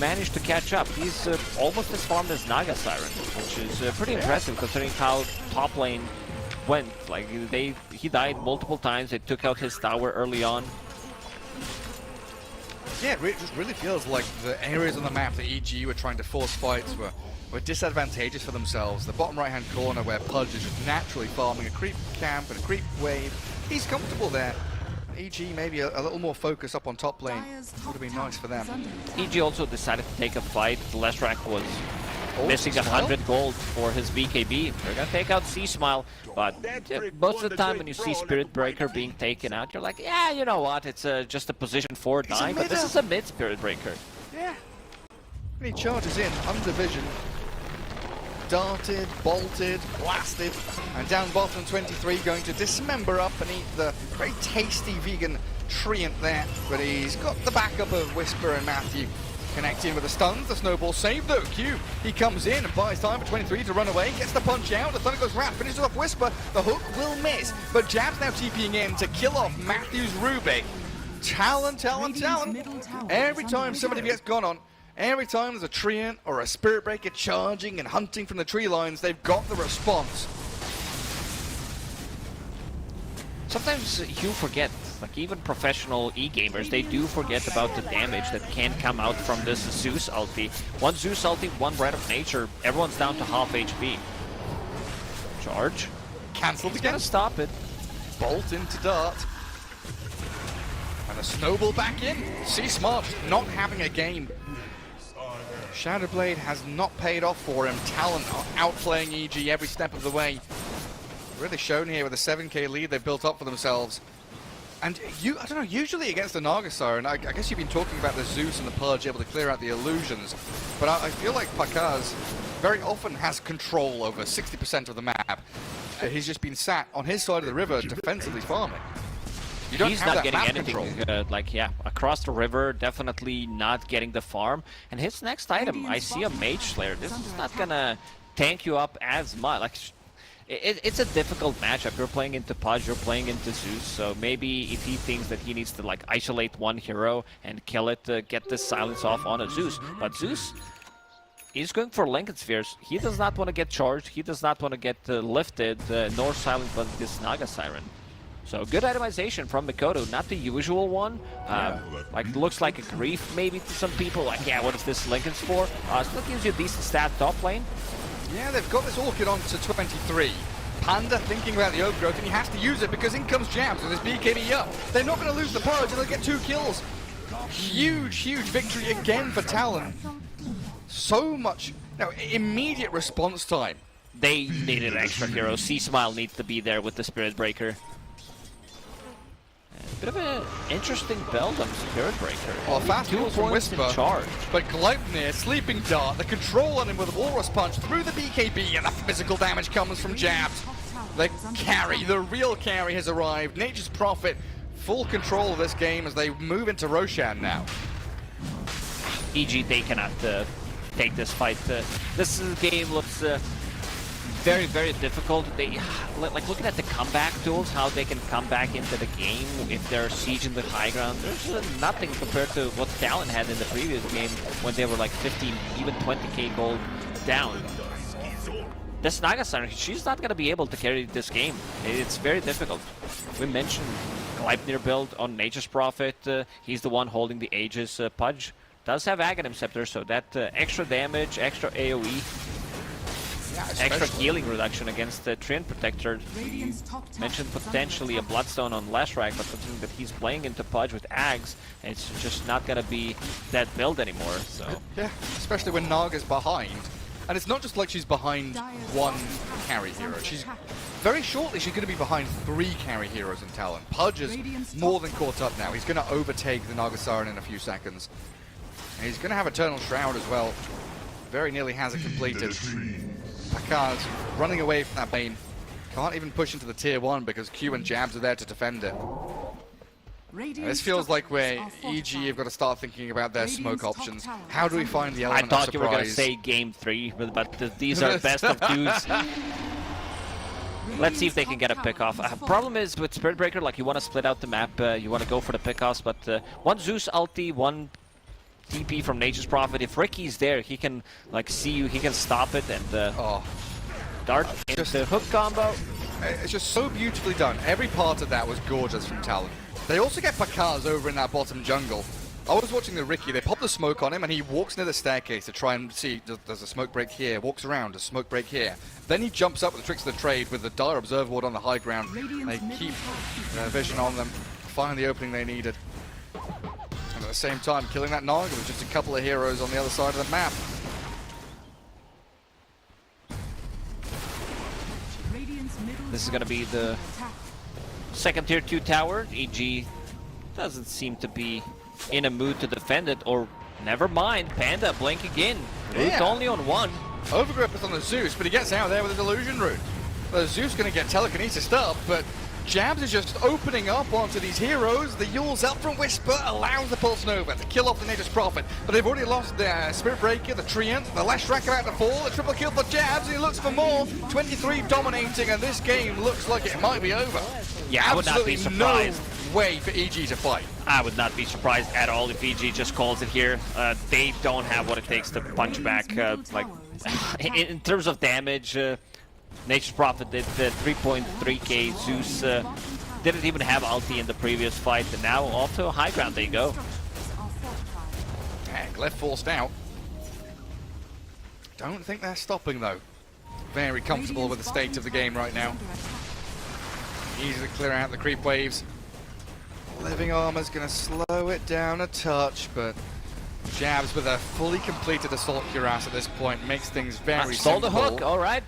manage to catch up. He's almost as farmed as Nagasiren, which is pretty impressive considering how top lane went. Like, he died multiple times. They took out his tower early on. Yeah, it just really feels like the areas on the map that EG were trying to force fights were disadvantageous for themselves. The bottom right-hand corner where Pudge is just naturally farming a creep camp and a creep wave. He's comfortable there. EG maybe a little more focus up on top lane would have been nice for them. EG also decided to take a fight. Leshrac was missing 100 gold for his BKB. They're gonna take out C-Smile, but most of the time when you see Spirit Breaker being taken out, you're like, yeah, you know what, it's just a position 4 dying, but this is a mid Spirit Breaker. Yeah. And he charges in, under vision, darted, bolted, blasted, and down bottom 23 going to dismember up and eat the very tasty vegan Treant there, but he's got the backup of Whisper and Matthew. Connecting with the stuns, the Snowball saved though. Q, he comes in and buys time for 23 to run away, gets the punch out, the Thunder goes wrap, finishes off Whisper, the hook will miss, but Jab's now TPing in to kill off Matthew's Rubik. Talon. Every time somebody gets gone on, every time there's a Treant or a Spirit Breaker charging and hunting from the tree lines, they've got the response. Sometimes you forget, like even professional e-gamers, they do forget about the damage that can come out from this Zeus ulti. One Zeus ulti, one Breath of Nature, everyone's down to half HP. Charge. Cancelled again. Gonna stop it. Bolt into Dart. And a Snowball back in. C-Smart not having a game. Shadowblade has not paid off for him. Talon outplaying EG every step of the way. Really shown here with a 7k lead they've built up for themselves. And I don't know, usually against the Nagasiren, I guess you've been talking about the Zeus and the Purge able to clear out the illusions, but I feel like Pakaz very often has control over 60% of the map. He's just been sat on his side of the river defensively farming. You don't He's have not that getting map anything, across the river, definitely not getting the farm. And his next item, I see a Mage Slayer. This is not gonna tank you up as much. Like, it's a difficult matchup. You're playing into Pudge, you're playing into Zeus, so maybe if he thinks that he needs to like isolate one hero and kill it to get this silence off on a Zeus. But Zeus is going for Lincoln Spheres. He does not want to get charged, he does not want to get lifted, nor silent by this Nagasiren. So good itemization from Mikoto, not the usual one. Like looks like a grief maybe to some people, like yeah, what is this Lincoln Sphere? Still gives you a decent stat top lane. Yeah, they've got this Orchid on to 23. Panda thinking about the overgrowth, and he has to use it because in comes Jabs with his BKB up. They're not going to lose the Purge, and they'll get 2 kills. Huge victory again for Talon. So much, immediate response time. They needed extra heroes. C-Smile needs to be there with the Spirit Breaker. Bit of an interesting build on Spirit Breaker. Well, fast kills from Whisper, but Gleipnir, Sleeping Dart, the control on him with a Walrus Punch through the BKB, and the physical damage comes from Jabs. The carry, the real carry has arrived. Nature's Prophet, full control of this game as they move into Roshan now. EG, they cannot take this fight. This game looks very, very difficult. They like looking at the comeback tools, how they can come back into the game if they're sieging the high ground. There's nothing compared to what Talon had in the previous game when they were like 15, even 20k gold down. This Nagasar, she's not going to be able to carry this game. It's very difficult. We mentioned Gleipnir build on Nature's Prophet. He's the one holding the Aegis. Pudge does have Aghanim Scepter, so that extra damage, extra AoE, extra healing reduction against the Treant Protector. Mentioned potentially a Bloodstone on Leshrac, but considering that he's playing into Pudge with Ags, it's just not going to be that build anymore. So yeah, especially when Naga's behind. And it's not just like she's behind one carry hero. She's very shortly she's going to be behind 3 carry heroes in Talon. Pudge is more than caught up now. He's going to overtake the Nagasaran in a few seconds. And he's going to have Eternal Shroud as well. Very nearly has it completed. Pakar's running away from that Bane. Can't even push into the tier 1 because Q and Jabs are there to defend it. This feels like where EG have got to start thinking about their smoke options. How do we find the element of surprise? I thought you were going to say game 3, but these are best of dudes. Let's see if they can get a pick-off. Problem is with Spirit Breaker, like you want to split out the map, you want to go for the pick-offs, but one Zeus ulti, one TP from Nature's Prophet. If Ricky's there, he can like see you, he can stop it and dart into hook combo. It's just so beautifully done. Every part of that was gorgeous from Talon. They also get Pakaz over in that bottom jungle. I was watching the Ricky, they pop the smoke on him and he walks near the staircase to try and see, does a smoke break here, walks around, does smoke break here. Then he jumps up with the tricks of the trade with the Dire Observer Ward on the high ground. They keep their vision on them, find the opening they needed. And at the same time, killing that Naga with just a couple of heroes on the other side of the map. This is going to be the second tier 2 tower. EG doesn't seem to be in a mood to defend it, or never mind, Panda blink again. Root only on 1. Overgrowth is on the Zeus, but he gets out there with his illusion root. The Zeus going to get telekinesis up, but Jabs is just opening up onto these heroes. The Yule's up from Whisper allows the Pulse Nova to kill off the Nature's Prophet, but they've already lost the Spirit Breaker, the Treant, the Leshrac about to fall, a triple kill for Jabs, and he looks for more. 23 dominating, and this game looks like it might be over. Yeah, I would not be surprised. No way for EG to fight. I would not be surprised at all if EG just calls it here. They don't have what it takes to punch back. Like in terms of damage, Nature's Prophet did 3.3k. Zeus didn't even have ulti in the previous fight, and now off to a high ground they go. And Glyph forced out. Don't think they're stopping though. Very comfortable with the state of the game right now. Easily clear out the creep waves. Living Armor's going to slow it down a touch, but Jabs with a fully completed Assault Cuirass at this point makes things very stole simple. the hook, alright.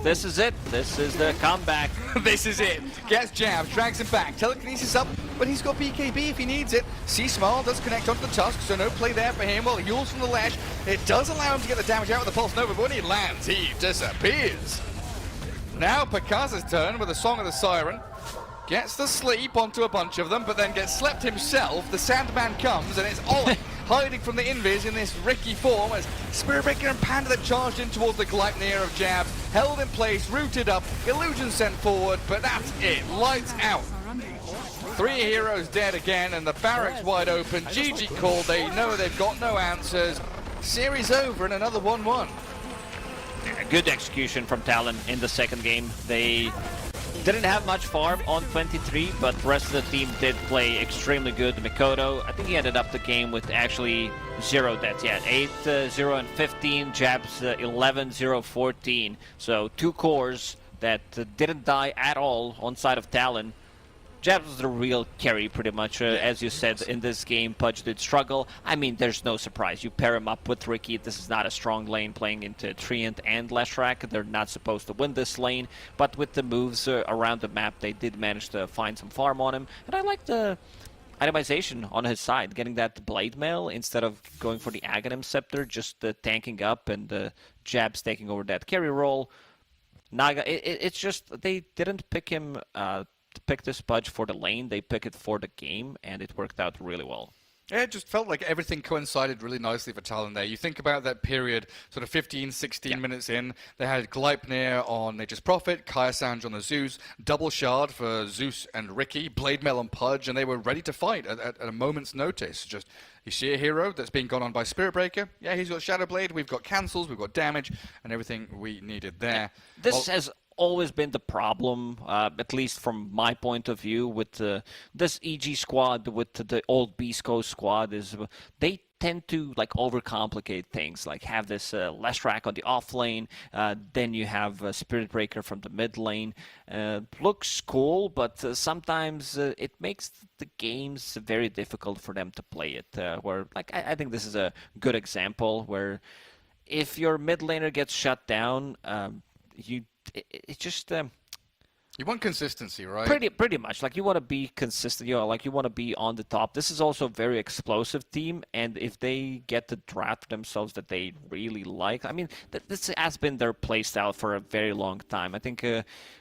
This is it. This is the comeback. This is it. Gets Jabs, drags him back. Telekinesis up, but he's got BKB if he needs it. C-Smile does connect onto the Tusk, so no play there for him. Well, Yule's from the Lash. It does allow him to get the damage out with the Pulse Nova, but when he lands, he disappears. Now Pakaza's turn with a Song of the Siren. Gets the sleep onto a bunch of them, but then gets slept himself. The Sandman comes, and it's Ollie hiding from the Invis in this Ricky form as Spirit Breaker and Panda that charged in towards the Gleipnir of Jabs. Held in place, rooted up, Illusion sent forward, but that's it. Lights out. 3 heroes dead again, and the barracks wide open. GG called, they know they've got no answers. Series over and another 1-1. Good execution from Talon in the second game. They didn't have much farm on 23, but the rest of the team did play extremely good. Mikoto, I think he ended up the game with actually 0 deaths. Yeah, 8, 0, and 15. Jabs 11, 0, 14. So 2 cores that didn't die at all on side of Talon. Jabs was the real carry, pretty much. As you said, in this game, Pudge did struggle. I mean, there's no surprise. You pair him up with Ricky. This is not a strong lane playing into Treant and Leshrac. They're not supposed to win this lane. But with the moves around the map, they did manage to find some farm on him. And I like the itemization on his side, getting that Blade Mail instead of going for the Aghanim Scepter, just tanking up and Jabs taking over that carry role. Naga, it's just they didn't pick him to pick this Pudge for the lane. They pick it for the game, and it worked out really well. Yeah, it just felt like everything coincided really nicely for Talon there. You think about that period, sort of 15, 16 minutes in, they had Gleipnir on Nature's Prophet, Kaya Sanj on the Zeus, double shard for Zeus and Ricky, Blade Mail on Pudge, and they were ready to fight at a moment's notice. Just, you see a hero that's being gone on by Spirit Breaker, yeah, he's got Shadow Blade, we've got cancels, we've got damage, and everything we needed there. This has always been the problem, at least from my point of view, with this EG squad, with the old Beast Coast squad, is they tend to like overcomplicate things, like have this Leshrac on the off lane, then you have Spirit Breaker from the mid lane. Looks cool, but sometimes it makes the games very difficult for them to play it. Where like I think this is a good example where if your mid laner gets shut down, it just you want consistency, right? Pretty much. Like you want to be consistent. Like you want to be on the top. This is also a very explosive team, and if they get the draft themselves that they really like, I mean, this has been their playstyle for a very long time. I think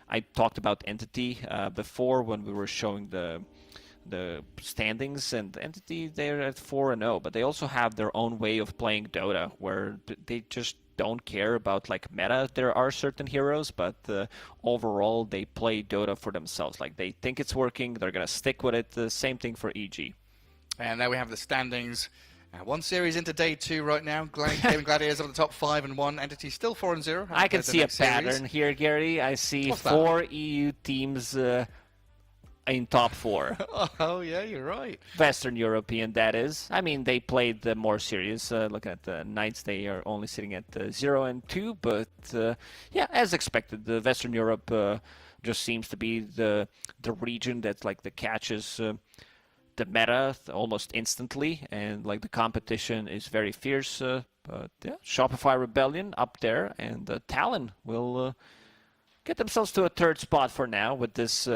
I talked about Entity before when we were showing the standings, and Entity, they're at 4-0, but they also have their own way of playing Dota where they just don't care about like meta. There are certain heroes, but overall they play Dota for themselves. Like they think it's working, they're gonna stick with it. The same thing for EG. And there we have the standings. One series into day 2 right now. Gaming Gladiators up at the top 5-1. Entity still 4-0. I can see a pattern here, Gary. I see 4 EU teams in top 4. Oh, yeah, you're right. Western European, that is. I mean, they played the more serious. Looking at the Knights, they are only sitting at 0-2. But, yeah, as expected, the Western Europe just seems to be the region that, like, that catches the meta almost instantly. And, like, the competition is very fierce. But, yeah, Shopify Rebellion up there. And Talon will get themselves to a 3rd spot for now with this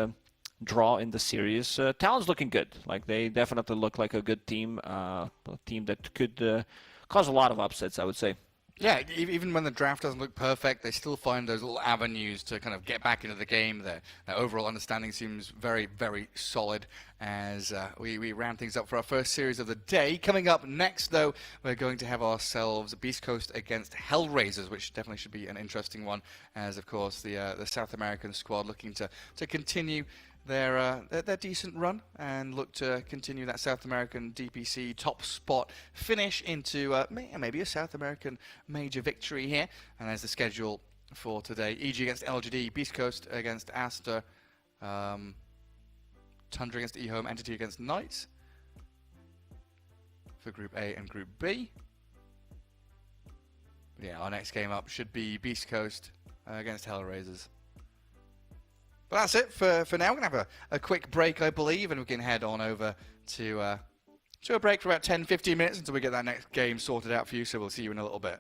draw in the series. Talon's looking good. Like they definitely look like a good team, a team that could cause a lot of upsets, I would say. Yeah, even when the draft doesn't look perfect, they still find those little avenues to kind of get back into the game. Their overall understanding seems very, very solid as we round things up for our first series of the day. Coming up next, though, we're going to have ourselves Beast Coast against Hellraisers, which definitely should be an interesting one, as, of course, the South American squad looking to continue their decent run and look to continue that South American DPC top spot finish into maybe a South American major victory here. And there's the schedule for today. EG against LGD, Beast Coast against Aster, Tundra against eHome, Entity against Knights for Group A and Group B. Yeah, our next game up should be Beast Coast against Hellraisers. But that's it for now. We're going to have a quick break, I believe, and we can head on over to a break for about 10-15 minutes until we get that next game sorted out for you, so we'll see you in a little bit.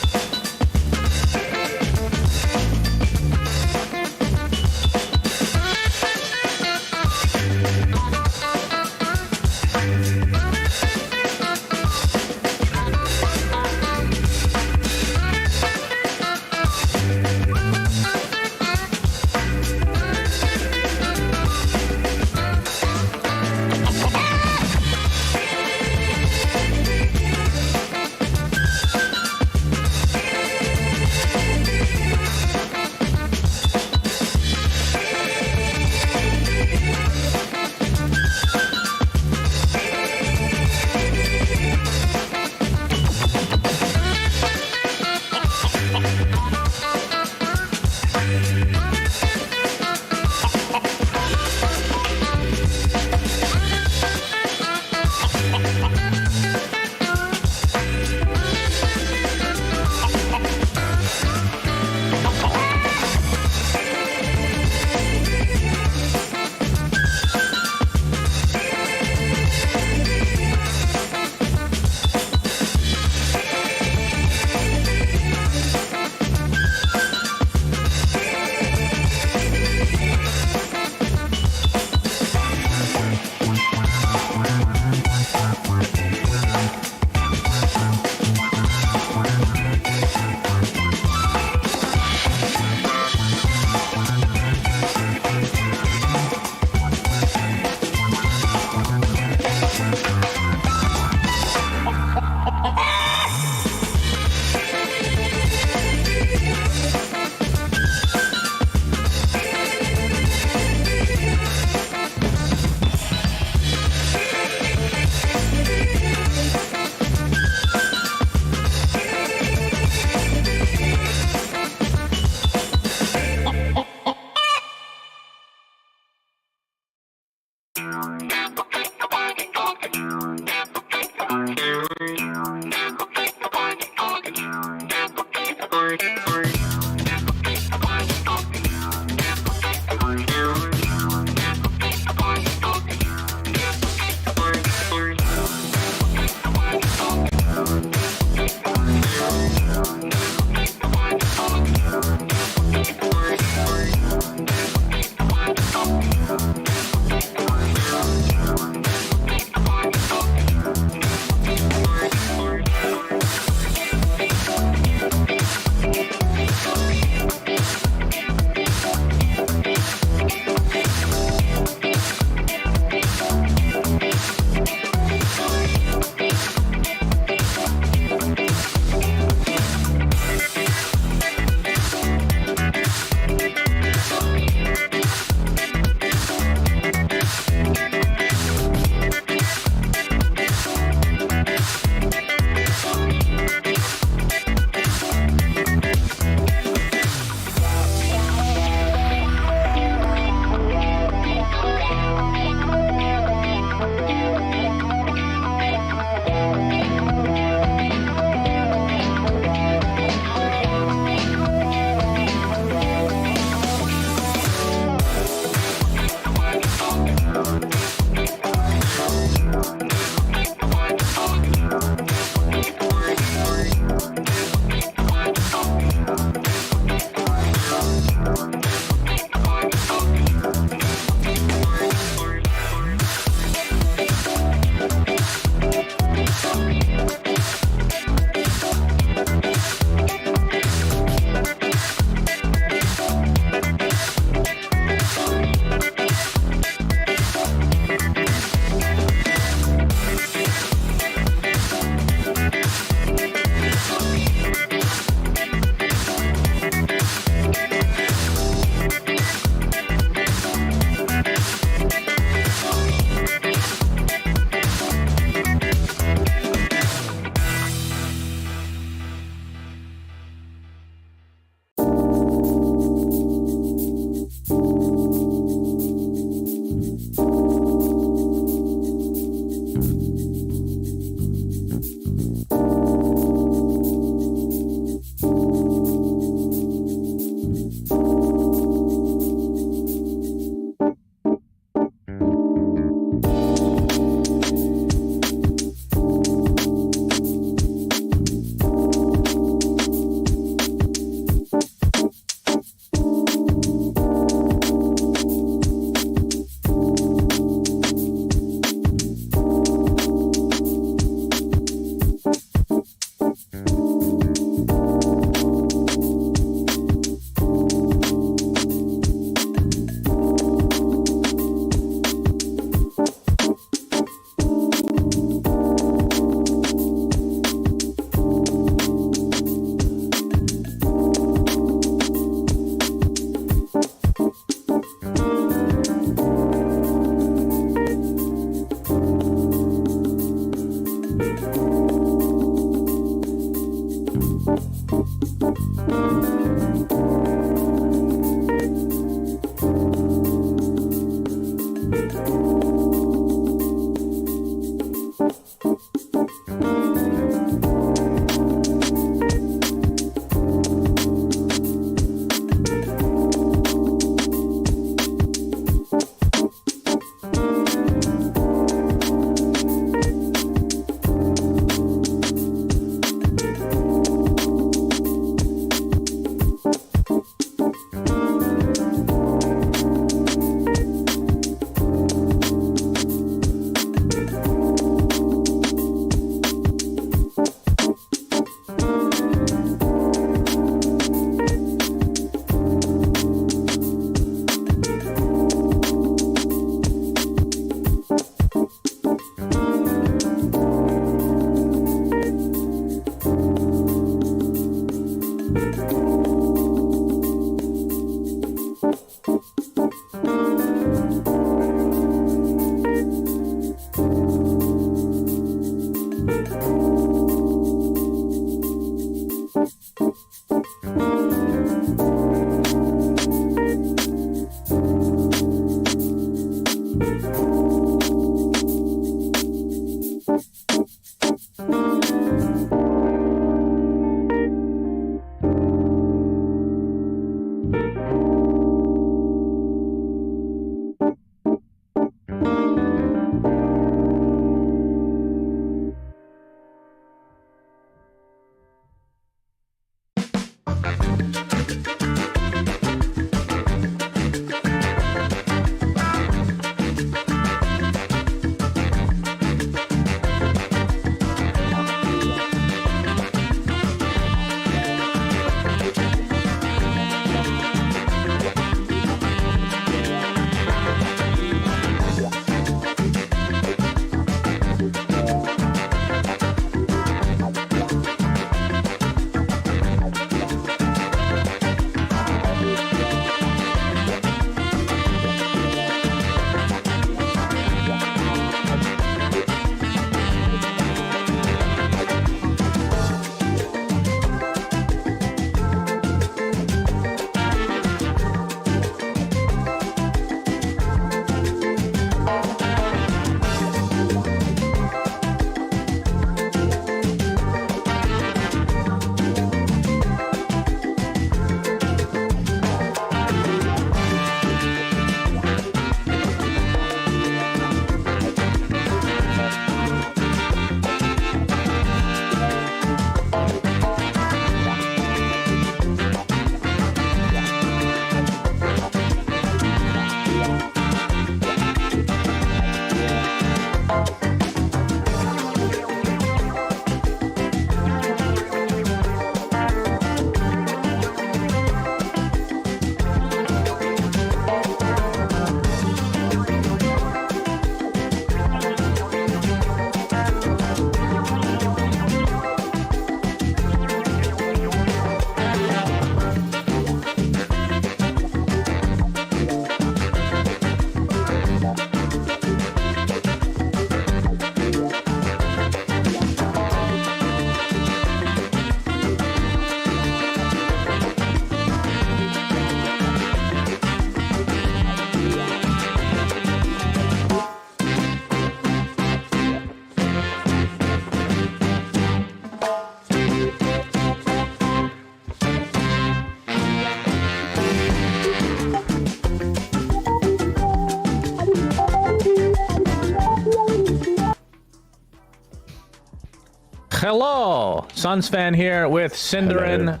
Hello, Suns fan here with Cinderin.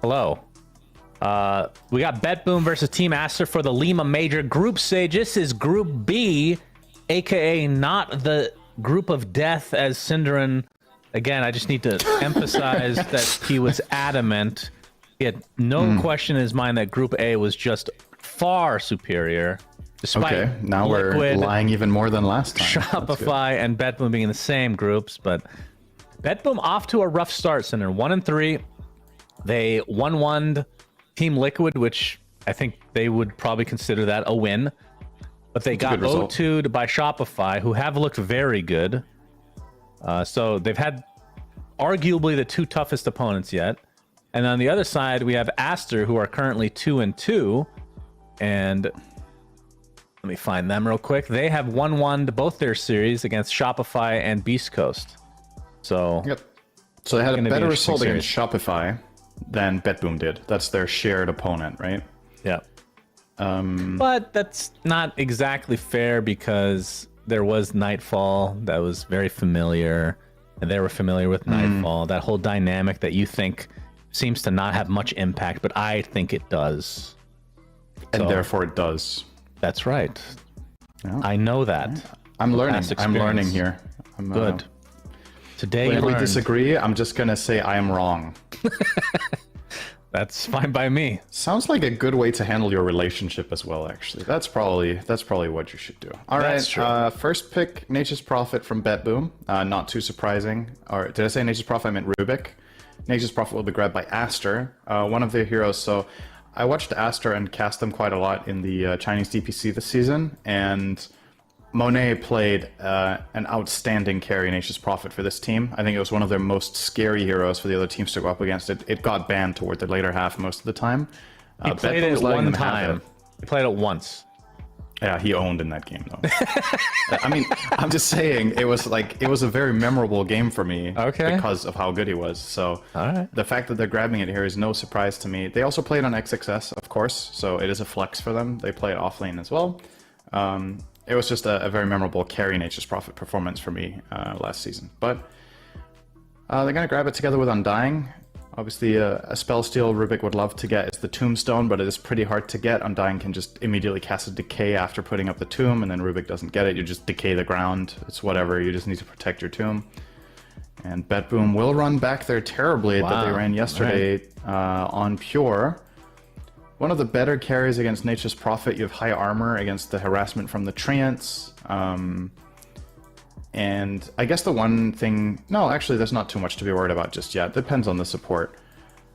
Hello. We got BetBoom versus Team Aster for the Lima Major Group Stage. This is Group B, aka not the group of death, as Cinderin. Again, I just need to emphasize that he was adamant. He had no question in his mind that Group A was just far superior. Despite Okay, now we're lying even more than last time. Shopify and BetBoom being in the same groups, but BetBoom off to a rough start, Cinder. 1-3. They 1-1'd Team Liquid, which I think they would probably consider that a win. But they got 0-2'd by Shopify, who have looked very good. So they've had arguably the two toughest opponents yet. And on the other side, we have Aster, who are currently 2-2. And let me find them real quick. They have 1-1'd both their series against Shopify and Beast Coast. So, yep. So they had a better result against Shopify than BetBoom did. That's their shared opponent, right? Yeah. But that's not exactly fair because there was Nightfall that was very familiar, and they were familiar with Nightfall. That whole dynamic that you think seems to not have much impact, but I think it does. And therefore it does. That's right. Yeah. I know that. I'm learning. I'm learning here. Good. Today when we disagree, I'm just gonna say I am wrong. That's fine by me. Sounds like a good way to handle your relationship as well, actually. That's probably what you should do. All right, first pick, Nature's Prophet from BetBoom. Not too surprising. Or did I say Nature's Prophet? I meant Rubik. Nature's Prophet will be grabbed by Aster, one of their heroes. So I watched Aster and cast them quite a lot in the Chinese DPC this season, and Monet played an outstanding carry in Nature's Prophet for this team. I think it was one of their most scary heroes for the other teams to go up against. It got banned toward the later half most of the time. He played it one time. He played it once. Yeah, he owned in that game though. I mean, I'm just saying it was a very memorable game for me because of how good he was. So the fact that they're grabbing it here is no surprise to me. They also played on XXS, of course, so it is a flex for them. They play it off lane as well. It was just a very memorable carry Nature's Prophet performance for me last season. But they're gonna grab it together with Undying. Obviously, a spell steal Rubik would love to get is the Tombstone, but it is pretty hard to get. Undying can just immediately cast a Decay after putting up the tomb, and then Rubik doesn't get it. You just decay the ground. It's whatever. You just need to protect your tomb. And Betboom will run back their Terrorblade that they ran yesterday on Pure. One of the better carries against Nature's Prophet. You have high armor against the harassment from the Treants. And I guess the one thing... No, actually, there's not too much to be worried about just yet. Depends on the support.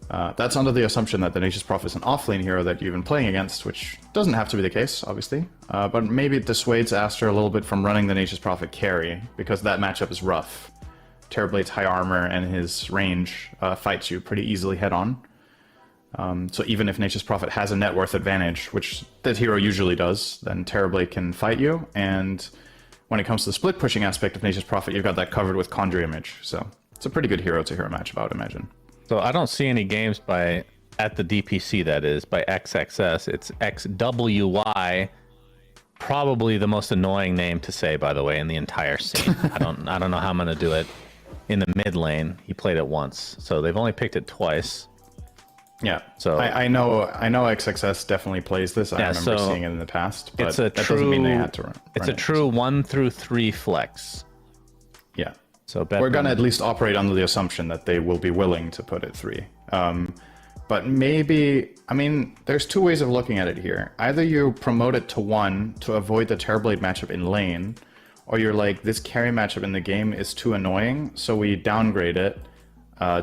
That's under the assumption that the Nature's Prophet is an offlane hero that you've been playing against, which doesn't have to be the case, obviously. But maybe it dissuades Aster a little bit from running the Nature's Prophet carry, because that matchup is rough. Terrorblade's high armor and his range fights you pretty easily head-on. So even if Nature's Prophet has a net worth advantage, which that hero usually does, then Terrorblade can fight you, and... when it comes to the split pushing aspect of Nature's Prophet, you've got that covered with Conjure Image. So it's a pretty good hero to hero matchup, I would imagine. So I don't see any games at the DPC, that is, by XXS. It's XWY. Probably the most annoying name to say, by the way, in the entire scene. I don't know how I'm going to do it in the mid lane. He played it once. So they've only picked it twice. Yeah, so I know XXS definitely plays this. I remember seeing it in the past, but that doesn't mean they had to run It's a true 1 through 3 flex. Yeah. So we're gonna at least operate under the assumption that they will be willing to put it 3. But maybe, I mean, there's two ways of looking at it here. Either you promote it to 1 to avoid the Terrorblade matchup in lane, or you're like, this carry matchup in the game is too annoying, so we downgrade it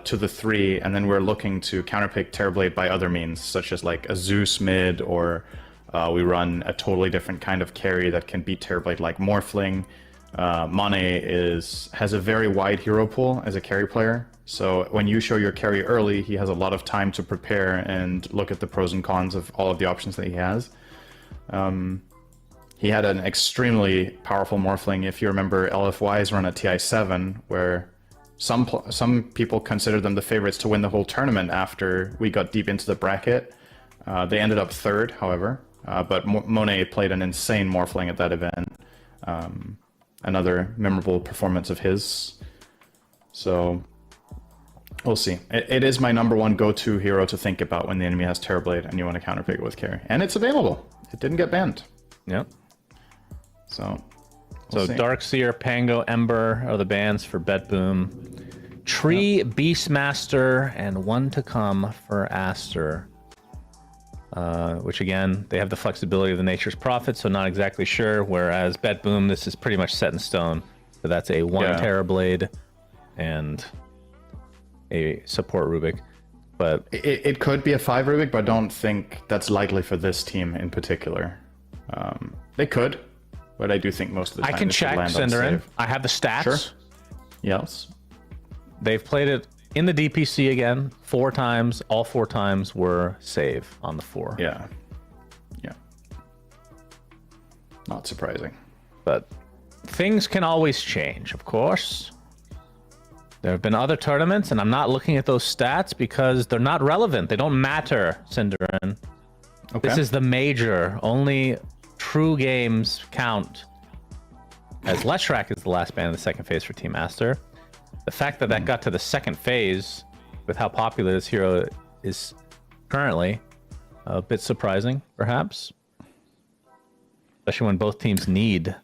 to the 3, and then we're looking to counterpick Terrorblade by other means, such as like a Zeus mid, or we run a totally different kind of carry that can beat Terrorblade, like Morphling. Mane has a very wide hero pool as a carry player, so when you show your carry early, he has a lot of time to prepare and look at the pros and cons of all of the options that he has. He had an extremely powerful Morphling, if you remember LFY's run at TI7, where some people consider them the favorites to win the whole tournament after we got deep into the bracket. They ended up 3rd, however, but Monet played an insane Morphling at that event. Another memorable performance of his. So we'll see. It is my #1 go-to hero to think about when the enemy has Terrorblade and you want to counterpick it with carry. And it's available. It didn't get banned. Yep. So So Darkseer, Pango, Ember are the bans for Betboom. Tree, Beastmaster, and one to come for Aster. Which again, they have the flexibility of the Nature's Prophet, so not exactly sure. Whereas Betboom, this is pretty much set in stone. So that's a 1 Terrorblade and a support Rubik. But it could be a 5 Rubik, but I don't think that's likely for this team in particular. They could, but I do think most of the time I can check, Cinderin. I have the stats. Sure. Yes. They've played it in the DPC again 4 times. All 4 times were save on the 4. Yeah. Yeah. Not surprising. But things can always change, of course. There have been other tournaments, and I'm not looking at those stats because they're not relevant. They don't matter, Cinderin. Okay. This is the major. Only true games count. As Leshrac is the last ban in the second phase for Team Aster. The fact that that got to the second phase with how popular this hero is currently, a bit surprising, perhaps. Especially when both teams need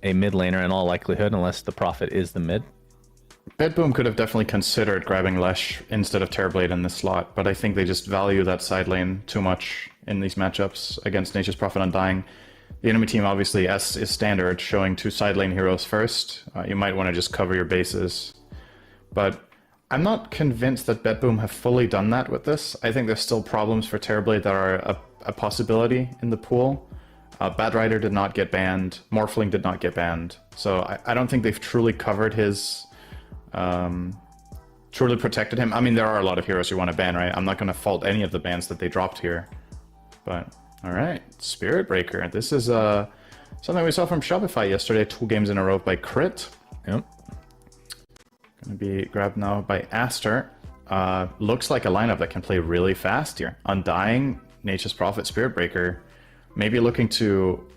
a mid laner in all likelihood, unless the Prophet is the mid. Betboom could have definitely considered grabbing Lesh instead of Terrorblade in this slot, but I think they just value that side lane too much in these matchups against Nature's Prophet Undying. The enemy team, obviously, as is standard, showing 2 side lane heroes first. You might want to just cover your bases. But I'm not convinced that BetBoom have fully done that with this. I think there's still problems for Terrorblade that are a possibility in the pool. Batrider did not get banned. Morphling did not get banned. So I don't think they've truly covered his... truly protected him. I mean, there are a lot of heroes you want to ban, right? I'm not going to fault any of the bans that they dropped here. But, alright. Spirit Breaker. This is something we saw from Shopify yesterday. 2 games in a row by Crit. Yep. Gonna be grabbed now by Aster. Looks like a lineup that can play really fast here. Undying, Nature's Prophet, Spirit Breaker. Maybe looking to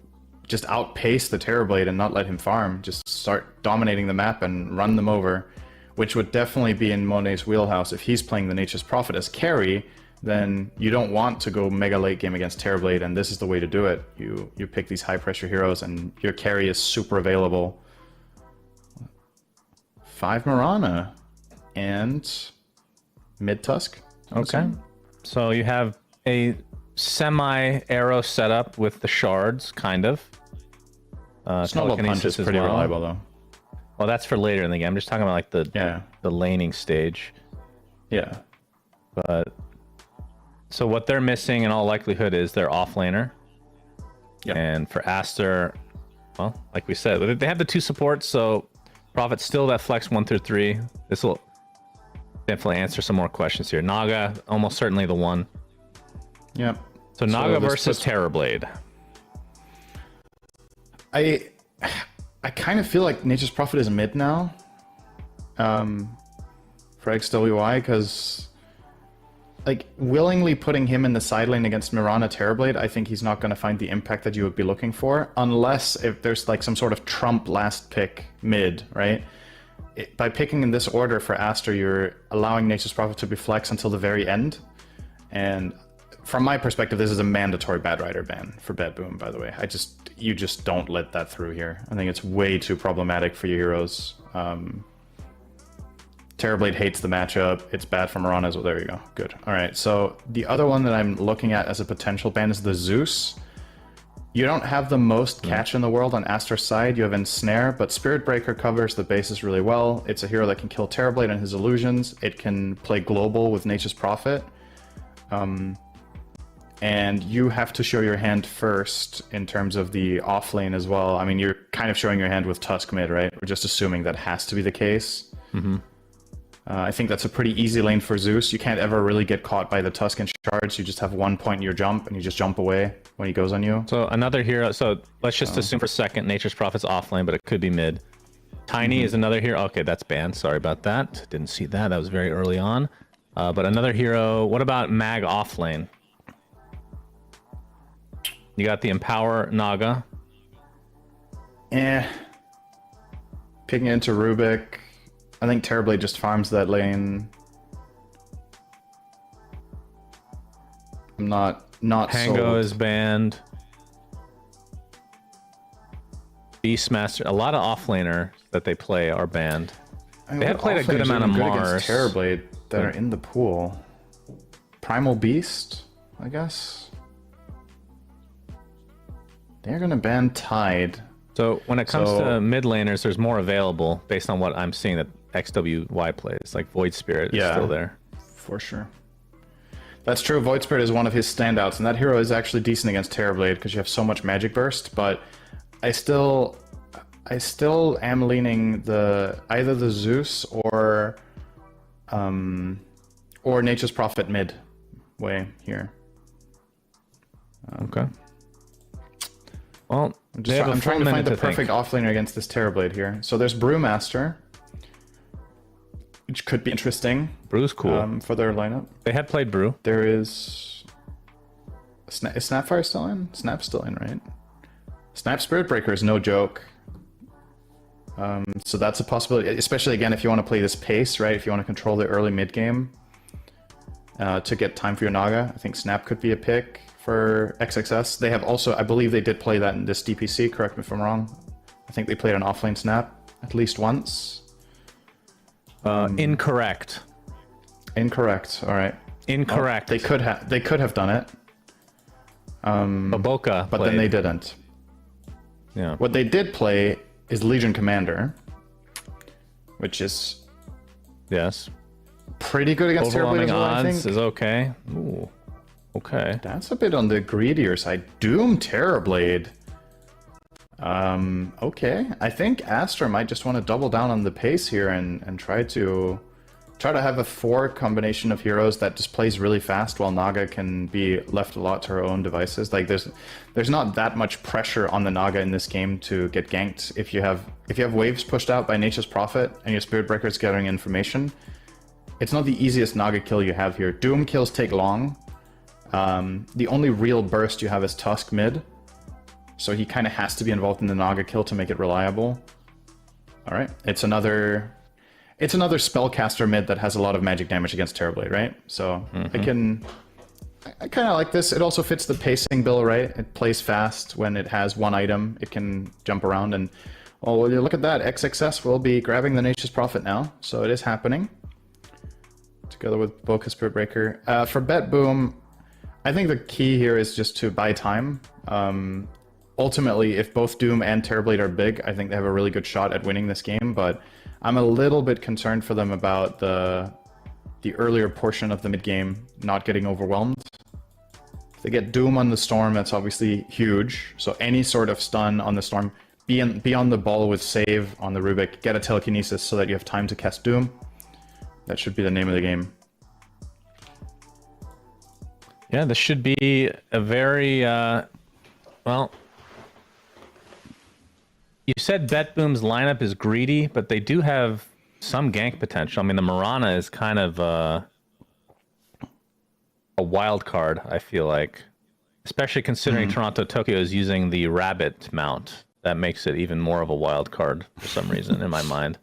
just outpace the Terrorblade and not let him farm. Just start dominating the map and run them over. Which would definitely be in Monet's wheelhouse. If he's playing the Nature's Prophet as carry, then you don't want to go mega late game against Terrorblade, and this is the way to do it. You pick these high pressure heroes and your carry is super available. 5 Mirana and mid Tusk. Okay. So you have a semi-arrow setup with the shards, kind of. Snowball Punch is pretty reliable though. Well, that's for later in the game. I'm just talking about like the laning stage. Yeah. But so what they're missing in all likelihood is their offlaner. Yeah. And for Aster, well, like we said, they have the 2 supports, so Prophet still that flex 1 through 3. This will definitely answer some more questions here. Naga, almost certainly the 1. Yep. So Naga versus Terrorblade. I kind of feel like Nature's Prophet is mid now for XWY, because like willingly putting him in the side lane against Mirana Terrorblade, I think he's not going to find the impact that you would be looking for, unless if there's like some sort of trump last pick mid, right? By picking in this order for Aster, you're allowing Nature's Prophet to be flex until the very end, and from my perspective, this is a mandatory Batrider ban for BetBoom, by the way. You just don't let that through here. I think it's way too problematic for your heroes. Terrorblade hates the matchup. It's bad for Mirana as well. There you go. Good. All right, so the other one that I'm looking at as a potential ban is the Zeus. You don't have the most catch in the world on Aster's side. You have Ensnare, but Spirit Breaker covers the bases really well. It's a hero that can kill Terrorblade and his illusions. It can play global with Nature's Prophet. And you have to show your hand first in terms of the off lane as well. I mean, you're kind of showing your hand with Tusk mid, right? We're just assuming that has to be the case. Mm-hmm. I think that's a pretty easy lane for Zeus. You can't ever really get caught by the Tusk and shards. You just have 1 point in your jump, and you just jump away when he goes on you. So another hero. So let's just assume for a second Nature's Prophet's off lane, but it could be mid. Tiny is another hero. Okay, that's banned. Sorry about that. Didn't see that. That was very early on. But another hero. What about Mag off lane? You got the Empower Naga. Picking into Rubik. I think Terrorblade just farms that lane. I'm not Pango sold. is banned. Beastmaster. A lot of offlaner that they play are banned. They have played a good amount of Mars. Terrorblade that are in the pool. Primal Beast, I guess. They're gonna ban Tide. So when it comes to mid laners, there's more available based on what I'm seeing that XWY plays. Like Void Spirit is still there. For sure. That's true. Void Spirit is one of his standouts, and that hero is actually decent against Terrorblade because you have so much Magic Burst. But I still am leaning either the Zeus or Nature's Prophet mid way here. Okay. Well, I'm trying to find the perfect offlaner against this Terrorblade here. So there's Brewmaster, which could be interesting. Brew's cool for their lineup. They had played Brew. There is Snapfire still in? Snap's still in, right? Snap Spirit Breaker is no joke. So that's a possibility, especially again if you want to play this pace, right? If you want to control the early mid game to get time for your Naga, I think Snap could be a pick for XXS. They have also, I believe they did play that in this DPC, correct me if I'm wrong. I think they played an offlane Snap at least once. Incorrect. Incorrect, alright. Incorrect. They could have done it. Baboka but then they didn't. Yeah. What they did play is Legion Commander, which is... Yes. pretty good against Terrorblade as well, I odds think. is okay. Ooh. Okay. That's a bit on the greedier side. Doom Terrorblade. Okay. I think Astra might just want to double down on the pace here and try to have a 4 combination of heroes that just plays really fast while Naga can be left a lot to her own devices. Like there's not that much pressure on the Naga in this game to get ganked. If you have waves pushed out by Nature's Prophet and your Spirit Breaker is gathering information, it's not the easiest Naga kill you have here. Doom kills take long. The only real burst you have is Tusk mid, so he kind of has to be involved in the Naga kill to make it reliable. All right, it's another spellcaster mid that has a lot of magic damage against Terrorblade, right? So I kind of like this. It also fits the pacing bill, right? It plays fast when it has 1 item. It can jump around, and well, will you look at that? XXS will be grabbing the Nature's Prophet now, so it is happening. Together with Boca Spirit Breaker. For Bet Boom, I think the key here is just to buy time. Ultimately, if both Doom and Terrorblade are big, I think they have a really good shot at winning this game, but I'm a little bit concerned for them about the earlier portion of the mid-game not getting overwhelmed. If they get Doom on the Storm, that's obviously huge. So any sort of stun on the Storm, be on the ball with save on the Rubik, get a Telekinesis so that you have time to cast Doom. That should be the name of the game. Yeah, this should be a very, well, you said Bet Boom's lineup is greedy, but they do have some gank potential. I mean, the Mirana is kind of a wild card, I feel like. Especially considering Toronto Tokyo is using the Rabbit mount. That makes it even more of a wild card for some reason in my mind.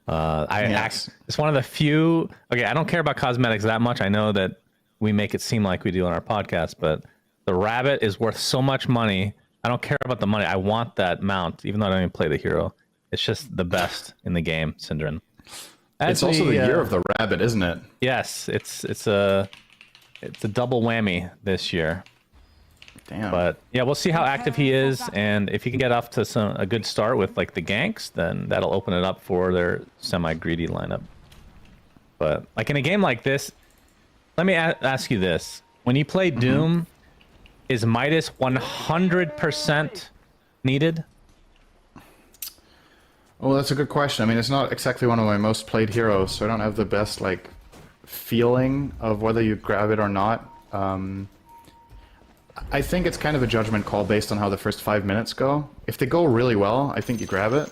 It's one of the few... Okay, I don't care about cosmetics that much. I know that we make it seem like we do on our podcast, but the Rabbit is worth so much money. I don't care about the money. I want that mount, even though I don't even play the hero. It's just the best in the game, Syndrin. It's also the year of the Rabbit, isn't it? Yes, it's a double whammy this year. Damn. But yeah, we'll see how active he is, and if he can get off to a good start with like the ganks, then that'll open it up for their semi-greedy lineup. But like in a game like this, let me ask you this: when you play Doom, is Midas 100% needed? Well, that's a good question. I mean, it's not exactly one of my most played heroes, so I don't have the best like feeling of whether you grab it or not. I think it's kind of a judgment call based on how the first 5 minutes go. If they go really well, I think you grab it.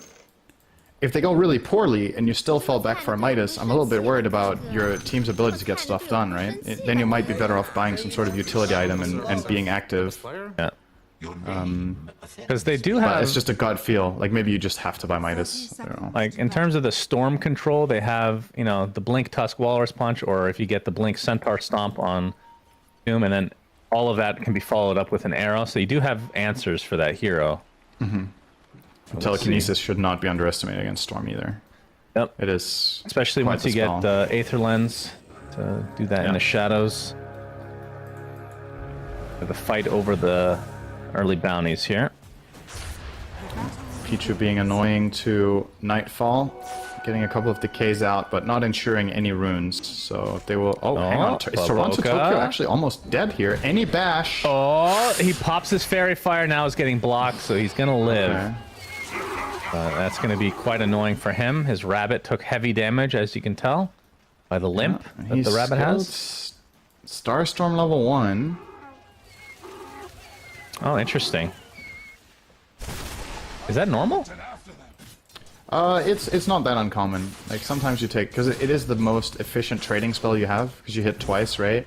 If they go really poorly and you still fall back for a Midas, I'm a little bit worried about your team's ability to get stuff done, right? Then you might be better off buying some sort of utility item and being active. Yeah. Because they do have... But it's just a gut feel. Like, maybe you just have to buy Midas. I don't know. Like, in terms of the Storm control, they have, you know, the Blink Tusk Walrus Punch, or if you get the Blink Centaur Stomp on Doom, and then all of that can be followed up with an arrow. So you do have answers for that hero. Telekinesis should not be underestimated against Storm either. Yep. It is. Especially once you get Aether Lens to do that in the shadows. The fight over the early bounties here. Pichu being annoying to Nightfall. Getting a couple of decays out, but not ensuring any runes. So they will... Oh, hang on. Is Toronto Tokyo actually almost dead here? Any bash? Oh, he pops his Fairy Fire, now is getting blocked, so he's going to live. Okay. That's going to be quite annoying for him. His Rabbit took heavy damage, as you can tell, by the limp that the Rabbit has. Starstorm level 1. Oh, interesting. Is that normal? It's not that uncommon. Like, sometimes you take... Because it is the most efficient trading spell you have, because you hit twice, right?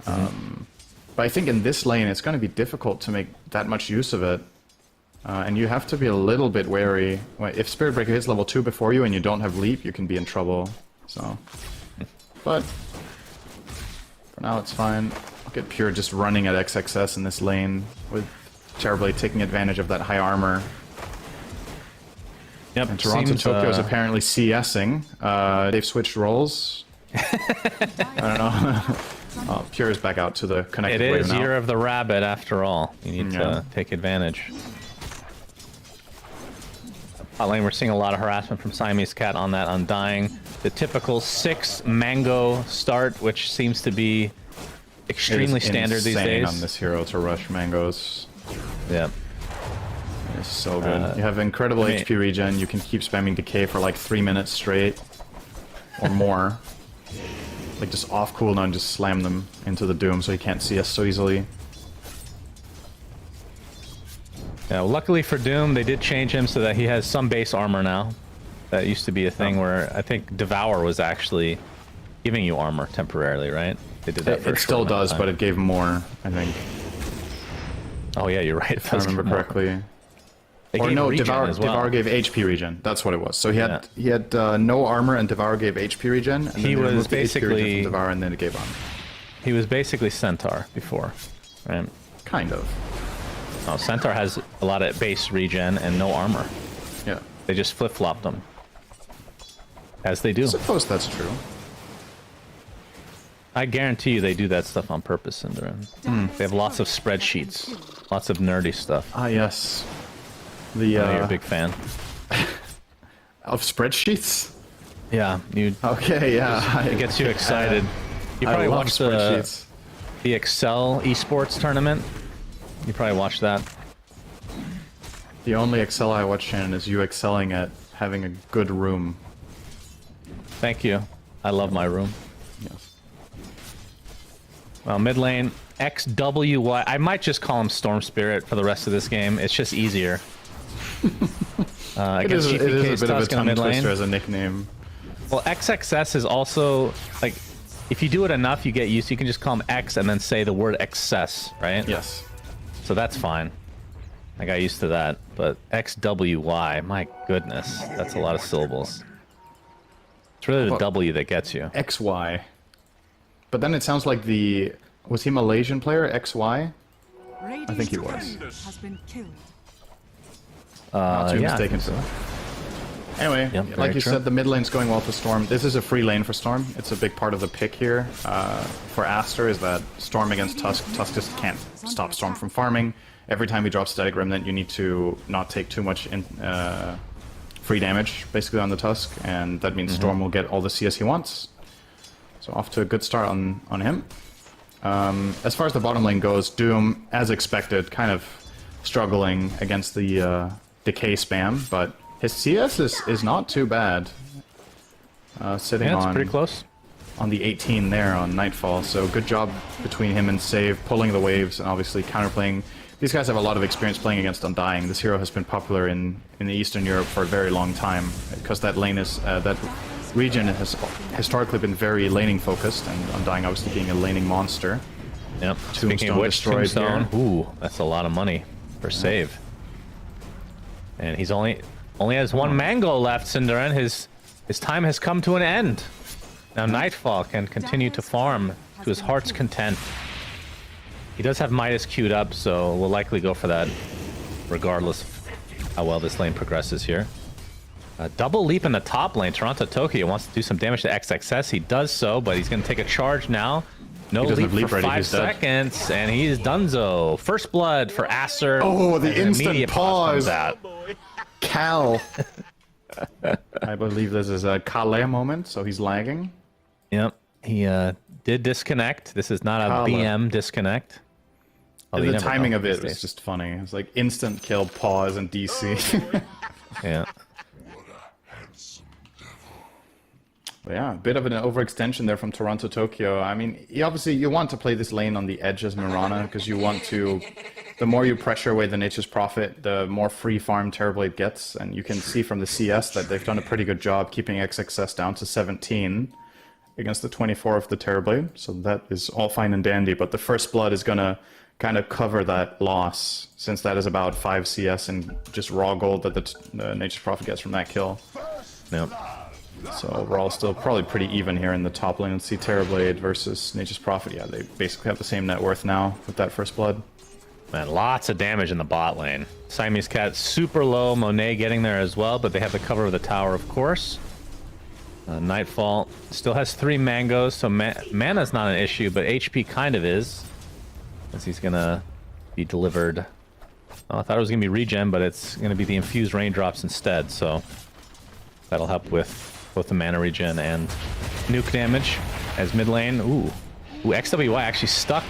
But I think in this lane, it's going to be difficult to make that much use of it. And you have to be a little bit wary. If Spirit Breaker hits level 2 before you and you don't have Leap, you can be in trouble. So... But... For now, it's fine. Look at Pure just running at XXS in this lane, with Terrorblade taking advantage of that high armor. Yep, and Toronto Tokyo is apparently CSing. They've switched roles. I don't know. Pure is back out to the connected wave now. It is Year of the Rabbit, after all. You need to take advantage. Bot lane, we're seeing a lot of harassment from Siamese Cat on that Undying. The typical 6 mango start, which seems to be extremely standard these days. On this hero to rush mangoes. Yeah. It's so good. You have incredible HP regen. You can keep spamming decay for like 3 minutes straight. Or more. Like just off cooldown, just slam them into the Doom so he can't see us so easily. Yeah, well, luckily for Doom, they did change him so that he has some base armor now. That used to be a thing where I think Devour was actually giving you armor temporarily, right? They did that for It still does, but it gave more, I think. Oh yeah, you're right. If I remember correctly. Or no, Devour gave HP regen. That's what it was. So he had no armor, and Devour gave HP regen. And he then was basically from Devour, and then it gave armor. He was basically Centaur before, right? Kind of. Oh, Centaur has a lot of base regen and no armor. Yeah. They just flip-flopped them. As they do. I suppose that's true. I guarantee you they do that stuff on purpose, Cinderin. They have lots of spreadsheets. Lots of nerdy stuff. Ah, yes. You're a big fan. Of spreadsheets? Yeah. Okay, yeah. It gets you excited. You probably watched the Excel esports tournament. You probably watched that. The only Excel I watch, Shannon, is you excelling at having a good room. Thank you. I love my room. Yes. Well, mid lane, XWY. I might just call him Storm Spirit for the rest of this game. It's just easier. It is a bit of a tongue twister as a nickname. Well, XXS is also, like, if you do it enough, you get used to. You can just call him X and then say the word excess, right? Yes. So that's fine. I got used to that. But XWY, my goodness, that's a lot of syllables. It's really the W that gets you. XY. But then it sounds like the... Was he Malaysian player, XY? I think he was. Has been killed. Not too mistaken. So. Anyway, Yep, like you true. said, the mid lane's going well for Storm. This is a free lane for Storm. It's a big part of the pick here for Aster is that Storm against Tusk. Tusk just can't stop Storm from farming. Every time he drops Static Remnant, you need to not take too much free damage, basically, on the Tusk, and that means Storm will get all the CS he wants. So off to a good start on him. As far as the bottom lane goes, Doom, as expected, kind of struggling against the decay spam, but his CS is not too bad. Sitting it's on pretty close. On the 18 there on Nightfall, so good job between him and Save, pulling the waves and obviously counterplaying. These guys have a lot of experience playing against Undying. This hero has been popular in the Eastern Europe for a very long time because that lane is that region has historically been very laning focused, and Undying obviously being a laning monster. Yep. Speaking of which, Tombstone, ooh, that's a lot of money for Save. And he's only has one mango left, Cinderin. His time has come to an end. Now Nightfall can continue to farm to his heart's content. He does have Midas queued up, so we'll likely go for that regardless of how well this lane progresses here. Double leap in the top lane. Toronto Tokyo wants to do some damage to XXS. He does so, but he's going to take a charge now. No leap for 5 seconds, and he's donezo. First blood for Acer. Oh, the instant pause. Cal. I believe this is a Kale moment, so he's lagging. Yep, he did disconnect. This is not a BM disconnect. The timing of it was just funny. It's like instant kill, pause, and DC. Yeah. But yeah, a bit of an overextension there from Toronto Tokyo. I mean, you want to play this lane on the edge as Mirana, because you want to... The more you pressure away the Nature's Prophet, the more free farm Terrorblade gets. And you can see from the CS that they've done a pretty good job keeping XXS down to 17 against the 24 of the Terrorblade. So that is all fine and dandy, but the First Blood is going to kind of cover that loss, since that is about 5 CS and just raw gold that the Nature's Prophet gets from that kill. Yep. So overall, still probably pretty even here in the top lane. Let's see Terrorblade versus Nature's Prophet. Yeah, they basically have the same net worth now with that First Blood. Man, lots of damage in the bot lane. Siamese Cat super low, Monet getting there as well, but they have the cover of the tower, of course. Nightfall still has 3 mangoes, so mana's not an issue, but HP kind of is, as he's gonna be delivered Oh, I thought it was going to be regen, but it's going to be the infused raindrops instead, so that'll help with both the mana regen and nuke damage. As mid lane, ooh, XWY actually stuck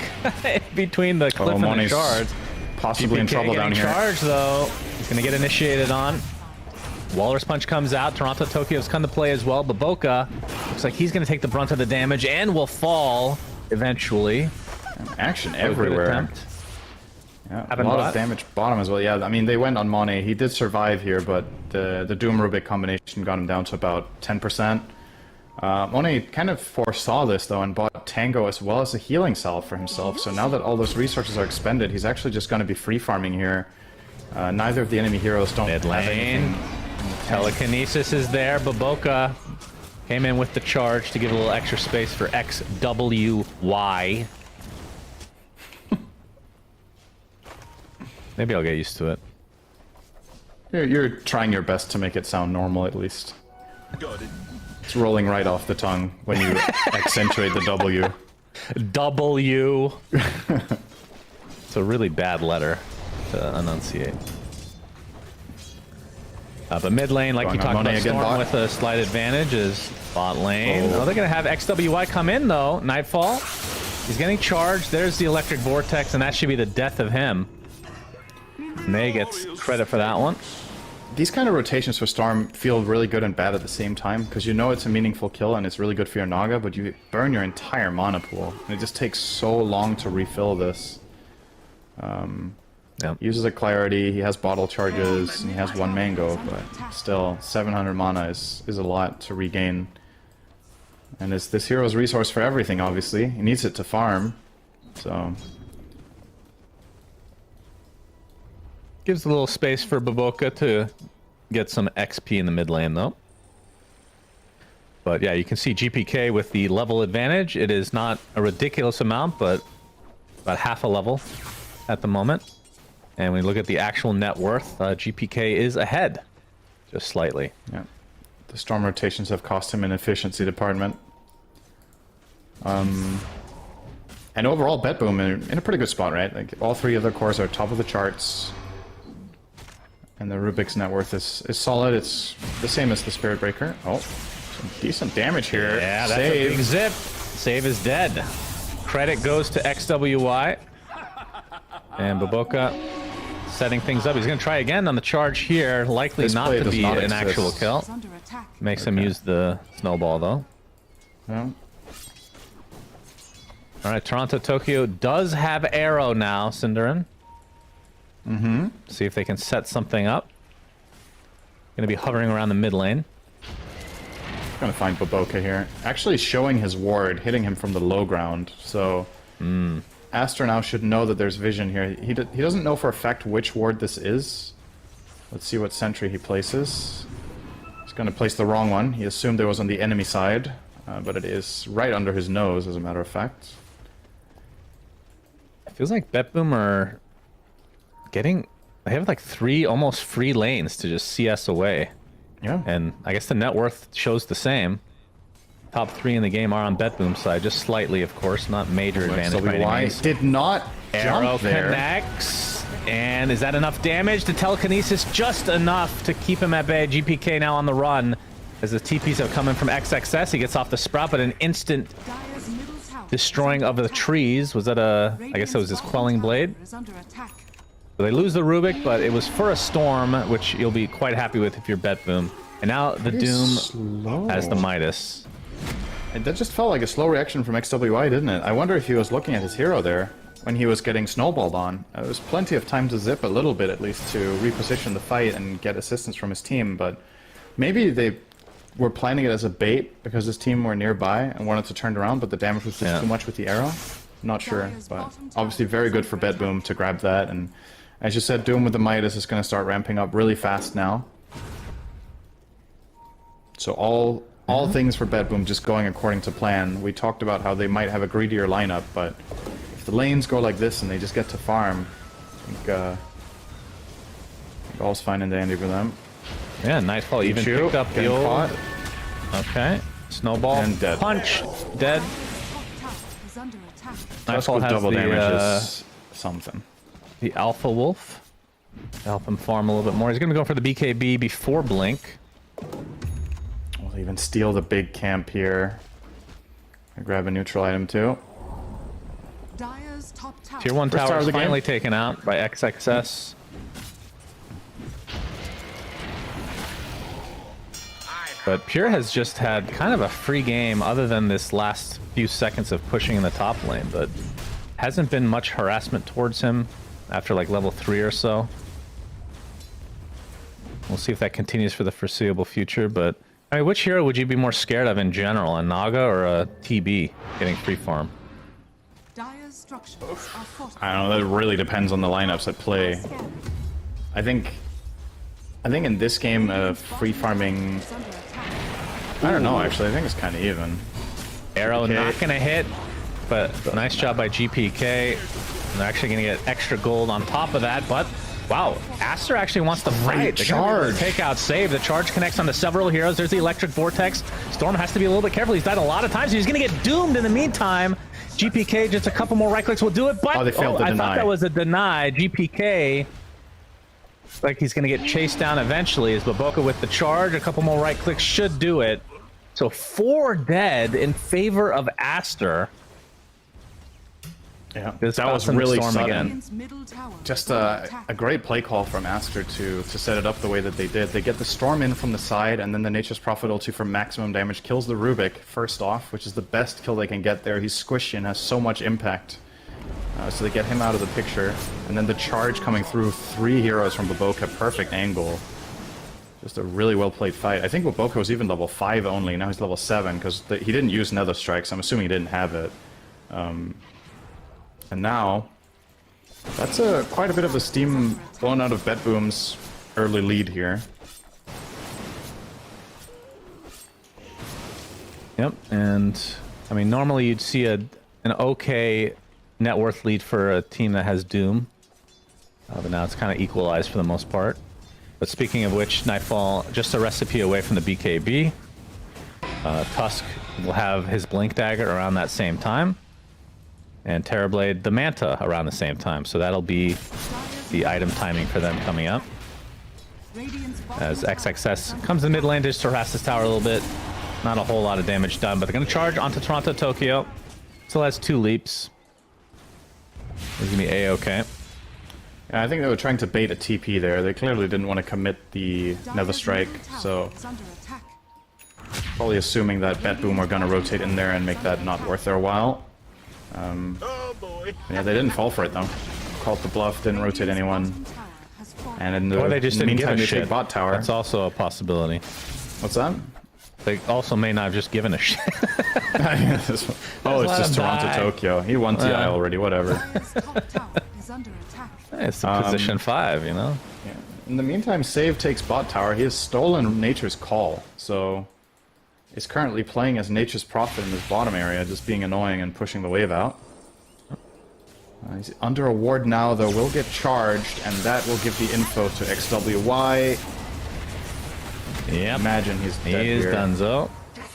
between the cliff and the Mone's shards. possibly in GPK trouble down getting here. charged though. He's going to get initiated on. Walrus Punch comes out. Toronto Tokyo's come to play as well. Baboka looks like he's going to take the brunt of the damage and will fall eventually. Action everywhere. Yeah, a lot of damage bottom as well. Yeah, I mean, they went on Monet. He did survive here, but the Doom Rubik combination got him down to about 10%. Monet kind of foresaw this, though, and bought Tango as well as a healing salve for himself. So now that all those resources are expended, he's actually just going to be free farming here. Neither of the enemy heroes don't have anything. Telekinesis is there. Baboka came in with the charge to give a little extra space for XWY. Maybe I'll get used to it. You're trying your best to make it sound normal, at least. It's rolling right off the tongue when you accentuate the W. W. It's a really bad letter to enunciate. But mid lane, like you talked about, Storm with a slight advantage is bot lane. Oh, they're going to have XWY come in, though. Nightfall. He's getting charged. There's the Electric Vortex, and that should be the death of him. May gets credit for that one. These kind of rotations for Storm feel really good and bad at the same time, because you know it's a meaningful kill and it's really good for your Naga, but you burn your entire mana pool, and it just takes so long to refill this. Uses a Clarity, he has bottle charges, and he has one Mango, but still, 700 mana is a lot to regain. And it's this hero's resource for everything, obviously. He needs it to farm, so... Gives a little space for Baboka to get some XP in the mid lane, though. But yeah, you can see GPK with the level advantage. It is not a ridiculous amount, but about half a level at the moment. And when we look at the actual net worth, GPK is ahead, just slightly. Yeah, the Storm rotations have cost him an efficiency department. And overall, BetBoom in a pretty good spot, right? Like all three of their cores are top of the charts. And the Rubik's net worth is solid. It's the same as the Spirit Breaker. Oh, some decent damage here. Yeah, that's a big zip. Save is dead. Credit goes to XWY. And Baboka setting things up. He's going to try again on the charge here. Likely This not play to be does not an actual exist. kill. Makes him use the snowball, though. Yeah. All right, Toronto Tokyo does have arrow now, Cinderin. Mm-hmm. See if they can set something up. Gonna be hovering around the mid lane. Gonna find Baboka here. Actually showing his ward, hitting him from the low ground. So Astor now should know that there's vision here. He doesn't know for a fact which ward this is. Let's see what sentry he places. He's gonna place the wrong one. He assumed it was on the enemy side, but it is right under his nose, as a matter of fact. It feels like BetBoom are getting... They have like 3 almost free lanes to just CS away. Yeah. And I guess the net worth shows the same. Top 3 in the game are on BetBoom's side, just slightly, of course, not major advantage by any means. Did not Arrow jump there. connects. And is that enough damage? The telekinesis just enough to keep him at bay. GPK now on the run as the TPs have come in from XXS. He gets off the sprout, but an instant destroying of the trees. Was that a... I guess that was his quelling blade. So they lose the Rubik, but it was for a Storm, which you'll be quite happy with if you're BetBoom. And now the Doom has the Midas. And that just felt like a slow reaction from XWI, didn't it? I wonder if he was looking at his hero there when he was getting snowballed on. There was plenty of time to zip a little bit, at least, to reposition the fight and get assistance from his team, but maybe they were planning it as a bait because his team were nearby and wanted to turn around, but the damage was just too much with the arrow. Not sure, but obviously very good for BetBoom to grab that, and as you said, Doom with the Midas is going to start ramping up really fast now. So all things for BetBoom just going according to plan. We talked about how they might have a greedier lineup, but if the lanes go like this and they just get to farm, I think all's fine and dandy for them. Yeah, Nightfall even picked up the old... Caught. Okay. Snowball. And dead. Punch. Dead. Nightfall has double damage is something. The Alpha Wolf. Help him farm a little bit more. He's going to go for the BKB before Blink. We'll even steal the big camp here. I grab a neutral item too. Dire's top tower. Tier 1 First tower tower of is the game. finally taken out by XXS. But Pure has just had kind of a free game other than this last few seconds of pushing in the top lane, but hasn't been much harassment towards him after like level 3 or so. We'll see if that continues for the foreseeable future, but I mean, which hero would you be more scared of in general, a Naga or a TB getting free farm? Dire's structures are fortified. I don't know, that really depends on the lineups at play. I think in this game, free farming, I don't know actually, I think it's kind of even. Arrow Okay. not gonna hit, but nice job by GPK. And they're actually gonna get extra gold on top of that, but wow, Aster actually wants to fight. charge. Take out save. The charge connects onto several heroes. There's the electric vortex. Storm has to be a little bit careful. He's died a lot of times. He's gonna get doomed in the meantime. GPK, just a couple more right clicks will do it, but Oh, they failed the I deny. thought that was a deny. GPK, like he's gonna get chased down eventually. Is Baboka with the charge? A couple more right clicks should do it. So 4 dead in favor of Aster. Yeah, This that was Storm really again. sudden. Middle tower. Just a great play call from Aster to set it up the way that they did. They get the Storm in from the side, and then the Nature's Prophet ulti for maximum damage kills the Rubik first off, which is the best kill they can get there. He's squishy and has so much impact. So they get him out of the picture, and then the charge coming through 3 heroes from Baboka, perfect angle. Just a really well played fight. I think Baboka was even level 5 only, now he's level 7, because he didn't use Nether Strikes, I'm assuming he didn't have it. And now, that's quite a bit of the steam blown out of BetBoom's early lead here. Yep, and I mean, normally you'd see an okay net worth lead for a team that has Doom, but now it's kind of equalized for the most part. But speaking of which, Nightfall just a recipe away from the BKB. Tusk will have his Blink Dagger around that same time, and Terrorblade the Manta around the same time. So that'll be the item timing for them coming up. As XXS comes in mid lane just to harass this tower a little bit. Not a whole lot of damage done, but they're going to charge onto Toronto Tokyo. Still has 2 leaps. It's going to be A-okay. Yeah, I think they were trying to bait a TP there. They clearly didn't want to commit the Nether Strike, so probably assuming that BetBoom are going to rotate in there and make that not worth their while. Yeah, they didn't fall for it though. Called the bluff, didn't rotate anyone. And in the Or they just didn't give meantime, a they shit. take bot tower. That's also a possibility. What's that? They also may not have just given a shit. Oh, it's let just him Toronto die. Tokyo. He won TI already, whatever. It's a position 5, you know? Yeah. In the meantime, Save takes bot tower. He has stolen Nature's Call, so he's currently playing as Nature's Prophet in this bottom area, just being annoying and pushing the wave out. He's under a ward now, though, will get charged, and that will give the info to XWY. Yep. Imagine he's dead He is here. donezo.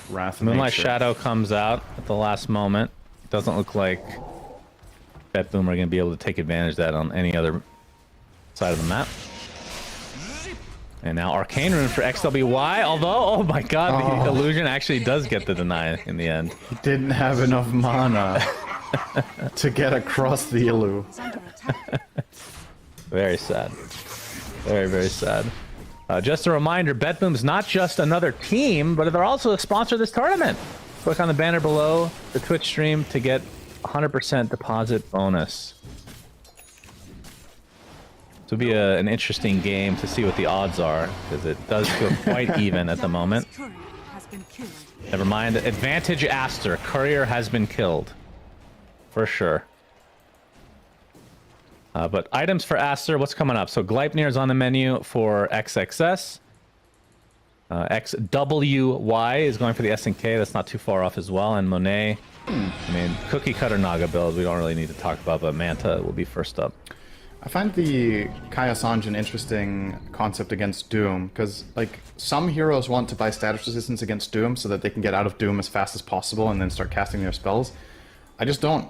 Wrath of Moonlight Nature. Shadow comes out at the last moment. Doesn't look like BetBoom are going to be able to take advantage of that on any other side of the map. And now Arcane Rune for XWY, although, oh my god, the illusion actually does get the deny in the end. He didn't have enough mana to get across the Illu. Very sad. Very, very sad. Just a reminder, BetBoom's not just another team, but they're also a sponsor of this tournament. Click on the banner below the Twitch stream to get 100% deposit bonus. This will be an interesting game to see what the odds are, because it does feel quite even at the moment. Never mind, advantage Aster. Courier has been killed. For sure. But items for Aster, what's coming up? So Gleipnir is on the menu for XXS. XWY is going for the SNK. That's not too far off as well. And Monet, I mean, cookie cutter Naga build we don't really need to talk about, but Manta will be first up. I find the Kaya Sanj an interesting concept against Doom, because like some heroes want to buy status resistance against Doom so that they can get out of Doom as fast as possible and then start casting their spells. I just don't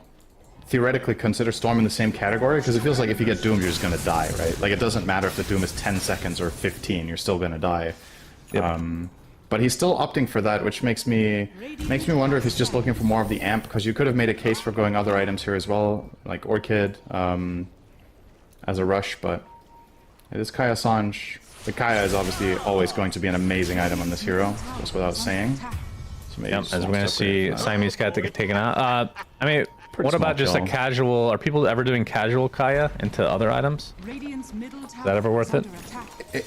theoretically consider Storm in the same category, because it feels like if you get Doomed, you're just gonna die, right? Like, it doesn't matter if the Doom is 10 seconds or 15, you're still gonna die. Yep. But he's still opting for that, which makes me wonder if he's just looking for more of the amp, because you could have made a case for going other items here as well, like Orchid, as a rush, but it is Kaya Sanj. The Kaya is obviously always going to be an amazing item on this hero, just without saying. So maybe Yep, as we're going to see Siamese Cat get taken out. I mean, what about just a casual... Are people ever doing casual Kaya into other items? Is that ever worth it?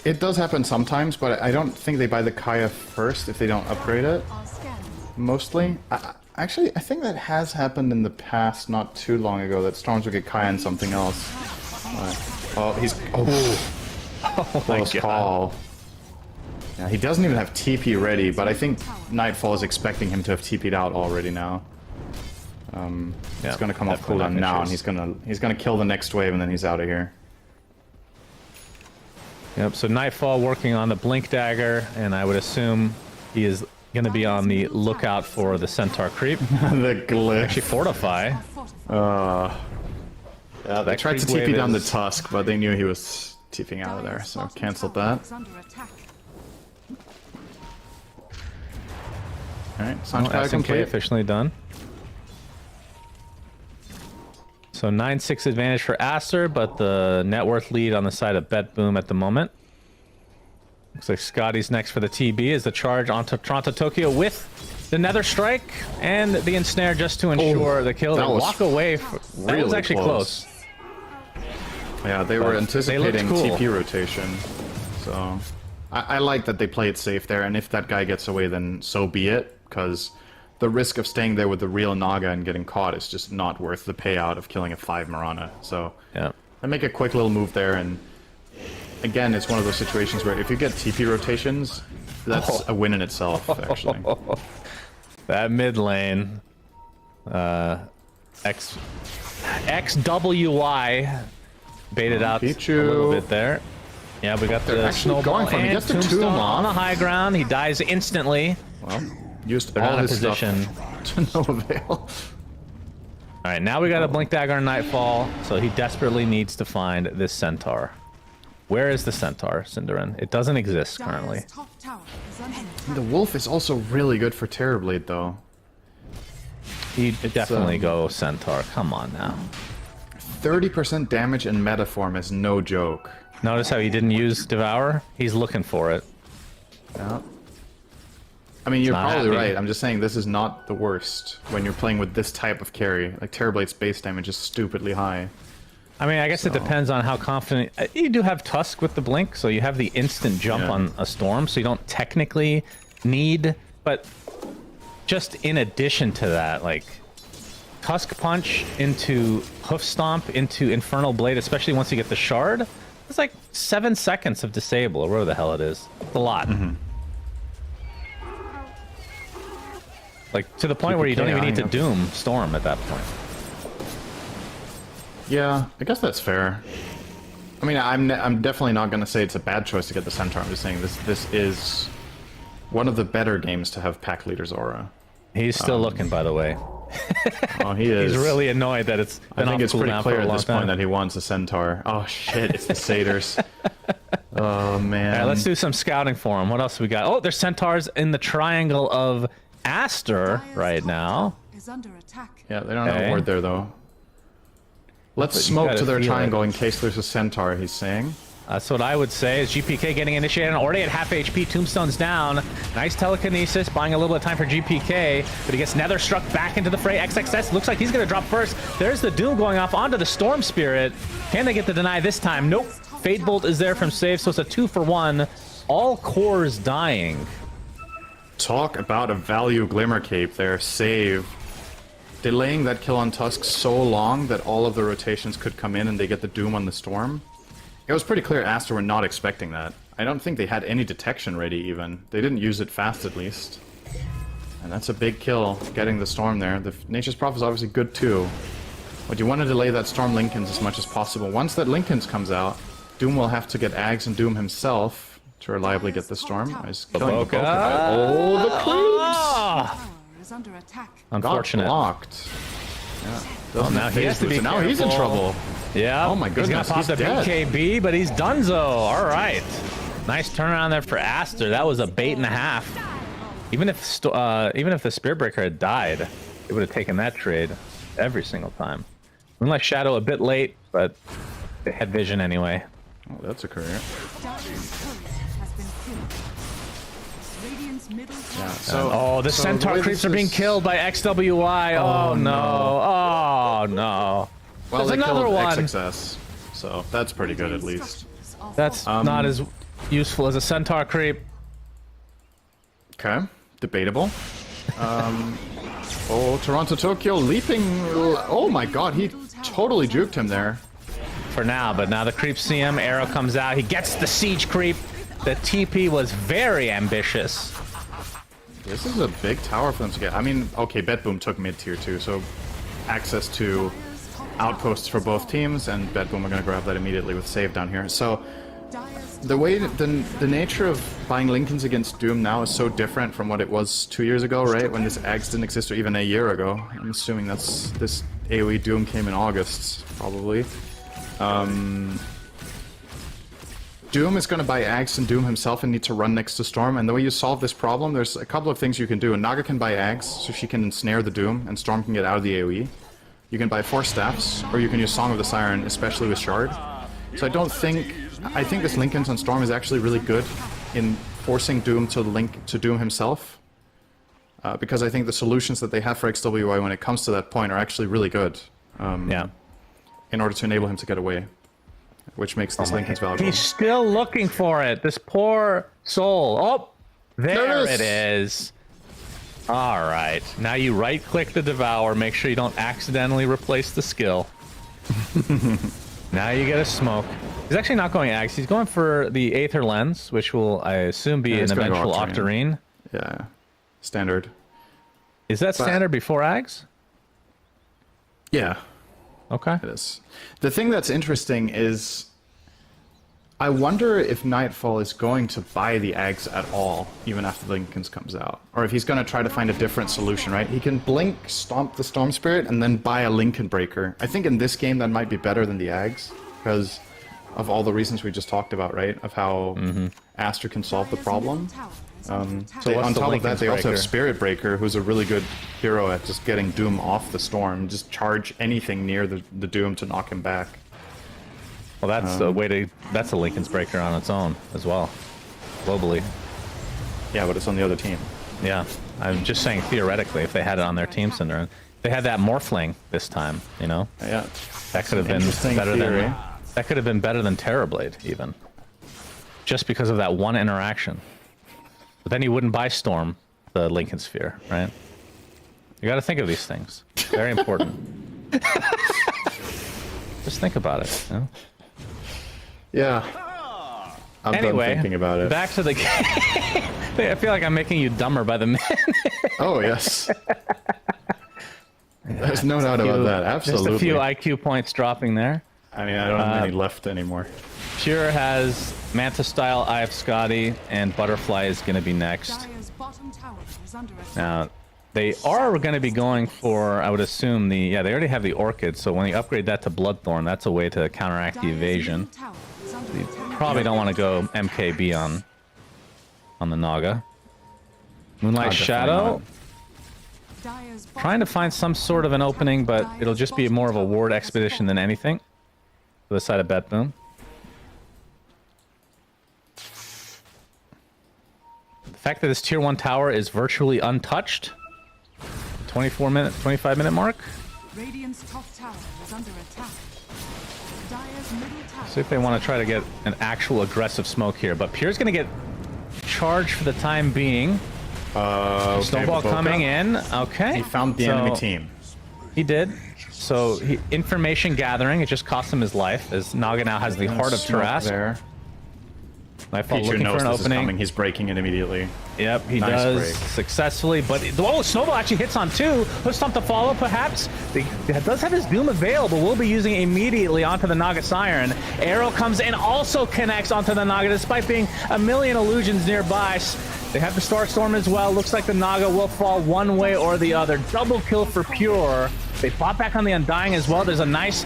It does happen sometimes, but I don't think they buy the Kaya first if they don't upgrade it. Mostly. Actually, I think that has happened in the past, not too long ago, that Storms would get Kaya and something else. Oh, he's... Oh, close call. Yeah, he doesn't even have TP ready, but I think Nightfall is expecting him to have TP'd out already now. It's gonna come off cooldown now, and he's gonna kill the next wave, and then he's out of here. Yep. So Nightfall working on the Blink Dagger, and I would assume he is gonna be on the lookout for the Centaur creep. The glyph. Actually, Fortify. Yeah, they tried to TP down the Tusk, but they knew he was TPing out of there, so canceled that. Alright, SMK complete. officially done. So 9-6 advantage for Aster, but the net worth lead on the side of Bet Boom at the moment. Looks like Scotty's next for the TB as the charge onto Toronto Tokyo with the Nether Strike and the Ensnare just to ensure the kill. They walk away. That was actually close. Yeah, they were anticipating TP rotation. So I like that they play it safe there, and if that guy gets away, then so be it, because the risk of staying there with the real Naga and getting caught is just not worth the payout of killing a 5 Mirana. So yeah, I make a quick little move there, and again, it's one of those situations where if you get TP rotations, that's a win in itself, actually. That mid lane, XWY baited out a little bit there. Yeah, we got the snowball and Tombstone on the high ground. He dies instantly. Well, used They're all not in his position to no avail. All right, now we got a Blink Dagger on Nightfall, so he desperately needs to find this Centaur. Where is the Centaur, Cinderin? It doesn't exist currently. The Wolf is also really good for Terrorblade, though. He'd definitely go Centaur. Come on now. 30% damage in meta form is no joke. Notice how he didn't use Devour? He's looking for it. Yeah. I mean, you're probably right. I'm just saying this is not the worst when you're playing with this type of carry. Like, Terrorblade's base damage is stupidly high. I mean, I guess it depends on how confident... You do have Tusk with the Blink, so you have the instant jump on a Storm, so you don't technically need... But just in addition to that, like... Tusk Punch into Hoof Stomp into Infernal Blade, especially once you get the Shard, it's like 7 seconds of disable, or whatever the hell it is. It's a lot. Like, to the point where you don't even need to Doom Storm at that point. Yeah, I guess that's fair. I mean, I'm definitely not going to say it's a bad choice to get the Centaur. I'm just saying this is one of the better games to have Pack Leader's Aura. He's still looking, by the way. Oh, he is. He's really annoyed that it's been I think it's pretty clear at this point time. that he wants a Centaur. Oh shit, it's the Satyrs. Oh man. All right, let's do some scouting for him. What else we got? Oh, there's Centaurs in the triangle of Aster right now. Yeah, they don't have a ward there though. Let's smoke to their triangle in case there's a Centaur, he's saying. That's what I would say. Is GPK getting initiated? Already at half HP. Tombstone's down. Nice telekinesis, buying a little bit of time for GPK, but he gets Nether struck back into the fray. XXS looks like he's going to drop first. There's the Doom going off onto the Storm Spirit. Can they get the deny this time? Nope. Fade Bolt is there from Save, so it's a 2-for-1. All cores dying. Talk about a value Glimmer Cape there. Save. Delaying that kill on Tusk so long that all of the rotations could come in and they get the Doom on the Storm. It was pretty clear Aster were not expecting that. I don't think they had any detection ready even. They didn't use it fast at least. And that's a big kill, getting the Storm there. The Nature's Prophet is obviously good too. But you want to delay that Storm Linken's as much as possible. Once that Linken's comes out, Doom will have to get Ags and Doom himself to reliably get the Storm. He's killing the Boca. Oh, the creeps! Unfortunate. Got blocked. Yeah. Oh, now he has to be now he's in trouble. Yeah. Oh my goodness, He's gonna pop the dead. BKB, but he's donezo. All right. Nice turnaround there for Aster. That was a bait and a half. Even if the Spear Breaker had died, it would have taken that trade every single time. Moonlight Shadow a bit late, but they had vision anyway. Oh, that's a career. Yeah, So, the Centaur creeps are being killed by XWI. Oh, no. Oh, no. Well, There's they another killed one. XXS, so that's pretty good at least. That's not as useful as a Centaur creep. Okay, debatable. Oh, Toronto Tokyo leaping. Oh my god, he totally juked him there. For now, but now the creeps see him. Arrow comes out. He gets the siege creep. The TP was very ambitious. This is a big tower for them to get. I mean, okay, BetBoom took mid tier too, so access to outposts for both teams, and BetBoom are going to grab that immediately with save down here. So the way the nature of buying Lincolns against Doom now is so different from what it was 2 years ago, right? When this Ags didn't exist, or even a year ago. I'm assuming that's this AoE Doom came in August, probably. Doom is going to buy Ags and Doom himself and need to run next to Storm, and the way you solve this problem, there's a couple of things you can do. Naga can buy Ags, so she can ensnare the Doom, and Storm can get out of the AoE. You can buy Force Staffs, or you can use Song of the Siren, especially with Shard. So I think this Lincolns on Storm is actually really good in forcing Doom to link to Doom himself. Because I think the solutions that they have for XWI when it comes to that point are actually really good. Yeah. In order to enable him to get away. Which makes this Lincoln's valuable. He's still looking for it. This poor soul. Oh, there it is. All right. Now you right-click the Devour. Make sure you don't accidentally replace the skill. Now you get a smoke. He's actually not going Axe. He's going for the Aether Lens, which will, I assume, be an eventual Octarine. Yeah. Standard. Is that standard before Axe? Yeah. Okay. It is. The thing that's interesting is I wonder if Nightfall is going to buy the Ags at all, even after Lincoln's comes out. Or if he's going to try to find a different solution, right? He can blink, stomp the Storm Spirit, and then buy a Lincoln Breaker. I think in this game that might be better than the Ags, because of all the reasons we just talked about, right? Of how Aster can solve the problem. So on top of that, they also have Spirit Breaker, who's a really good hero at just getting Doom off the Storm. Just charge anything near the Doom to knock him back. Well, that's a way to. That's a Lincoln's Breaker on its own as well, globally. Yeah, but it's on the other team. Yeah, I'm just saying theoretically, if they had it on their team center, they had that Morphling this time. You know. Yeah. That could have been better than. That could have been better than Terrorblade even. Just because of that one interaction. But then you wouldn't buy Storm, the Lincoln Sphere, right? You got to think of these things. Very important. Just think about it. You know? Yeah. I'm done thinking about it. Back to the game. I feel like I'm making you dumber by the minute. Oh, yes. There's no doubt about that. Absolutely. Just a few IQ points dropping there. I mean, I don't have any left anymore. Pure has Manta Style, I have Scotty, and Butterfly is going to be next. Now, they are going to be going for, I would assume, they already have the Orchid, so when you upgrade that to Bloodthorn, that's a way to counteract the evasion. You probably don't want to go MKB on the Naga. Moonlight Shadow. Trying to find some sort of an opening, but it'll just be more of a ward expedition than anything. To the side of BetBoom. The fact that this tier 1 tower is virtually untouched. 25 minute mark. Radiant's top tower is under attack. Dire's middle tower. See if they want to try to get an actual aggressive smoke here, but Pure's going to get charged for the time being. Snowball coming in. Okay. He found the enemy team. He did. So information gathering, it just cost him his life, as Naga now has the Heart of Tarrasque. There. Nightfall Pichu looking knows for an this is opening. coming. He's breaking it immediately. Yep, he Nice does break. successfully, but Snowball actually hits on 2. Let's stomp the follow, perhaps. He does have his Doom available. We'll be using immediately onto the Naga Siren. Arrow comes in, also connects onto the Naga, despite being a million illusions nearby. They have the Stark Storm as well. Looks like the Naga will fall one way or the other. Double kill for Pure. They fought back on the Undying as well. There's a nice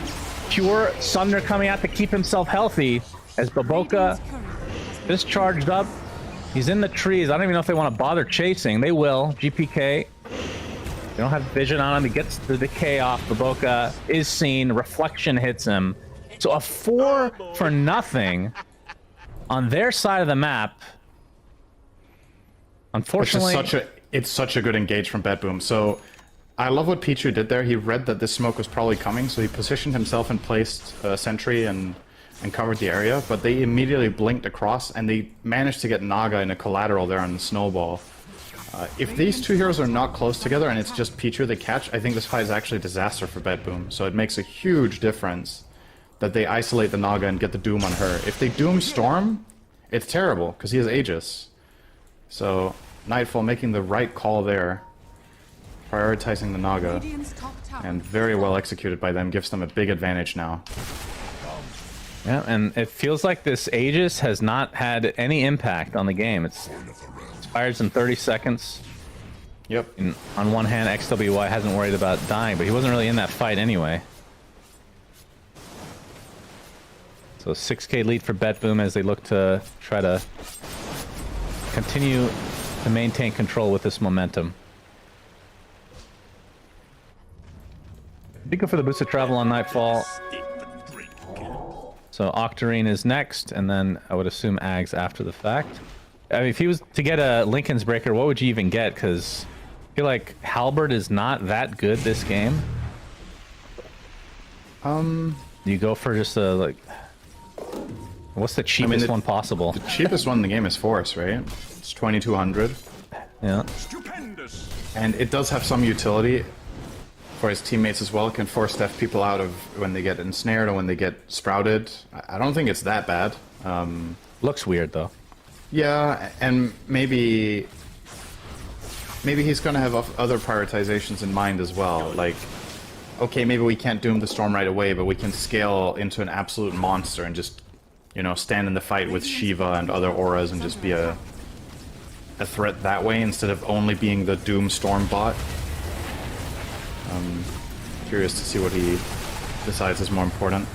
pure Sunder coming out to keep himself healthy as Baboka is charged up. He's in the trees. I don't even know if they want to bother chasing. They will. GPK. They don't have vision on him. He gets the decay off. Baboka is seen. Reflection hits him. So a 4 for nothing on their side of the map. Unfortunately, it's such a good engage from Bedboom. So I love what Pichu did there. He read that this smoke was probably coming, so he positioned himself and placed a sentry and covered the area, but they immediately blinked across and they managed to get Naga in a collateral there on the snowball. If these two heroes are not close together and it's just Pichu they catch, I think this fight is actually a disaster for Bedboom. So it makes a huge difference that they isolate the Naga and get the Doom on her. If they Doom Storm, it's terrible, because he has Aegis. So Nightfall making the right call there, prioritizing the Naga, and very well executed by them, gives them a big advantage now. Yeah, and it feels like this Aegis has not had any impact on the game. It expires in 30 seconds. Yep. And on one hand, XWY hasn't worried about dying, but he wasn't really in that fight anyway. So 6k lead for Bedboom as they look to try to continue to maintain control with this momentum. Big go for the boost of travel on Nightfall. So Octarine is next, and then I would assume Ags after the fact. I mean, if he was to get a Lincoln's Breaker, what would you even get? Because I feel like Halberd is not that good this game. You go for just a, like... What's the cheapest one possible? The cheapest one in the game is Force, right? It's 2200. Yeah. And it does have some utility for his teammates as well. It can force deaf people out of when they get ensnared or when they get sprouted. I don't think it's that bad. Looks weird though. Yeah, and maybe he's gonna have other prioritizations in mind as well. Like, okay, maybe we can't doom the storm right away, but we can scale into an absolute monster and just, you know, stand in the fight with Shiva and other auras and just be a threat that way instead of only being the doom storm bot. Curious to see what he decides is more important.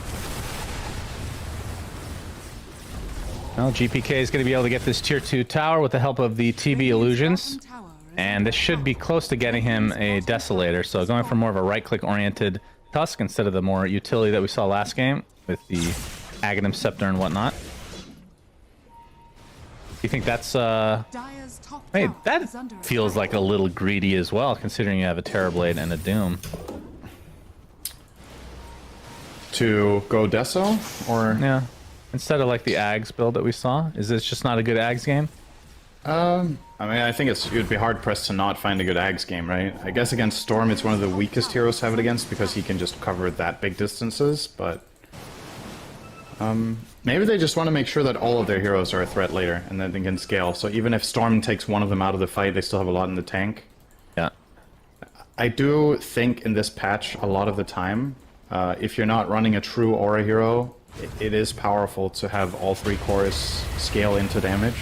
Well, GPK is going to be able to get this tier 2 tower with the help of the TB illusions. And this should be close to getting him a Desolator. So going for more of a right-click oriented Tusk instead of the more utility that we saw last game with the Aghanim Scepter and whatnot. You think that's hey, that feels like a little greedy as well, considering you have a Terrorblade and a Doom. To go Deso, or yeah, instead of like the Ags build that we saw, is this just not a good Ags game? I mean, I think you'd be hard pressed to not find a good Ags game, right? I guess against Storm, it's one of the weakest heroes to have it against because he can just cover that big distances. But maybe they just want to make sure that all of their heroes are a threat later, and then they can scale. So even if Storm takes one of them out of the fight, they still have a lot in the tank. Yeah. I do think in this patch, a lot of the time, if you're not running a true aura hero, it is powerful to have all 3 cores scale into damage.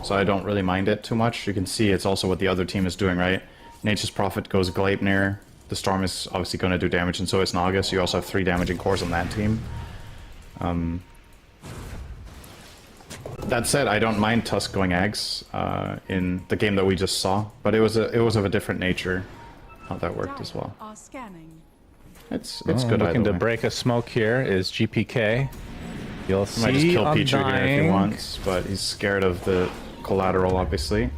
So I don't really mind it too much. You can see it's also what the other team is doing, right? Nature's Prophet goes Gleipnir. The Storm is obviously going to do damage, and so is Naga, so you also have 3 damaging cores on that team. That said, I don't mind Tusk going Ags in the game that we just saw, but it was of a different nature how that worked as well. It's good. Looking to break a smoke here is GPK. You'll see. Might just kill Pichu here if he wants, but he's scared of the collateral, obviously.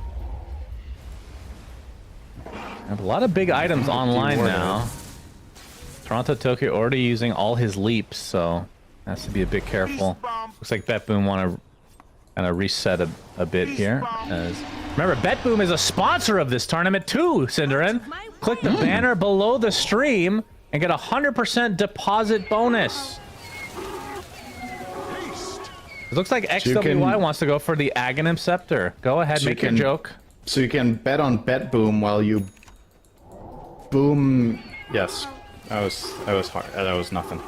Have a lot of big items online now. Toronto Tokyo already using all his leaps, so has to be a bit careful. Looks like Bedboom want to kind of reset a bit here. Remember, Bedboom is a sponsor of this tournament too, Cinderin. Click the banner below the stream and get a 100% deposit bonus. It looks like XWY wants to go for the Aghanim Scepter. Go ahead, make your joke. So you can bet on Bedboom while you boom. Yes, that was hard. That was nothing.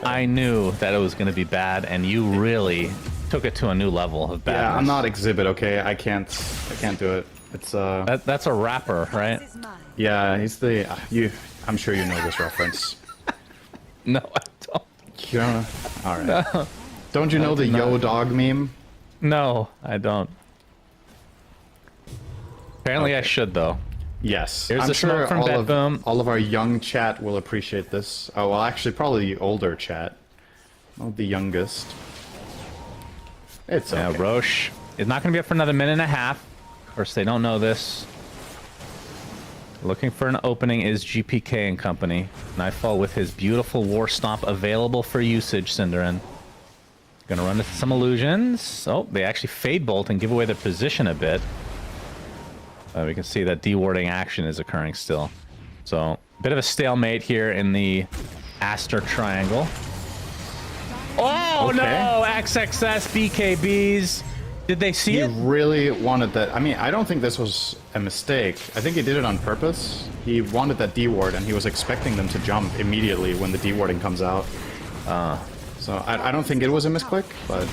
I knew that it was going to be bad, and you really took it to a new level of badness. Yeah, I'm not Exhibit, okay? I can't do it. It's that's a rapper, right? Yeah, he's the I'm sure you know this reference. No, I don't. You don't know? All right. No. Don't you know the not. Yo Dog meme? No, I don't. Apparently I should, though. Yes. Here's I'm the sure smoke from Bedboom. all of our young chat will appreciate this. Oh, well, actually, probably the older chat. Not the youngest. It's okay. Yeah, Roche is not going to be up for another minute and a half. Of course, they don't know this. Looking for an opening is GPK and company. Nightfall with his beautiful War Stomp available for usage, Cinderin. Gonna run into some illusions. Oh, they actually Fade Bolt and give away their position a bit. We can see that dewarding action is occurring still. So, a bit of a stalemate here in the Aster Triangle. Oh, Okay. no! XXS, BKBs. Did they see it? He really wanted that. I mean, I don't think this was a mistake. I think he did it on purpose. He wanted that D-ward, and he was expecting them to jump immediately when the D-warding comes out. So I don't think it was a misclick, but...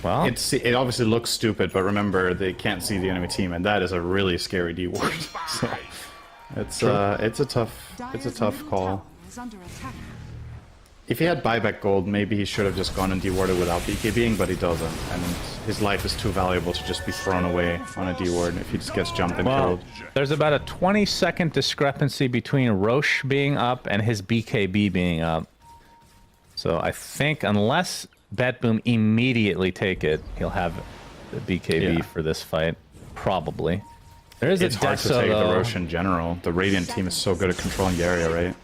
Well... It obviously looks stupid, but remember, they can't see the enemy team, and that is a really scary D-ward. So it's a tough call. If he had buyback gold, maybe he should have just gone and dewarded without BKBing, but he doesn't, and his life is too valuable to just be thrown away on a deward if he just gets jumped and killed. There's about a 20-second discrepancy between Roche being up and his BKB being up. So I think unless Bedboom immediately take it, he'll have the BKB for this fight, probably. There is It's a hard to Deso, take though. the Roche in general. The Radiant team is so good at controlling the area, right?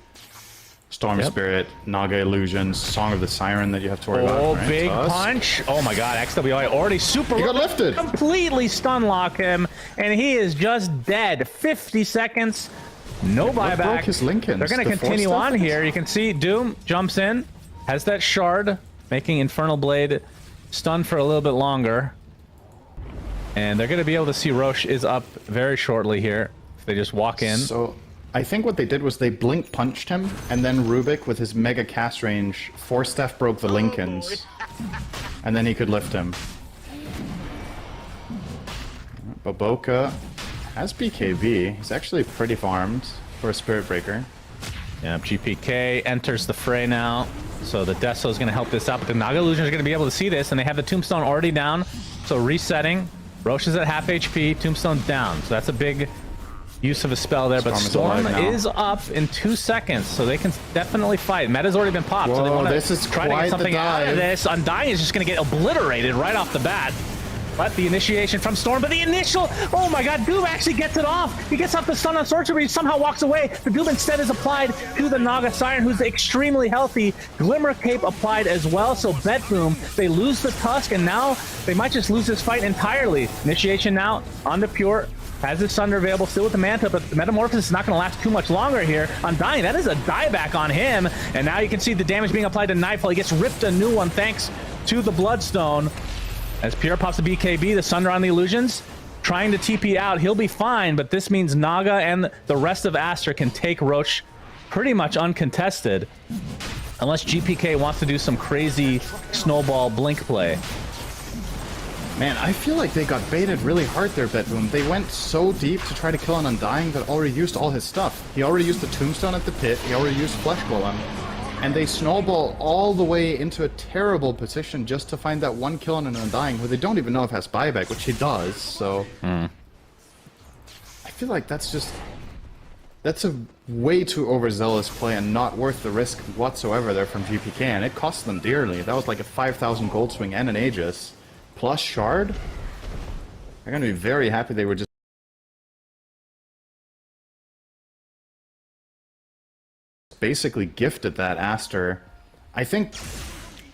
Storm Spirit, Naga Illusions, Song of the Siren that you have to worry about. Oh, right? big Tusk. punch. Oh my god, XWI already super... He got lifted. Completely stun lock him, and he is just dead. 50 seconds, no What buyback. broke his Lincolns? They're going to The continue force on stuff? here. You can see Doom jumps in, has that shard, making Infernal Blade stun for a little bit longer. And they're going to be able to see Roche is up very shortly here, if they just walk in. So I think what they did was they blink punched him, and then Rubik with his mega cast range, Force Staff broke the Lincolns, and then he could lift him. Baboka has BKB. He's actually pretty farmed for a Spirit Breaker. Yeah, GPK enters the fray now. So the Deso is going to help this out, but the Naga Illusion is going to be able to see this, and they have the Tombstone already down. So resetting. Roche is at half HP, Tombstone down. So that's a big use of a spell there, but Storm is up in 2 seconds, so they can definitely fight. Meta's already been popped, so they Whoa, want this is to try to quite get the something out of dive. this. Undying is just going to get obliterated right off the bat. But the initiation from Storm, but the initial, oh my god, Doom actually gets it off. He gets off the stun on Sorcerer, but he somehow walks away. The Doom instead is applied to the Naga Siren, who's extremely healthy. Glimmer Cape applied as well, so Bedboom, they lose the Tusk, and now they might just lose this fight entirely. Initiation now on the Pure, has his Sunder available still with the Manta, but the Metamorphosis is not going to last too much longer here. Undying, that is a dieback on him, and now you can see the damage being applied to Nightfall. He gets ripped a new one thanks to the Bloodstone. As Pierre pops the BKB, the Sunder on the Illusions, trying to TP out. He'll be fine, but this means Naga and the rest of Aster can take Roche pretty much uncontested. Unless GPK wants to do some crazy snowball blink play. Man, I feel like they got baited really hard there, Bedboom. They went so deep to try to kill an Undying that already used all his stuff. He already used the Tombstone at the pit, he already used Flesh Golem. And they snowball all the way into a terrible position just to find that one kill on an Undying who they don't even know if has buyback, which he does, so... I feel like that's a way too overzealous play and not worth the risk whatsoever there from GPK, and it cost them dearly. That was like a 5,000 gold swing and an Aegis, plus Shard. They're gonna be very happy they were just basically gifted that Aster. I think...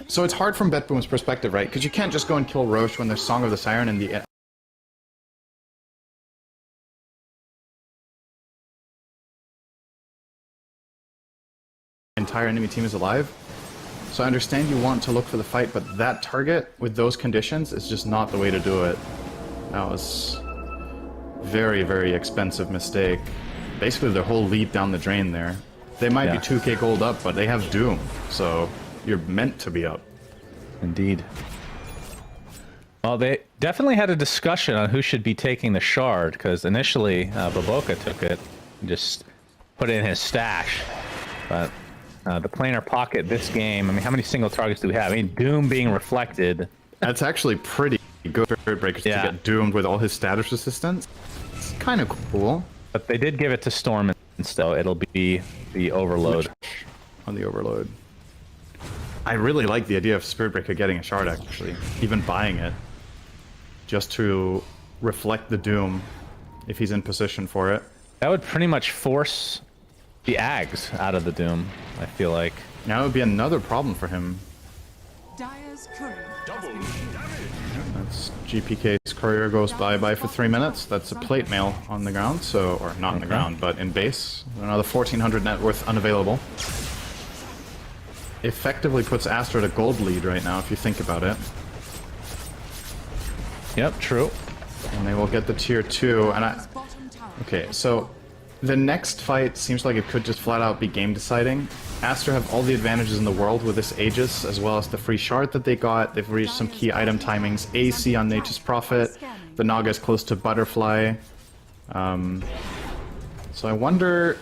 So it's hard from Bedboom's perspective, right? Because you can't just go and kill Roche when there's Song of the Siren in the... entire enemy team is alive. So I understand you want to look for the fight, but that target with those conditions is just not the way to do it. That was very, very expensive mistake. Basically their whole lead down the drain there. They might be 2k gold up, but they have Doom, so you're meant to be up. Indeed. Well, they definitely had a discussion on who should be taking the Shard, because initially Baboka took it and just put it in his stash. But the planar pocket this game, I mean, how many single targets do we have? I mean, Doom being reflected. That's actually pretty good for Spirit Breakers to get doomed with all his status resistance. It's kind of cool. But they did give it to Storm, and so it'll be the Overload. On the Overload. I really like the idea of Spirit Breaker getting a shard, actually. Even buying it. Just to reflect the Doom if he's in position for it. That would pretty much force the Ags out of the Doom, I feel like. Now it would be another problem for him. Dire's courier. That's GPK's courier goes bye-bye for 3 minutes. That's a plate mail on the ground, so, or not on the ground, but in base. Another 1400 net worth unavailable. Effectively puts Astra at a gold lead right now, if you think about it. Yep, true. And they will get the tier 2, and okay, so the next fight seems like it could just flat out be game deciding. Astra have all the advantages in the world with this Aegis, as well as the free shard that they got. They've reached some key item timings. AC on Nature's Prophet. The Naga is close to Butterfly. So I wonder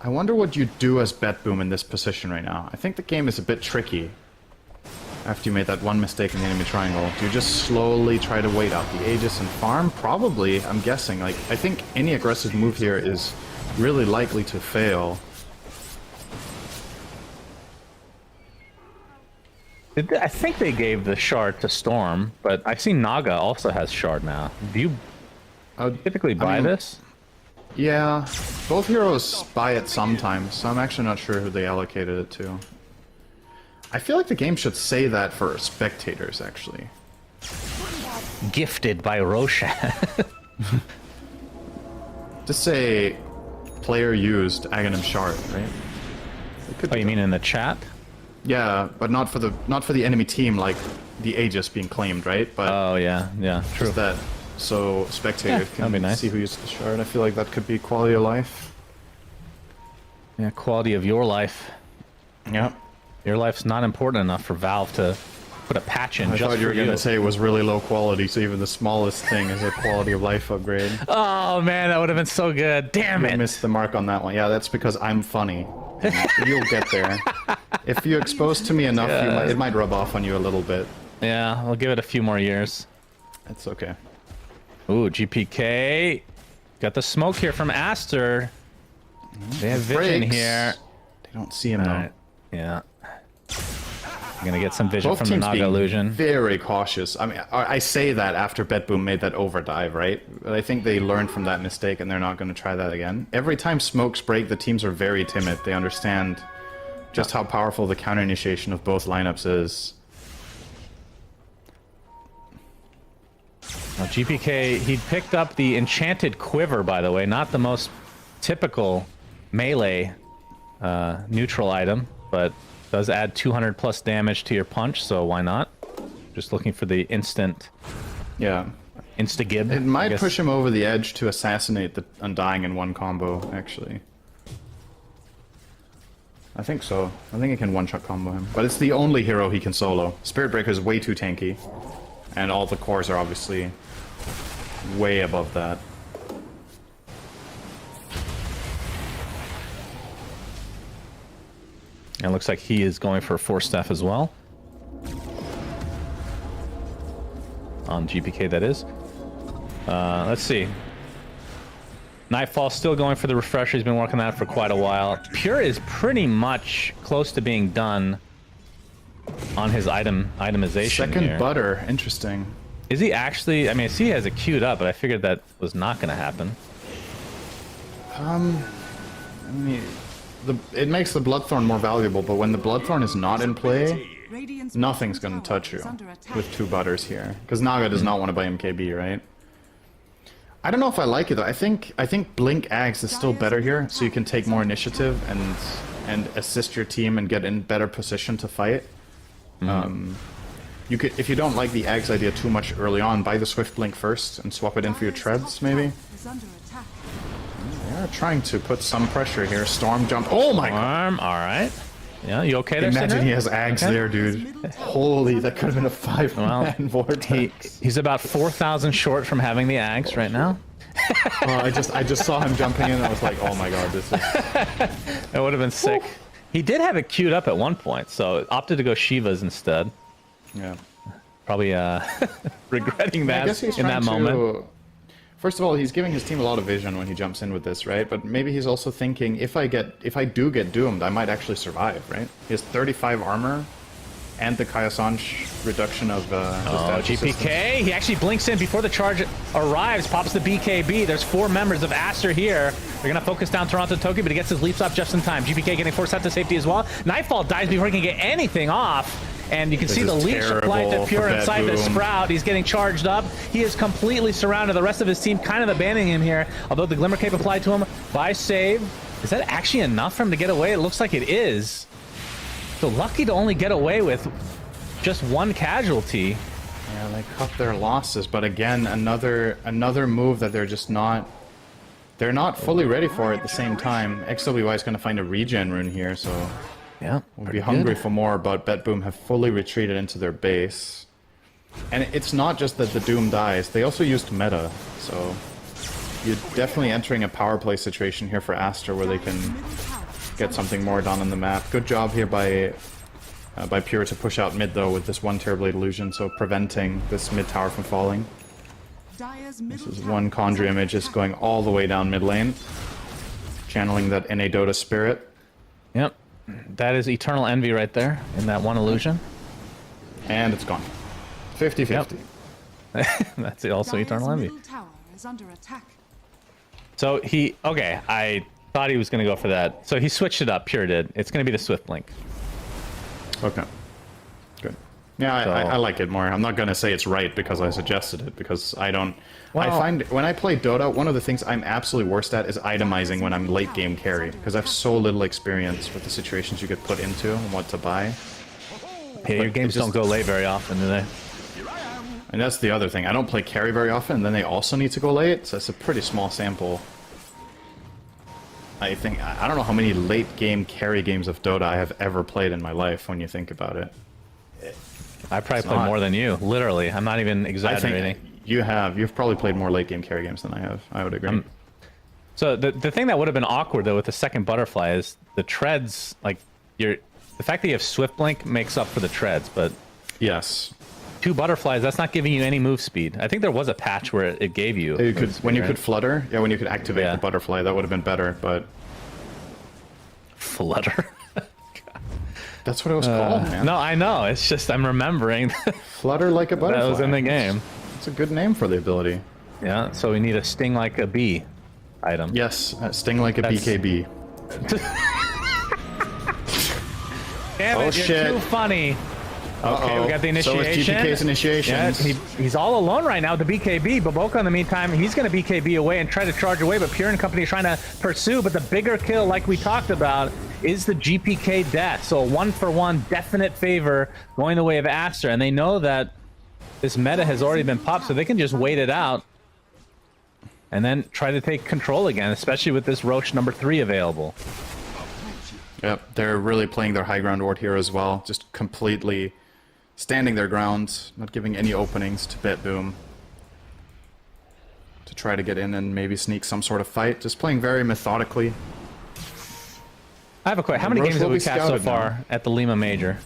what you do as Bet Boom in this position right now. I think the game is a bit tricky. After you made that one mistake in the enemy triangle, do you just slowly try to wait out the Aegis and farm? Probably, I'm guessing. Like, I think any aggressive move here is really likely to fail. I think they gave the shard to Storm, but I see Naga also has shard now. Do you typically buy this? Yeah, both heroes buy it sometimes, so I'm actually not sure who they allocated it to. I feel like the game should say that for spectators, actually. Gifted by Roshan. Just say, player used Aghanim Shard, right? Oh, you mean in the chat? Yeah, but not for the enemy team, like the Aegis being claimed, right? But oh yeah, true. Just that, so spectators can be nice. see who used the shard. I feel like that could be quality of life. Yeah, quality of your life. Yeah. Your life's not important enough for Valve to put a patch in I just thought you were for going to say it was really low quality, so even the smallest thing is a quality of life upgrade. Oh man, that would have been so good. Damn it. You missed the mark on that one. Yeah, that's because I'm funny. You'll get there. If you expose to me enough, it might rub off on you a little bit. Yeah, I'll give it a few more years. That's okay. Ooh, GPK. Got the smoke here from Aster. They have vision here. They don't see him though. Yeah. I'm gonna get some vision Both from the teams Naga being illusion. Very cautious. I mean, I say that after BetBoom made that overdive, right? But I think they learned from that mistake and they're not going to try that again. Every time smokes break, the teams are very timid. They understand just how powerful the counter initiation of both lineups is. Now, GPK, he picked up the Enchanted Quiver, by the way, not the most typical melee neutral item, but does add 200 plus damage to your punch, so why not? Just looking for the instant. Yeah. Insta-gib. It might push him over the edge to assassinate the Undying in one combo, actually. I think so. I think it can one-shot combo him. But it's the only hero he can solo. Spirit Breaker is way too tanky. And all the cores are obviously way above that. And it looks like he is going for a Force Staff as well. On GPK, that is. Let's see. Nightfall still going for the refresher. He's been working on that for quite a while. Pure is pretty much close to being done on his itemization. Second here. butter, interesting. Is he actually? I mean, I see he has it queued up, but I figured that was not going to happen. I mean, it makes the Bloodthorn more valuable, but when the Bloodthorn is not in play, nothing's going to touch you with two butters here. Because Naga does not want to buy MKB, right? I don't know if I like it though. I think Blink Ags is still better here, so you can take more initiative and assist your team and get in better position to fight. You could, if you don't like the Ags idea too much early on, buy the Swift Blink first and swap it in for your treads, maybe. They're trying to put some pressure here. Storm jump. Oh my god! Alright. Yeah, you okay there, Imagine Sinner? he has Ags there, dude. Holy, that could have been a 5-man vortex. He's about 4,000 short from having the Ags right now. Well, I just saw him jumping in and I was like, oh my god, this is... That would have been sick. Woo. He did have it queued up at one point, so opted to go Shivas instead. Yeah. Probably regretting that in that moment. First of all, he's giving his team a lot of vision when he jumps in with this, right? But maybe he's also thinking, if I do get doomed, I might actually survive, right? He has 35 armor, and the Kayasan reduction of GPK. System. He actually blinks in before the charge arrives, pops the BKB. There's 4 members of Aster here. They're going to focus down Toronto Tokyo, but he gets his leaps off just in time. GPK getting forced out to safety as well. Nightfall dies before he can get anything off. And you can see the leash applied to Pure inside the Sprout. He's getting charged up. He is completely surrounded. The rest of his team kind of abandoning him here. Although the Glimmer Cape applied to him by Save. Is that actually enough for him to get away? It looks like it is. So lucky to only get away with just 1 casualty. Yeah, they cut their losses. But again, another move that they're just not... They're not fully ready for at the same time. XWY is going to find a regen rune here, so... Yeah, we'll be hungry for more, but BetBoom have fully retreated into their base. And it's not just that the Doom dies, they also used meta, so you're definitely entering a power play situation here for Aster where they can get something more done on the map. Good job here by Pure to push out mid though with this 1 Terrorblade illusion, so preventing this mid tower from falling. This is 1 Conjure image just going all the way down mid lane, channeling that NA Dota spirit. Yep. That is Eternal Envy right there in that 1 illusion. And it's gone. 50-50. Yep. That's also Eternal Envy. Is under attack. So okay, I thought he was going to go for that. So he switched it up, Pure did. It's going to be the Swift Blink. Okay. Good. Yeah, so, I like it more. I'm not going to say it's right because I suggested it, because I don't... Well, I find when I play Dota, one of the things I'm absolutely worst at is itemizing when I'm late game carry, because I have so little experience with the situations you get put into and what to buy. Yeah, your games don't go late very often, do they? And that's the other thing. I don't play carry very often, and then they also need to go late, so it's a pretty small sample. I don't know how many late game carry games of Dota I have ever played in my life when you think about it. I probably played more than you, literally. I'm not even exaggerating. You've probably played more late game carry games than I have. I would agree. So the thing that would have been awkward though with the second butterfly is the treads, like the fact that you have Swift Blink makes up for the treads, but yes, 2 butterflies, that's not giving you any move speed. I think there was a patch where it gave you. You could, when you could flutter, when you could activate the butterfly, that would have been better, but flutter. That's what it was called, man. No, I know. It's just I'm remembering. Flutter like a butterfly. That was in the game. It's a good name for the ability. Yeah, so we need a sting like a bee item. Yes, sting like a BKB. Damn it, you're too funny. Okay, we got the initiation. So it's GPK's initiations. Yeah, he's all alone right now with the BKB. Baboka, in the meantime, he's going to BKB away and try to charge away, but Pure and company are trying to pursue. But the bigger kill, like we talked about, is the GPK death. So a 1-for-1 definite favor going the way of Aster. And they know that this meta has already been popped, so they can just wait it out and then try to take control again, especially with this Roche number 3 available. Yep, they're really playing their high ground ward here as well. Just completely standing their ground, not giving any openings to BetBoom to try to get in and maybe sneak some sort of fight. Just playing very methodically. I have a question. How many games have we cast so far at the Lima Major?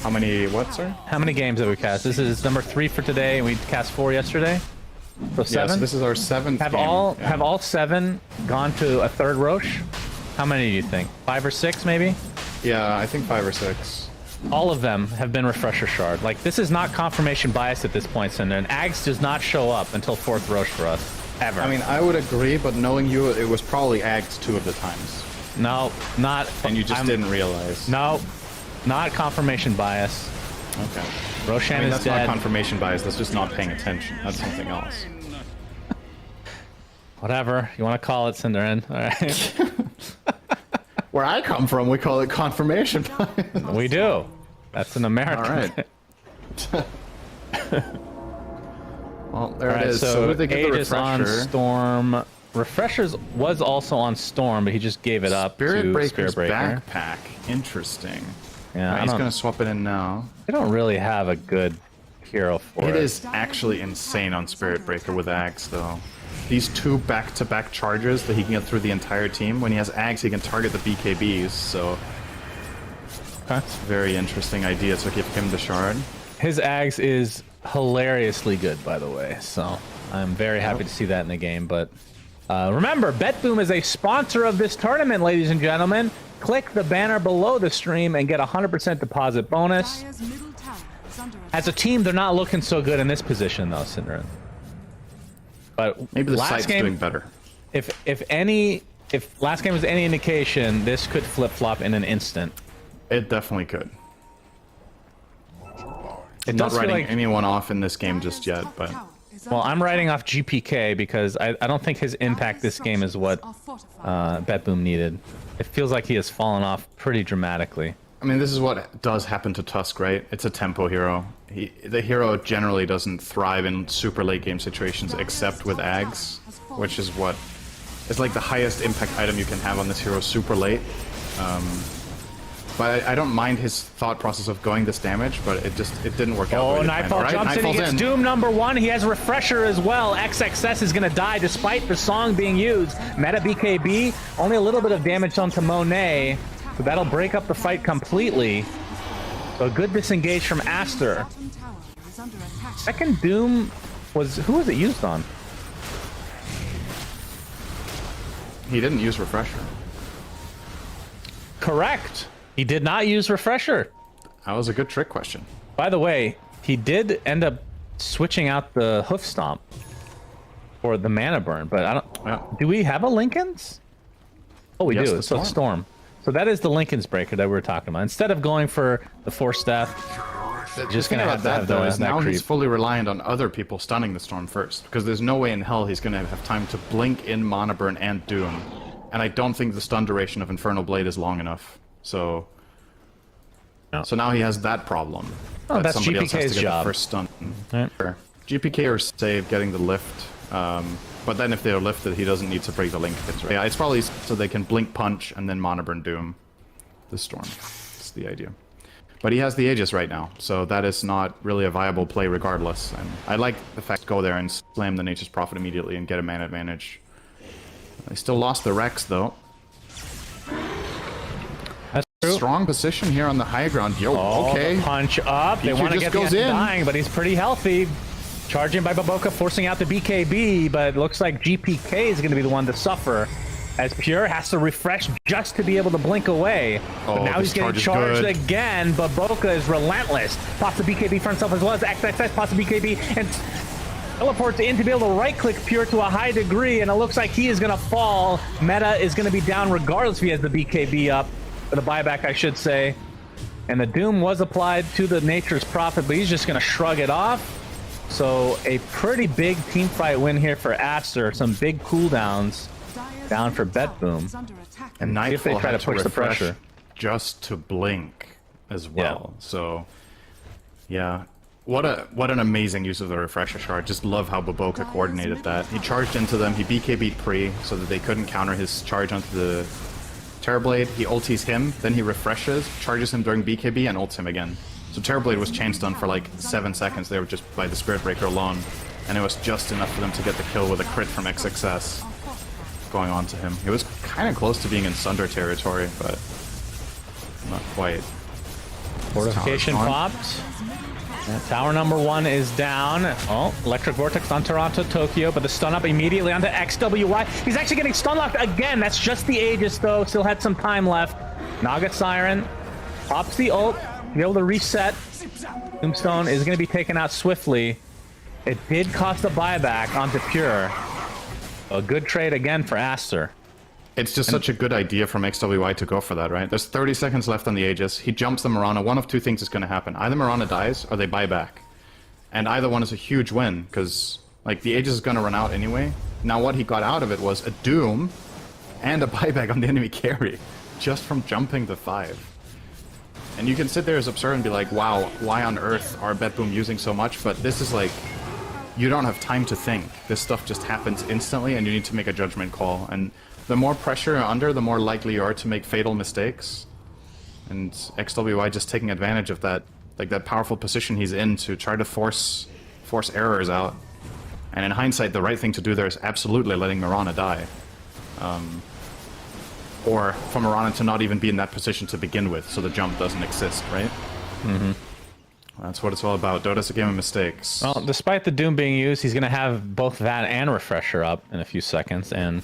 How many what, sir? How many games have we cast? This is number 3 for today, and we cast 4 yesterday. So 7? Yes, this is our 7th have game. Have all 7 gone to a 3rd Roche? How many do you think? 5 or 6 maybe? Yeah, I think 5 or 6. All of them have been Refresher Shard. Like, this is not confirmation bias at this point, Cinder, and Ags does not show up until 4th Roche for us. Ever. I mean, I would agree, but knowing you, it was probably Ags 2 of the times. No, not... And you just didn't realize. No, not confirmation bias. Okay. Roshan that's is dead. not confirmation bias, that's just not paying attention. That's something else. Whatever. You want to call it, Cinderin. All right. Where I come from, we call it confirmation bias. We do. That's an American. All right. Well, there it is. So who did they get the Aegis on refresher? Storm. Refreshers was also on Storm, but he just gave it up to Spirit Breaker. Backpack. Interesting. Yeah, Right, he's going to swap it in now. They don't really have a good hero for It is actually insane on Spirit Breaker with Axe, though. These 2 back-to-back charges that he can get through the entire team. When he has Axe, he can target the BKBs, so... That's a very interesting idea to give him the shard. His Axe is hilariously good, by the way, so I'm very happy to see that in the game, but... remember, BetBoom is a sponsor of this tournament, ladies and gentlemen. Click the banner below the stream and get a 100% deposit bonus. As a team, they're not looking so good in this position, though, Synderen. But maybe the site's doing better. If last game was any indication, this could flip-flop in an instant. It definitely could. It not does feel writing like... anyone off in this game just yet, but... Well, I'm writing off GPK because I don't think his impact this game is what BetBoom needed. It feels like he has fallen off pretty dramatically. I mean, this is what does happen to Tusk, right? It's a tempo hero. The hero generally doesn't thrive in super late game situations except with Ags, which is what is like the highest impact item you can have on this hero super late. But I don't mind his thought process of going this damage, but it didn't work out. Oh, Nightfall jumps in, he gets Doom #1, he has Refresher as well. XXS is gonna die despite the song being used. Meta BKB, only a little bit of damage onto Monet, so that'll break up the fight completely. So a good disengage from Aster. Second Doom was, who was it used on? He didn't use Refresher. Correct. He did not use Refresher. That was a good trick question. By the way, he did end up switching out the Hoof Stomp for the Mana Burn, but I don't... Yeah. Do we have a Lincoln's? Oh, we Yes, do. the So Storm. So that is the Lincoln's Breaker that we were talking about. Instead of going for the Force Death, just thing gonna about have to that have though the, is that now creep. he's fully reliant on other people stunning the Storm first, because there's no way in hell he's gonna have time to blink in Mana Burn and Doom, and I don't think the stun duration of Infernal Blade is long enough. So, so now he has that problem. Oh, that's somebody else has GPK's to get job. the first stun. Right. Sure. GPK are safe getting the lift, but then if they are lifted, he doesn't need to break the Lincolns. Right? Yeah, it's probably so they can blink punch and then Mana Burn Doom the Storm. That's the idea. But he has the Aegis right now, so that is not really a viable play regardless. And I like the fact go there and slam the Nature's Prophet immediately and get a mana advantage. They still lost the Rex though. That's true. Strong position here on the high ground. Yo, okay. The punch up. They want to get the dying, but he's pretty healthy. Charging by Baboka, forcing out the BKB, but it looks like GPK is going to be the one to suffer. As Pure has to refresh just to be able to blink away. But now he's getting charged again. Baboka is relentless. Pops the BKB for himself as well as XXS pops the BKB and teleports in to be able to right-click Pure to a high degree, and it looks like he is going to fall. Meta is going to be down regardless if he has the BKB up. For the buyback, I should say. And the Doom was applied to the Nature's Prophet, but he's just going to shrug it off. So a pretty big team fight win here for Aster. Some big cooldowns down for BetBoom. And Nightfall if they try had to push the pressure just to blink as well. Yeah. So yeah, what an amazing use of the Refresher shard. Just love how Baboka coordinated that. He charged into them, he BKB'd pre so that they couldn't counter his charge onto the Terrorblade. He ultis him, then he refreshes, charges him during BKB, and ults him again. So Terrorblade was chain stun for like 7 seconds there just by the Spirit Breaker alone, and it was just enough for them to get the kill with a crit from XXS going on to him. He was kind of close to being in Sunder territory, but not quite. Fortification popped. Tower #1 is down. Oh, Electric Vortex on Toronto, Tokyo, but the stun up immediately onto XWY. He's actually getting stun locked again. That's just the Aegis though. Still had some time left. Naga Siren pops the ult to be able to reset. Tombstone is going to be taken out swiftly. It did cost a buyback onto Pure. A good trade again for Aster. It's just such a good idea from XWY to go for that, right? There's 30 seconds left on the Aegis. He jumps the Mirana. One of two things is going to happen. Either Mirana dies or they buy back. And either one is a huge win because like the Aegis is going to run out anyway. Now what he got out of it was a Doom and a buyback on the enemy carry just from jumping the 5. And you can sit there as absurd and be like, wow, why on earth are BetBoom using so much? But this is like, you don't have time to think. This stuff just happens instantly and you need to make a judgment call. And the more pressure you're under, the more likely you are to make fatal mistakes. And XWY just taking advantage of that like that powerful position he's in to try to force errors out. And in hindsight, the right thing to do there is absolutely letting Mirana die. Or for Mirana to not even be in that position to begin with, so the jump doesn't exist, right? Mm-hmm. That's what it's all about. Dota's a game of mistakes. Well, despite the Doom being used, he's going to have both that and Refresher up in a few seconds, and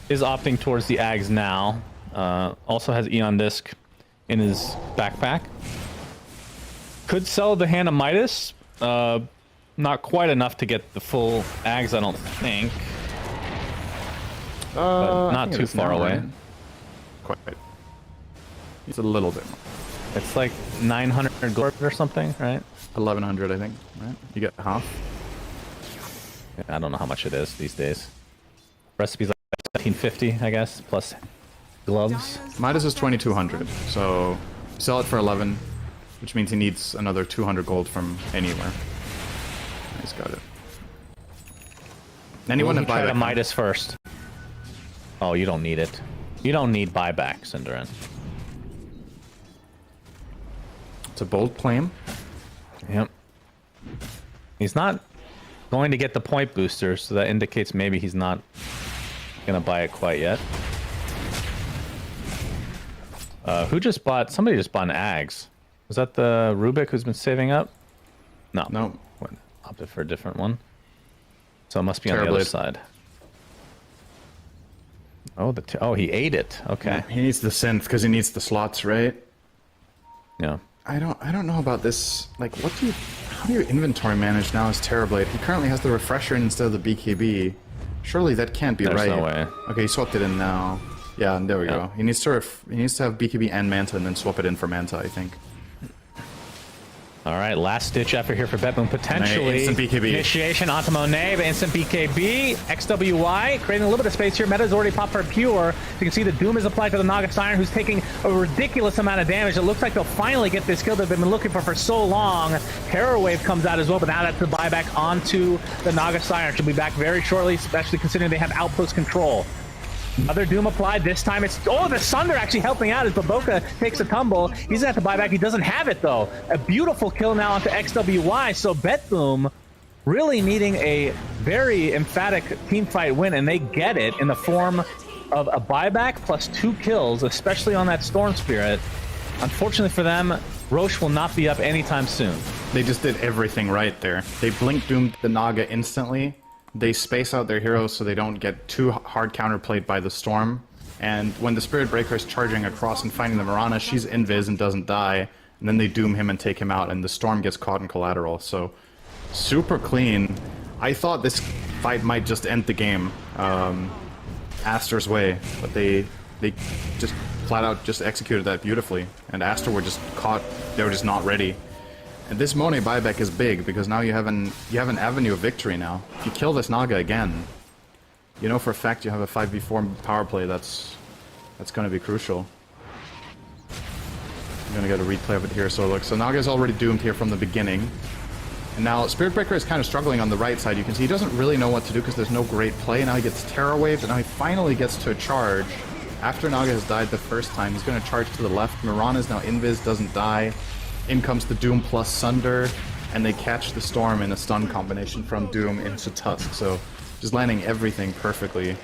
is opting towards the Ags now. Also has Eon Disc in his backpack. Could sell the Hand of Midas. Not quite enough to get the full Ags, I don't think. But not too far away. Right? Quite. It's a little bit more. It's like 900 gold or something, right? 1100, I think. Right? You get half. Yeah, I don't know how much it is these days. Recipe's like 1750, I guess, plus gloves. Midas is 2200, so sell it for 11, which means he needs another 200 gold from anywhere. He's got it. Anyone to buy a Midas first. Oh, you don't need it. You don't need buyback, Cinderin. It's a bold claim. Yep. He's not going to get the point booster, so that indicates maybe he's not gonna buy it quite yet. Who just bought? Somebody just bought an Ags. Was that the Rubik who's been saving up? No. No. Opted for a different one. So it must be on the other side. Oh, oh, he ate it. Okay. Yeah, he needs the synth because he needs the slots, right? Yeah. I don't know about this. Like, how do you inventory manage now as Terrorblade? He currently has the Refresher in instead of the BKB. Surely that can't be right. No way. Okay, he swapped it in now. Yeah, and there we go. He needs to have BKB and Manta and then swap it in for Manta, I think. All right, last ditch effort here for Betboom. Potentially instant BKB. Initiation onto Monet, but instant BKB. XWY creating a little bit of space here. Meta's already popped for pure. You can see the Doom is applied to the Naga Siren, who's taking a ridiculous amount of damage. It looks like they'll finally get this kill that they've been looking for so long. Terror Wave comes out as well, but now that's the buyback onto the Naga Siren. She'll be back very shortly, especially considering they have outpost control. Another Doom applied. This time it's... Oh, the Sunder actually helping out as Baboka takes a tumble. He's going to have to buy back. He doesn't have it, though. A beautiful kill now onto XWY. So Betboom really needing a very emphatic teamfight win, and they get it in the form of a buyback plus 2 kills, especially on that Storm Spirit. Unfortunately for them, Roche will not be up anytime soon. They just did everything right there. They blink Doomed the Naga instantly. They space out their heroes so they don't get too hard counterplayed by the Storm. And when the Spirit Breaker is charging across and finding the Mirana, she's invis and doesn't die. And then they doom him and take him out, and the Storm gets caught in collateral. So, super clean. I thought this fight might just end the game Aster's way, but they just flat out just executed that beautifully. And Aster were just caught, they were just not ready. And this Monet buyback is big because now you have an avenue of victory now. If you kill this Naga again, you know for a fact you have a 5v4 power play that's going to be crucial. I'm going to get a replay of it here. So look, so Naga's already doomed here from the beginning. And now Spirit Breaker is kind of struggling on the right side. You can see he doesn't really know what to do because there's no great play. Now he gets Terror Waved, and now he finally gets to a charge. After Naga has died the first time, he's going to charge to the left. Mirana is now invis, doesn't die. In comes the Doom plus Sunder, and they catch the Storm in a stun combination from Doom into Tusk. So just landing everything perfectly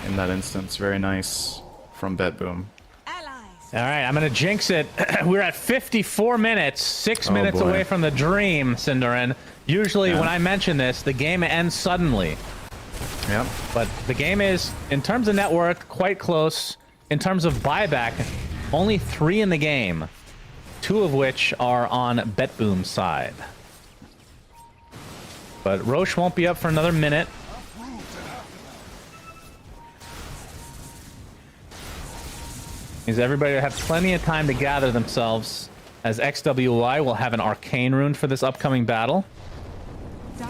in that instance. Very nice from Betboom. All right, I'm going to jinx it. We're at 54 minutes, 6 minutes away from the dream, Cinderin. Usually when I mention this, the game ends suddenly. Yep. But the game is, in terms of network, quite close. In terms of buyback, only 3 in the game. 2 of which are on Betboom's side. But Roche won't be up for another minute. Means everybody will have plenty of time to gather themselves, as XWY will have an Arcane Rune for this upcoming battle.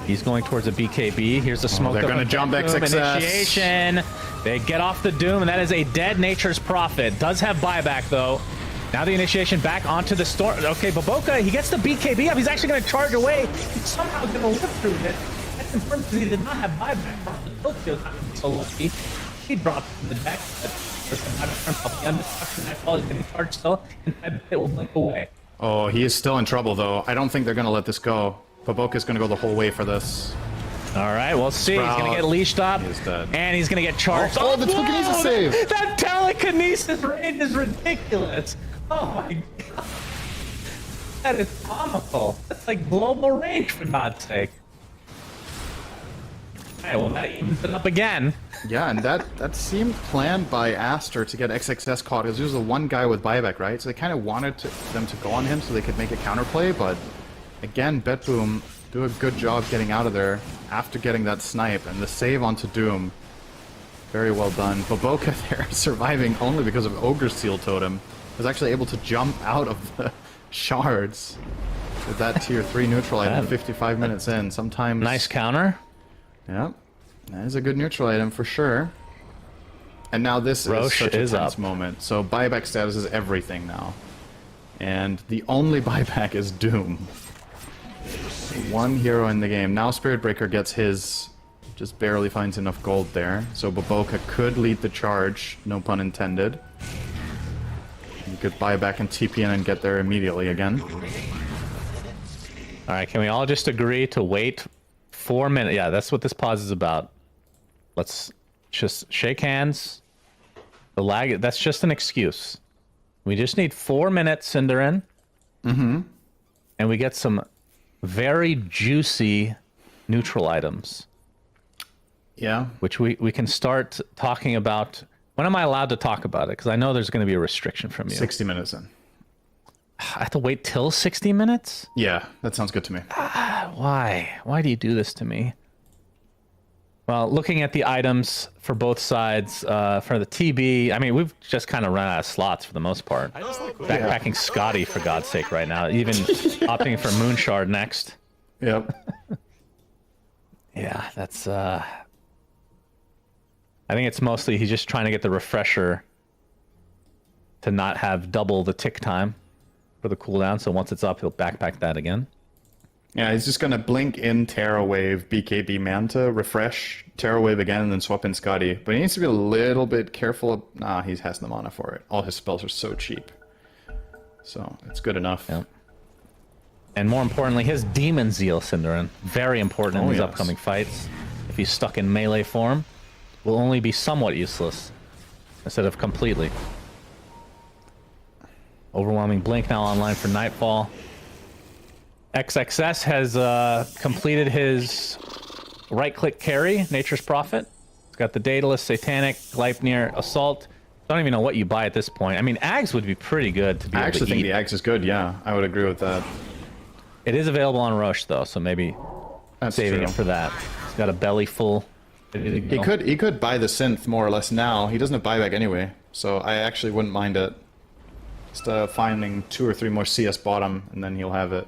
He's going towards a BKB. Here's the smoke. They're going to jump XXS. Initiation. They get off the Doom, and that is a dead Nature's Prophet. Does have buyback, though. Now the initiation back onto the Storm. Okay, Baboka, he gets the BKB up. He's actually going to charge away. He's somehow going to live through it. That's important because he did not have buyback. So lucky. He dropped the deck. But the undestruction, I call it getting charged still, and it will blink away. Oh, he is still in trouble, though. I don't think they're going to let this go. Baboka's going to go the whole way for this. All right, we'll see. Sprout. He's going to get leashed up, and he's going to get charged. Oh, the telekinesis save! That telekinesis range is ridiculous. Oh, my God. That is comical. That's like global range, for God's sake. All right, well, that evens it up again. Yeah, and that seemed planned by Aster to get XXS caught, because there's the one guy with buyback, right? So they kind of wanted them to go on him so they could make a counterplay, but again, BetBoom do a good job getting out of there after getting that snipe, and the save onto Doom. Very well done. Baboka there surviving only because of Ogre's Seal Totem. Was actually able to jump out of the shards with that tier 3 neutral item 55 minutes in. Sometimes... Nice counter. Yep. That is a good neutral item for sure. And now this is such a tense moment. So buyback status is everything now. And the only buyback is Doom. One hero in the game. Now Spirit Breaker gets his, just barely finds enough gold there. So Baboka could lead the charge, no pun intended. You could buy back and TP in and get there immediately again. Alright, can we all just agree to wait 4 minutes? Yeah, that's what this pause is about. Let's just shake hands. The lag, that's just an excuse. We just need 4 minutes, Cinderin. Mm-hmm. And we get some very juicy neutral items. Yeah. Which we can start talking about. When am I allowed to talk about it? Because I know there's going to be a restriction from you. 60 minutes in. I have to wait till 60 minutes? Yeah, that sounds good to me. Why? Why do you do this to me? Well, looking at the items for both sides, for the TB, I mean, we've just kind of run out of slots for the most part. I just like Backpacking Scotty, for God's sake, right now. Even opting for Moonshard next. Yep. Yeah, that's... I think it's mostly he's just trying to get the refresher to not have double the tick time for the cooldown. So once it's up, he'll backpack that again. Yeah, he's just going to blink in Terra Wave, BKB Manta, refresh Terra Wave again, and then swap in Scotty. But he needs to be a little bit careful. Nah, he has the mana for it. All his spells are so cheap. So it's good enough. Yep. And more importantly, his Demon Zeal, Cinderin. Very important in these upcoming fights. If he's stuck in melee form, will only be somewhat useless instead of completely. Overwhelming Blink now online for Nightfall. XXS has completed his right-click carry, Nature's Prophet. It's got the Daedalus, Satanic, Gleipnir, Assault. Don't even know what you buy at this point. I mean, Ags would be pretty good to be able to eat. I actually think the Ags is good, yeah. I would agree with that. It is available on Roche, though, so maybe saving it for that. It's got a belly full. He could buy the synth more or less now. He doesn't have buyback anyway, so I actually wouldn't mind it. Just finding 2 or 3 more CS bottom, and then he'll have it.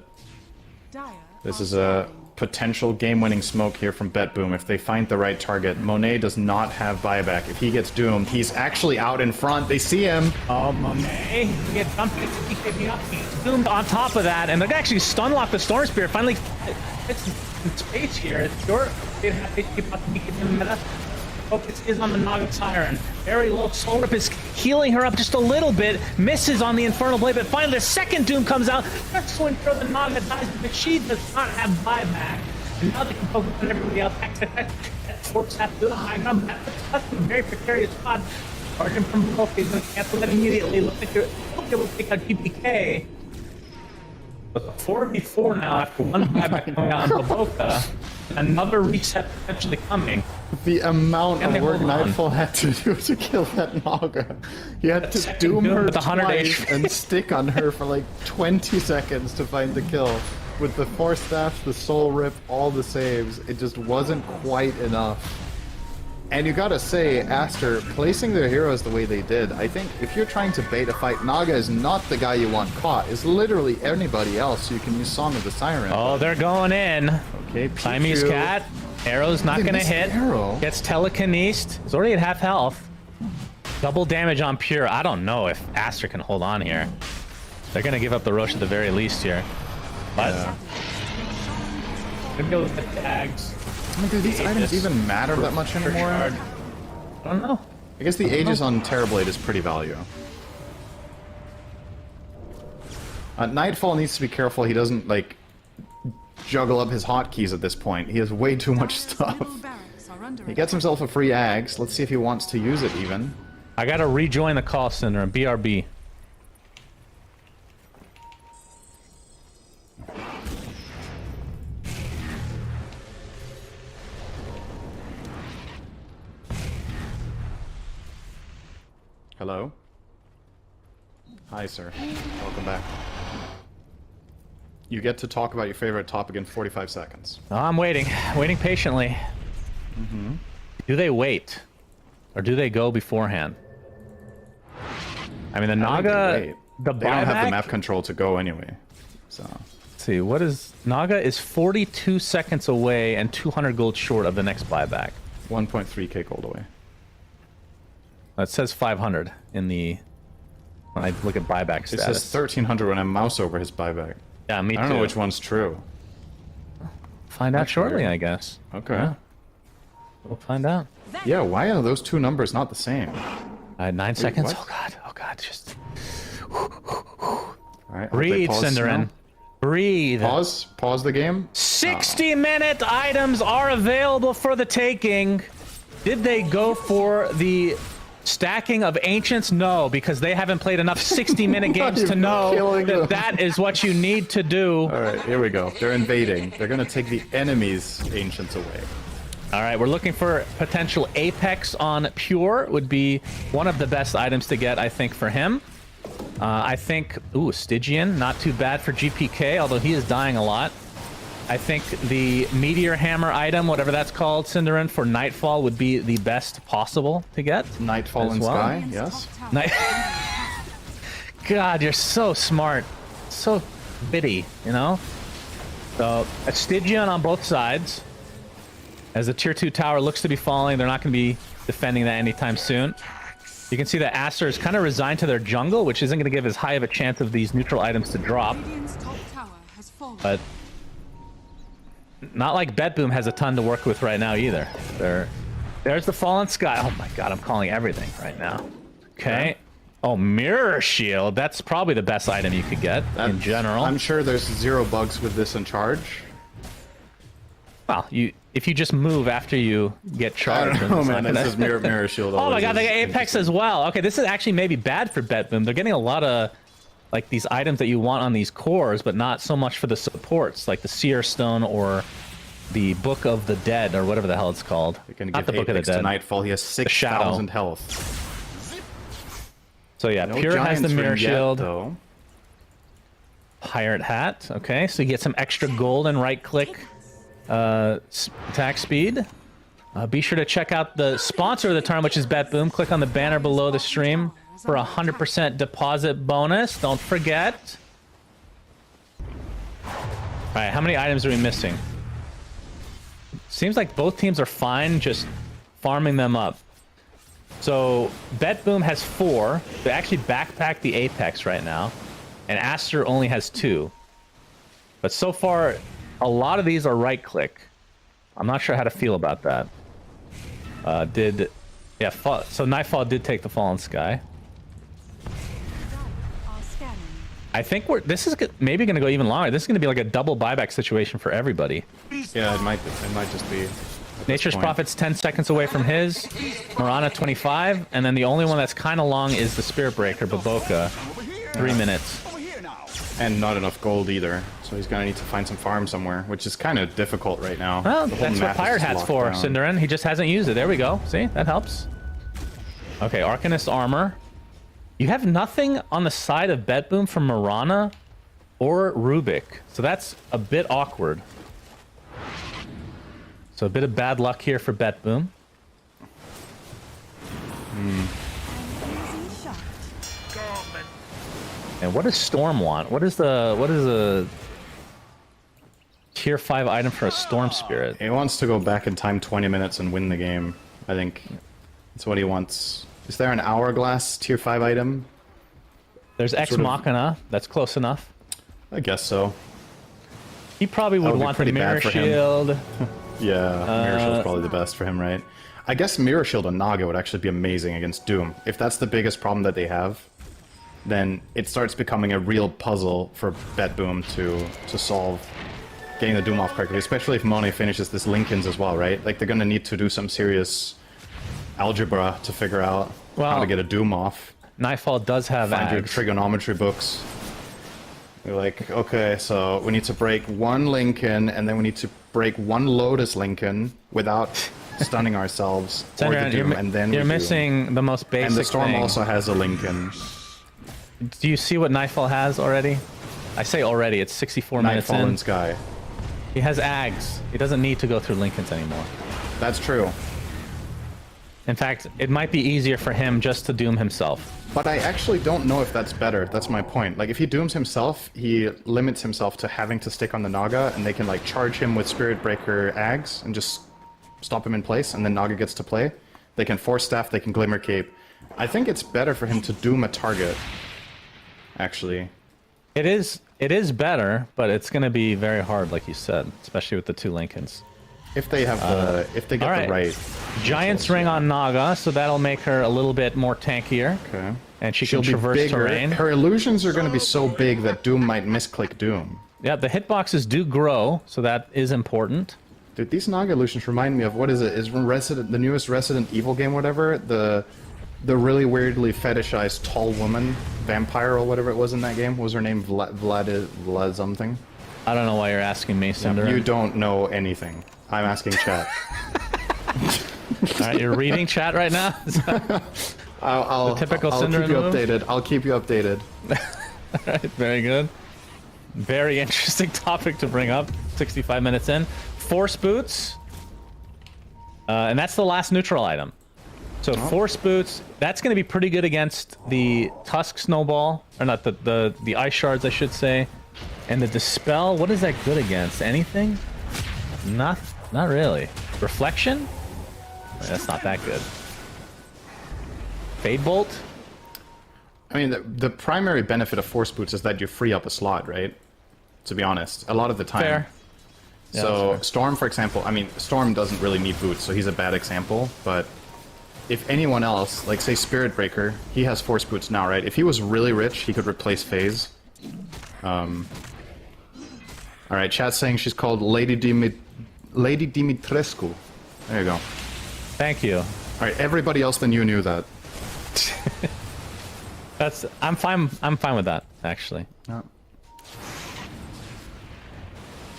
This is a potential game-winning smoke here from BetBoom if they find the right target. Monet does not have buyback. If he gets doomed, he's actually out in front. They see him. Oh, Monet. He gets dumped. He's doomed on top of that, and they're actually stun-lock the Storm Spear. Finally, it's in space here. It's short. Focus is on the Naga Siren. Very low. Soul Rip is healing her up just a little bit. Misses on the Infernal Blade, but finally the second Doom comes out. That's when the Naga dies, but she does not have buyback. And now they can focus on everybody else. Force that to the high ground. That's a very precarious spot. Argent from Baboka is going to cancel that immediately. Looks like they're able to take out GPK. But the 4v4 now after one buyback coming out on Baboka. Another reset potentially coming. The amount of work Nightfall had to do to kill that Naga. He had to doom her twice and stick on her for like 20 seconds to find the kill. With the Force Staff, the Soul Rip, all the saves, it just wasn't quite enough. And you gotta say, Aster, placing their heroes the way they did, I think if you're trying to bait a fight, Naga is not the guy you want caught. It's literally anybody else, so you can use Song of the Siren. Oh, they're going in. Okay, Siamese Cat. Arrow's not gonna hit. Arrow. Gets telekinesed. He's already at half health. Double damage on Pure. I don't know if Aster can hold on here. They're gonna give up the Roche at the very least here. But gonna go with the tags. I mean, do these items even matter that much anymore? I don't know. I guess the Aegis on Terrorblade is pretty value. Nightfall needs to be careful he doesn't, like, juggle up his hotkeys at this point. He has way too much stuff. He gets himself a free Ags. Let's see if he wants to use it even. I gotta rejoin the call center and BRB. Hello? Hi, sir. Welcome back. You get to talk about your favorite topic in 45 seconds. Oh, I'm waiting. Waiting patiently. Mm-hmm. Do they wait? Or do they go beforehand? I mean, the Naga... The they don't have buyback- the map control to go anyway. So... Let's see, what is... Naga is 42 seconds away and 200 gold short of the next buyback. 1.3k gold away. It says 500 in the... When I look at buyback It status. says 1300 when I mouse over his buyback. Yeah, me too. I don't know which one's true. Find out That's shortly, weird. I guess. Okay. Yeah. We'll find out. Yeah, why are those two numbers not the same? 9 seconds. what? Oh god, just... Alright, Breathe, Cinderin. Breathe. Pause the game. 60-minute items are available for the taking. Did they go for the stacking of ancients? No, because they haven't played enough 60-minute games to know that that is what you need to do. Alright, here we go. They're invading. They're gonna take the enemy's ancients away. All right, we're looking for potential Apex on Pure. Would be one of the best items to get, I think, for him. I think, Stygian, not too bad for GPK, although he is dying a lot. I think the Meteor Hammer item, whatever that's called, Cinderin, for Nightfall would be the best possible to get. Nightfall in Sky, yes. God, you're so smart. So witty, you know? So, a Stygian on both sides. As the tier 2 tower looks to be falling, they're not going to be defending that anytime soon. You can see that Aster is kind of resigned to their jungle, which isn't going to give as high of a chance of these neutral items to drop. But not like Betboom has a ton to work with right now either. There's the Fallen Sky. Oh my god, I'm calling everything right now. Okay. Oh, Mirror Shield. That's probably the best item you could get in general. I'm sure there's 0 bugs with this in charge. Well, if you just move after you get charged. I don't know, it's man. not This is Mirror Shield. Oh my god, they got always Apex as well. Okay, this is actually maybe bad for Betboom. They're getting a lot of like these items that you want on these cores, but not so much for the supports, like the Seer Stone or the Book of the Dead or whatever the hell it's called. They're gonna Not give the Book of the Apex to Dead. Nightfall. He has 6,000 health. So yeah, No Pure has the Giants Mirror Ring yet, Shield. though. Pirate Hat. Okay, so you get some extra gold and right-click attack speed. Be sure to check out the sponsor of the tournament, which is Betboom. Click on the banner below the stream for a 100% deposit bonus. Don't forget. All right, how many items are we missing? Seems like both teams are fine just farming them up. So Betboom has 4. They actually backpack the Apex right now, and Aster only has 2. But so far, a lot of these are right-click. I'm not sure how to feel about that. So Nightfall did take the Fallen Sky. I think this is maybe going to go even longer. This is going to be like a double buyback situation for everybody. Yeah, it might just be. Nature's Prophet's 10 seconds away from his. Marana 25, and then the only one that's kind of long is the Spirit Breaker, Baboka. 3 minutes. And not enough gold either, so he's gonna need to find some farm somewhere, which is kind of difficult right now. Well, The whole that's map what is Pirate just Hat's locked for, down. Cinderin. He just hasn't used it. There we go. See? That helps. Okay, Arcanist Armor. You have nothing on the side of Betboom from Marana or Rubik, so that's a bit awkward. So a bit of bad luck here for Betboom. And what does Storm want? What is the tier 5 item for a Storm Spirit? He wants to go back in time 20 minutes and win the game. I think that's what he wants. Is there an Hourglass tier 5 item? There's Ex Machina. That's close enough. I guess so. He probably would want the Mirror Shield. Yeah, Mirror Shield's probably the best for him, right? I guess Mirror Shield and Naga would actually be amazing against Doom. If that's the biggest problem that they have, then it starts becoming a real puzzle for BetBoom to solve getting the Doom off correctly, especially if Monet finishes this Lincolns as well, right? Like, they're gonna need to do some serious algebra to figure out how to get a Doom off. Nightfall does have Find your ags. trigonometry books. You're like, okay, so we need to break one Lincoln, and then we need to break one Lotus Lincoln without stunning ourselves, or the Sandra, Doom, and then you're we missing the most basic And the Storm thing. also has a Lincoln. Do you see what Nightfall has already? I say already, it's 64 minutes in. Nightfall and Sky. He has ags. He doesn't need to go through Lincolns anymore. That's true. In fact, it might be easier for him just to Doom himself. But I actually don't know if that's better. That's my point. Like, if he dooms himself, he limits himself to having to stick on the Naga, and they can, like, charge him with Spirit Breaker Ags and just stop him in place, and then Naga gets to play. They can Force Staff, they can Glimmer Cape. I think it's better for him to doom a target, actually. It is better, but it's going to be very hard, like you said, especially with the two Lincolns. If they have the, if they get the right. Giant's Ring on Naga, so that'll make her a little bit more tankier. Okay. And she She'll can be traverse bigger. terrain. Her illusions are going to be so big that Doom might misclick Doom. Yeah, the hitboxes do grow, so that is important. Dude, these Naga illusions remind me of, what is it? Is the newest Resident Evil game, whatever? The really weirdly fetishized tall woman vampire or whatever it was in that game. What was her name? Vlad something? I don't know why you're asking me, Cinder. You don't know anything. I'm asking chat. Alright, you're reading chat right now? I'll the typical I'll Cinder keep you move? updated. I'll keep you updated. Alright, very good. Very interesting topic to bring up. 65 minutes in. Force Boots. And that's the last neutral item. So Force Boots, that's going to be pretty good against the Tusk Snowball. Or not, the Ice Shards, I should say. And the Dispel, what is that good against? Anything? Not really. Reflection? That's not that good. Fade Bolt? I mean, the primary benefit of Force Boots is that you free up a slot, right? To be honest, a lot of the time. Fair. Yeah, So that's fair. Storm, for example, I mean, Storm doesn't really need boots, so he's a bad example. But if anyone else, like say Spirit Breaker, he has Force Boots now, right? If he was really rich, he could replace Phase. All right, chat's saying she's called Lady Dimitrescu. There you go. Thank you. All right, everybody else than you knew that. I'm fine with that, actually. Yeah.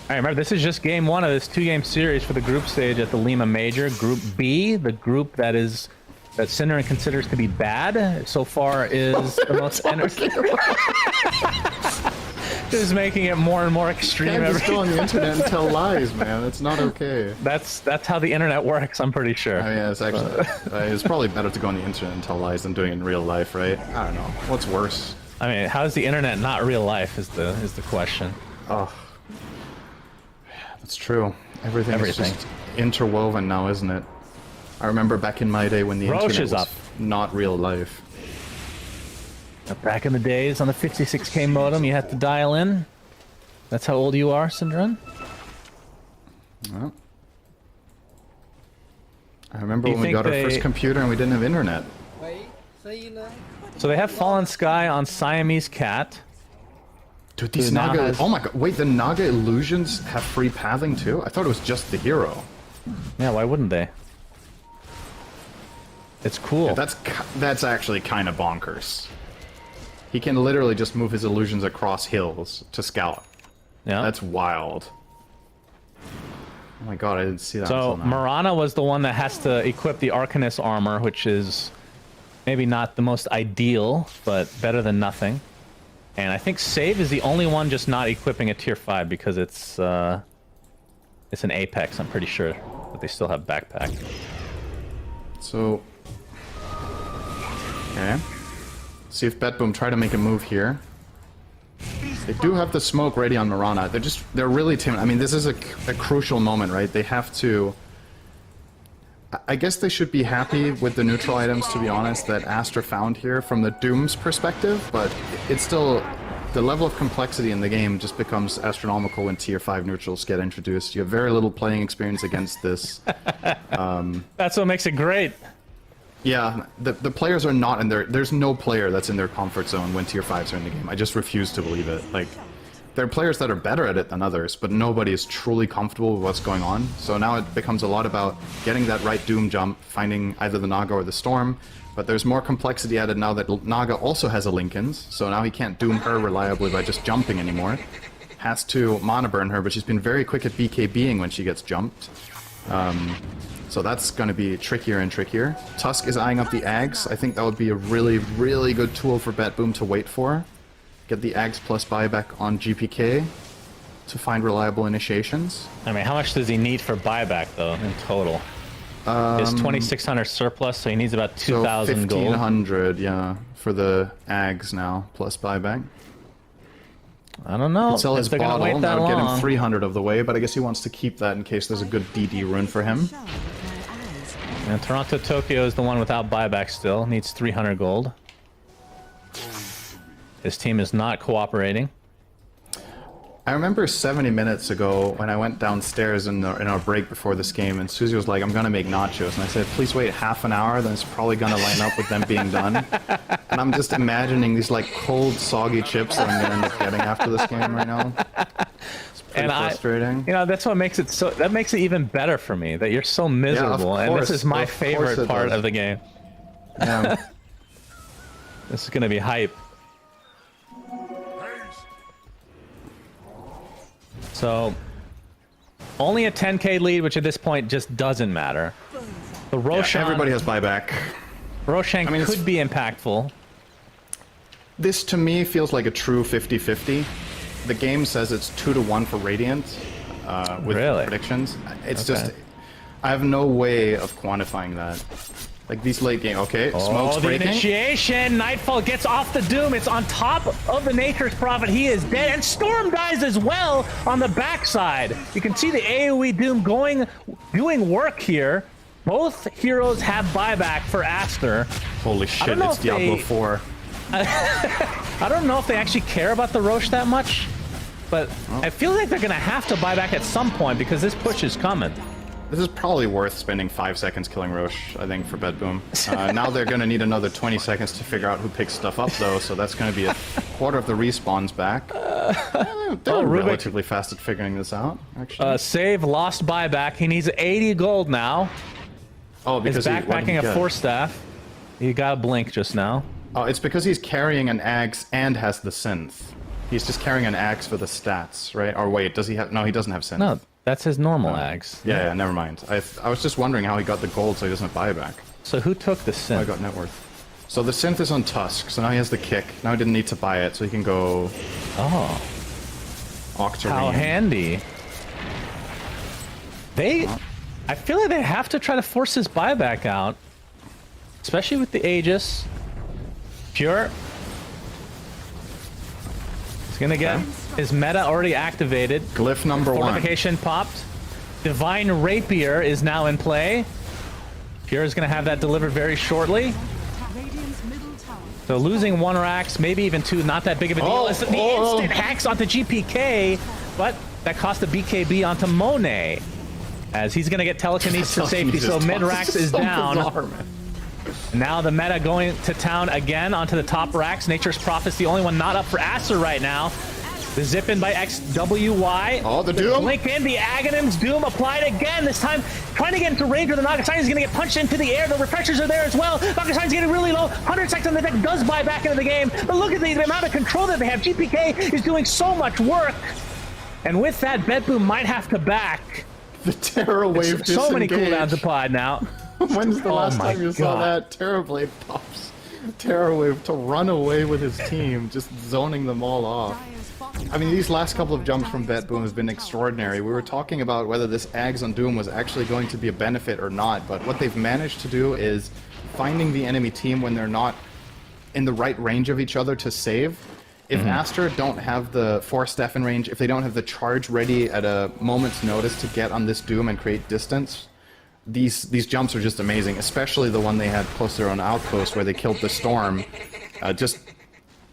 Alright, remember, this is just game one of this two-game series for the group stage at the Lima Major. Group B, the group that Cinder considers to be bad, so far is the most entertaining. Is making it more and more extreme. You can't just go on the internet and tell lies, man. That's not okay. That's how the internet works, I'm pretty sure. I mean, it's actually it's probably better to go on the internet and tell lies than doing it in real life, right? I don't know. What's worse? I mean, how is the internet not real life is the question. Oh, that's true. Everything is just interwoven now, isn't it? I remember back in my day when the Roche internet is was up. not real life. Back in the days on the 56K modem, you had to dial in. That's how old you are, Syndron? Well, I remember Do you when we think got our first computer and we didn't have internet. So they have Fallen Sky on Siamese Cat. Dude, these Who now Naga... has- Oh my god, wait, the Naga illusions have free pathing too? I thought it was just the hero. Yeah, why wouldn't they? It's cool. Yeah, that's actually kind of bonkers. He can literally just move his illusions across hills to scout. Yeah. That's wild. Oh my god, I didn't see that. So until now. Marana was the one that has to equip the Arcanist armor, which is maybe not the most ideal, but better than nothing. And I think Save is the only one just not equipping a tier 5 because it's an Apex, I'm pretty sure. But they still have backpack. So... Okay. See if BetBoom try to make a move here. They do have the smoke ready on Marana. They're really timid. I mean, this is a crucial moment, right? They have to... I guess they should be happy with the neutral items, to be honest, that Astra found here from the Doom's perspective, but it's still... The level of complexity in the game just becomes astronomical when tier 5 neutrals get introduced. You have very little playing experience against this. That's what makes it great. Yeah, the players are not in their... There's no player that's in their comfort zone when tier 5s are in the game. I just refuse to believe it. Like, there are players that are better at it than others, but nobody is truly comfortable with what's going on. So now it becomes a lot about getting that right Doom jump, finding either the Naga or the Storm. But there's more complexity added now that Naga also has a Linken's, so now he can't Doom her reliably by just jumping anymore. Has to mana burn her, but she's been very quick at BKBing when she gets jumped. So that's going to be trickier and trickier. Tusk is eyeing up the Ags. I think that would be a really, really good tool for BetBoom to wait for. Get the Ags plus buyback on GPK to find reliable initiations. I mean, how much does he need for buyback, though, in total? It's 2,600 surplus, so he needs about 2,000 so gold. 1,500, yeah, for the Ags now, plus buyback. I don't know. He could sell his if they're gonna bottle, wait that that would get long. him 300 of the way, but I guess he wants to keep that in case there's a good DD rune for him. And Toronto Tokyo is the one without buyback still. Needs 300 gold. His team is not cooperating. I remember 70 minutes ago when I went downstairs in our break before this game, and Susie was like, I'm gonna make nachos. And I said, please wait half an hour, then it's probably gonna line up with them being done. And I'm just imagining these like cold, soggy chips that I'm gonna end up getting after this game right now. It's pretty frustrating. You know, that's what makes it so, that makes it even better for me, that you're so miserable. And this is my favorite part of the game. Yeah. This is gonna be hype. So, only a 10k lead, which at this point just doesn't matter. The Roshan... Yeah, everybody has buyback. Roshan could be impactful. This, to me, feels like a true 50-50. The game says it's 2-1 for Radiant with predictions. It's just... I have no way of quantifying that. Like these late game, okay, smoke's breaking. The initiation, Nightfall gets off the Doom, it's on top of the Nature's Prophet, he is dead, and Storm dies as well on the backside. You can see the AoE Doom doing work here. Both heroes have buyback for Aster. Holy shit, it's Diablo 4. I don't know if they actually care about the Roche that much, but I feel like they're gonna have to buy back at some point because this push is coming. This is probably worth spending 5 seconds killing Roche, I think, for BetBoom. Now they're going to need another 20 seconds to figure out who picks stuff up, though, so that's going to be a quarter of the respawns back. They're relatively fast at figuring this out, actually. Save lost buyback. He needs 80 gold now. Oh, because he's backpacking a Force Staff. He got a blink just now. Oh, it's because he's carrying an Axe and has the Synth. He's just carrying an Axe for the stats, right? Or wait, does he have... No, he doesn't have Synth. No. That's his normal Ags. Yeah, never mind. I was just wondering how he got the gold so he doesn't buy back. So who took the synth? Oh, I got net worth. So the synth is on Tusk, so now he has the kick. Now he didn't need to buy it, so he can go... Oh. Octarine. How handy. I feel like they have to try to force his buyback out. Especially with the Aegis. Pure. He's gonna get his meta already activated. Glyph number 1. Fortification popped. Divine Rapier is now in play. Pure is gonna have that delivered very shortly. So losing 1 Rax, maybe even 2, not that big of a deal. It's the instant hacks onto GPK, but that cost a BKB onto Monet. As he's gonna get telekinesis to safety, so mid-Rax is down. Bizarre, now the meta going to town again onto the top racks. Nature's Prophet's the only one not up for Acer right now. The zip in by XWY. Oh, the Doom. Blink in, the Aghanim's Doom applied again. This time trying to get into range where the Nagasaki is going to get punched into the air. The refreshers are there as well. Nagasaki's getting really low. 100 seconds on the deck does buy back into the game. But look at the amount of control that they have. GPK is doing so much work. And with that, BetBoom might have to back. The Terror Wave so many cooldowns applied now. When's the last time you saw that? Terror Blade pops Terror Wave to run away with his team, just zoning them all off. I mean, these last couple of jumps from BetBoom have been extraordinary. We were talking about whether this Ags on Doom was actually going to be a benefit or not, but what they've managed to do is finding the enemy team when they're not in the right range of each other to save. If Aster don't have the Force Staff in range, if they don't have the charge ready at a moment's notice to get on this Doom and create distance, these jumps are just amazing, especially the one they had close to their own outpost where they killed the Storm.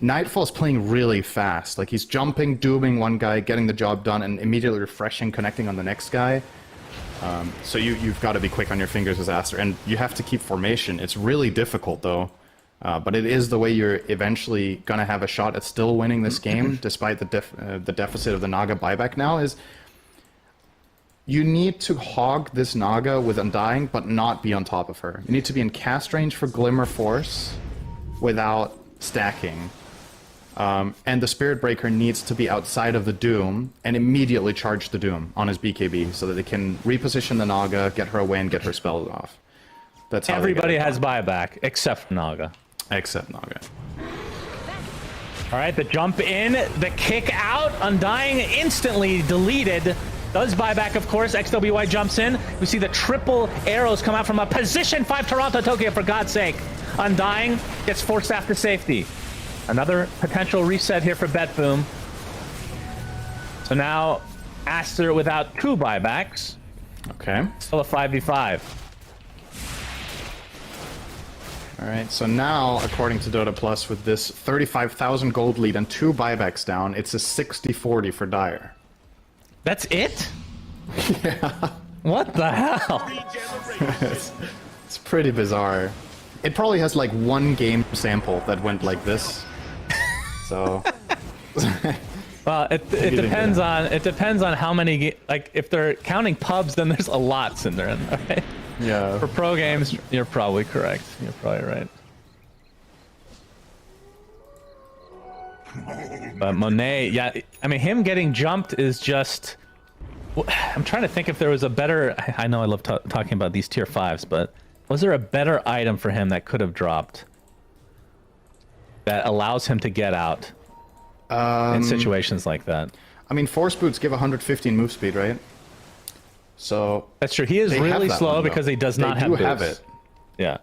Nightfall's playing really fast. Like, he's jumping, dooming one guy, getting the job done, and immediately refreshing, connecting on the next guy. So you've got to be quick on your fingers as Aster, and you have to keep formation. It's really difficult though, but it is the way you're eventually gonna have a shot at still winning this game, despite the deficit of the Naga buyback now. Is you need to hog this Naga with Undying, but not be on top of her. You need to be in cast range for Glimmer Force without stacking. And the Spirit Breaker needs to be outside of the Doom and immediately charge the Doom on his BKB so that they can reposition the Naga, get her away, and get her spells off. That's how everybody has buyback except Naga. Except Naga. All right, the jump in, the kick out, Undying instantly deleted. Does buyback, of course. XWY jumps in. We see the triple arrows come out from a position 5 Toronto Tokyo, for God's sake. Undying gets forced staff to safety. Another potential reset here for BetBoom. So now Aster without 2 buybacks. Okay. Still a 5v5. All right, so now, according to Dota Plus, with this 35,000 gold lead and 2 buybacks down, it's a 60-40 for Dire. That's it? Yeah. What the hell? It's pretty bizarre. It probably has like 1 game sample that went like this. So. Well, it depends on how many, like if they're counting pubs, then there's a lot in there, right? Yeah. For pro games, you're probably correct. You're probably right. But Monet, yeah, I mean, him getting jumped is just... I'm trying to think if there was a better... I know I love talking about these tier 5s, but was there a better item for him that could have dropped that allows him to get out in situations like that? I mean, Force Boots give 115 move speed, right? So... That's true. He is really slow because he does not have boots. They do have it. Yeah.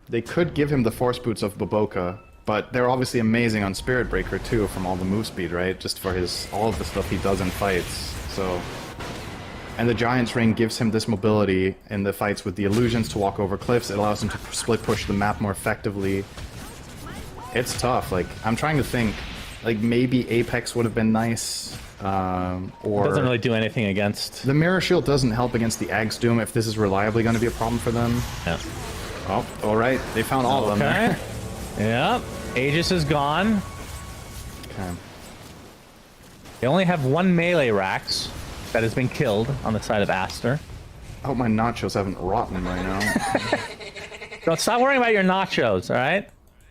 They could give him the Force Boots of Boboka, but they're obviously amazing on Spirit Breaker too, from all the move speed, right? Just for all of the stuff he does in fights. So, and the Giant's Ring gives him this mobility in the fights with the illusions to walk over cliffs. It allows him to split push the map more effectively. It's tough. Like, I'm trying to think, like maybe Apex would have been nice, or doesn't really do anything against. The Mirror Shield doesn't help against the Ag's Doom if this is reliably going to be a problem for them. Yeah. Oh, all right. They found all of them there. Yep. Aegis is gone. Okay. They only have 1 melee Rax that has been killed on the side of Aster. I hope my nachos haven't rotten right now. Don't stop worrying about your nachos, all right?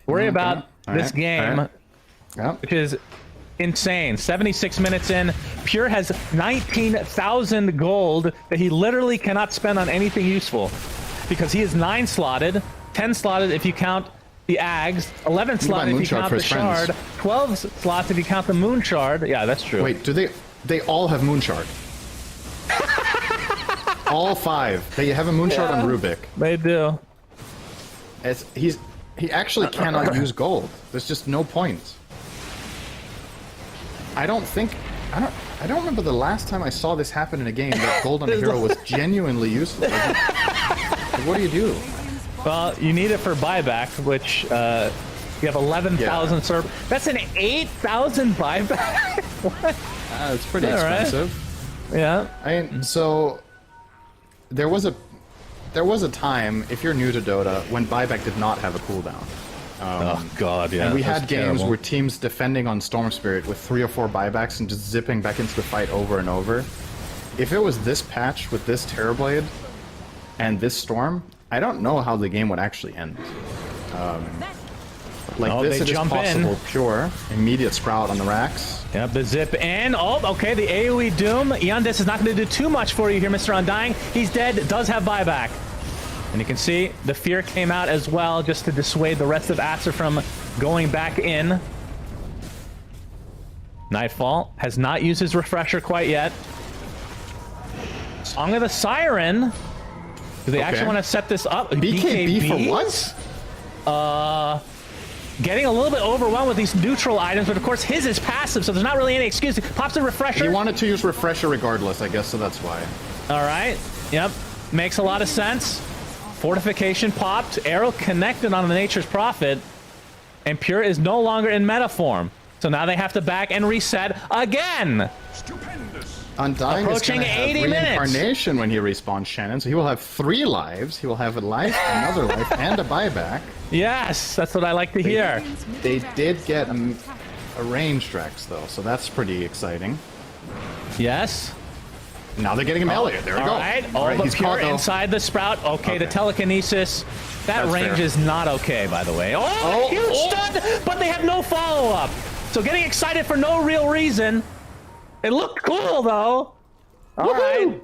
Worry about this game, which is insane. 76 minutes in. Pure has 19,000 gold that he literally cannot spend on anything useful because he is 9 slotted, 10 slotted if you count the Ags, 11 slotted if you count the Shard, 12 slots if you count the Moon Shard. Yeah, that's true. Wait, do they all have Moon Shard? All 5. They have a Moon Shard on Rubik. They do. He actually cannot use gold. There's just no point. I don't remember the last time I saw this happen in a game that gold on a hero was genuinely useful. Like, what do you do? Well, you need it for buyback, which you have 11,000 serve. That's an 8,000 buyback. What? It's pretty expensive. Right? Yeah. I mean, so there was a time, if you're new to Dota, when buyback did not have a cooldown. Oh god, yeah. And we had games where teams defending on Storm Spirit with 3 or 4 buybacks and just zipping back into the fight over and over. If it was this patch with this Terrorblade and this Storm, I don't know how the game would actually end. Like this, it is possible. Pure, immediate Sprout on the racks. Yep, the zip in. Oh, okay, the AoE Doom. Eondis is not going to do too much for you here, Mr. Undying. He's dead, does have buyback. And you can see the Fear came out as well, just to dissuade the rest of Aster from going back in. Nightfall has not used his refresher quite yet. Song of the Siren. Do they actually want to set this up? BKB for what? Getting a little bit overwhelmed with these neutral items, but of course his is passive, so there's not really any excuse. He pops a refresher. He wanted to use refresher regardless, I guess, so that's why. All right. Yep. Makes a lot of sense. Fortification popped. Arrow connected on the Nature's Prophet. And Pure is no longer in meta form. So now they have to back and reset again. Stupendous. Undying Approaching is gonna 80 have minutes. reincarnation when he respawns Shannon, so he will have 3 lives. He will have a life, another life, and a buyback. Yes, that's what I like to hear. They did get a range Drex, though, so that's pretty exciting. Yes. Now they're getting a melee. There we go. All right, All right, but he's pure caught, though. inside the Sprout. Okay, the telekinesis. That That's range fair. is not okay, by the way. Oh, huge stun, but they have no follow-up. So getting excited for no real reason. It looked cool, though. All right.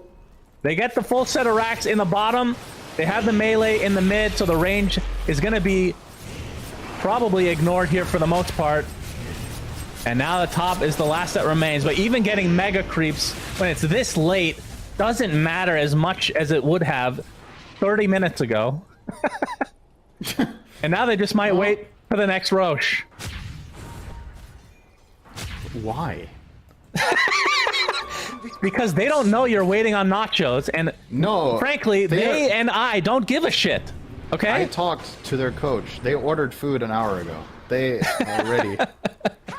They get the full set of racks in the bottom. They have the melee in the mid, so the range is going to be probably ignored here for the most part. And now the top is the last that remains. But even getting mega creeps when it's this late doesn't matter as much as it would have 30 minutes ago. And now they just might wait for the next Roche. Why? Because they don't know you're waiting on nachos, and no, frankly, they and I don't give a shit. Okay? I talked to their coach. They ordered food an hour ago. They are ready.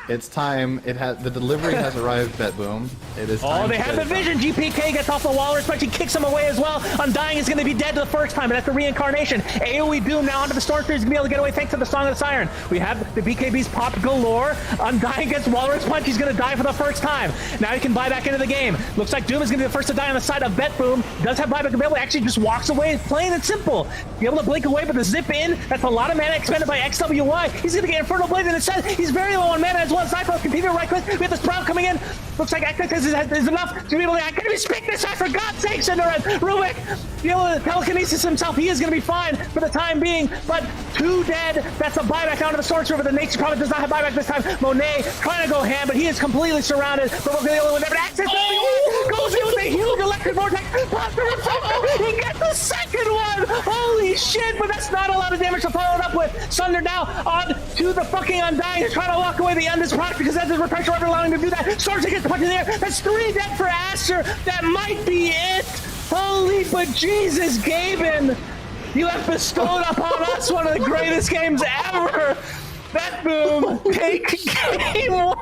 It's time. The delivery has arrived, BetBoom. It is time. Oh, they to have get the it done. vision. GPK gets off the wall. Respect, kicks him away as well. Undying is going to be dead the first time, but that's the reincarnation. AoE Doom now onto the Storm Spirit is going to be able to get away thanks to the Song of the Siren. We have the BKB's pop galore. Undying gets Walrus Punch. He's going to die for the first time. Now he can buy back into the game. Looks like Doom is going to be the first to die on the side of BetBoom. Does have buyback available. Actually just walks away. Plain and simple. Be able to blink away, but the zip in, that's a lot of mana expended by XWY. He's going to get Infernal Blade in the set. He's very low on mana as well. Cyclops can PV right click. We have the Sprout coming in. Looks like X is enough to be able to. I can't even speak this. For God's sake, Cinderella. Rubik, be able to telekinesis himself. He is going to be fine for the time being, but 2 dead. That's a buyback onto the Source River. The Nature Prophet does not have buyback this time. Monet trying to go ham, but he is completely surrounded. But we're going to with every access. Goes in with a huge electric vortex. Pops the reflector. He gets the second one. Holy shit! But that's not a lot of damage to follow it up with. Sunder now on to the fucking Undying. He's trying to walk away the Undis product because that's his repression River allowing him to do that. Starts to get the punch in the air. That's 3 dead for Aster. That might be it. Holy but Jesus, Gaben, you have bestowed upon us one of the greatest games ever. BetBoom, take game 1.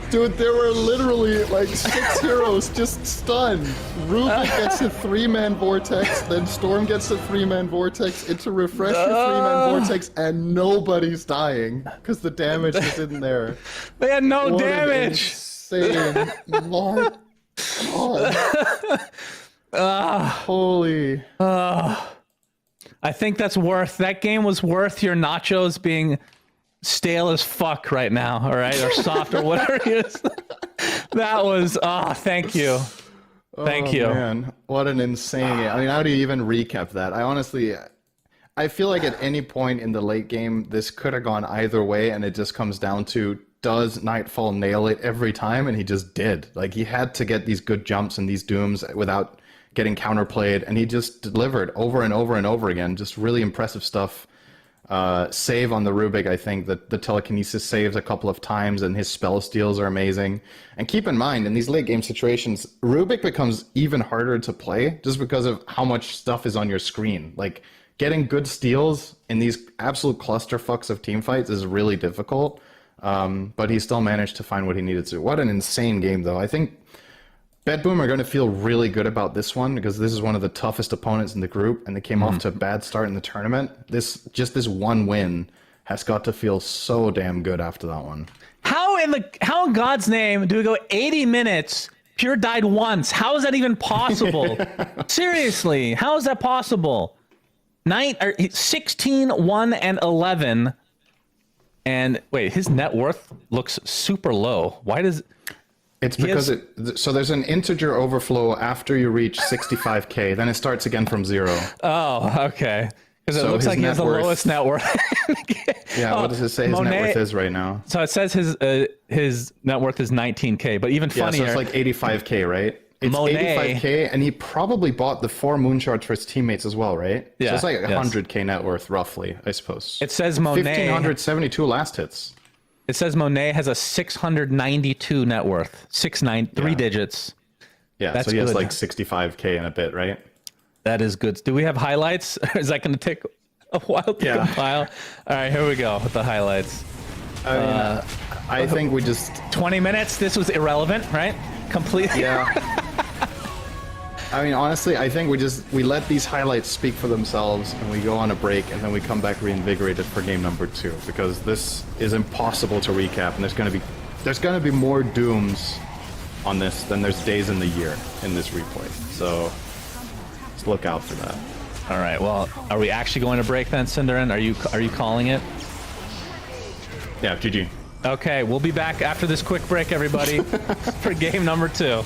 Dude, there were literally like 6 heroes just stunned. Rubik gets a 3-man vortex, then Storm gets a 3-man vortex, into Refresher 3-man vortex, and nobody's dying because the damage is in there. They had no What damage. Insane. My God. Holy. I think that game was worth your nachos being stale as fuck right now, all right, or soft or whatever it is. That was thank you. Thank you. Man, what an insane game. I mean, how do you even recap that? I feel like at any point in the late game, this could have gone either way, and it just comes down to, does Nightfall nail it every time? And he just did. Like, he had to get these good jumps and these dooms without getting counterplayed, and he just delivered over and over and over again. Just really impressive stuff. Save on the Rubik, I think that the telekinesis saves a couple of times, and his spell steals are amazing. And keep in mind, in these late game situations, Rubik becomes even harder to play just because of how much stuff is on your screen. Like, getting good steals in these absolute clusterfucks of team fights is really difficult. But he still managed to find what he needed to. What an insane game, though. I think BetBoom are going to feel really good about this one because this is one of the toughest opponents in the group, and they came off to a bad start in the tournament. This one win has got to feel so damn good after that one. How in God's name do we go 80 minutes? Pure died once. How is that even possible? Seriously, how is that possible? 16, 1, and 11. And wait, his net worth looks super low. Why does... It's because so there's an integer overflow after you reach 65k, then it starts again from 0. Oh, okay. Because it looks like he has the lowest net worth. Yeah, what does it say his net worth is right now? So it says his net worth is 19k, but even funnier. Yeah, so it's like 85k, right? It's 85k, and he probably bought the 4 moonshards for his teammates as well, right? Yeah. So it's like 100k net worth, roughly, I suppose. It says Monet... 1,572 last hits. It says Monet has a 692 net worth. 3 digits. Yeah, that's so he good. has like 65k in a bit, right? That is good. Do we have highlights? Is that going to take a while to compile? All right, here we go with the highlights. I mean, I think we just 20 minutes. This was irrelevant, right? Completely. Yeah. I mean, honestly, I think we let these highlights speak for themselves, and we go on a break, and then we come back reinvigorated for game number 2, because this is impossible to recap, and there's gonna be more dooms on this than there's days in the year in this replay. So just look out for that. All right. Well, are we actually going to break then, Cinderin? Are you calling it? Yeah, GG. Okay, we'll be back after this quick break, everybody, for game number 2.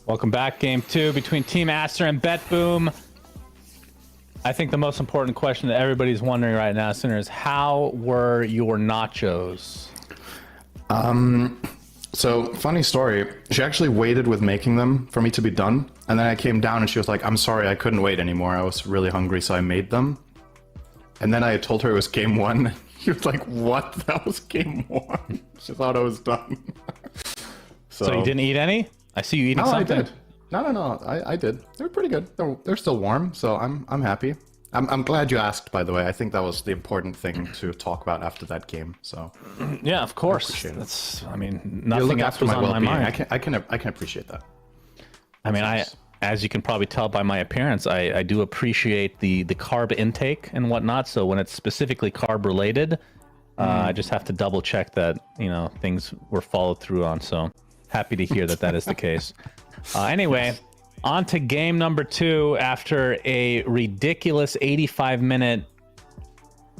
Welcome back. Game 2 between Team Aster and BetBoom. I think the most important question that everybody's wondering right now, Sinner, is how were your nachos? So, funny story. She actually waited with making them for me to be done. And then I came down and she was like, I'm sorry, I couldn't wait anymore. I was really hungry, so I made them. And then I told her it was game 1. She was like, what? That was game 1. She thought I was done. So you didn't eat any? I see you eating something. I did. No, I did. They were pretty good. They're still warm, so I'm happy. I'm glad you asked, by the way. I think that was the important thing to talk about after that game. So yeah, of course. That's, I mean, nothing else was on my mind. I can appreciate that. I mean, as you can probably tell by my appearance, I do appreciate the carb intake and whatnot. So when it's specifically carb related, I just have to double check that, you know, things were followed through on. So happy to hear that that is the case. Anyway, on to game number 2 after a ridiculous 85-minute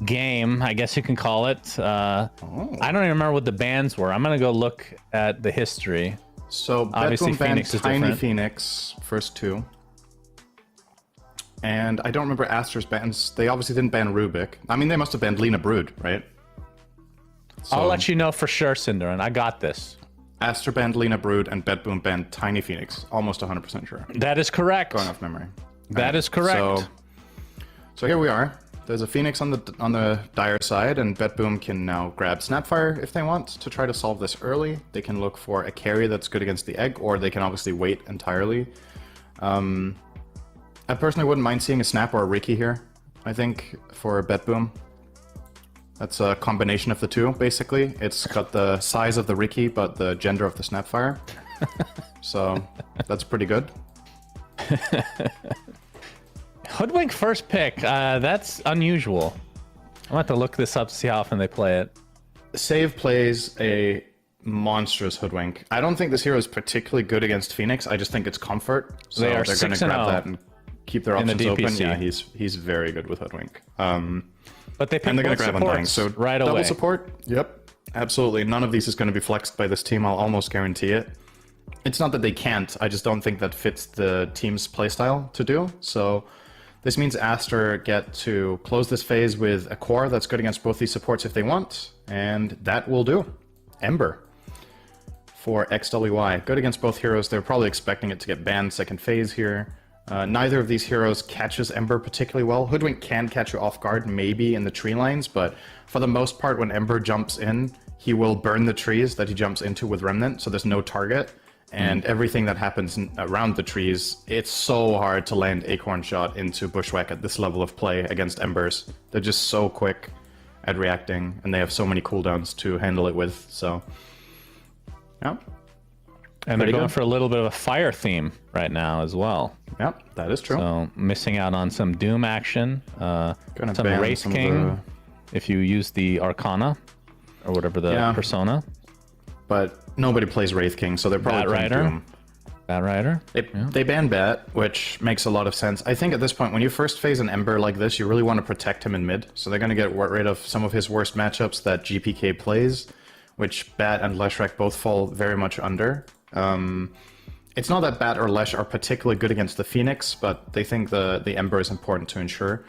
game, I guess you can call it. I don't even remember what the bans were. I'm going to go look at the history. So obviously Phoenix is Tiny different. Phoenix, first 2. And I don't remember Aster's bans. They obviously didn't ban Rubik. I mean, they must have banned Lina Brood, right? So, I'll let you know for sure, Cinder, and I got this. Aster banned Lina Brood and BetBoom banned Tiny Phoenix. Almost 100% sure. That is correct. Going off memory. That is correct. So here we are. There's a Phoenix on the Dire side, and BetBoom can now grab Snapfire if they want to try to solve this early. They can look for a carry that's good against the Egg, or they can obviously wait entirely. I personally wouldn't mind seeing a Snap or a Riki here, I think, for BetBoom. That's a combination of the two, basically. It's got the size of the Riki, but the gender of the Snapfire. So that's pretty good. Hoodwink first pick. That's unusual. I'll have to look this up to see how often they play it. Save plays a monstrous Hoodwink. I don't think this hero is particularly good against Phoenix. I just think it's comfort. So They are they're going to 6-0 grab that and keep their in the options open. DPC. Yeah, he's very good with Hoodwink. But they pick and they're going both to grab Undying. supports So right double away. support. Yep, absolutely. None of these is going to be flexed by this team. I'll almost guarantee it. It's not that they can't. I just don't think that fits the team's playstyle to do. So this means Aster get to close this phase with a core that's good against both these supports if they want, and that will do. Ember for XWY. Good against both heroes. They're probably expecting it to get banned second phase here. Neither of these heroes catches Ember particularly well. Hoodwink can catch you off guard, maybe in the tree lines, but for the most part, when Ember jumps in, he will burn the trees that he jumps into with Remnant, so there's no target. And everything that happens around the trees, it's so hard to land Acorn Shot into Bushwhack at this level of play against Embers. They're just so quick at reacting, and they have so many cooldowns to handle it with, so... Yeah. And they're going for a little bit of a fire theme right now as well. Yep, that is true. So missing out on some Doom action, some ban Wraith some of King, if you use the Arcana, or whatever the persona. But nobody plays Wraith King, so they're probably Bat playing Rider. Doom. Bat Rider. They ban Bat, which makes a lot of sense. I think at this point, when you first phase an Ember like this, you really want to protect him in mid. So they're going to get rid of some of his worst matchups that GPK plays, which Bat and Leshrac both fall very much under. It's not that Bat or Lesh are particularly good against the Phoenix, but they think the Ember is important to ensure.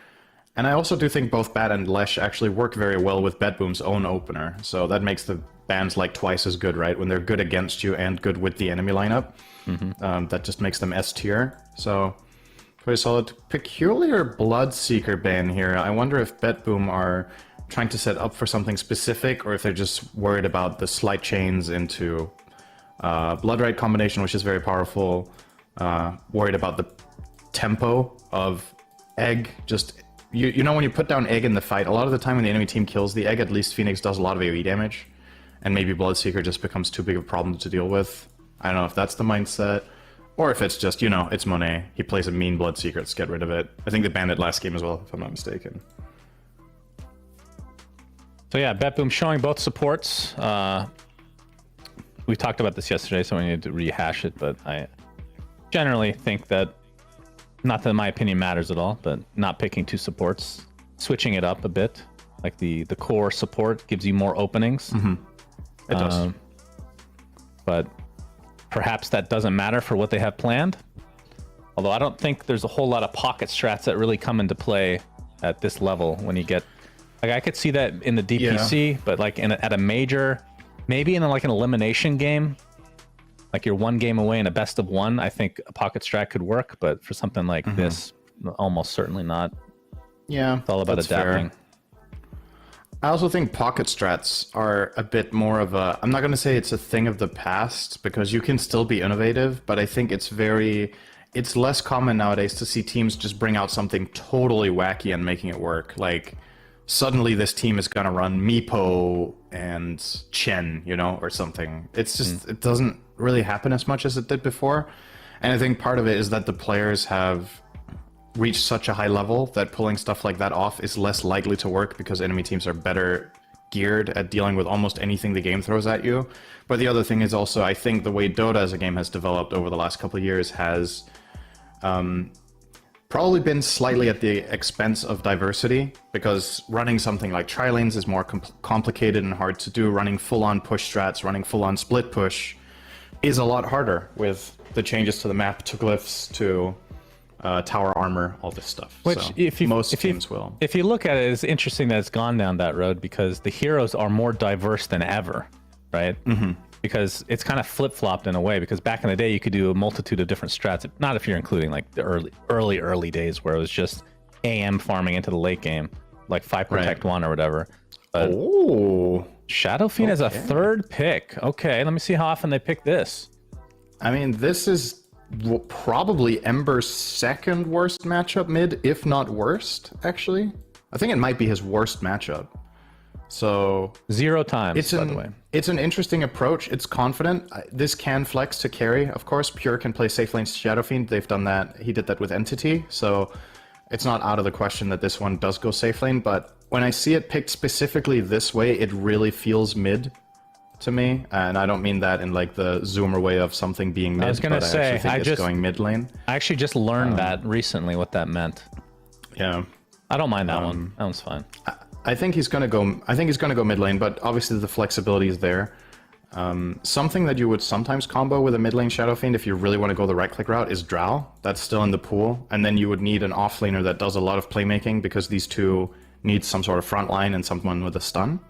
And I also do think both Bat and Lesh actually work very well with BetBoom's own opener. So that makes the bans like twice as good, right? When they're good against you and good with the enemy lineup. That just makes them S tier. So pretty solid. Peculiar Bloodseeker ban here. I wonder if BetBoom are trying to set up for something specific, or if they're just worried about the slight chains into Bloodright combination, which is very powerful. Worried about the tempo of Egg. Just you know, when you put down Egg in the fight, a lot of the time when the enemy team kills the Egg, at least Phoenix does a lot of AoE damage, and maybe Bloodseeker just becomes too big of a problem to deal with. I don't know if that's the mindset, or if it's just, you know, it's Monet. He plays a mean Bloodseeker, let's get rid of it. I think they banned it last game as well, if I'm not mistaken. So yeah, BetBoom showing both supports. We talked about this yesterday, so we need to rehash it, but I generally think that, not that my opinion matters at all, but not picking two supports, switching it up a bit, like the core support gives you more openings. It does. But perhaps that doesn't matter for what they have planned. Although I don't think there's a whole lot of pocket strats that really come into play at this level when you get... Like, I could see that in the DPC, but like at a major, maybe in like an elimination game, like you're one game away in a best of one, I think a pocket strat could work, but for something like this, almost certainly not. Yeah, it's all about adapting. Fair. I also think pocket strats are a bit more of a... I'm not going to say it's a thing of the past, because you can still be innovative, but I think it's less common nowadays to see teams just bring out something totally wacky and making it work. Like, suddenly this team is going to run Meepo and Chen, you know, or something. It's just, it doesn't really happen as much as it did before. And I think part of it is that the players have reached such a high level that pulling stuff like that off is less likely to work, because enemy teams are better geared at dealing with almost anything the game throws at you. But the other thing is also, I think the way Dota as a game has developed over the last couple of years has probably been slightly at the expense of diversity, because running something like tri-lanes is more complicated and hard to do. Running full-on push strats, running full-on split push is a lot harder with the changes to the map, to glyphs, to tower armor, all this stuff. Which, so most teams will. If you look at it, it's interesting that it's gone down that road, because the heroes are more diverse than ever, right? Because it's kind of flip-flopped in a way, because back in the day you could do a multitude of different strats, not if you're including like the early days where it was just AM farming into the late game, like 5 Protect 1 or whatever. But Shadow Fiend as a third pick. Okay, let me see how often they pick this. I mean, this is probably Ember's second worst matchup mid, if not worst, actually. I think it might be his worst matchup. So 0 times, by the way. It's an interesting approach. It's confident. This can flex to carry, of course. Pure can play safe lane Shadow Fiend. They've done that. He did that with Entity, so it's not out of the question that this one does go safe lane. But when I see it picked specifically this way, it really feels mid to me, and I don't mean that in like the zoomer way of something being mid. I was gonna say, I think it's going mid lane. I actually just learned that recently, what that meant. Yeah, I don't mind that one. That one's fine. I think he's gonna go. I think he's gonna go mid lane, but obviously the flexibility is there. Something that you would sometimes combo with a mid lane Shadow Fiend if you really want to go the right click route is Drow. That's still in the pool, and then you would need an offlaner that does a lot of playmaking, because these two need some sort of front line and someone with a stun.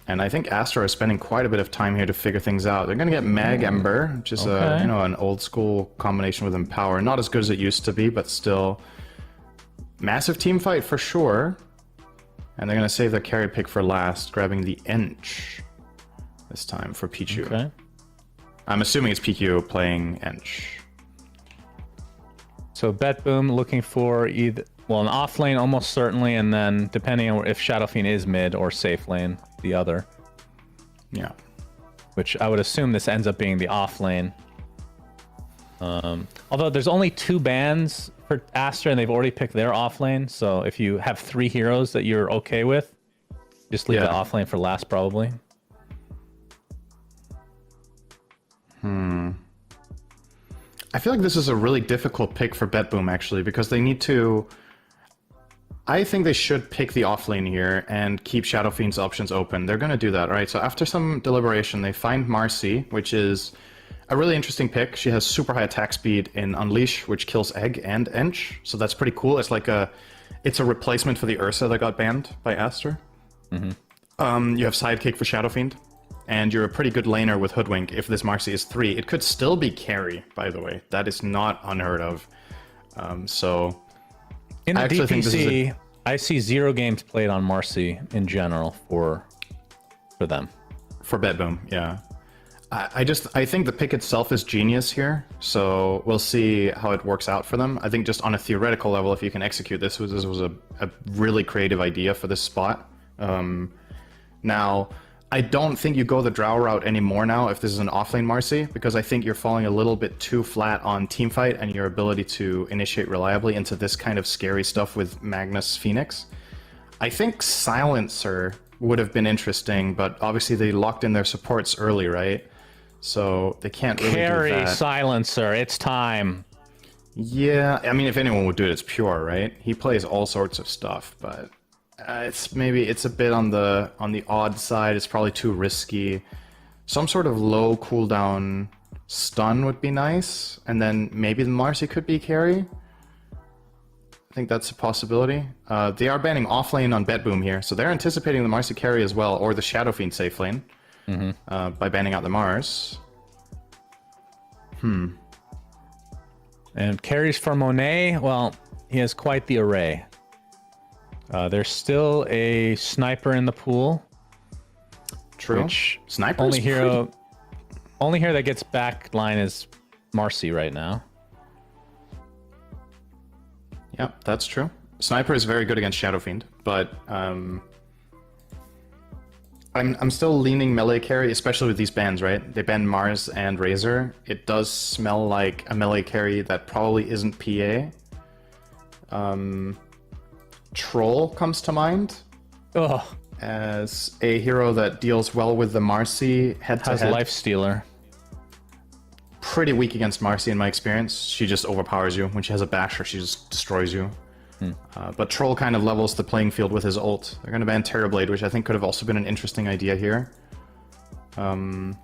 And I think Astra is spending quite a bit of time here to figure things out. They're going to get Mag Ember, which is an old school combination with Empower. Not as good as it used to be, but still massive team fight for sure. And they're going to save their carry pick for last, grabbing the Ench this time for Pichu. Okay. I'm assuming it's PQ playing Ench. So BetBoom looking for either, well, an off lane almost certainly, and then depending on if Shadow Fiend is mid or safe lane, the other. Yeah. Which I would assume this ends up being the off lane. Although there's only 2 bans for Astra, and they've already picked their off lane. So if you have 3 heroes that you're okay with, just leave the off lane for last, probably. I feel like this is a really difficult pick for BetBoom, actually, because they need to... I think they should pick the offlane here and keep Shadow Fiend's options open. They're going to do that, right? So after some deliberation, they find Marcy, which is a really interesting pick. She has super high attack speed in Unleash, which kills Egg and Ench, so that's pretty cool. It's like it's a replacement for the Ursa that got banned by Aster. You have Sidekick for Shadow Fiend, and you're a pretty good laner with Hoodwink. If this Marcy is 3, it could still be carry, by the way. That is not unheard of. So in the I actually think this is DPC, I see 0 games played on Marcy in general for them. For Bedboom, yeah. I think the pick itself is genius here, so we'll see how it works out for them. I think just on a theoretical level, if you can execute this was a really creative idea for this spot. Now, I don't think you go the Drow route anymore now if this is an offlane Marcy, because I think you're falling a little bit too flat on teamfight and your ability to initiate reliably into this kind of scary stuff with Magnus Phoenix. I think Silencer would have been interesting, but obviously they locked in their supports early, right? So they can't really Carry do that. Silencer, it's time. Yeah, I mean, if anyone would do it, it's Pure, right? He plays all sorts of stuff, but it's a bit on the odd side. It's probably too risky. Some sort of low cooldown stun would be nice, and then maybe the Marcy could be carry. I think that's a possibility. They are banning offlane on Bedboom here, so they're anticipating the Marcy carry as well, or the Shadow Fiend safe lane, by banning out the Mars. And carries for Monet, well, he has quite the array. There's still a sniper in the pool. True. Sniper only hero that gets back line is Marcy right now. Yeah, that's true. Sniper is very good against Shadow Fiend, but I'm still leaning melee carry, especially with these bans, right? They ban Mars and Razor. It does smell like a melee carry that probably isn't PA. Troll comes to mind. Ugh. As a hero that deals well with the Marcy head-to-head. Has Life Stealer. Pretty weak against Marcy in my experience. She just overpowers you. When she has a basher, she just destroys you. But Troll kind of levels the playing field with his ult. They're going to ban Terrorblade, which I think could have also been an interesting idea here. There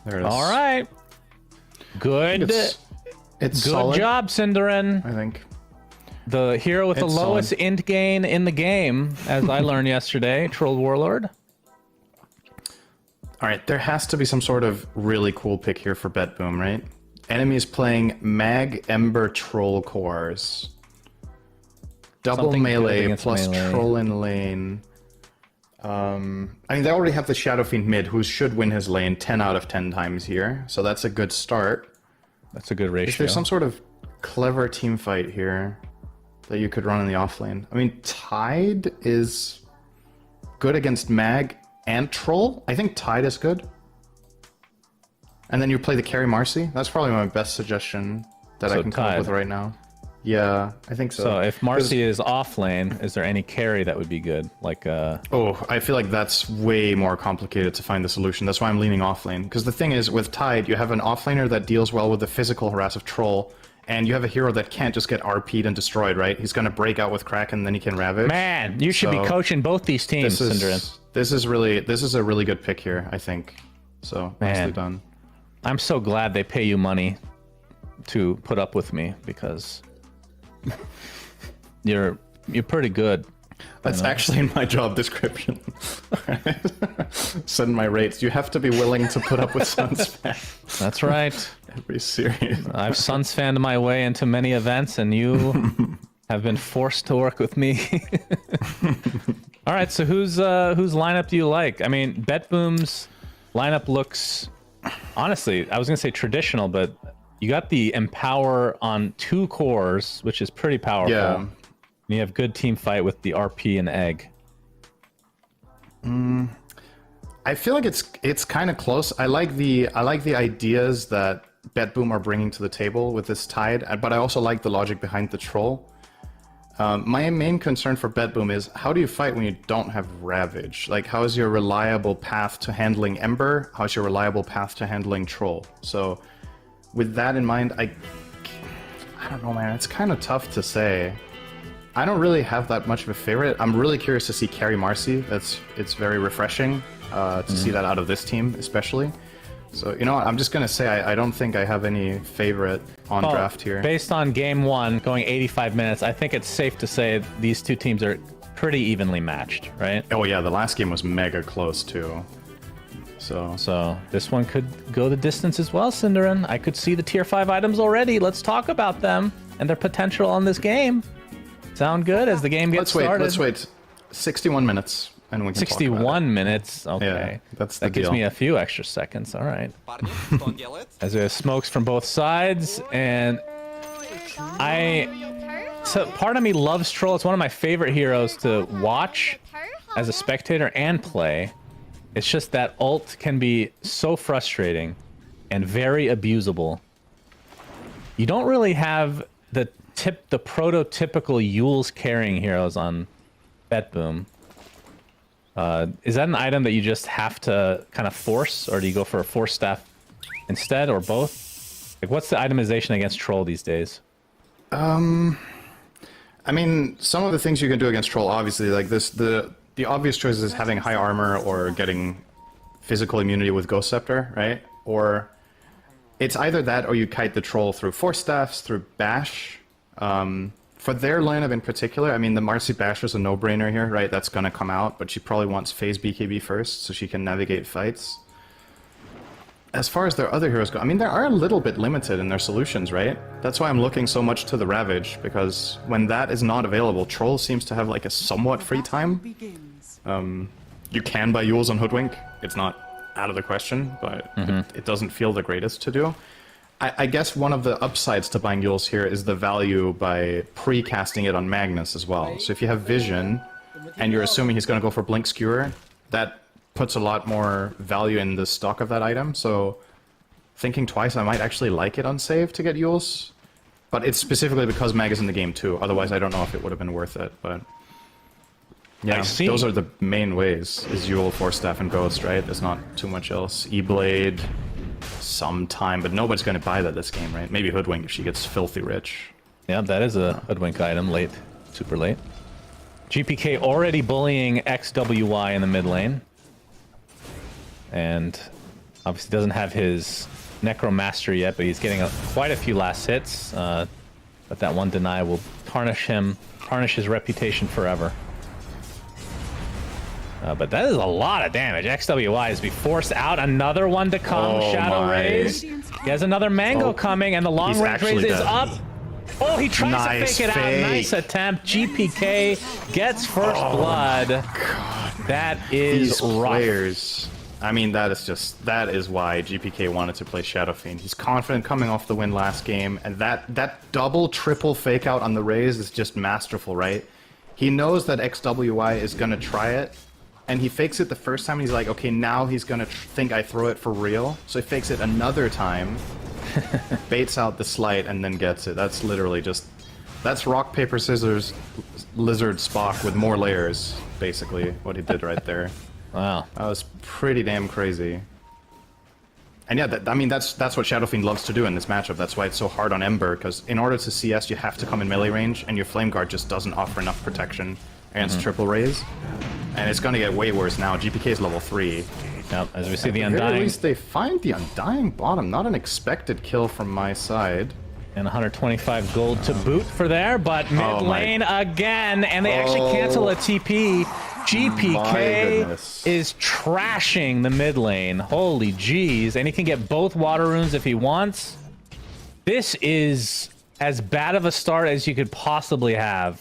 it is. All right. Good. It's good solid, job, Cinderin. I think. The hero with the It's lowest solid. int gain in the game, as I learned yesterday, Troll Warlord. All right, there has to be some sort of really cool pick here for Bedboom, right? Enemies playing Mag Ember Troll cores. Double Something good melee against plus melee. troll in lane. I mean, they already have the Shadow Fiend mid, who should win his lane 10 out of 10 times here, so that's a good start. That's a good ratio. Is there some sort of clever team fight here that you could run in the offlane? I mean, Tide is good against Mag and Troll. I think Tide is good. And then you play the carry Marcy. That's probably my best suggestion that I can come up Tide. with right now. Yeah, I think so. So if Marcy is off lane, is there any carry that would be good? Like Oh, I feel like that's way more complicated to find the solution. That's why I'm leaning offlane. Because the thing is, with Tide, you have an offlaner that deals well with the physical harass of Troll, and you have a hero that can't just get RP'd and destroyed, right? He's going to break out with Kraken, then he can Ravage. Man, you should be So, coaching both these teams, Cinderin. This is a really good pick here, I think. So, nicely done. I'm so glad they pay you money to put up with me, because you're pretty good. That's actually in my job description. Send my rates. You have to be willing to put up with Sunspan. That's right. Be serious. I've Sunsfanned my way into many events, and you have been forced to work with me. All right, so whose lineup do you like? I mean, Bedboom's lineup looks, honestly, I was gonna say traditional, but you got the Empower on 2 cores, which is pretty powerful. Yeah. And you have good team fight with the RP and Egg. I feel like it's kind of close. I like the ideas that Bedboom are bringing to the table with this Tide, but I also like the logic behind the Troll. My main concern for Bedboom is, how do you fight when you don't have Ravage? Like, how is your reliable path to handling Ember? How's your reliable path to handling Troll? So, with that in mind, I don't know, man. It's kind of tough to say. I don't really have that much of a favorite. I'm really curious to see carry Marcy. It's very refreshing to see that out of this team, especially. So, you know what, I'm just going to say I don't think I have any favorite on draft here. Based on game 1 going 85 minutes, I think it's safe to say these two teams are pretty evenly matched, right? Oh yeah, the last game was mega close too. So this one could go the distance as well, Cinderin. I could see the tier 5 items already. Let's talk about them and their potential on this game. Sound good as the game gets started? Let's wait 61 minutes and we can 61 minutes? Okay. Yeah, that's the that gives deal. me a few extra seconds. All right. As there's smokes from both sides, and so part of me loves Troll. It's one of my favorite heroes to watch as a spectator and play. It's just that ult can be so frustrating and very abusable. You don't really have the prototypical Yule's carrying heroes on BetBoom. Is that an item that you just have to kind of force, or do you go for a force staff instead, or both? Like, what's the itemization against Troll these days? I mean, some of the things you can do against Troll, obviously, like this, the obvious choice is having high armor or getting physical immunity with Ghost Scepter, right? Or it's either that or you kite the Troll through Force Staffs, through Bash. For their lineup in particular, I mean, the Marcy Bash is a no-brainer here, right? That's gonna come out, but she probably wants Phase BKB first so she can navigate fights. As far as their other heroes go, I mean, they are a little bit limited in their solutions, right? That's why I'm looking so much to the Ravage, because when that is not available, Troll seems to have like a somewhat free time. You can buy Yules on Hoodwink. It's not out of the question, but it doesn't feel the greatest to do. I guess one of the upsides to buying Yules here is the value by pre-casting it on Magnus as well. So if you have Vision, and you're assuming he's going to go for Blink Skewer, that puts a lot more value in the stock of that item. So thinking twice, I might actually like it on save to get Yules. But it's specifically because Mag is in the game too. Otherwise, I don't know if it would have been worth it. But yeah, those are the main ways. Is Yule, Force Staff, and Ghost, right? There's not too much else. E-Blade, sometime, but nobody's going to buy that this game, right? Maybe Hoodwink if she gets filthy rich. Yeah, that is a Hoodwink item, late, super late. GPK already bullying XWY in the mid lane. And obviously doesn't have his Necromastery yet, but he's getting quite a few last hits. But that one deny will tarnish his reputation forever. But that is a lot of damage. XWY is be forced out. Another one to come. Shadow Raise. He has another Mango coming, and the long range raise is up. Oh, he tries to fake it out. Nice attempt. GPK gets first blood. God. That is rough. Players. I mean, that is why GPK wanted to play Shadow Fiend. He's confident coming off the win last game, and that double, triple fake out on the raise is just masterful, right? He knows that XWY is gonna try it, and he fakes it the first time, and he's like, okay, now he's gonna think I throw it for real. So he fakes it another time, baits out the slight, and then gets it. That's literally that's rock, paper, scissors, lizard Spock with more layers, basically, what he did right there. Wow. That was pretty damn crazy. And yeah, I mean, that's what Shadow Fiend loves to do in this matchup. That's why it's so hard on Ember, because in order to CS, you have to come in melee range, and your Flame Guard just doesn't offer enough protection against triple raise. And it's going to get way worse now. GPK is level 3. Yep, as we see the At very Undying. least they find the Undying bottom. Not an expected kill from my side. And 125 gold to boot for there, but mid lane again, and they actually cancel a TP. GPK is trashing the mid lane. Holy jeez. And he can get both water runes if he wants. This is as bad of a start as you could possibly have.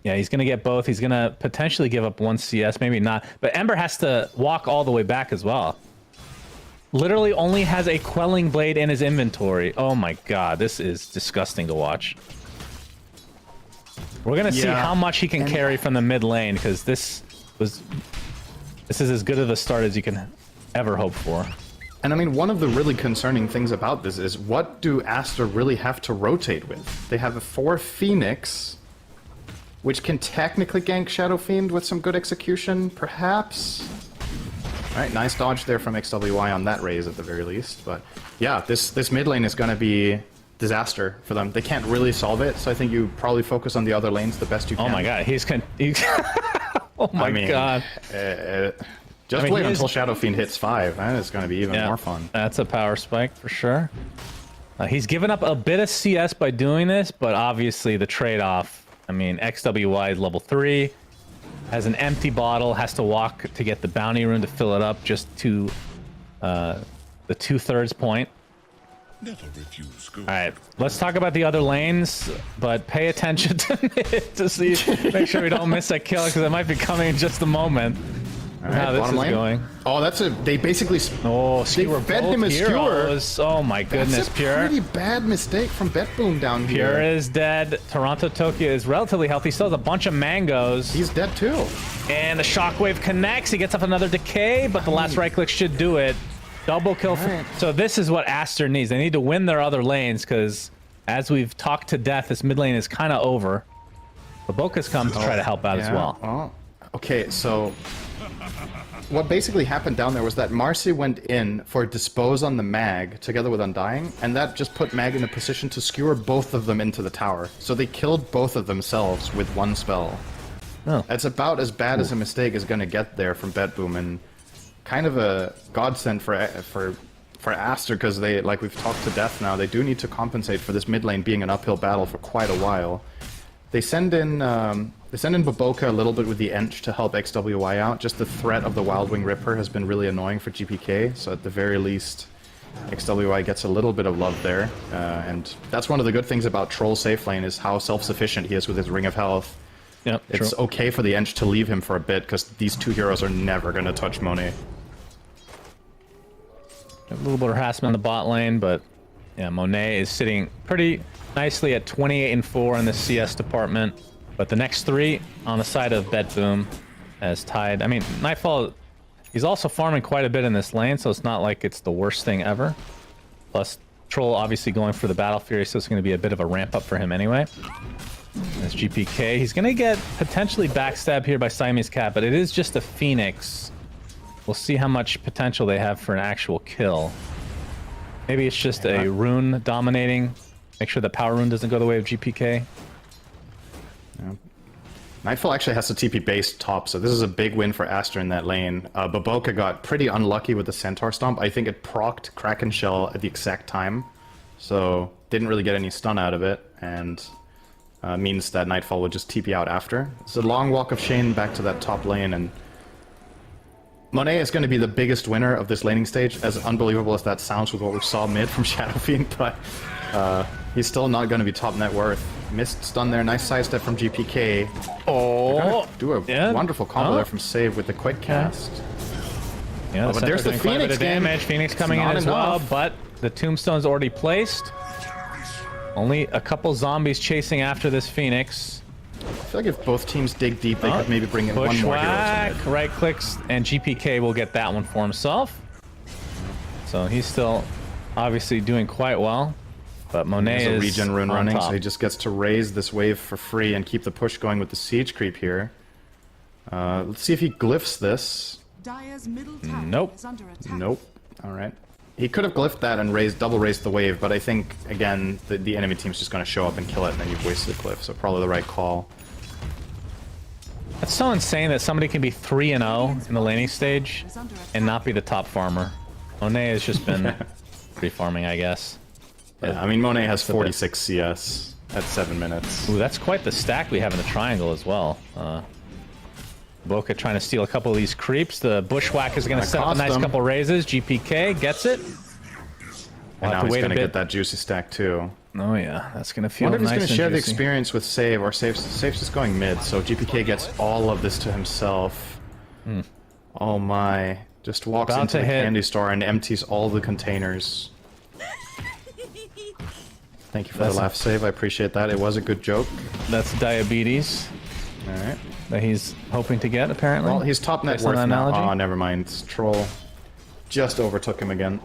Yeah, he's going to get both. He's going to potentially give up 1 CS, maybe not. But Ember has to walk all the way back as well. Literally only has a Quelling Blade in his inventory. Oh my god, this is disgusting to watch. We're gonna see how much he can carry from the mid lane, because this is as good of a start as you can ever hope for. And I mean, one of the really concerning things about this is, what do Aster really have to rotate with? They have a 4 Phoenix, which can technically gank Shadow Fiend with some good execution, perhaps? Alright, nice dodge there from XWY on that raise at the very least. But yeah, this mid lane is going to be disaster for them. They can't really solve it, so I think you probably focus on the other lanes the best you can. Oh my god, he's oh my god. Just I mean, wait until Shadow Fiend hits 5. That is going to be even more fun. That's a power spike for sure. He's given up a bit of CS by doing this, but obviously the trade-off. I mean, XWY is level 3, has an empty bottle, has to walk to get the bounty rune to fill it up just to the 2/3 point. All right, let's talk about the other lanes, but pay attention to it to see, make sure we don't miss that kill because it might be coming in just a moment. All right, How this is lane. going. Oh, that's a. They basically. Oh, they Skewer fed him a skewer. Oh my goodness, That's a Pure. pretty bad mistake from BetBoom down here. Pure is dead. Toronto Tokyo is relatively healthy. Still has a bunch of mangoes. He's dead too. And the shockwave connects. He gets up another decay, but the last right click should do it. Double kill. So this is what Aster needs. They need to win their other lanes because, as we've talked to death, this mid lane is kind of over. But Boca's come to try to help out as well. Oh, okay. So what basically happened down there was that Marcy went in for Dispose on the Mag together with Undying, and that just put Mag in a position to skewer both of them into the tower. So they killed both of themselves with one spell. Oh. That's about as bad as a mistake is going to get there from BetBoom, and kind of a godsend for Aster because they, like we've talked to death now, they do need to compensate for this mid lane being an uphill battle for quite a while. They send in Baboka a little bit with the Ench to help XWY out. Just the threat of the Wildwing Ripper has been really annoying for GPK, so at the very least, XWY gets a little bit of love there. And that's one of the good things about Troll safe lane is how self-sufficient he is with his Ring of Health. Yep, it's okay for the Ench to leave him for a bit because these two heroes are never going to touch Monet. A little bit of harassment in the bot lane, but yeah, Monet is sitting pretty nicely at 28 and 4 in the CS department. But the next 3 on the side of BetBoom has tied. I mean, Nightfall, he's also farming quite a bit in this lane, so it's not like it's the worst thing ever. Plus, Troll obviously going for the Battle Fury, so it's going to be a bit of a ramp up for him anyway. That's GPK. He's going to get potentially backstabbed here by Siamese Cat, but it is just a Phoenix. We'll see how much potential they have for an actual kill. Maybe it's just a rune dominating. Make sure the power rune doesn't go the way of GPK. Yeah. Nightfall actually has the TP base top, so this is a big win for Aster in that lane. Baboka got pretty unlucky with the Centaur Stomp. I think it procced Kraken Shell at the exact time, so didn't really get any stun out of it, and means that Nightfall would just TP out after. It's a long walk of shame back to that top lane, and Monet is going to be the biggest winner of this laning stage, as unbelievable as that sounds with what we saw mid from Shadow Fiend, but he's still not going to be top net worth. Missed stun there, nice sidestep from GPK. Oh, do a wonderful combo there from Save with the quick cast. Yeah, but there's the Phoenix damage. Phoenix coming in as well, but the tombstone's already placed. Only a couple zombies chasing after this Phoenix. I feel like if both teams dig deep, they could maybe bring in one more hero. Right clicks, and GPK will get that one for himself. So he's still obviously doing quite well. But Monet is a regen rune running, top. so he just gets to raise this wave for free and keep the push going with the siege creep here. Let's see if he glyphs this. Nope. Nope. All right. He could have glyphed that and double raised the wave, but I think, again, the enemy team's just going to show up and kill it, and then you've wasted the glyph, so probably the right call. That's so insane that somebody can be 3-0 in the laning stage and not be the top farmer. Monet has just been free farming, I guess. Yeah, I mean, Monet has 46 CS at 7 minutes. Ooh, that's quite the stack we have in the triangle as well. Boca trying to steal a couple of these creeps. The Bushwhack is going to set up a nice couple raises. GPK gets it. And now he's going to get that juicy stack too. Oh yeah, that's going to feel nice. I wonder if he's going to share the juicy. experience with Save, or Save's just going mid, so GPK gets all of this to himself. Oh my. Just walks into the candy store and empties all the containers. Thank you for the laugh, Save. I appreciate that. It was a good joke. That's diabetes. Alright. That he's hoping to get, apparently. Well, he's top net worth now. Oh, never mind. Troll just overtook him again.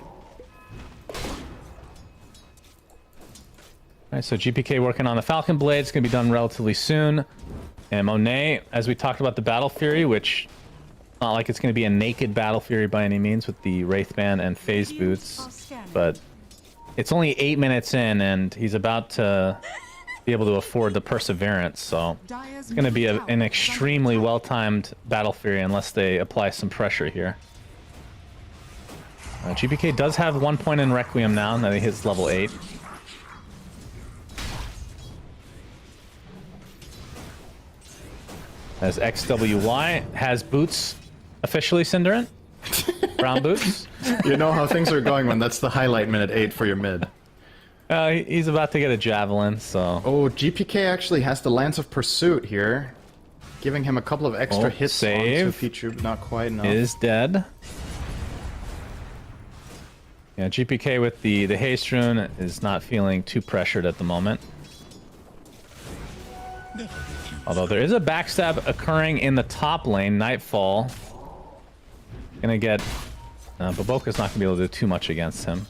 Alright, so GPK working on the Falcon Blade. It's going to be done relatively soon. And Monet, as we talked about the Battle Fury, which not like it's going to be a naked Battle Fury by any means with the Wraithband and Phase Boots, but it's only 8 minutes in, and he's about to be able to afford the perseverance. So it's going to be an extremely well-timed Battle Fury unless they apply some pressure here. GPK does have 1 point in Requiem now that he hits level 8. As XWY has boots officially, Cinderin? Brown boots? You know how things are going when that's the highlight minute 8 for your mid. He's about to get a javelin, so... Oh, GPK actually has the Lance of Pursuit here, giving him a couple of extra hits. Save. Onto Pichu, but not quite enough. Is dead. Yeah, GPK with the haste rune is not feeling too pressured at the moment. Although there is a backstab occurring in the top lane, Nightfall. Gonna get... Baboka's not gonna be able to do too much against him.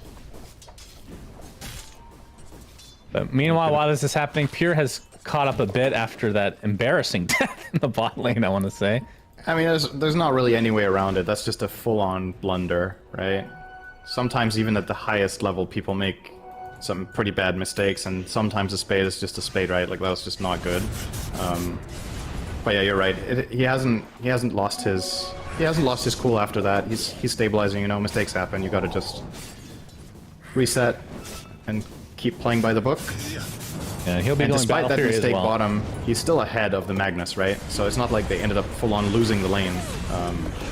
But meanwhile, while this is happening, Pure has caught up a bit after that embarrassing death in the bot lane, I want to say. I mean, there's not really any way around it. That's just a full-on blunder, right? Sometimes even at the highest level, people make some pretty bad mistakes, and sometimes a spade is just a spade, right? Like, that was just not good. But yeah, you're right. He hasn't lost his cool after that. He's stabilizing. You know, mistakes happen. You got to just reset and keep playing by the book. Yeah, he'll be and going despite that Battle Fury mistake as well. bottom, he's still ahead of the Magnus, right? So it's not like they ended up full-on losing the lane,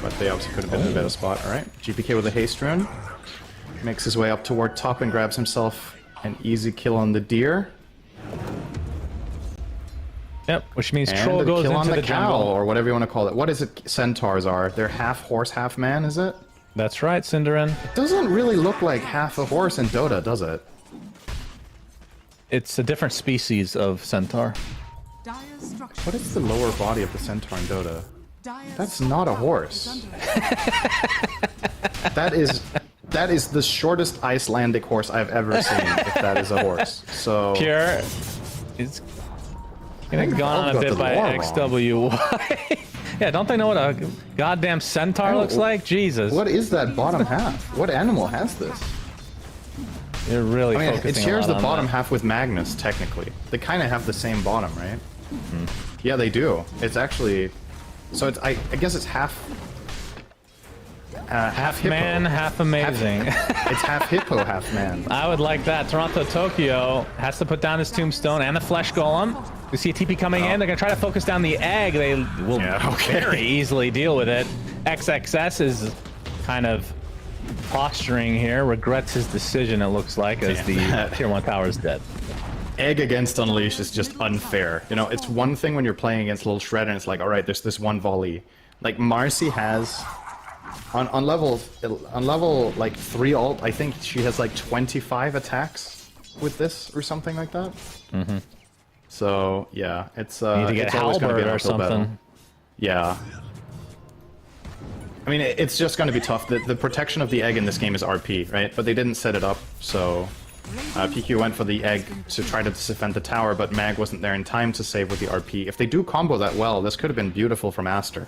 but they obviously could have been in a better spot. All right, GPK with a haste rune makes his way up toward top and grabs himself an easy kill on the deer. Yep, which means and Troll a goes kill into on the the cow, jungle. or whatever you want to call it. What is it? Centaurs are. They're half horse, half man. Is it? That's right, Cinderin. It doesn't really look like half a horse in Dota, does it? It's a different species of centaur. What is the lower body of the centaur in Dota? That's not a horse. That is the shortest Icelandic horse I've ever seen, if that is a horse. So Pure is getting gone on a bit by XWY. Yeah, don't they know what a goddamn centaur looks like? Jesus. What is that bottom half? What animal has this? You're really focusing it shares a lot the on bottom that. half with Magnus, technically. They kind of have the same bottom, right? Mm-hmm. Yeah, they do. It's actually... So it's, I guess it's half... half hippo. Man, half amazing. It's half hippo, half man. I would like that. Toronto Tokyo has to put down his tombstone and the flesh golem. We see a TP coming in. They're going to try to focus down the egg. They will very easily deal with it. XXS is kind of posturing here. Regrets his decision, it looks like, as the Tier 1 tower is dead. Egg against Unleash is just unfair. You know, it's one thing when you're playing against Little Shred and it's like, alright, there's this one volley. Like, Marcy has... On level like 3 ult, I think she has like 25 attacks with this or something like that. Mm-hmm. So yeah, it's Need to get it's always going to be Halberd an or uphill battle. something. Yeah. I mean, it's just going to be tough. The protection of the egg in this game is RP, right? But they didn't set it up, so PQ went for the egg to try to defend the tower, but Mag wasn't there in time to save with the RP. If they do combo that well, this could have been beautiful from Aster,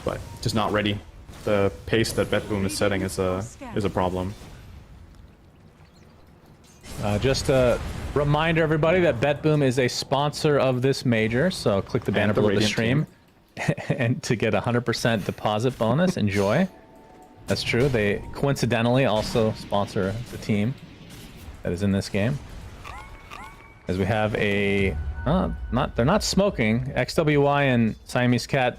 but just not ready. The pace that BetBoom is setting is a problem. Just a reminder, everybody, that BetBoom is a sponsor of this major, so click the banner the below the Radiant stream and to get a 100% deposit bonus. Enjoy. That's true. They coincidentally also sponsor the team that is in this game. As we have a... they're not smoking. XWY and Siamese Cat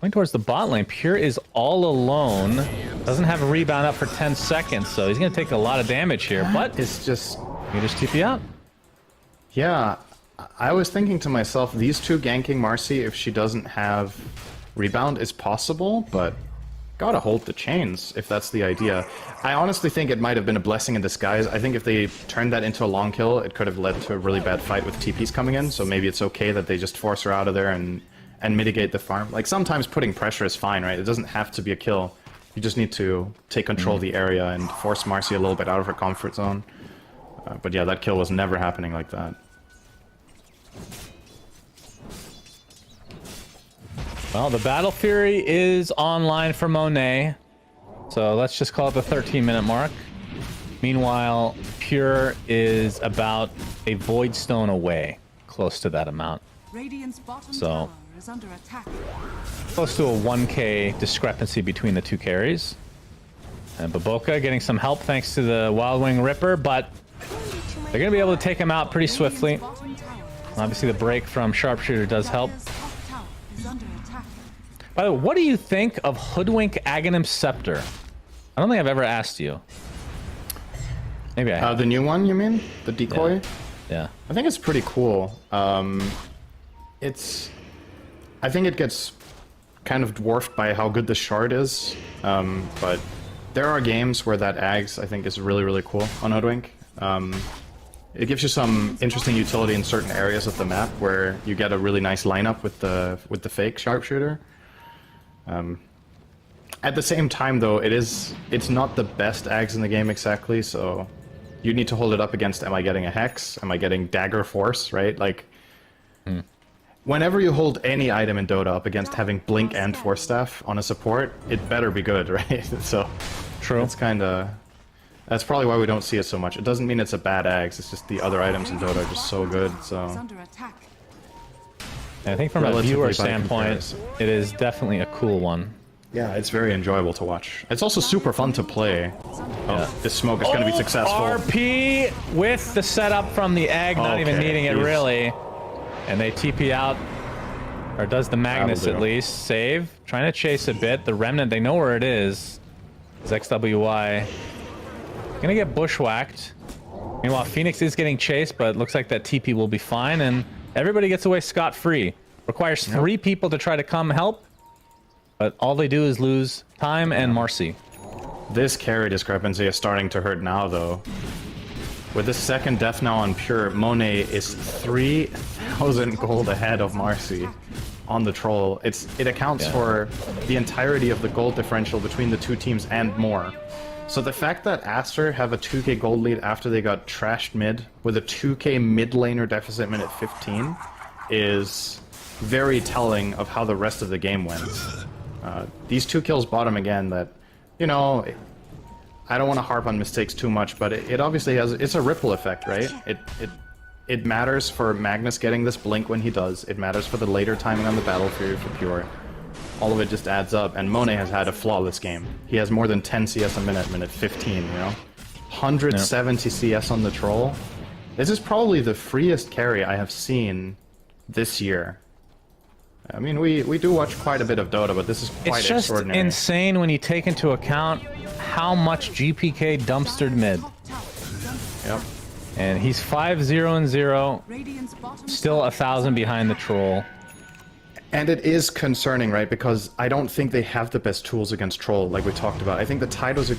going towards the bot lane. Pure is all alone. Doesn't have a rebound up for 10 seconds, so he's going to take a lot of damage here. But it's just... You just TP out. Yeah, I was thinking to myself, these two ganking Marcy, if she doesn't have rebound, is possible, but gotta hold the chains if that's the idea. I honestly think it might have been a blessing in disguise. I think if they turned that into a long kill, it could have led to a really bad fight with TPs coming in, so maybe it's okay that they just force her out of there and mitigate the farm. Like, sometimes putting pressure is fine, right? It doesn't have to be a kill. You just need to take control of the area and force Marcy a little bit out of her comfort zone. But yeah, that kill was never happening like that. Well, the Battle Fury is online for Monet, so let's just call it the 13-minute mark. Meanwhile, Pure is about a Void Stone away. close to that amount. Radiant's bottom So tower is under attack. close to a 1k discrepancy between the two carries. And Baboka getting some help thanks to the Wild Wing Ripper, but they're going to be able to take him out pretty swiftly. Obviously, the break from Sharpshooter does help. By the way, what do you think of Hoodwink Aghanim Scepter? I don't think I've ever asked you. Maybe I have. The new one, you mean? The decoy? Yeah. I think it's pretty cool. I think it gets kind of dwarfed by how good the shard is. But there are games where that Ags, I think, is really, really cool on Hoodwink. It gives you some interesting utility in certain areas of the map where you get a really nice lineup with the fake sharpshooter. At the same time, though, it's not the best Ags in the game exactly, so you need to hold it up against, am I getting a Hex? Am I getting Dagger Force, right? Like, whenever you hold any item in Dota up against having Blink and Force Staff on a support, it better be good, right? So, true. It's kind of... That's probably why we don't see it so much. It doesn't mean it's a bad Ags, it's just the other items in Dota are just so good, so... I think from a viewer standpoint, it is definitely a cool one. Yeah, it's very enjoyable to watch. It's also super fun to play. Oh, this smoke is going to be successful. RP with the setup from the Egg, not even needing it really. And they TP out, or does the Magnus at least. Save, trying to chase a bit. The Remnant, they know where it is. Is XWY. Gonna get bushwhacked. Meanwhile, Phoenix is getting chased, but it looks like that TP will be fine, and everybody gets away scot-free. Requires 3 people to try to come help. But all they do is lose time and Marcy. This carry discrepancy is starting to hurt now, though. With the second death now on Pure, Monet is 3,000 gold ahead of Marcy on the Troll. It accounts for the entirety of the gold differential between the two teams and more. So the fact that Aster have a 2k gold lead after they got trashed mid with a 2k mid laner deficit minute 15 is very telling of how the rest of the game went. These 2 kills bottom again that, you know, I don't want to harp on mistakes too much, but it obviously has, it's a ripple effect, right? It matters for Magnus getting this blink when he does. It matters for the later timing on the battlefield for Pure. All of it just adds up, and Monet has had a flawless game. He has more than 10 CS a minute 15, you know? 170 CS on the Troll. This is probably the freest carry I have seen this year. I mean, we do watch quite a bit of Dota, but this is quite extraordinary. It's just insane when you take into account how much GPK dumpstered mid. Yep. And he's 5-0-0, still 1,000 behind the Troll. And it is concerning, right? Because I don't think they have the best tools against Troll, like we talked about. I think the Tide is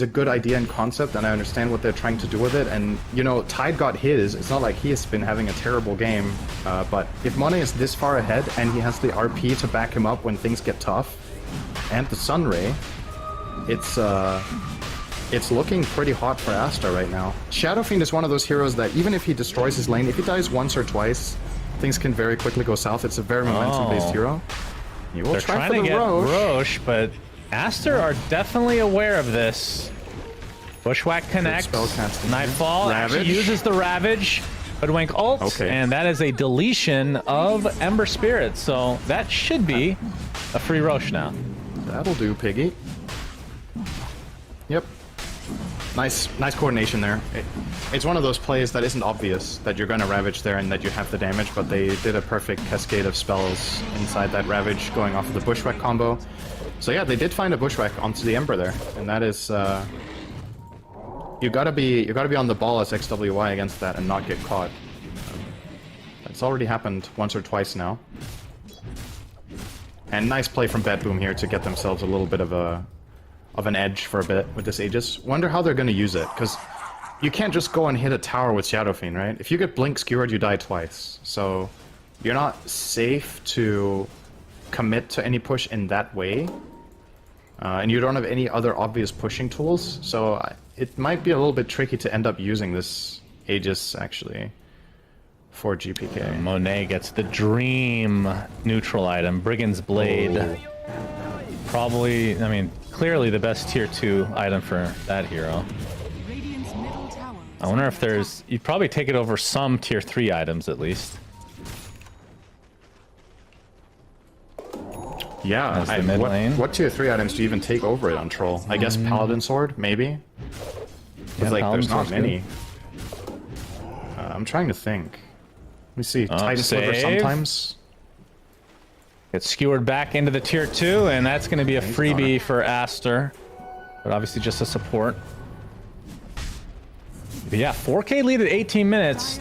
a good idea and concept, and I understand what they're trying to do with it. And, you know, Tide got his. It's not like he has been having a terrible game. But if Monet is this far ahead, and he has the RP to back him up when things get tough, and the Sunray, it's looking pretty hot for Asta right now. Shadow Fiend is one of those heroes that even if he destroys his lane, if he dies once or twice, things can very quickly go south. It's a very momentum-based hero. You will try for the Roche, but Aster are definitely aware of this. Bushwhack connects. Nightfall actually uses the Ravage. Hoodwink ult, and that is a deletion of Ember Spirit, so that should be a free Roche now. That'll do, Piggy. Yep. Nice coordination there. It's one of those plays that isn't obvious that you're going to Ravage there and that you have the damage, but they did a perfect cascade of spells inside that Ravage going off of the Bushwhack combo. So yeah, they did find a Bushwhack onto the Ember there, and that is you gotta be on the ball as XWY against that and not get caught. That's already happened once or twice now. And nice play from Bedboom here to get themselves a little bit of an edge for a bit with this Aegis. Wonder how they're gonna use it, because you can't just go and hit a tower with Shadow Fiend, right? If you get Blink skewered, you die twice. So you're not safe to commit to any push in that way. And you don't have any other obvious pushing tools, so it might be a little bit tricky to end up using this Aegis, actually, for GPK. Monet gets the dream neutral item, Brigand's Blade. Probably, I mean, clearly the best tier 2 item for that hero. I wonder if there's... You'd probably take it over some tier 3 items, at least. Yeah, as the mid lane. What tier 3 items do you even take over it on Troll? I guess Paladin Sword, maybe? Because like, there's not many. I'm trying to think. Let me see. Titan Sliver sometimes. Gets skewered back into the tier 2, and that's going to be a freebie for Aster. But obviously just a support. But yeah, 4K lead at 18 minutes.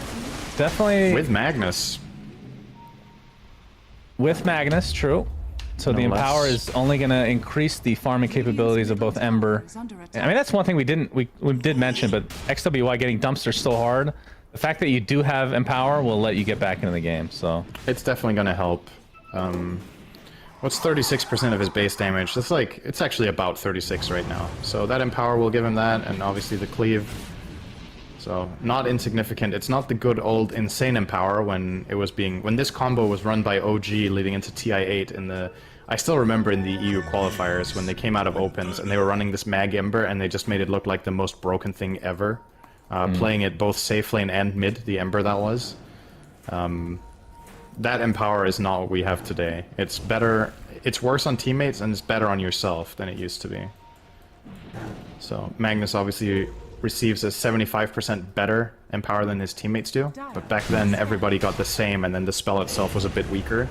Definitely. With Magnus. With Magnus, true. So the Empower is only going to increase the farming capabilities of both Ember. I mean, that's one thing we did mention, but XWY getting Dumpster so hard. The fact that you do have Empower will let you get back into the game, so... It's definitely going to help. What's 36% of his base damage? That's like, it's actually about 36 right now. So that Empower will give him that, and obviously the Cleave. So, not insignificant. It's not the good old insane Empower when this combo was run by OG leading into TI8 in the... I still remember in the EU qualifiers when they came out of Opens and they were running this Mag Ember and they just made it look like the most broken thing ever. Playing it both safe lane and mid, the Ember that was. That Empower is not what we have today. It's better, it's worse on teammates and it's better on yourself than it used to be. So Magnus obviously receives a 75% better Empower than his teammates do, but back then everybody got the same and then the spell itself was a bit weaker.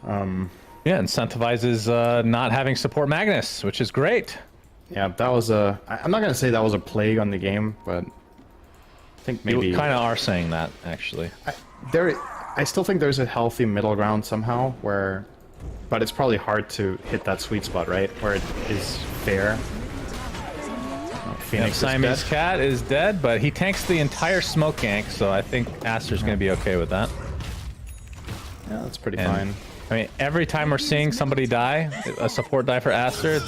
Yeah, incentivizes not having support Magnus, which is great. Yeah, that was a... I'm not going to say that was a plague on the game, but I think maybe... You kind of are saying that, actually. I still think there's a healthy middle ground somehow, where... But it's probably hard to hit that sweet spot, right? Where it is fair. Phoenix Siamese Cat is dead, but he tanks the entire smoke gank, so I think Aster's going to be okay with that. Yeah, that's pretty fine. I mean, every time we're seeing somebody die, a support die for Aster,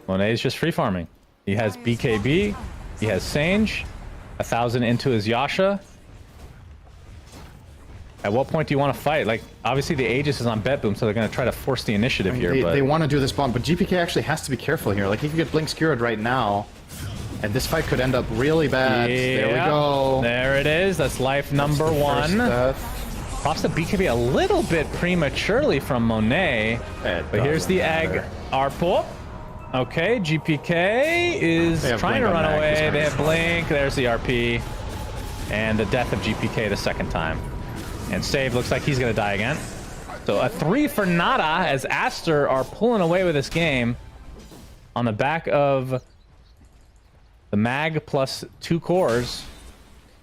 Monet's just free farming. He has BKB, he has Sange, 1,000 into his Yasha. At what point do you want to fight? Like, obviously the Aegis is on Bet Boom, so they're going to try to force the initiative here. They want to do this bomb, but GPK actually has to be careful here. Like, he could get Blink Skewered right now, and this fight could end up really bad. Yeah, there we go. There it is. That's life number one. Pops the BKB a little bit prematurely from Monet, but here's the egg. Arpo. Okay, GPK is trying to run away. They have Blink. There's the RP. And the death of GPK the second time. And Save looks like he's going to die again. So a 3 for nada as Aster are pulling away with this game on the back of the Mag plus 2 cores.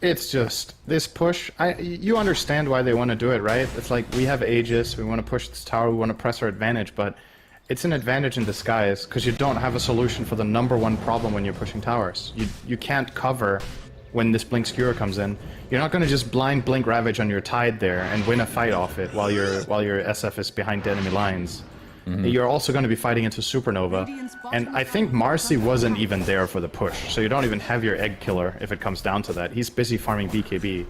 It's just, this push, you understand why they want to do it, right? It's like, we have Aegis, we want to push this tower, we want to press our advantage, but it's an advantage in disguise, because you don't have a solution for the number 1 problem when you're pushing towers. You can't cover when this Blink Skewer comes in. You're not going to just blind Blink Ravage on your Tide there and win a fight off it while your SF is behind enemy lines. You're also going to be fighting into Supernova, and I think Marcy wasn't even there for the push, so you don't even have your Egg Killer if it comes down to that. He's busy farming BKB.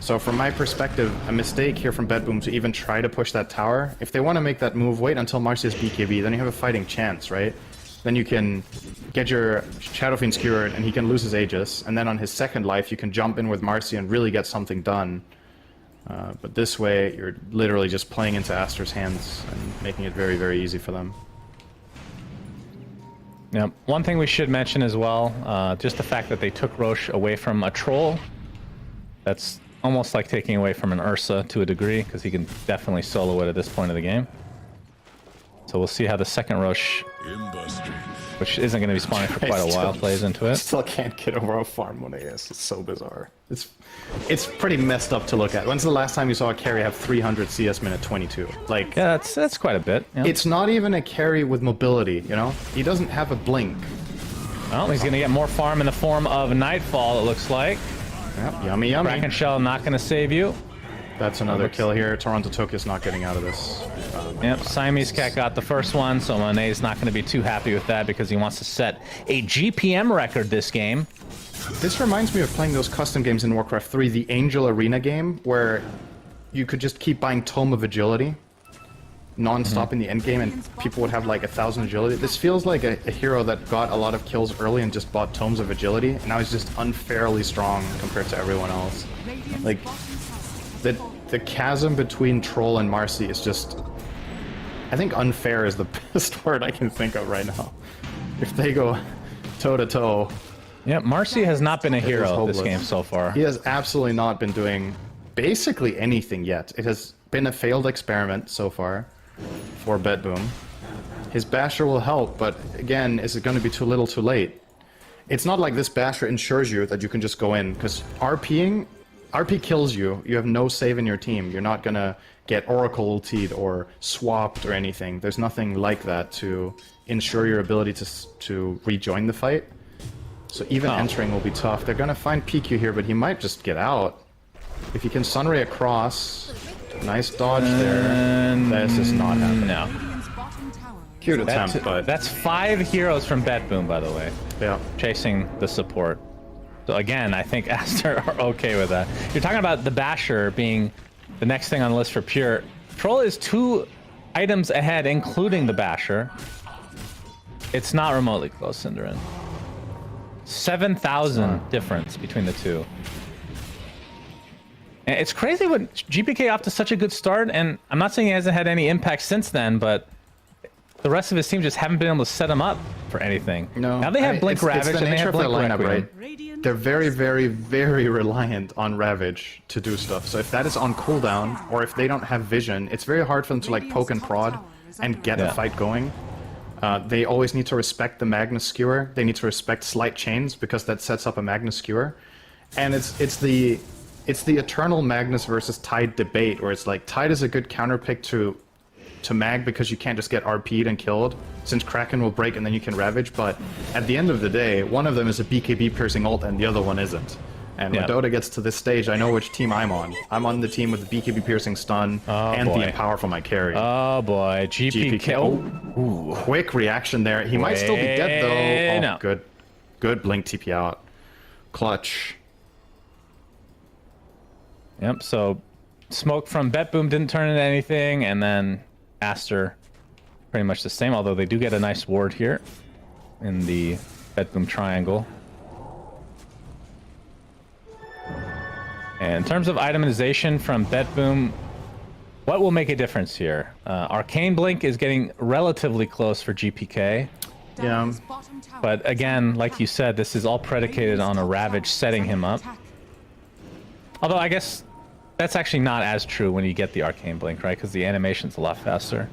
So from my perspective, a mistake here from Bedboom to even try to push that tower. If they want to make that move, wait until Marcy has BKB, then you have a fighting chance, right? Then you can get your Shadow Fiend skewered and he can lose his Aegis, and then on his second life you can jump in with Marcy and really get something done. But this way, you're literally just playing into Aster's hands and making it very, very easy for them. Yeah, one thing we should mention as well, just the fact that they took Roche away from a Troll. That's almost like taking away from an Ursa to a degree, because he can definitely solo it at this point of the game. So we'll see how the second Roche, which isn't going to be spawning for quite a while, plays into it. I still can't get over how farm Monet is. It's so bizarre. It's pretty messed up to look at. When's the last time you saw a carry have 300 CS minute 22? Like, yeah, that's quite a bit. Yeah. It's not even a carry with mobility, you know? He doesn't have a blink. Well, he's going to get more farm in the form of Nightfall, it looks like. Yep, yummy, yummy. Kraken Shell not going to save you. That's another kill here. Toronto Took is not getting out of this. Yep, Siamese Cat got the first one, so Monet's not going to be too happy with that because he wants to set a GPM record this game. This reminds me of playing those custom games in Warcraft 3, the Angel Arena game, where you could just keep buying Tome of Agility non-stop in the end game, and people would have like 1,000 agility. This feels like a hero that got a lot of kills early and just bought Tomes of Agility, and now he's just unfairly strong compared to everyone else. Like, the chasm between Troll and Marcy is just I think unfair is the best word I can think of right now. If they go toe-to-toe... Yeah, Marcy has not been a hero this game so far. He has absolutely not been doing basically anything yet. It has been a failed experiment so far for BetBoom. His Basher will help, but again, is it going to be too little too late? It's not like this Basher ensures you that you can just go in, because RP kills you. You have no save in your team. You're not going to get Oracle ultied or swapped or anything. There's nothing like that to ensure your ability to rejoin the fight. So even entering will be tough. They're going to find PQ here, but he might just get out. If he can Sunray across, nice dodge there. This is not happening. No. Cute attempt, but... That's 5 heroes from BetBoom, by the way. Yeah. Chasing the support. So again, I think Aster are okay with that. You're talking about the Basher being the next thing on the list for Pure. Troll is 2 items ahead, including the Basher. It's not remotely close, Cinderin. 7,000 difference between the two. And it's crazy when GPK off to such a good start, and I'm not saying he hasn't had any impact since then, but the rest of his team just haven't been able to set him up for anything. No. Now they have Blink Ravage and they have Blink lineup, Requiem. right? They're very, very, very reliant on Ravage to do stuff. So if that is on cooldown, or if they don't have vision, it's very hard for them to like poke and prod and get a fight going. They always need to respect the Magnus Skewer. They need to respect Slight Chains because that sets up a Magnus Skewer. And it's the eternal Magnus versus Tide debate, where it's like Tide is a good counter pick to Mag because you can't just get RP'd and killed, since Kraken will break and then you can Ravage, but at the end of the day, one of them is a BKB piercing ult and the other one isn't. And when Dota gets to this stage, I know which team I'm on. I'm on the team with the BKB piercing stun and the Empower for my carry. Oh boy, GPK. Ooh. Quick reaction there. He might still be dead though. Oh, no. Good. Good Blink TP out. Clutch. Yep, so smoke from BetBoom didn't turn into anything, and then Aster pretty much the same, although they do get a nice ward here in the BetBoom triangle. And in terms of itemization from BetBoom, what will make a difference here? Arcane Blink is getting relatively close for GPK. Yeah. But again, like you said, this is all predicated on a Ravage setting him up. Although I guess that's actually not as true when you get the Arcane Blink, right? Because the animation's a lot faster.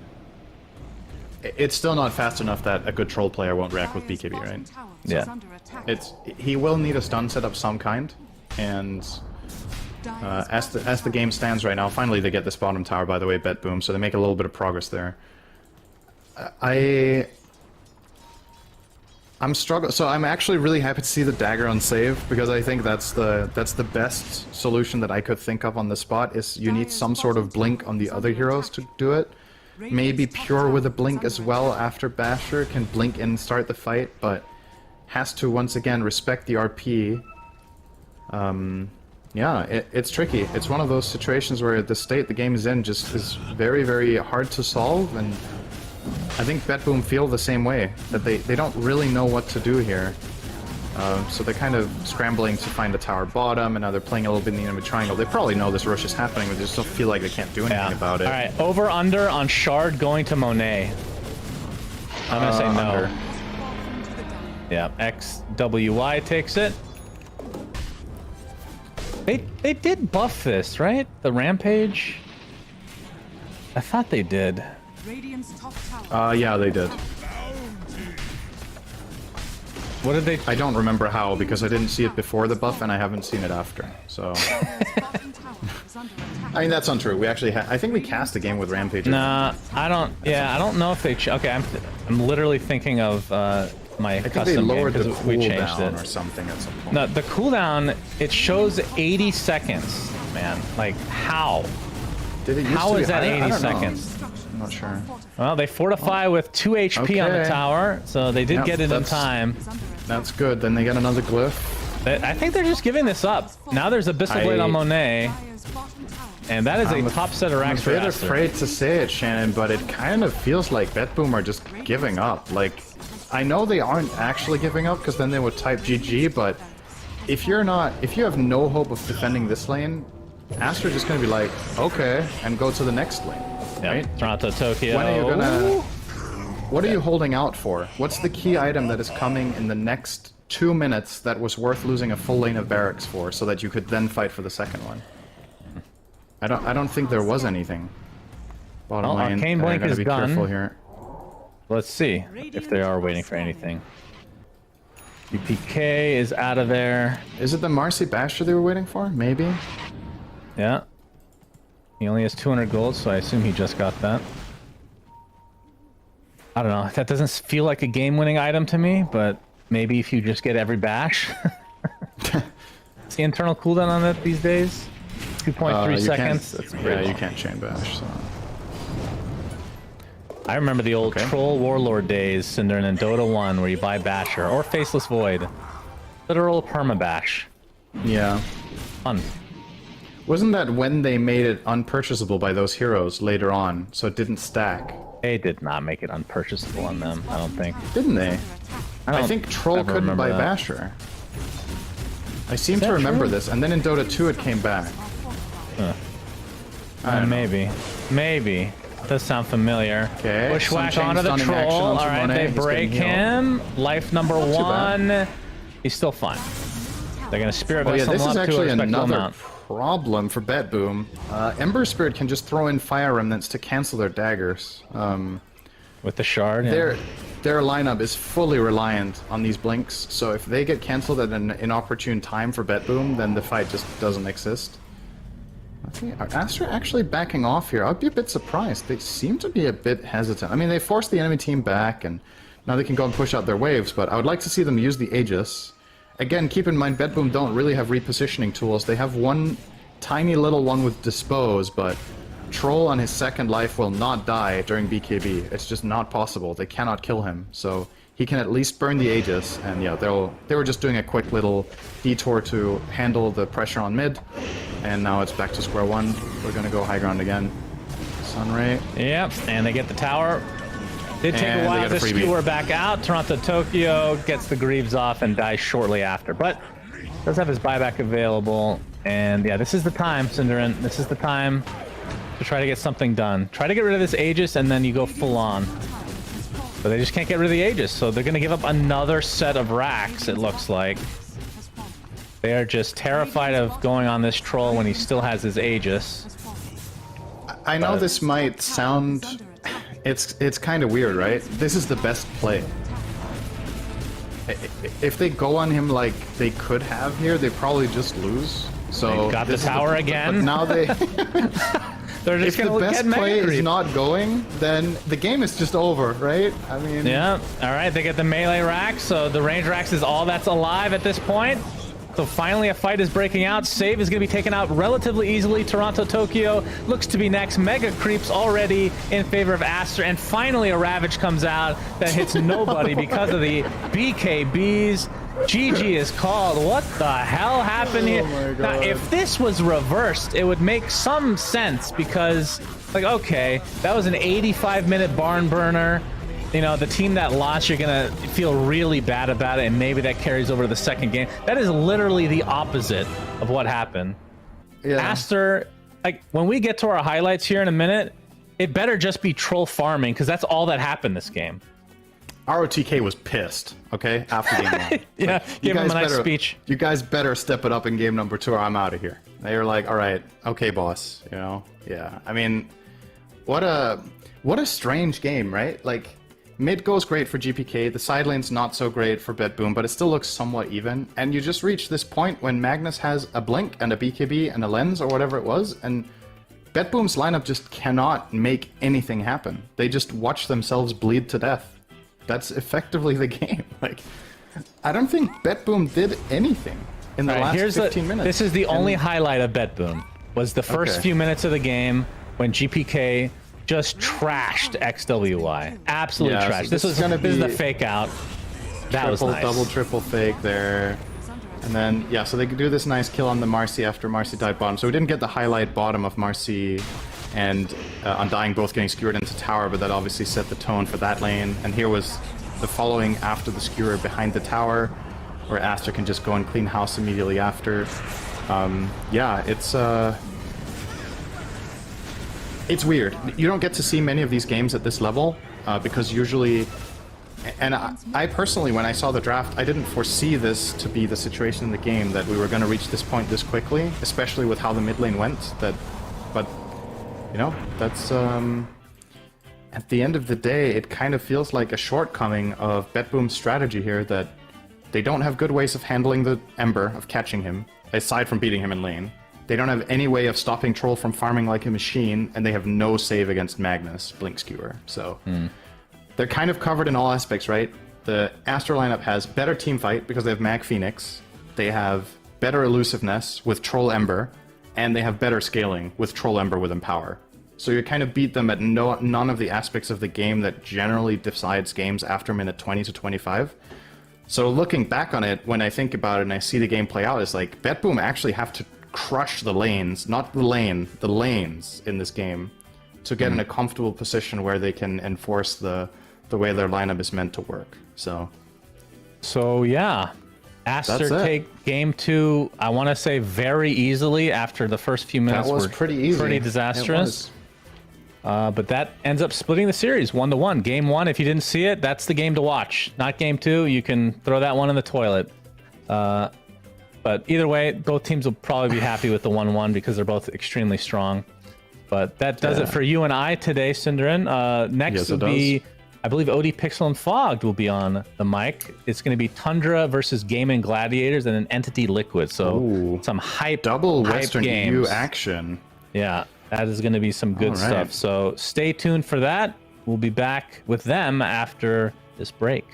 It's still not fast enough that a good troll player won't react with BKB, right? Yeah. He will need a stun set of some kind, and as the game stands right now, finally they get this bottom tower, by the way, BetBoom, so they make a little bit of progress there. I'm struggling. So I'm actually really happy to see the dagger on save, because I think that's the best solution that I could think of on the spot. Is you need some sort of blink on the other heroes to do it. Maybe Pure with a blink as well after Basher can blink and start the fight, but has to once again respect the RP. Yeah, it's tricky. It's one of those situations where the state the game is in just is very, very hard to solve, and I think BetBoom feel the same way, that they don't really know what to do here. So they're kind of scrambling to find a tower bottom, and now they're playing a little bit in the enemy triangle. They probably know this rush is happening, but they just don't feel like they can't do anything about it. Alright, over-under on Shard going to Monet. I'm gonna say no. Under. Yeah, XWY takes it. They did buff this, right? The Rampage? I thought they did. Yeah, they did. What did they... I don't remember how, because I didn't see it before the buff, and I haven't seen it after, so... I mean, that's untrue. We actually I think we cast a game with Rampage. Nah, I don't... Yeah, I don't know if they... Okay, I'm literally thinking of my custom game, because we changed it. Or something at some point. No, the cooldown, it shows 80 seconds, man. Like, how? Did it used how to is be that higher? 80 seconds? I'm not sure. Well, they fortify with 2 HP on the Okay. tower, so they did get it in time. That's good. Then they get another glyph. I think they're just giving this up. Now there's Abyssal Blade on Monet, and that is a top set of racks for I'm a bit Aster. afraid to say it, Shannon, but it kind of feels like BetBoom are just giving up. Like, I know they aren't actually giving up, because then they would type GG, but if you have no hope of defending this lane, Aster's just going to be like, okay, and go to the next lane. right? Toronto, Tokyo. When are you gonna? What are you holding out for? What's the key item that is coming in the next 2 minutes that was worth losing a full lane of barracks for, so that you could then fight for the second one? I don't think there was anything. Bottom lane. Arcane Blink gotta is be done. careful here. Let's see if they are waiting for anything. UPK is out of there. Is it the Marcy Basher they were waiting for? Maybe. Yeah. He only has 200 gold, so I assume he just got that. I don't know. That doesn't feel like a game-winning item to me, but maybe if you just get every bash. What's the internal cooldown on that these days? 2.3 seconds. That's yeah, you can't chain bash. So. I remember the old Troll Warlord days, Cinder, in Dota 1, where you buy Basher, or Faceless Void. Literal perma-bash. Yeah. Fun. Wasn't that when they made it unpurchasable by those heroes later on, so it didn't stack? They did not make it unpurchasable on them, I don't think. Didn't they? I don't think Troll ever couldn't buy remember that. Basher. I seem to remember this, and then in Dota 2 it came back. Maybe. Maybe. Does sound familiar. Okay. Bushwhack onto the Troll. Alright, they break him. Life number 1. He's still fine. They're gonna Spirit Vessel this him is up to a actually respectable another amount. problem for BetBoom. Ember Spirit can just throw in Fire Remnants to cancel their daggers. With the shard, Their lineup is fully reliant on these blinks, so if they get cancelled at an inopportune time for BetBoom, then the fight just doesn't exist. Are Astra actually backing off here? I'd be a bit surprised. They seem to be a bit hesitant. I mean, they forced the enemy team back, and now they can go and push out their waves, but I would like to see them use the Aegis. Again, keep in mind, BetBoom don't really have repositioning tools. They have one tiny little one with Dispose, but Troll on his second life will not die during BKB. It's just not possible. They cannot kill him, so he can at least burn the Aegis, and yeah, they were just doing a quick little detour to handle the pressure on mid, and now it's back to square one. We're gonna go high ground again. Sunray. Yep, and they get the tower. Did take And a they while get a to freebie. skewer back out. Toronto Tokyo gets the Greaves off and dies shortly after, but does have his buyback available. And yeah, this is the time, Cinderin. This is the time to try to get something done. Try to get rid of this Aegis, and then you go full on. But they just can't get rid of the Aegis, so they're going to give up another set of racks, it looks like. They are just terrified of going on this Troll when he still has his Aegis. I know this might sound... It's kind of weird, right? This is the best play. If they go on him like they could have here, they probably just lose. So They got the tower again. But now they... They're just if the gonna best get play Mega is Creep. not going, then the game is just over, right? I mean... Yeah, alright, they get the melee racks, so the range racks is all that's alive at this point. So finally a fight is breaking out. Save is going to be taken out relatively easily. Toronto Tokyo looks to be next. Mega Creeps already in favor of Aster, and finally a Ravage comes out that hits nobody because of the BKBs. GG is called. What the hell happened here? Now, if this was reversed, it would make some sense because, like, okay, that was an 85-minute barn burner. You know, the team that lost, you're going to feel really bad about it, and maybe that carries over to the second game. That is literally the opposite of what happened. Yeah. Aster, like, when we get to our highlights here in a minute, it better just be troll farming, because that's all that happened this game. ROTK was pissed, okay, after game one. Yeah, Like, give him a nice speech. You guys better step it up in game number 2 or I'm out of here. They were like, all right, okay, boss, you know? Yeah, I mean, what a strange game, right? Like, mid goes great for GPK, the side lane's not so great for BetBoom, but it still looks somewhat even, and you just reach this point when Magnus has a Blink and a BKB and a Lens or whatever it was, and BetBoom's lineup just cannot make anything happen. They just watch themselves bleed to death. That's effectively the game. Like, I don't think BetBoom did anything in the last 15 minutes. This is the only highlight of BetBoom, was the first few minutes of the game when GPK just trashed XWY. Absolute trash. So this is the fake out. That was nice. Double, triple fake there. And then, yeah, so they could do this nice kill on the Marcy after Marcy died bottom. So we didn't get the highlight bottom of Marcy and Undying both getting skewered into tower, but that obviously set the tone for that lane. And here was the following after the skewer behind the tower, where Aster can just go and clean house immediately after. Yeah, it's... It's weird. You don't get to see many of these games at this level because usually, and I personally, when I saw the draft, I didn't foresee this to be the situation in the game that we were going to reach this point this quickly, especially with how the mid lane went. But you know, that's at the end of the day, it kind of feels like a shortcoming of BetBoom's strategy here that they don't have good ways of handling the Ember, of catching him, aside from beating him in lane. They don't have any way of stopping Troll from farming like a machine, and they have no save against Magnus, Blink Skewer. So they're kind of covered in all aspects, right? The Astra lineup has better team fight because they have Mag Phoenix. They have better elusiveness with Troll Ember, and they have better scaling with Troll Ember with Empower. So you kind of beat them at none of the aspects of the game that generally decides games after minute 20 to 25. So looking back on it, when I think about it and I see the game play out, it's like BetBoom actually have to crush the lanes, not the lane, the lanes in this game to get in a comfortable position where they can enforce the way their lineup is meant to work. So yeah, Aster take game 2, I want to say very easily after the first few minutes were pretty easy. Pretty disastrous. But that ends up splitting the series 1-1. Game 1, if you didn't see it, that's the game to watch. Not game 2, you can throw that one in the toilet. But either way, both teams will probably be happy with the 1-1 because they're both extremely strong. But that does it for you and I today, Synderen. Next will be, I believe, OD Pixel and Fogged will be on the mic. It's going to be Tundra versus Game & Gladiators and an Entity Liquid. So some double hype Western games. EU action. Yeah, that is going to be some good stuff. So stay tuned for that. We'll be back with them after this break.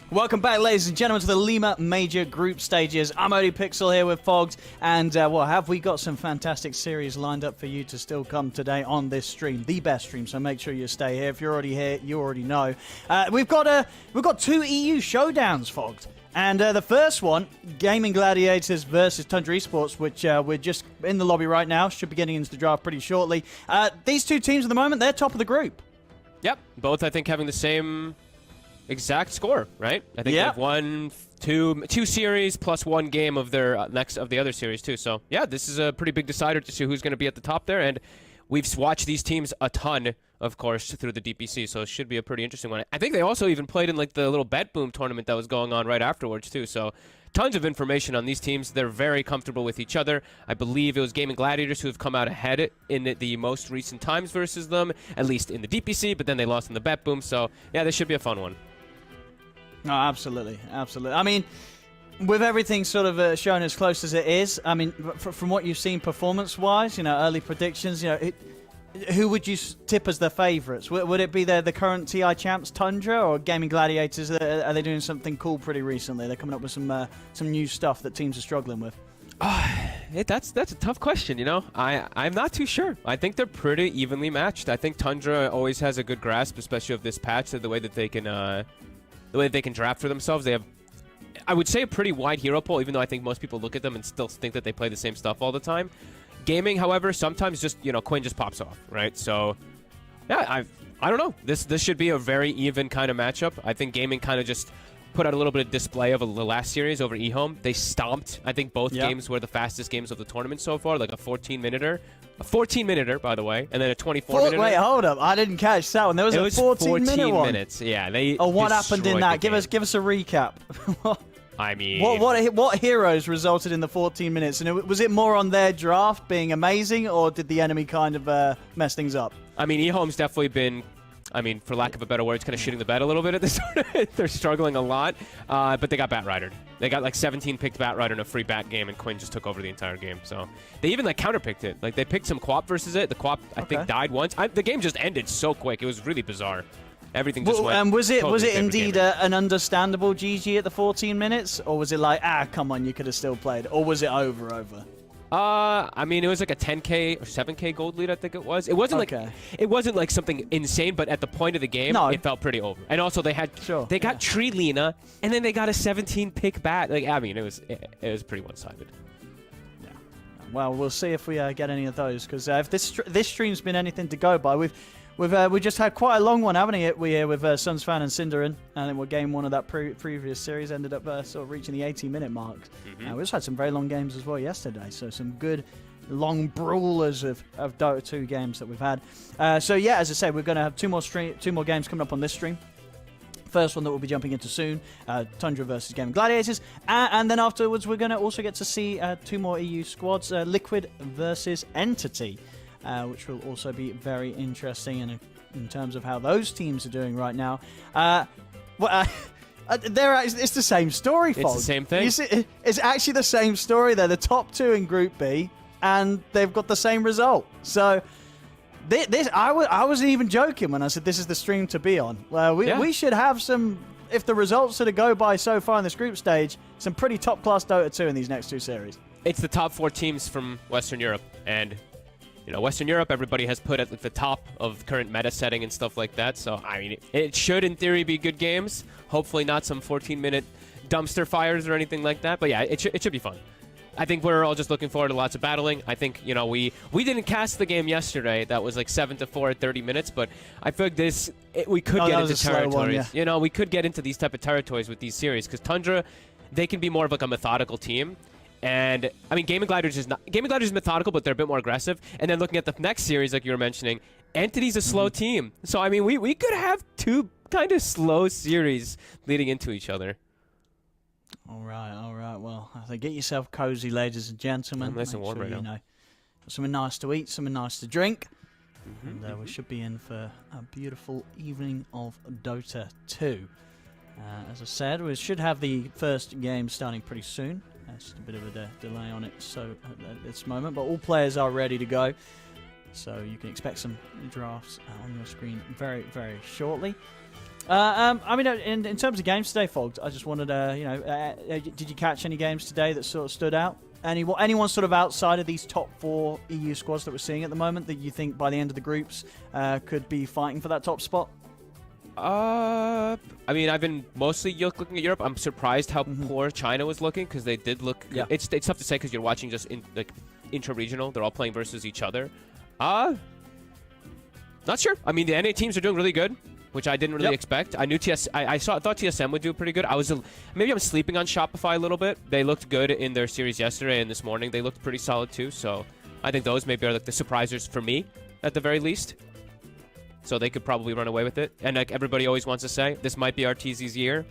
Welcome back, ladies and gentlemen, to the Lima Major Group Stages. I'm ODPixel here with Fogged, and well, have we got some fantastic series lined up for you to still come today on this stream, the best stream, so make sure you stay here. If you're already here, you already know. We've got two EU showdowns, Fogged. And the first one, Gaming Gladiators versus Tundra Esports, which we're just in the lobby right now, should be getting into the draft pretty shortly. These two teams at the moment, they're top of the group. Yep, both I think having the same exact score, right? I think they've won two series plus one game of their of the other series too. So yeah, this is a pretty big decider to see who's going to be at the top there. And we've watched these teams a ton, of course, through the DPC, so it should be a pretty interesting one. I think they also even played in like the little Bet Boom tournament that was going on right afterwards too. So tons of information on these teams. They're very comfortable with each other. I believe it was Gaming Gladiators who have come out ahead in the most recent times versus them, at least in the DPC, but then they lost in the Bet Boom. So yeah, this should be a fun one. No, absolutely, absolutely. I mean, with everything sort of shown as close as it is, I mean, from what you've seen performance-wise, you know, early predictions, you know, who would you tip as the favourites? Would it be the current TI champs, Tundra, or Gaming Gladiators? Are they doing something cool pretty recently? They're coming up with some new stuff that teams are struggling with. That's a tough question, you know. I'm not too sure. I think they're pretty evenly matched. I think Tundra always has a good grasp, especially of this patch, the way that they can draft for themselves. They have, I would say, a pretty wide hero pool, even though I think most people look at them and still think that they play the same stuff all the time. Gaming, however, sometimes just, you know, Quinn just pops off, right? So, yeah, I don't know. This should be a very even kind of matchup. I think Gaming kind of just put out a little bit of display of the last series over eHome. They stomped. I think both games were the fastest games of the tournament so far, like a 14-minuter. A 14-minuter, by the way, and then a 24-minuter. Wait, hold up. I didn't catch that one. There was a 14-minute one. 14 minutes, yeah. What happened in that? Give us a recap. I mean... What heroes resulted in the 14 minutes? And was it more on their draft being amazing, or did the enemy kind of mess things up? I mean, eHome's definitely been... I mean, for lack of a better word, it's kind of shitting the bed a little bit at this tournament. They're struggling a lot, but they got Bat-Ridered. They got like 17 picked Bat-Rider in a free bat game, and Quinn just took over the entire game. So they even like counter-picked it. Like they picked some Quap versus it. The Quap, I think, died once. The game just ended so quick. It was really bizarre. Everything just went. And was it totally indeed an understandable GG at the 14 minutes, or was it like, come on, you could have still played, or was it over? I mean, it was like a 10K or 7K gold lead, I think it was. It wasn't like something insane, but at the point of the game, it felt pretty over. And also, they got Tree Lina, and then they got a 17 pick bat. Like, I mean, it was pretty one-sided. Yeah. Well, we'll see if we get any of those, because if this stream's been anything to go by, we just had quite a long one, haven't we, here with Suns Fan and Cinderin, and then game one of that previous series ended up sort of reaching the 80-minute mark. We just had some very long games as well yesterday, so some good long brawlers of Dota 2 games that we've had. So yeah, as I said, we're going to have two more games coming up on this stream. First one that we'll be jumping into soon, Tundra versus Gaming Gladiators, and then afterwards we're going to also get to see two more EU squads, Liquid versus Entity. Which will also be very interesting in terms of how those teams are doing right now. It's the same story, It's the same thing. You see, it's actually the same story. They're the top two in Group B, and they've got the same result. So I wasn't even joking when I said this is the stream to be on. We should have some, if the results are to go by so far in this group stage, some pretty top-class Dota 2 in these next two series. It's the top 4 teams from Western Europe, and... You know, Western Europe, everybody has put at the top of current meta setting and stuff like that. So, I mean, it should, in theory, be good games. Hopefully not some 14-minute dumpster fires or anything like that. But, yeah, it should be fun. I think we're all just looking forward to lots of battling. I think, you know, we didn't cast the game yesterday. That was like 7-4 at 30 minutes. But I feel like we could get into territories. You know, we could get into these type of territories with these series. Because Tundra, they can be more of like a methodical team. And I mean, Gaming Gladiators is methodical, but they're a bit more aggressive. And then looking at the next series, like you were mentioning, Entity's a slow team. So I mean, we could have two kind of slow series leading into each other. All right. Well, I think get yourself cozy, ladies and gentlemen. Nice and warm right now. Got something nice to eat, something nice to drink, and we should be in for a beautiful evening of Dota 2. As I said, we should have the first game starting pretty soon. Just a bit of a delay on it at this moment, but all players are ready to go, so you can expect some drafts on your screen very, very shortly. I mean, in terms of games today, Fogged, I just wanted to, did you catch any games today that sort of stood out? Anyone sort of outside of these top 4 EU squads that we're seeing at the moment that you think by the end of the groups could be fighting for that top spot? I mean, I've been mostly looking at Europe. I'm surprised how poor China was looking, because they did look... Yeah. It's tough to say because you're watching just intra-regional. They're all playing versus each other. Not sure. I mean, the NA teams are doing really good, which I didn't really expect. I knew I thought TSM would do pretty good. Maybe I'm sleeping on Shopify a little bit. They looked good in their series yesterday, and this morning they looked pretty solid too. So I think those maybe are like the surprisers for me, at the very least. So they could probably run away with it. And like everybody always wants to say, this might be RTZ's year.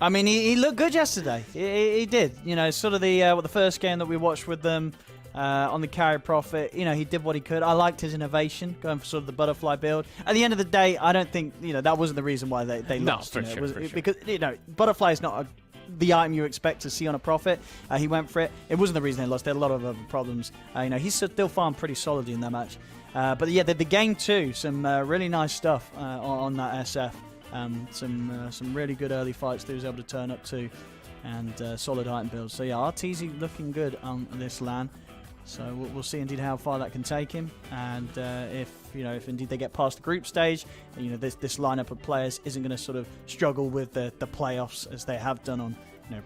I mean, he looked good yesterday. He did. You know, sort of the first game that we watched with them on the carry profit. You know, he did what he could. I liked his innovation, going for sort of the butterfly build. At the end of the day, I don't think, that wasn't the reason why they lost. No, for sure. Because, butterfly is not the item you expect to see on a Prophet. He went for it. It wasn't the reason they lost. They had a lot of other problems. He's still farmed pretty solidly in that match. But yeah, the game 2, some really nice stuff on that SF. Some really good early fights that he was able to turn up to, and solid item builds. So yeah, Arteezy looking good on this LAN. So we'll see indeed how far that can take him, and if indeed they get past the group stage, this lineup of players isn't going to sort of struggle with the playoffs as they have done on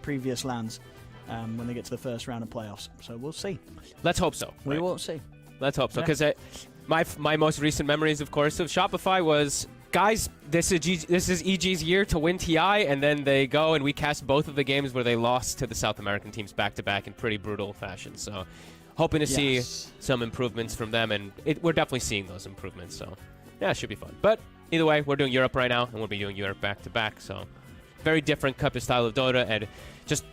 previous LANs when they get to the first round of playoffs. So we'll see. Let's hope so. We will see. Let's hope so, because my most recent memories, of course, of Shopify was, guys, this is EG's year to win TI, and then they go and we cast both of the games where they lost to the South American teams back-to-back in pretty brutal fashion. So hoping to see some improvements from them, and we're definitely seeing those improvements. So yeah, it should be fun. But either way, we're doing Europe right now, and we'll be doing Europe back-to-back. So very different type of style of Dota, and just,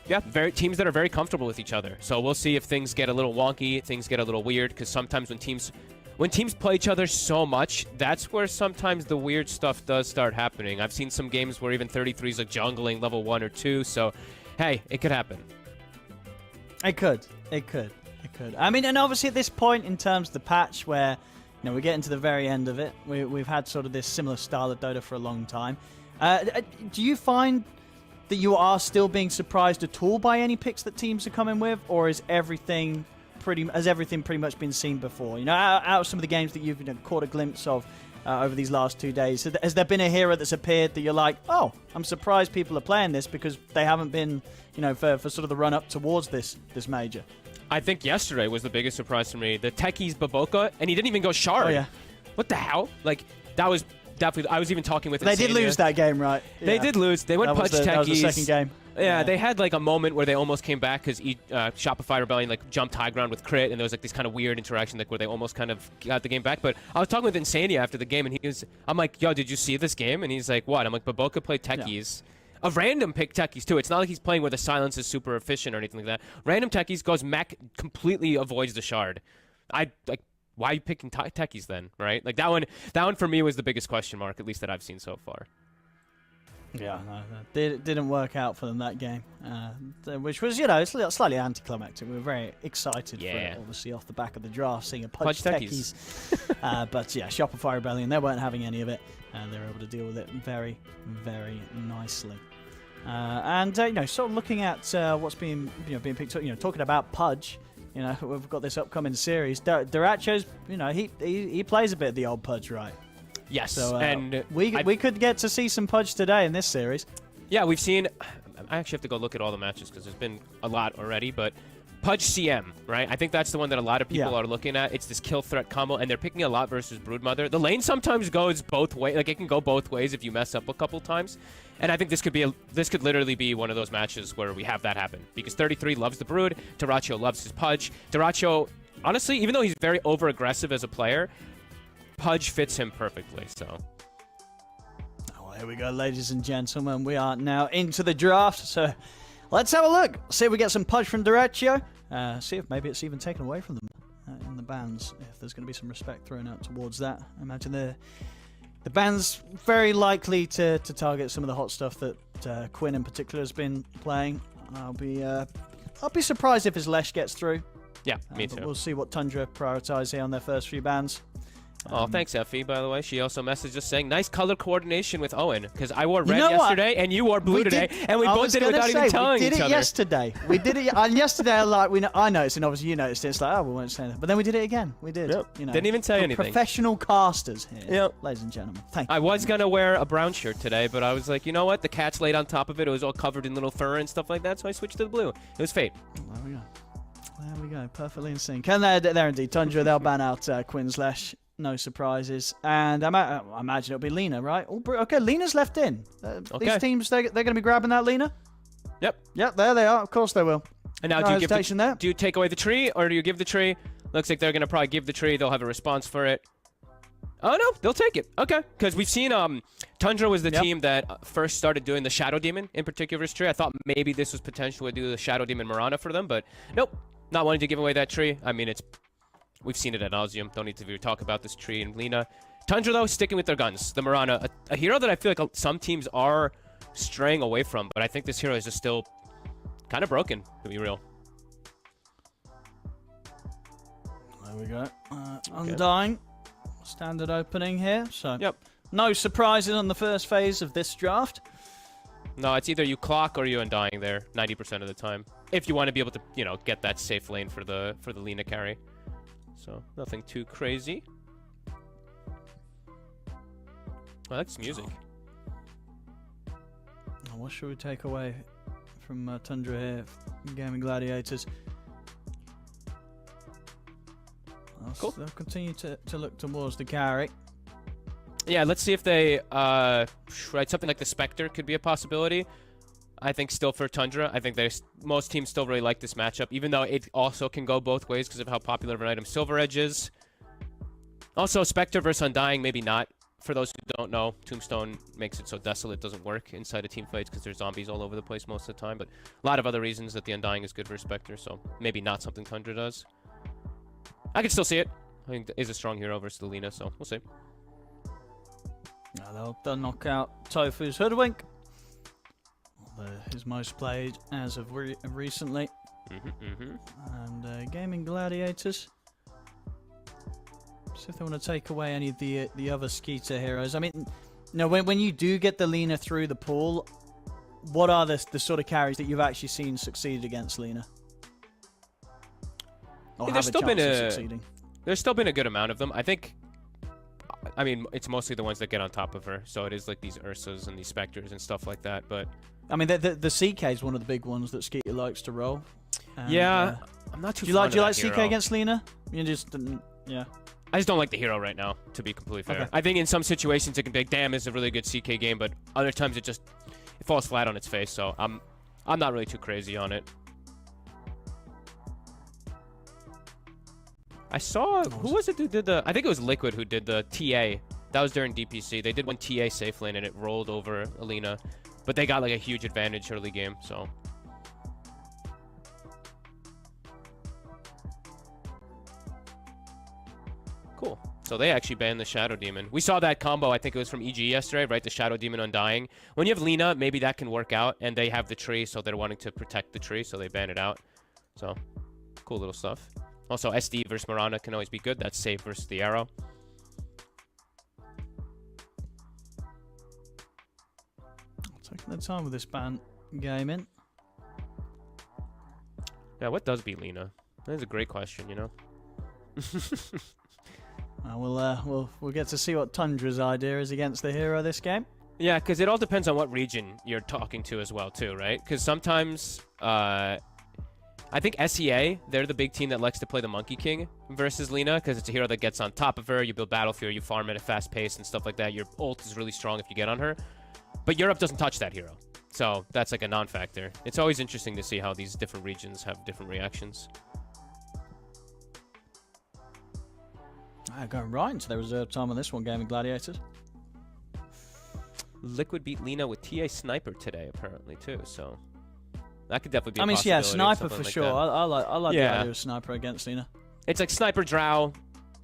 teams that are very comfortable with each other. So we'll see if things get a little wonky, things get a little weird, because sometimes when teams play each other so much, that's where sometimes the weird stuff does start happening. I've seen some games where even 33's like jungling level 1 or 2, so hey, it could happen. It could. I mean, and obviously at this point in terms of the patch where we're getting to the very end of it, we've had sort of this similar style of Dota for a long time. Do you find that you are still being surprised at all by any picks that teams are coming with, or is everything pretty much been seen before? Out of some of the games that you've caught a glimpse of over these last 2 days, has there been a hero that's appeared that you're like, oh, I'm surprised people are playing this because they haven't been, for sort of the run up towards this major? I think yesterday was the biggest surprise for me. The Techies Baboka, and he didn't even go Shard. Oh, yeah. What the hell? Like, that was definitely... I was even talking with They did lose that game, right? They did lose. They went Pudge Techies. That was the second game. Yeah, they had like a moment where they almost came back because Shopify Rebellion like jumped high ground with crit, and there was like this kind of weird interaction like where they almost kind of got the game back. But I was talking with Insania after the game, and I'm like, yo, did you see this game? And he's like, what? I'm like, Baboka played Techies. Yeah. A random pick Techies too. It's not like he's playing where the silence is super efficient or anything like that. Random Techies goes Mac, completely avoids the Shard. Why are you picking Techies then, right? Like that one for me was the biggest question mark, at least that I've seen so far. Yeah, it didn't work out for them that game, which was, slightly anticlimactic. We were very excited for it, obviously, off the back of the draft, seeing a Pudge Techies. But yeah, Shopify Rebellion, they weren't having any of it, and they were able to deal with it very, very nicely. Sort of looking at what's being picked up, talking about Pudge, we've got this upcoming series. Duracho's, he plays a bit of the old Pudge, right? Yes, so, and we could get to see some Pudge today in this series. Yeah, we've seen... I actually have to go look at all the matches because there's been a lot already, but Pudge CM, right? I think that's the one that a lot of people are looking at. It's this kill threat combo, and they're picking a lot versus Broodmother. The lane sometimes goes both ways. Like, it can go both ways if you mess up a couple times. And I think this could literally be one of those matches where we have that happen. Because 33 loves the Brood, Duracho loves his Pudge. Duracho, honestly, even though he's very over-aggressive as a player, Pudge fits him perfectly, so... Well, here we go, ladies and gentlemen. We are now into the draft, so let's have a look. See if we get some Pudge from Duracho. See if maybe it's even taken away from them in the bans, if there's going to be some respect thrown out towards that. I imagine the ban's very likely to target some of the hot stuff that Quinn in particular has been playing. I'll be surprised if his Lesh gets through. Yeah, me too. We'll see what Tundra prioritize here on their first few bans. Thanks, Effie, by the way. She also messaged us saying, nice color coordination with Owen, because I wore red yesterday and you wore blue today, and we both did it without even telling each other. We did it yesterday. We did it, and yesterday I noticed, and obviously you noticed it. It's like, oh, we won't say that. But then we did it again. We did. Yep. Didn't even say anything. Professional casters here, ladies and gentlemen. Thank you. I was going to wear a brown shirt today, but I was like, you know what? The cat's laid on top of it. It was all covered in little fur and stuff like that, so I switched to the blue. It was fate. There we go. There we go. Perfectly in sync. And there indeed. Tundra, they'll ban out Quinn's Lesh. No surprises. And I imagine it'll be Lina, right? Okay, Lina's left in. These teams, they're going to be grabbing that Lina? Yep. Yep, there they are. Of course they will. And now, do you take away the tree, or do you give the tree? Looks like they're going to probably give the tree. They'll have a response for it. Oh, no, they'll take it. Okay. Because we've seen Tundra was the team that first started doing the Shadow Demon in particular's tree. I thought maybe this was potentially do the Shadow Demon Mirana for them, but nope. Not wanting to give away that tree. I mean, we've seen it ad nauseum. Don't need to talk about this tree and Lina. Tundra, though, sticking with their guns. The Mirana, a hero that I feel like some teams are straying away from, but I think this hero is just still kind of broken, to be real. There we go. Undying. Standard opening here. So no surprises on the first phase of this draft. No, it's either you clock or you Undying there 90% of the time. If you want to be able to, you know, get that safe lane for the Lina carry. So nothing too crazy. I like this music. What should we take away from Tundra here? Gaming Gladiators. Cool. They'll continue to look towards the carry. Yeah, let's see if they right, something like the Spectre could be a possibility. I think still for Tundra, I think most teams still really like this matchup, even though it also can go both ways because of how popular of an item Silver Edge is. Also, Spectre versus Undying, maybe not. For those who don't know, Tombstone makes it so desolate it doesn't work inside of team fights because there's zombies all over the place most of the time, but a lot of other reasons that the Undying is good versus Spectre, so maybe not something Tundra does. I can still see it. I think is a strong hero versus the Lina, so we'll see. Now they'll knock out Tofu's Hoodwink. His most played as of recently. And Gaming Gladiators. See if they want to take away any of the other Skeeter heroes. I mean, you know, when you do get the Lina through the pool, what are the sort of carries that you've actually seen succeed against Lina? Or There's still been succeeding? There's still been a good amount of them. I think. I mean, it's mostly the ones that get on top of her. So it is like these Ursas and these Spectres and stuff like that. But I mean, the CK is one of the big ones that Skeeter likes to roll. And, yeah, I'm not too. Do you like hero. CK against Lina? You just yeah. I just don't like the hero right now, to be completely fair. Okay. I think in some situations it can be like, damn, it's a really good CK game, but other times it falls flat on its face. So I'm not really too crazy on it. I saw who was it who did the? I think it was Liquid who did the TA. That was during DPC. They did one TA safe lane and it rolled over Alina, but they got like a huge advantage early game. So. Cool. So they actually banned the Shadow Demon. We saw that combo, I think it was from EG yesterday, right? The Shadow Demon Undying. When you have Lina, maybe that can work out, and they have the tree, so they're wanting to protect the tree, so they ban it out. So, cool little stuff. Also, SD versus Mirana can always be good. That's safe versus the arrow. Taking the time with this ban gaming. Yeah, what does beat Lina? That's a great question, you know? We'll get to see what Tundra's idea is against the hero this game. Yeah, because it all depends on what region you're talking to as well, too, right? Because sometimes, I think SEA, they're the big team that likes to play the Monkey King versus Lina, because it's a hero that gets on top of her, you build Battlefield, you farm at a fast pace and stuff like that. Your ult is really strong if you get on her. But Europe doesn't touch that hero, so that's like a non-factor. It's always interesting to see how these different regions have different reactions. Going right into the reserve time on this one, Gaming Gladiators. Liquid beat Lina with TA Sniper today, apparently, too, so that could definitely be a I mean, yeah, Sniper for like sure. I like the idea of Sniper against Lina. It's like Sniper Drow.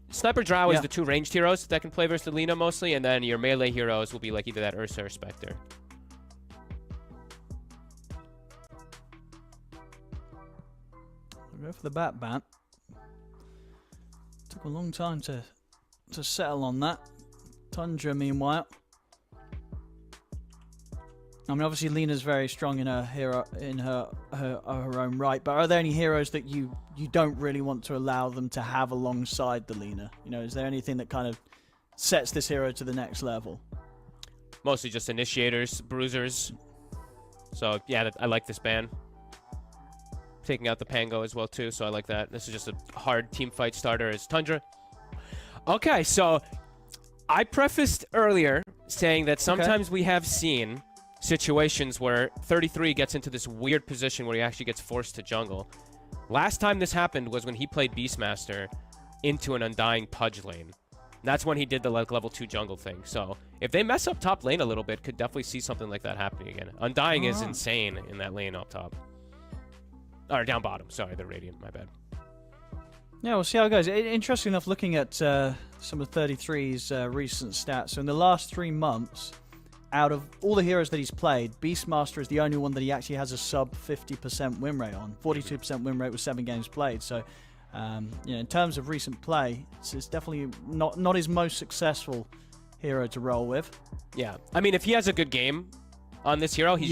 Sniper Drow is the two ranged heroes that can play versus the Lina mostly, and then your melee heroes will be like either that Ursa or Spectre. We'll go for the bat ban. Took a long time to settle on that. Tundra, meanwhile. I mean, obviously Lina's very strong in her hero in her own right, but are there any heroes that you don't really want to allow them to have alongside the Lina? You know, is there anything that kind of sets this hero to the next level? Mostly just initiators, bruisers. So yeah, I like this ban. Taking out the Pango as well too, so I like that. This is just a hard team fight starter as Tundra. Okay, so I prefaced earlier saying that sometimes we have seen situations where 33 gets into this weird position where he actually gets forced to jungle. Last time this happened was when he played Beastmaster into an Undying Pudge lane. That's when he did the like level 2 jungle thing. So if they mess up top lane a little bit, could definitely see something like that happening again. Undying is insane in that lane up top. Or down bottom. Sorry, the Radiant. My bad. Yeah, we'll see how it goes. Interesting enough, looking at some of 33's recent stats. So in the last 3 months, out of all the heroes that he's played, Beastmaster is the only one that he actually has a sub 50% win rate on. 42% win rate with 7 games played. So, in terms of recent play, it's definitely not his most successful hero to roll with. Yeah, I mean, if he has a good game on this hero, he's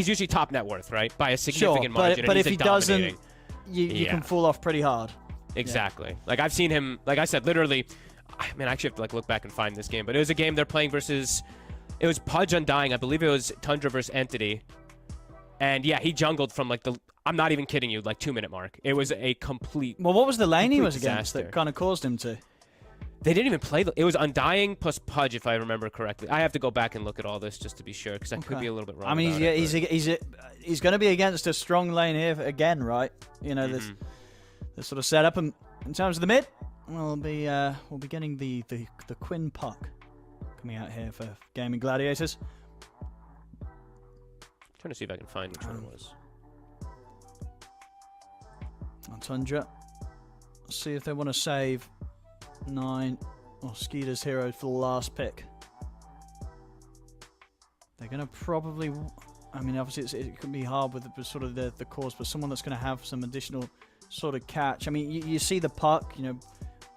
usually top net worth, right, by a significant margin. But and if he dominating. doesn't, you can fall off pretty hard. Exactly. Like I've seen him. Like I said, literally. I mean, I actually have to look back and find this game, but it was a game they're playing versus. It was Pudge Undying. I believe it was Tundra versus Entity. And yeah, he jungled from like I'm not even kidding you, like 2-minute mark. It was a complete. Well, what was the lane he was against disaster. that kind of caused him to? They didn't even play. It was Undying plus Pudge, if I remember correctly. I have to go back and look at all this just to be sure, because I could be a little bit wrong. I mean, he's going to be against a strong lane here again, right? You know, this sort of setup. And in terms of the mid, we'll be getting the Quinn Puck coming out here for Gaming Gladiators. Trying to see if I can find which one it was. On Tundra. Let's see if they want to save 9 or Skeeter's hero for the last pick. They're going to probably... I mean, obviously it can be hard with sort of the course, but someone that's going to have some additional sort of catch. I mean, you see the Puck, you know,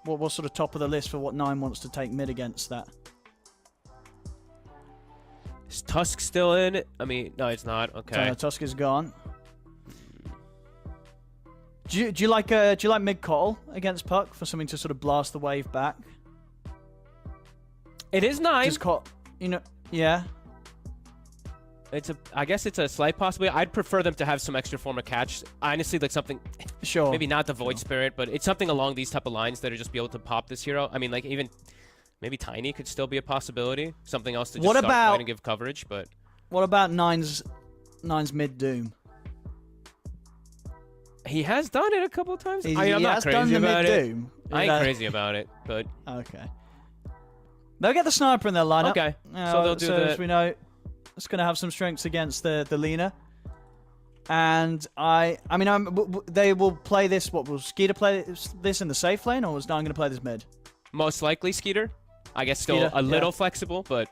what's sort of top of the list for what 9 wants to take mid against that? Is Tusk still in it? I mean, no, it's not. Okay. So, Tusk is gone. Do you like mid call against Puck for something to sort of blast the wave back? It is 9. Just call, yeah. I guess it's a slight possibility. I'd prefer them to have some extra form of catch. Honestly, like something. Sure. Maybe not the Void Spirit, but it's something along these type of lines that are just be able to pop this hero. I mean, like even maybe Tiny could still be a possibility. Something else to just start fighting and give coverage, but. What about Nine's mid Doom? He has done it a couple of times. I'm not crazy about it. I ain't crazy about it, but okay. They'll get the sniper in their lineup. Okay, so they'll do as we know, it's going to have some strengths against the Lina. And they will play this. What will Skeeter play this in the safe lane, or was Nine going to play this mid? Most likely Skeeter. I guess still a little flexible, but.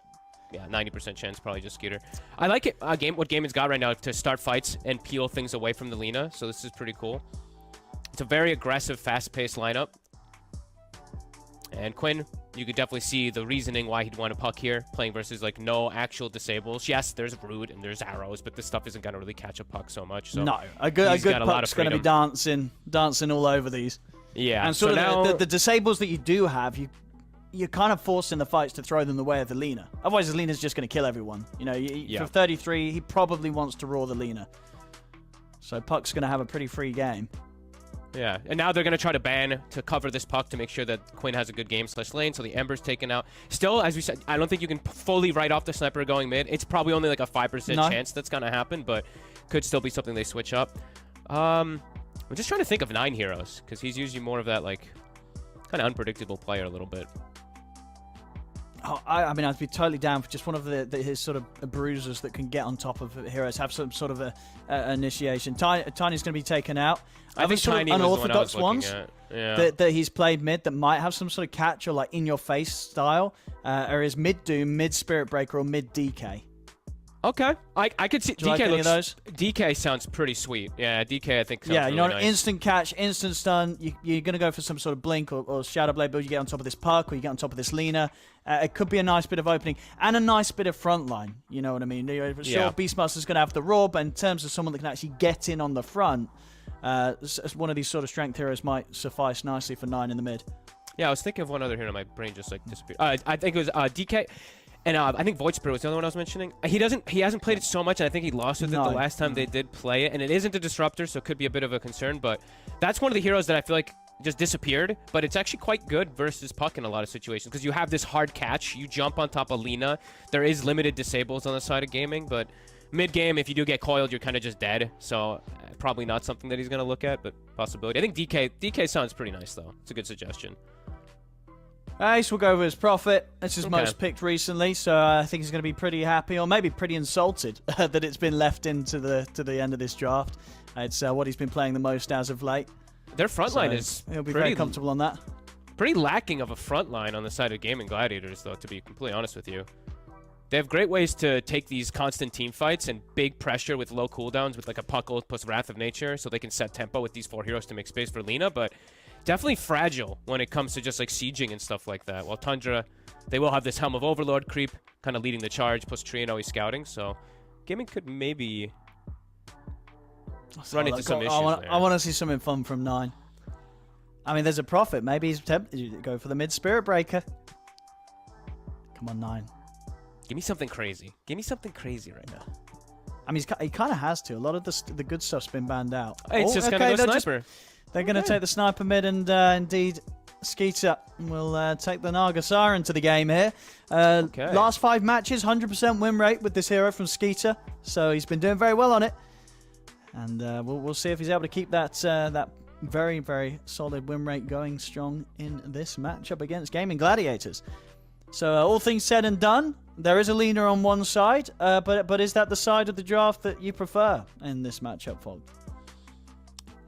Yeah, 90% chance, probably just Skeeter. I like it. What Game's got right now to start fights and peel things away from the Lina, so this is pretty cool. It's a very aggressive, fast-paced lineup. And Quinn, you could definitely see the reasoning why he'd want a Puck here, playing versus like no actual disables. Yes, there's Brood and there's arrows, but this stuff isn't going to really catch a Puck so much. So no, a good Puck's going to be dancing all over these. Yeah, and sort of the disables that you do have, you're kind of forced in the fights to throw them the way of the Lina. Otherwise, the Lina's just going to kill everyone. You know, for 33, he probably wants to raw the Lina. So Puck's going to have a pretty free game. Yeah, and now they're going to try to ban to cover this Puck to make sure that Quinn has a good game / lane, so the Ember's taken out. Still, as we said, I don't think you can fully write off the Sniper going mid. It's probably only like a 5% chance that's going to happen, but could still be something they switch up. I'm just trying to think of 9 heroes, because he's usually more of that, like, kind of unpredictable player a little bit. Oh, I mean, I'd be totally down for just one of his sort of bruisers that can get on top of heroes, have some sort of a initiation. Tiny's going to be taken out. I think Tiny unorthodox ones that he's played mid that might have some sort of catch or like in-your-face style are his mid Doom, mid Spirit Breaker, or mid DK. Okay, I could see. Do you DK like any of those? DK sounds pretty sweet. Yeah, DK I think sounds really nice. Instant catch, instant stun. You're going to go for some sort of blink or Shadow Blade build. You get on top of this Puck or you get on top of this Lina. It could be a nice bit of opening and a nice bit of front line. You know what I mean? Sure, Beastmaster's going to have the raw, but in terms of someone that can actually get in on the front, one of these sort of strength heroes might suffice nicely for 9 in the mid. Yeah, I was thinking of one other hero. My brain just like disappeared. I think it was DK. And I think Void Spirit was the other one I was mentioning. He hasn't played it so much, and I think he lost with it the last time they did play it. And it isn't a disruptor, so it could be a bit of a concern. But that's one of the heroes that I feel like just disappeared. But it's actually quite good versus Puck in a lot of situations, because you have this hard catch. You jump on top of Lina. There is limited disables on the side of gaming, but mid-game, if you do get coiled, you're kind of just dead. So probably not something that he's going to look at, but possibility. I think DK sounds pretty nice, though. It's a good suggestion. Ace will go with his Prophet. This is most picked recently, so I think he's going to be pretty happy, or maybe pretty insulted that it's been left into the end of this draft. It's what he's been playing the most as of late. Their front line is he'll be very comfortable on that. Pretty lacking of a front line on the side of Gaming Gladiators, though, to be completely honest with you. They have great ways to take these constant team fights and big pressure with low cooldowns with like a Puck ult plus Wrath of Nature, so they can set tempo with these 4 heroes to make space for Lina, but definitely fragile when it comes to just like sieging and stuff like that. While Tundra, they will have this Helm of Overlord creep kind of leading the charge, plus Tree and always scouting, so Gaming could maybe run into some issues there. I want to see something fun from 9. I mean, there's a Prophet. Maybe he's tempted to go for the mid Spirit Breaker. Come on, 9. Give me something crazy. Give me something crazy right now. I mean, he kind of has to. A lot of the good stuff's been banned out. It's just going to go Sniper. They're going to take the Sniper mid, and indeed, Skeeter will take the Naga Siren to the game here. Last 5 matches, 100% win rate with this hero from Skeeter. So he's been doing very well on it. And we'll see if he's able to keep that that very, very solid win rate going strong in this matchup against Gaming Gladiators. So all things said and done, there is a Lina on one side, but is that the side of the draft that you prefer in this matchup, Fog?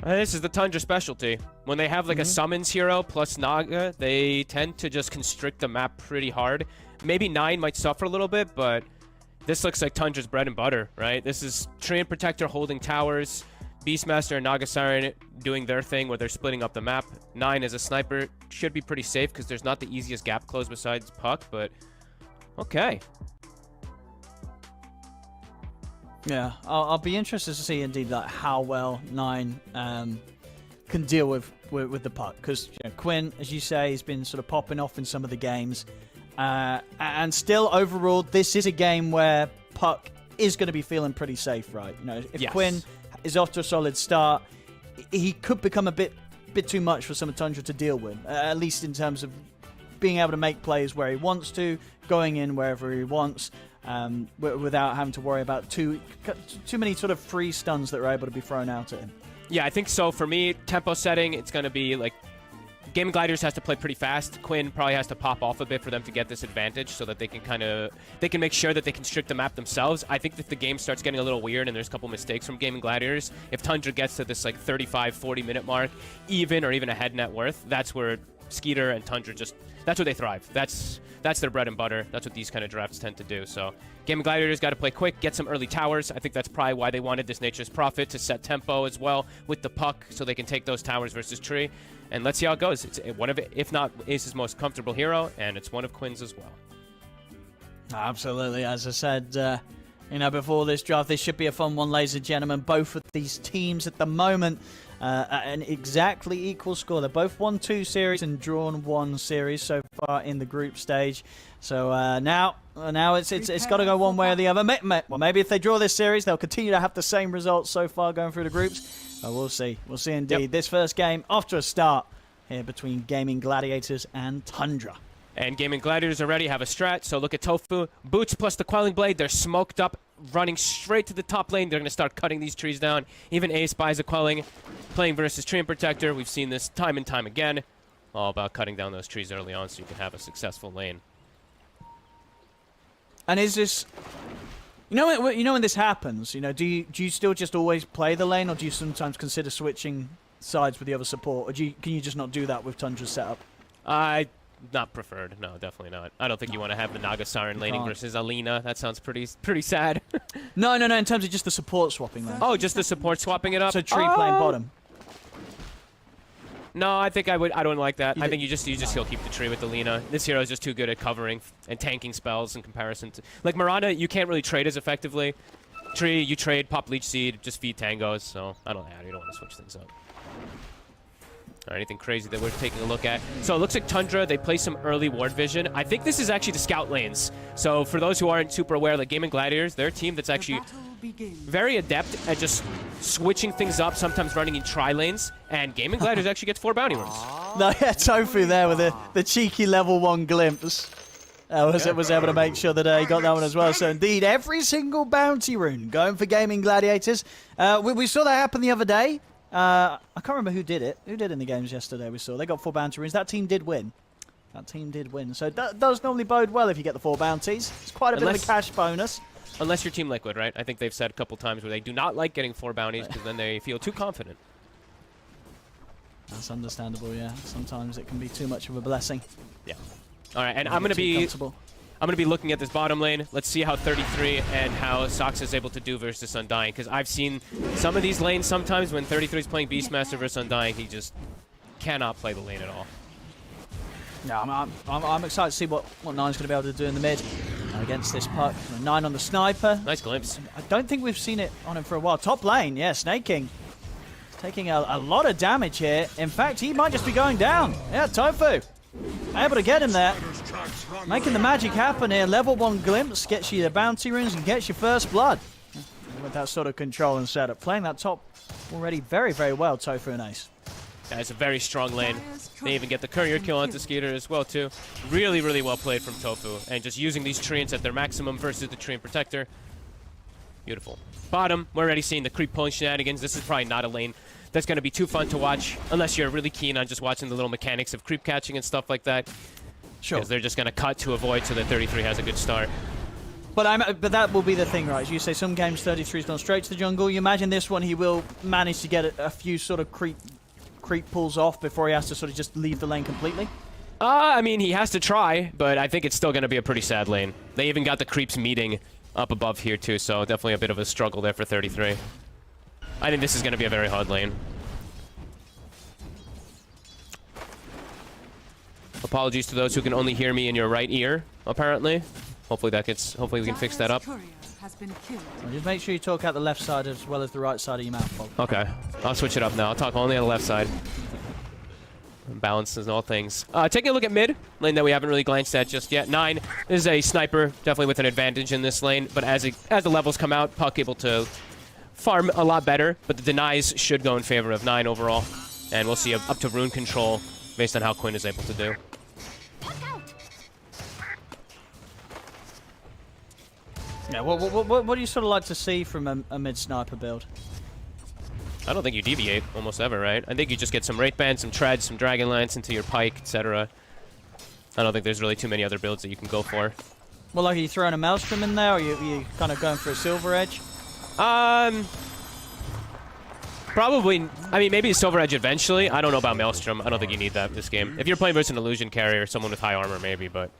This is the Tundra specialty. When they have like a summons hero plus Naga, they tend to just constrict the map pretty hard. Maybe 9 might suffer a little bit, but this looks like Tundra's bread and butter, right? This is Tree and Protector holding towers, Beastmaster and Naga Siren doing their thing where they're splitting up the map. 9 as a sniper should be pretty safe because there's not the easiest gap close besides Puck, but okay. Yeah, I'll be interested to see indeed like how well 9 can deal with the Puck, because Quinn, as you say, has been sort of popping off in some of the games, and still overall this is a game where Puck is going to be feeling pretty safe, right? If Quinn is off to a solid start, he could become a bit too much for some of Tundra to deal with, at least in terms of being able to make plays where he wants to, going in wherever he wants, without having to worry about too many sort of free stuns that are able to be thrown out at him. Yeah, I think so. For me, tempo setting, it's going to be like Gaming Gladiators has to play pretty fast. Quinn probably has to pop off a bit for them to get this advantage so that they can make sure that they constrict the map themselves. I think that the game starts getting a little weird and there's a couple mistakes from Gaming Gladiators. If Tundra gets to this like 35-40 minute mark, even or even ahead net worth, that's where Skeeter and Tundra that's where they thrive. That's their bread and butter. That's what these kind of drafts tend to do. So Gaming Gladiators got to play quick, get some early towers. I think that's probably why they wanted this Nature's Prophet to set tempo as well with the Puck so they can take those towers versus Tree. And let's see how it goes. It's one of, if not Ace's most comfortable hero, and it's one of Quinn's as well. Absolutely. As I said, before this draft, this should be a fun one, ladies and gentlemen. Both of these teams at the moment at an exactly equal score. They're both won 2 series and drawn 1 series so far in the group stage. So now it's got to go one way or the other. Well, maybe if they draw this series, they'll continue to have the same results so far going through the groups. But we'll see. We'll see indeed. Yep. This first game off to a start here between Gaming Gladiators and Tundra. And Gaming Gladiators already have a strat, so look at Tofu. Boots plus the Quelling Blade, they're smoked up, running straight to the top lane. They're going to start cutting these trees down. Even Ace buys a Quelling, playing versus Tree and Protector. We've seen this time and time again. All about cutting down those trees early on so you can have a successful lane. And is this... when this happens, do you still just always play the lane, or do you sometimes consider switching sides with the other support, or can you just not do that with Tundra's setup? Not preferred. No, definitely not. I don't think you want to have the Naga Siren laning versus Alina. That sounds pretty sad. No. In terms of just the support swapping lane. Oh, just the support swapping it up. So Tree playing bottom. No, I think I don't like that. I think you just he'll keep the Tree with the Lina. This hero is just too good at covering and tanking spells in comparison to like Mirana. You can't really trade as effectively. Tree, you trade, pop Leech Seed, just feed tangos. So you don't want to switch things up. Or anything crazy that we're taking a look at. So it looks like Tundra, they play some early ward vision. I think this is actually the scout lanes. So for those who aren't super aware, like Gaming Gladiators, they're a team that's actually very adept at just switching things up, sometimes running in tri-lanes, and Gaming Gladiators actually gets 4 bounty runs. No, yeah, Tofu there with the cheeky level 1 glimpse. Was able to make sure that he got that one as well. So indeed, every single bounty rune going for Gaming Gladiators. We saw that happen the other day. I can't remember who did it. Who did in the games yesterday we saw? They got 4 bounty runes. That team did win. So that does normally bode well if you get the 4 bounties. It's quite a bit of a cash bonus. Unless you're Team Liquid, right? I think they've said a couple times where they do not like getting 4 bounties because then they feel too confident. That's understandable, yeah. Sometimes it can be too much of a blessing. Yeah. All right, and I'm gonna be I'm going to be looking at this bottom lane. Let's see how 33 and how Sox is able to do versus Undying, because I've seen some of these lanes sometimes when 33 is playing Beastmaster versus Undying, he just cannot play the lane at all. Yeah, I'm excited to see what Nine's going to be able to do in the mid against this puck. 9 on the sniper. Nice glimpse. I don't think we've seen it on him for a while. Top lane, yeah, Snake King taking a lot of damage here. In fact, he might just be going down. Yeah, Tofu able to get him there. Making the magic happen here. Level 1 glimpse gets you the bounty runes and gets your first blood. With that sort of control and setup. Playing that top already very, very well, Tofu and Ace. Yeah, it's a very strong lane. They even get the courier kill onto Skeeter as well, too. Really, really well played from Tofu. And just using these treants at their maximum versus the treant protector. Beautiful. Bottom, we're already seeing the creep pulling shenanigans. This is probably not a lane that's going to be too fun to watch, unless you're really keen on just watching the little mechanics of creep catching and stuff like that. Sure. Because they're just going to cut to avoid so that 33 has a good start. But that will be the thing, right? As you say, some games 33's gone straight to the jungle. You imagine this one, he will manage to get a few sort of creep pulls off before he has to sort of just leave the lane completely? I mean, he has to try, but I think it's still going to be a pretty sad lane. They even got the creeps meeting up above here, too, so definitely a bit of a struggle there for 33. I think this is going to be a very hard lane. Apologies to those who can only hear me in your right ear, apparently. Hopefully we can fix that up. So just make sure you talk out the left side as well as the right side of your mouth, Bob. Okay, I'll switch it up now. I'll talk only on the left side. Balance is in all things. Taking a look at mid, lane that we haven't really glanced at just yet. 9 is a sniper, definitely with an advantage in this lane, but as the levels come out, Puck able to farm a lot better, but the denies should go in favor of 9 overall, and we'll see up to rune control based on how Quinn is able to do. Yeah, what do you sort of like to see from a mid-sniper build? I don't think you deviate almost ever, right? I think you just get some Wraith Band, some Treads, some Dragonlance into your Pike, etc. I don't think there's really too many other builds that you can go for. Well, like, are you throwing a Maelstrom in there, or are you kind of going for a Silver Edge? Probably, I mean, maybe a Silver Edge eventually. I don't know about Maelstrom. I don't think you need that this game. If you're playing versus an Illusion Carrier or someone with high armor, maybe, but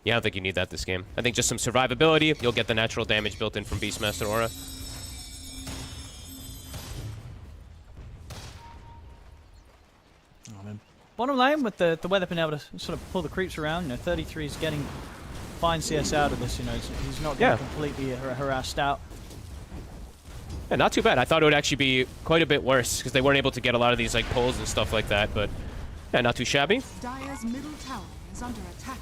yeah, I don't think you need that this game. I think just some survivability. You'll get the natural damage built in from Beastmaster Aura. Bottom lane, with the way they've been able to sort of pull the creeps around, you know, 33 is getting fine CS out of this, you know, he's not getting completely harassed out. Yeah, not too bad. I thought it would actually be quite a bit worse, because they weren't able to get a lot of these like pulls and stuff like that, but yeah, not too shabby. Dire's middle tower is under attack.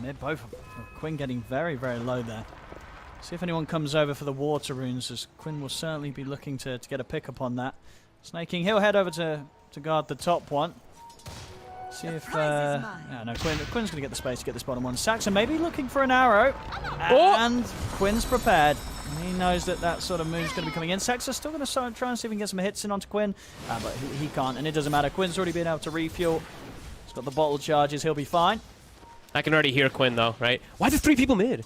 Mid, both of them. Quinn getting very, very low there. See if anyone comes over for the water runes, as Quinn will certainly be looking to get a pick up on that. Snake King, he'll head over to guard the top one. See if... yeah, no, Quinn's going to get the space to get this bottom one. Saxon maybe looking for an arrow. And Quinn's prepared. He knows that sort of move's going to be coming in. Saxon's still going to try and see if he can get some hits in onto Quinn. But he can't, and it doesn't matter. Quinn's already been able to refuel. He's got the bottle charges. He'll be fine. I can already hear Quinn, though, right? Why the 3 people mid?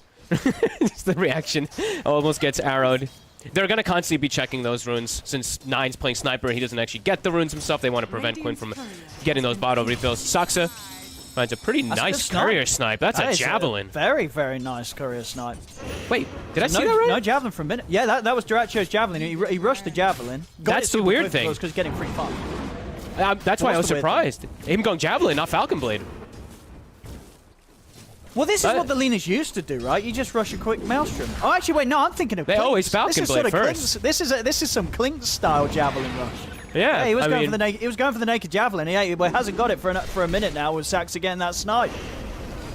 Just the reaction. Almost gets arrowed. They're going to constantly be checking those runes. Since 9's playing sniper, he doesn't actually get the runes himself. They want to prevent Quinn from getting those bottle refills. Saxa finds a pretty nice courier snipe. That's a javelin. Very, very nice courier snipe. Wait, did I see that right? No javelin for a minute. Yeah, that was Duracio's javelin. He rushed the javelin. That's the weird thing. Because he's getting free fun. That's why I was surprised. Him going javelin, not Falcon Blade. Well, this is what the Linas used to do, right? You just rush a quick Maelstrom. Oh, actually, wait, no, I'm thinking of They Clinks. always Falcon Blade first. This is some Clink style javelin rush. Yeah, he was going for the naked. He was going for the naked javelin. He hasn't got it for a minute now. With Saxa getting that snipe.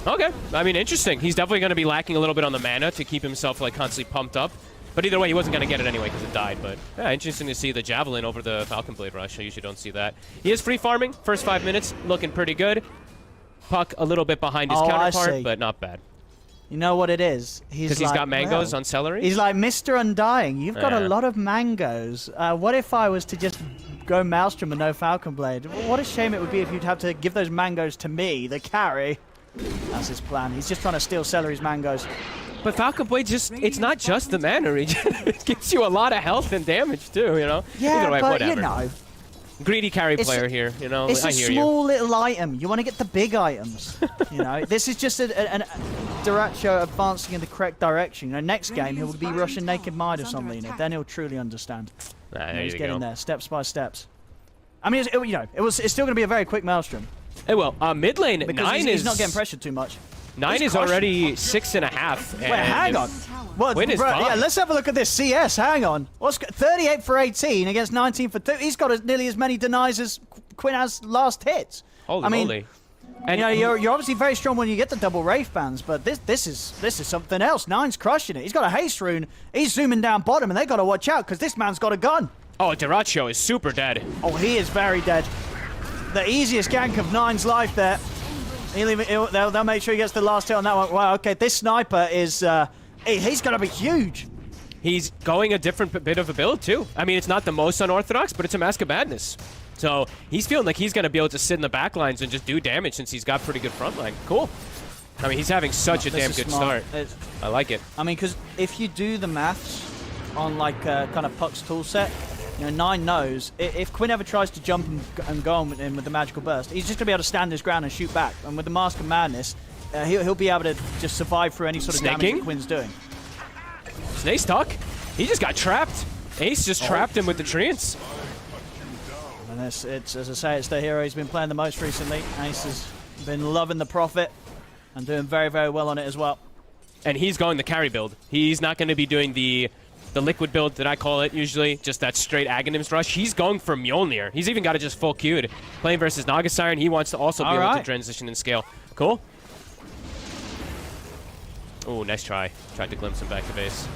Okay, I mean, interesting. He's definitely going to be lacking a little bit on the mana to keep himself like constantly pumped up. But either way, he wasn't going to get it anyway because it died. But yeah, interesting to see the javelin over the Falcon Blade rush. I usually don't see that. He is free farming. First 5 minutes, looking pretty good. Puck a little bit behind his counterpart, but not bad. You know what it is? Because he's got mangoes on celery? He's like, Mr. Undying, you've got a lot of mangoes. What if I was to just go Maelstrom and no Falcon Blade? What a shame it would be if you'd have to give those mangoes to me, the carry. That's his plan. He's just trying to steal Celery's mangoes. But Falcon Blade it's not just the mana regen. It gives you a lot of health and damage too, you know? Yeah, Either way, but whatever. you know, Greedy carry player here, you know. It's I a hear small little item. You want to get the big items. You know, this is just a Duracho advancing in the correct direction. You know, next game he'll be Russian Naked Midas on Lina. Then he'll truly understand. He's getting there, steps by steps. I mean, it's still going to be a very quick Maelstrom. It will. Mid lane, because 9 he's not getting pressured too much. 9 is already 6.5. Wait, hang on. Well, Quinn is yeah, let's have a look at this CS. Hang on. What's 38 for 18 against 19 for 2? He's got nearly as many denies as Quinn has last hits. Holy moly. And you're obviously very strong when you get the double Wraith bans, but this is something else. 9's crushing it. He's got a haste rune. He's zooming down bottom, and they got to watch out because this man's got a gun. Oh, Duracho is super dead. Oh, he is very dead. The easiest gank of 9's life there. They'll make sure he gets the last hit on that one. Wow, okay, this sniper is... he's going to be huge. He's going a different bit of a build, too. I mean, it's not the most unorthodox, but it's a Mask of Madness. So he's feeling like he's going to be able to sit in the back lines and just do damage since he's got pretty good front line. Cool. I mean, he's having such a damn good start. I like it. I mean, because if you do the maths on, like, kind of Puck's toolset, you know, 9 knows if Quinn ever tries to jump and go on with the magical burst, he's just going to be able to stand his ground and shoot back. And with the Mask of Madness, he'll be able to just survive through any sort of damage that Quinn's doing. Snake stuck. He just got trapped. Ace just trapped him with the treants. And it's, as I say, it's the hero he's been playing the most recently. Ace has been loving the Prophet and doing very, very well on it as well. And he's going the carry build. He's not going to be doing the liquid build that I call it usually, just that straight Aghanims rush. He's going for Mjolnir. He's even got it just full queued. Playing versus Naga Siren, he wants to also be able to transition and scale. Cool. Oh, nice try. Tried to glimpse him back to base.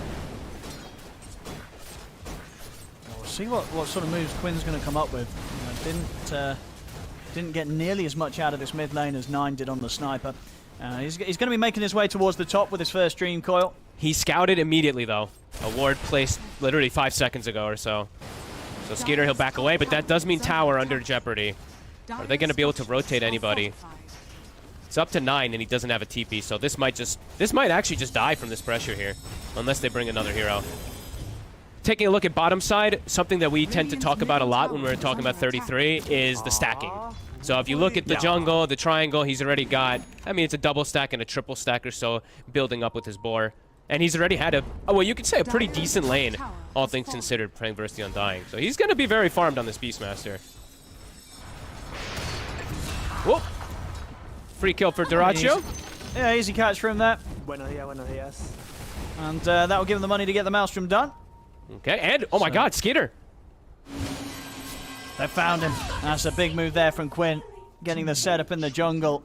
We'll see what sort of moves Quinn's going to come up with. You know, didn't get nearly as much out of this mid lane as 9 did on the sniper. He's going to be making his way towards the top with his first Dream Coil. He scouted immediately, though. A ward placed literally 5 seconds ago or so. So Skeeter, he'll back away, but that does mean Tower under jeopardy. Are they going to be able to rotate anybody? It's up to 9, and he doesn't have a TP, so this might actually just die from this pressure here, unless they bring another hero. Taking a look at bottom side, something that we tend to talk about a lot when we're talking about 33 is the stacking. So if you look at the jungle, the triangle, he's already got, I mean, it's a double stack and a triple stack or so building up with his boar. And he's already had well, you could say a pretty decent lane, all things considered, playing versus the Undying. So he's going to be very farmed on this Beastmaster. Whoop. Free kill for Duracho. Yeah, easy catch from that. Buenos días. And that'll give him the money to get the Maelstrom done. Okay, and, oh my god, Skeeter. They found him. That's a big move there from Quinn, getting the setup in the jungle.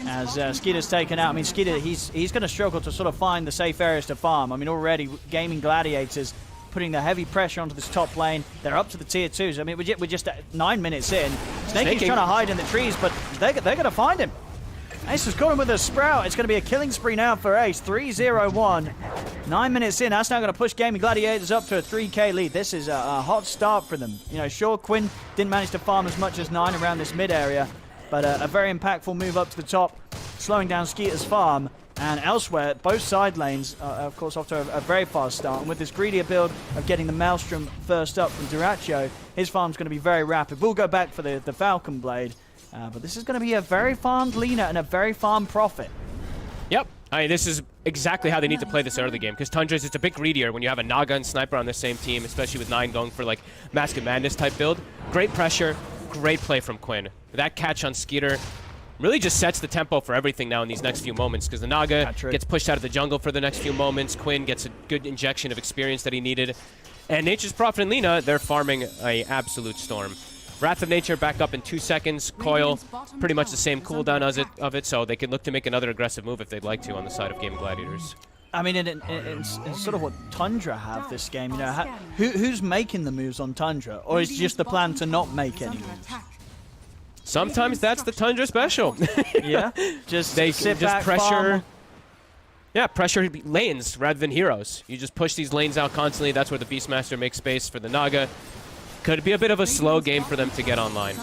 As Skeeter's taken out. I mean, Skeeter, he's going to struggle to sort of find the safe areas to farm. I mean, already Gaming Gladiators putting the heavy pressure onto this top lane. They're up to the tier 2s. I mean, we're just 9 minutes in. Snaky's trying to hide in the trees, but they're going to find him. Ace has got him with a Sprout. It's going to be a killing spree now for Ace. 3-0-1. 9 minutes in. That's now going to push Gaming Gladiators up to a 3k lead. This is a hot start for them. You know, sure, Quinn didn't manage to farm as much as 9 around this mid area, but a very impactful move up to the top, slowing down Skeeter's farm. And elsewhere, both side lanes, of course, off to a very fast start. And with this greedier build of getting the Maelstrom first up from Duracho, his farm's going to be very rapid. We'll go back for the Falcon Blade. But this is going to be a very farmed Lina and a very farmed Prophet. Yep. I mean, this is exactly how they need to play this early game, because Tundra's, it's a bit greedier when you have a Naga and Sniper on the same team, especially with 9 going for, like, Mask of Madness type build. Great pressure, great play from Quinn. That catch on Skeeter really just sets the tempo for everything now in these next few moments, because the Naga gets pushed out of the jungle for the next few moments. Quinn gets a good injection of experience that he needed. And Nature's Prophet and Lina, they're farming an absolute storm. Wrath of Nature back up in 2 seconds. Coil, pretty much the same cooldown of it, so they can look to make another aggressive move if they'd like to on the side of Gaming Gladiators. I mean, it's sort of what Tundra have this game. You know, who's making the moves on Tundra, or is just the plan to not make any moves? Sometimes that's the Tundra special. Yeah, just they sit just back, pressure. farm. Yeah, pressure lanes rather than heroes. You just push these lanes out constantly. That's where the Beastmaster makes space for the Naga. Could be a bit of a slow game for them to get online.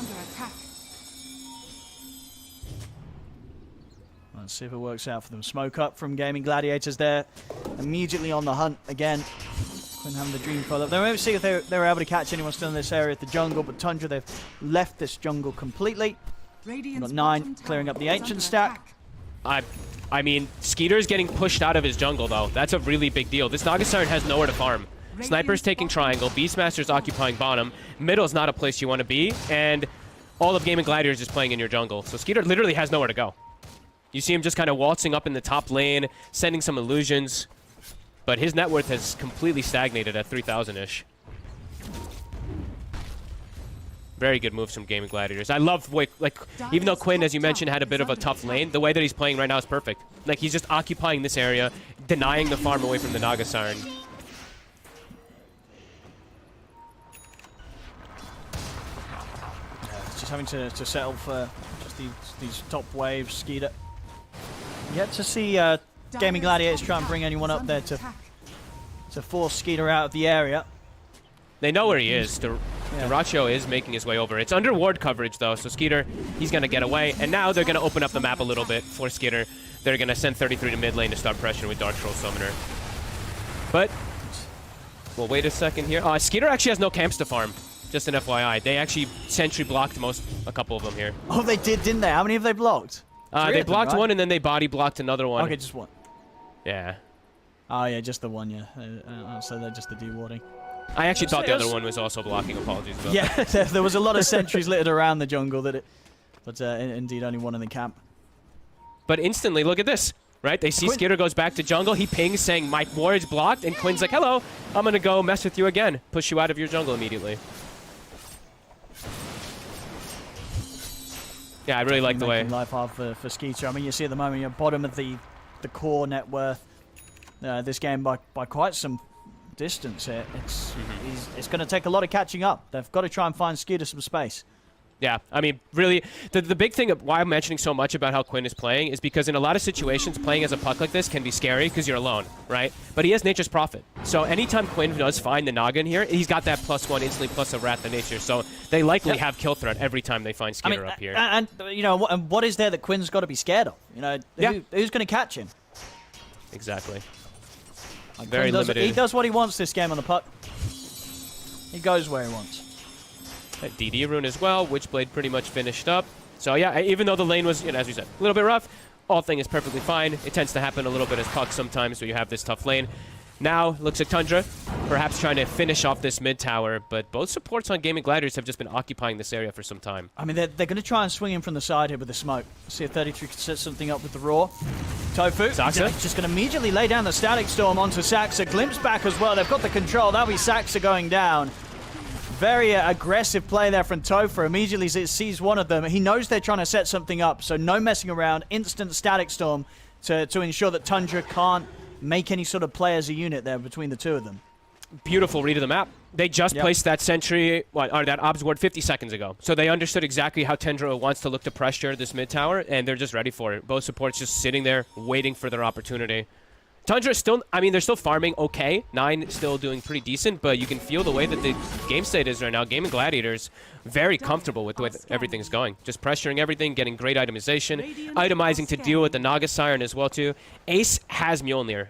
Let's see if it works out for them. Smoke up from Gaming Gladiators there. Immediately on the hunt again. Quinn having the dream follow up. They won't see if they were able to catch anyone still in this area at the jungle, but Tundra, they've left this jungle completely. We've got 9 clearing up the ancient stack. I mean, Skeeter's getting pushed out of his jungle, though. That's a really big deal. This Naga Siren has nowhere to farm. Sniper's taking triangle, Beastmaster's occupying bottom, middle's not a place you want to be, and all of Gaming Gladiators is playing in your jungle. So Skeeter literally has nowhere to go. You see him just kind of waltzing up in the top lane, sending some illusions, but his net worth has completely stagnated at 3,000-ish. Very good moves from Gaming Gladiators. I love, like, even though Quinn, as you mentioned, had a bit of a tough lane, the way that he's playing right now is perfect. Like, he's just occupying this area, denying the farm away from the Naga Siren. Just having to settle for just these top waves. Skeeter. Yet to see Gaming Gladiators try and bring anyone up there to force Skeeter out of the area. They know where he is. Dyrachyo is making his way over. It's under ward coverage, though, so Skeeter, he's going to get away. And now they're going to open up the map a little bit for Skeeter. They're going to send 33 to mid lane to start pressuring with Dark Troll Summoner. But, well, wait a second here. Skeeter actually has no camps to farm. Just an FYI. They actually sentry blocked a couple of them here. Oh, they did, didn't they? How many have they blocked? They blocked one, and then they body blocked another one. Okay, just one. Yeah. Oh, yeah, just the one, yeah. So they're just the dewarding. I actually thought the other one was also blocking. Apologies about that. Yeah, there was a lot of sentries littered around the jungle, but indeed only one in the camp. But instantly, look at this. Right? They see Skeeter goes back to jungle. He pings saying, my ward's blocked. And Quinn's like, hello, I'm going to go mess with you again. Push you out of your jungle immediately. Yeah, I really like the way. Life hard for Skeeter. I mean, you see at the moment, you're bottom of the core net worth. This game by quite some distance here. It's going to take a lot of catching up. They've got to try and find Skeeter some space. Yeah, I mean, really, the big thing of why I'm mentioning so much about how Quinn is playing is because in a lot of situations, playing as a puck like this can be scary because you're alone, right? But he has Nature's Prophet. So anytime Quinn does find the Naga in here, he's got that +1 instantly plus a Wrath of Nature. So they likely have kill threat every time they find Skeeter up here. And you know, what is there that Quinn's got to be scared of? You know, who's going to catch him? Exactly. Like Very limited. He does what he wants this game on the puck. He goes where he wants. DD rune as well, Witchblade pretty much finished up. So yeah, even though the lane was, as we said, a little bit rough, all thing is perfectly fine. It tends to happen a little bit as puck sometimes where you have this tough lane. Now, looks like Tundra, perhaps trying to finish off this mid tower, but both supports on Gaming Gladiators have just been occupying this area for some time. I mean, they're going to try and swing in from the side here with the smoke. See if 33 can set something up with the Roar. Tofu, Saxa just going to immediately lay down the Static Storm onto Saxa. Glimpse back as well. They've got the control. That'll be Saxa going down. Very aggressive play there from Topher. Immediately sees one of them. He knows they're trying to set something up, so no messing around. Instant Static Storm to ensure that Tundra can't make any sort of play as a unit there between the two of them. Beautiful read of the map. They just placed that sentry, or that obs ward 50 seconds ago. So they understood exactly how Tundra wants to look to pressure this mid tower, and they're just ready for it. Both supports just sitting there, waiting for their opportunity. Tundra still, I mean, they're still farming okay. 9 still doing pretty decent, but you can feel the way that the game state is right now. Gaming Gladiators, very comfortable with the way everything's going. Just pressuring everything, getting great itemization, itemizing to deal with the Naga Siren as well, too. Ace has Mjolnir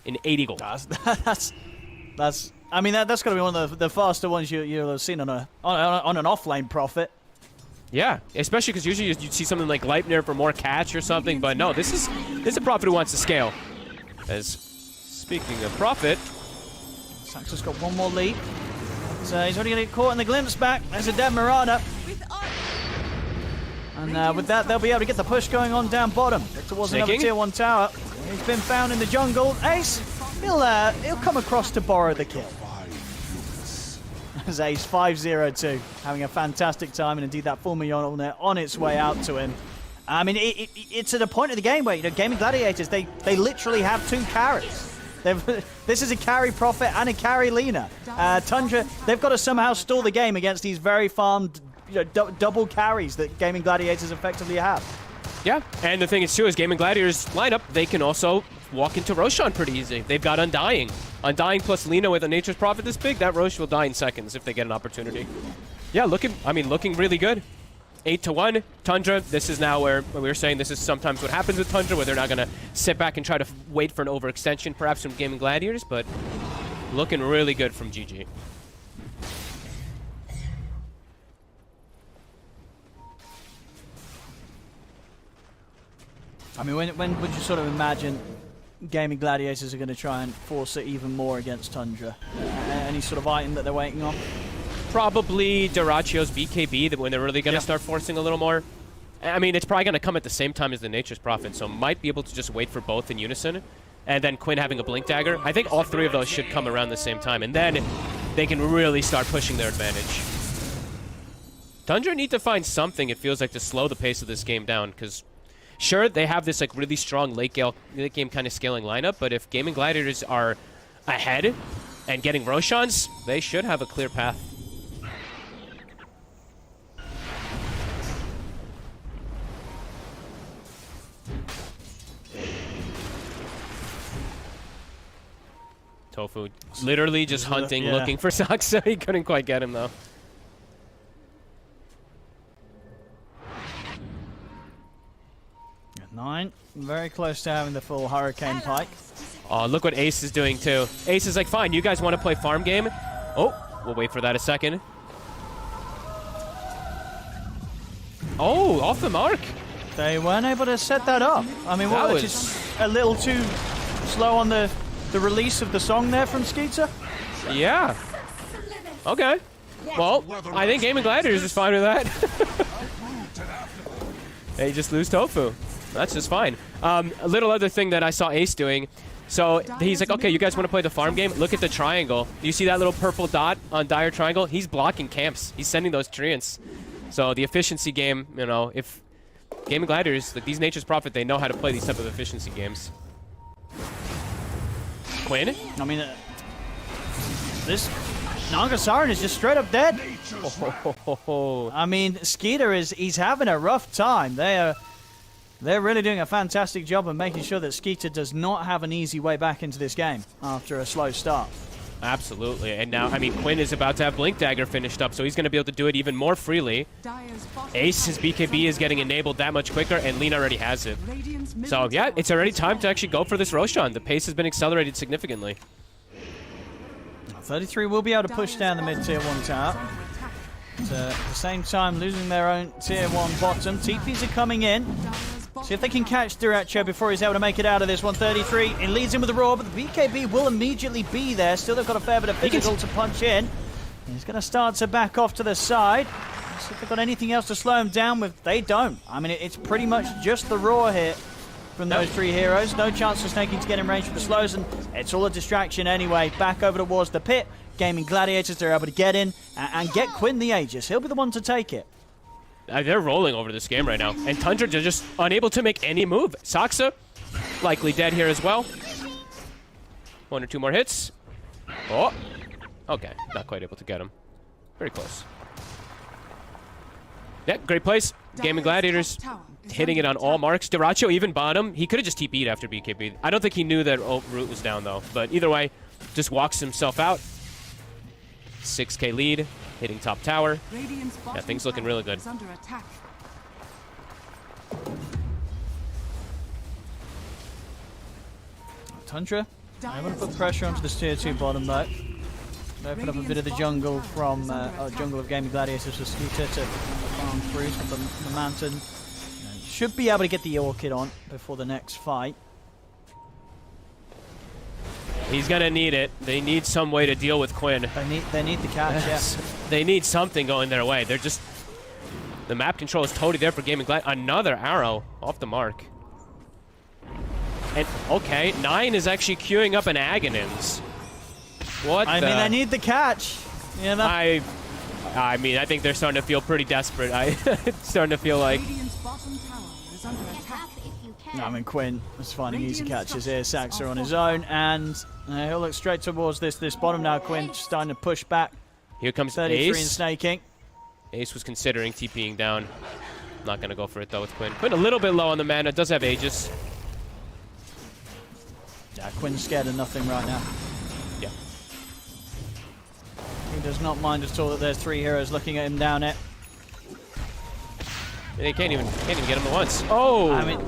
in 80 gold. That's I mean, that's got to be one of the faster ones you'll have seen on an off-lane Prophet. Yeah, especially because usually you'd see something like Leipnir for more catch or something, but no, this is a Prophet who wants to scale. As speaking of Prophet, Saxa's got one more lead. So he's already going to get caught in the glimpse back. There's a dead Marauder. And with that, they'll be able to get the push going on down bottom towards another tier 1 tower. He's been found in the jungle. Ace, he'll come across to borrow the kill. As Ace 5-0-2, having a fantastic time, and indeed that full Mjolnir on its way out to him. I mean, it's at a point of the game where, Gaming Gladiators, they literally have 2 carries. This is a carry Prophet and a carry Lina. Tundra, they've got to somehow stall the game against these very farmed, double carries that Gaming Gladiators effectively have. Yeah, and the thing is, too, is Gaming Gladiators lineup, they can also walk into Roshan pretty easy. They've got Undying. Undying plus Lina with a Nature's Prophet this big, that Rosh will die in seconds if they get an opportunity. Yeah, looking really good. 8-1. Tundra, this is now where we were saying this is sometimes what happens with Tundra, where they're not going to sit back and try to wait for an overextension, perhaps from Gaming Gladiators, but Looking really good from GG. I mean, when would you sort of imagine Gaming Gladiators are going to try and force it even more against Tundra? Any sort of item that they're waiting on? Probably Duracio's BKB, that when they're really going to start forcing a little more. I mean, it's probably going to come at the same time as the Nature's Prophet, so might be able to just wait for both in unison. And then Quinn having a Blink Dagger. I think all three of those should come around the same time, and then they can really start pushing their advantage. Tundra need to find something, it feels like, to slow the pace of this game down, because sure, they have this like really strong late game kind of scaling lineup, but if Gaming Gladiators are ahead and getting Roshans, they should have a clear path. Tofu literally just hunting, looking for Saksa. He couldn't quite get him, though. Nine, very close to having the full Hurricane Pike. Oh, look what Ace is doing, too. Ace is like, fine, you guys want to play farm game? Oh, we'll wait for that a second. Oh, off the mark. They weren't able to set that up. I mean, what was just a little too slow on the release of the song there from Skeeter? Yeah. Okay. Well, I think Gaming Gladiators is fine with that. They just lose Tofu. That's just fine. A little other thing that I saw Ace doing. So he's like, okay, you guys want to play the farm game? Look at the triangle. Do you see that little purple dot on Dire Triangle? He's blocking camps. He's sending those treants. So the efficiency game, you know, if Gaming Gladiators, like these Nature's Prophet, they know how to play these type of efficiency games. Quinn? I mean, this Nangasaran is just straight up dead. I mean, Skeeter he's having a rough time. They're really doing a fantastic job of making sure that Skeeter does not have an easy way back into this game after a slow start. Absolutely. And now, I mean, Quinn is about to have Blink Dagger finished up, so he's going to be able to do it even more freely. Ace, his BKB is getting enabled that much quicker, and Lina already has it. So, yeah, it's already time to actually go for this Roshan. The pace has been accelerated significantly. 33 will be able to push down the mid-tier 1 tower. At the same time, losing their own tier 1 bottom. TPs are coming in. See if they can catch Duracho before he's able to make it out of this. 133. It leads in with the roar, but the BKB will immediately be there. Still, they've got a fair bit of physical to punch in. He's going to start to back off to the side. See if they've got anything else to slow him down with. They don't. I mean, it's pretty much just the roar here from those three heroes. No chance for Snaking to get in range for the slows, and it's all a distraction anyway. Back over towards the pit. Gaming Gladiators, they're able to get in and get Quinn the Aegis. He'll be the one to take it. They're rolling over this game right now. And Tundra are just unable to make any move. Saksa, likely dead here as well. 1 or 2 more hits. Oh, okay. Not quite able to get him. Very close. Yeah, great place. Gaming Gladiators hitting it on all marks. Duracho even bottom. He could have just TP'd after BKB. I don't think he knew that Root was down, though. But either way, just walks himself out. 6k lead, hitting top tower. Yeah, things looking really good. Tundra, I'm going to put pressure onto this tier 2 bottom though. Open up a bit of the jungle from jungle of Gaming Gladiators for Skeeter to farm through the mountain. Should be able to get the Orchid on before the next fight. He's gonna need it. They need some way to deal with Quinn. They need the catch, yes. They need something going their way. They're just... The map control is totally there for Gaming Glad. Another arrow off the mark. And, okay, 9 is actually queuing up an Aghanim's. What I mean, they need the catch. You know? I mean, I think they're starting to feel pretty desperate. It's starting to feel like... No, I mean, Quinn is finding easy catches here. Saxa on his own, and he'll look straight towards this bottom now. Quinn starting to push back. Here comes 33 Ace. and snaking. Ace was considering TPing down. Not going to go for it, though, with Quinn. Quinn a little bit low on the mana. Does have Aegis. Yeah, Quinn's scared of nothing right now. Yeah. He does not mind at all that there's 3 heroes looking at him down it. They can't even get him at once. Oh! I mean,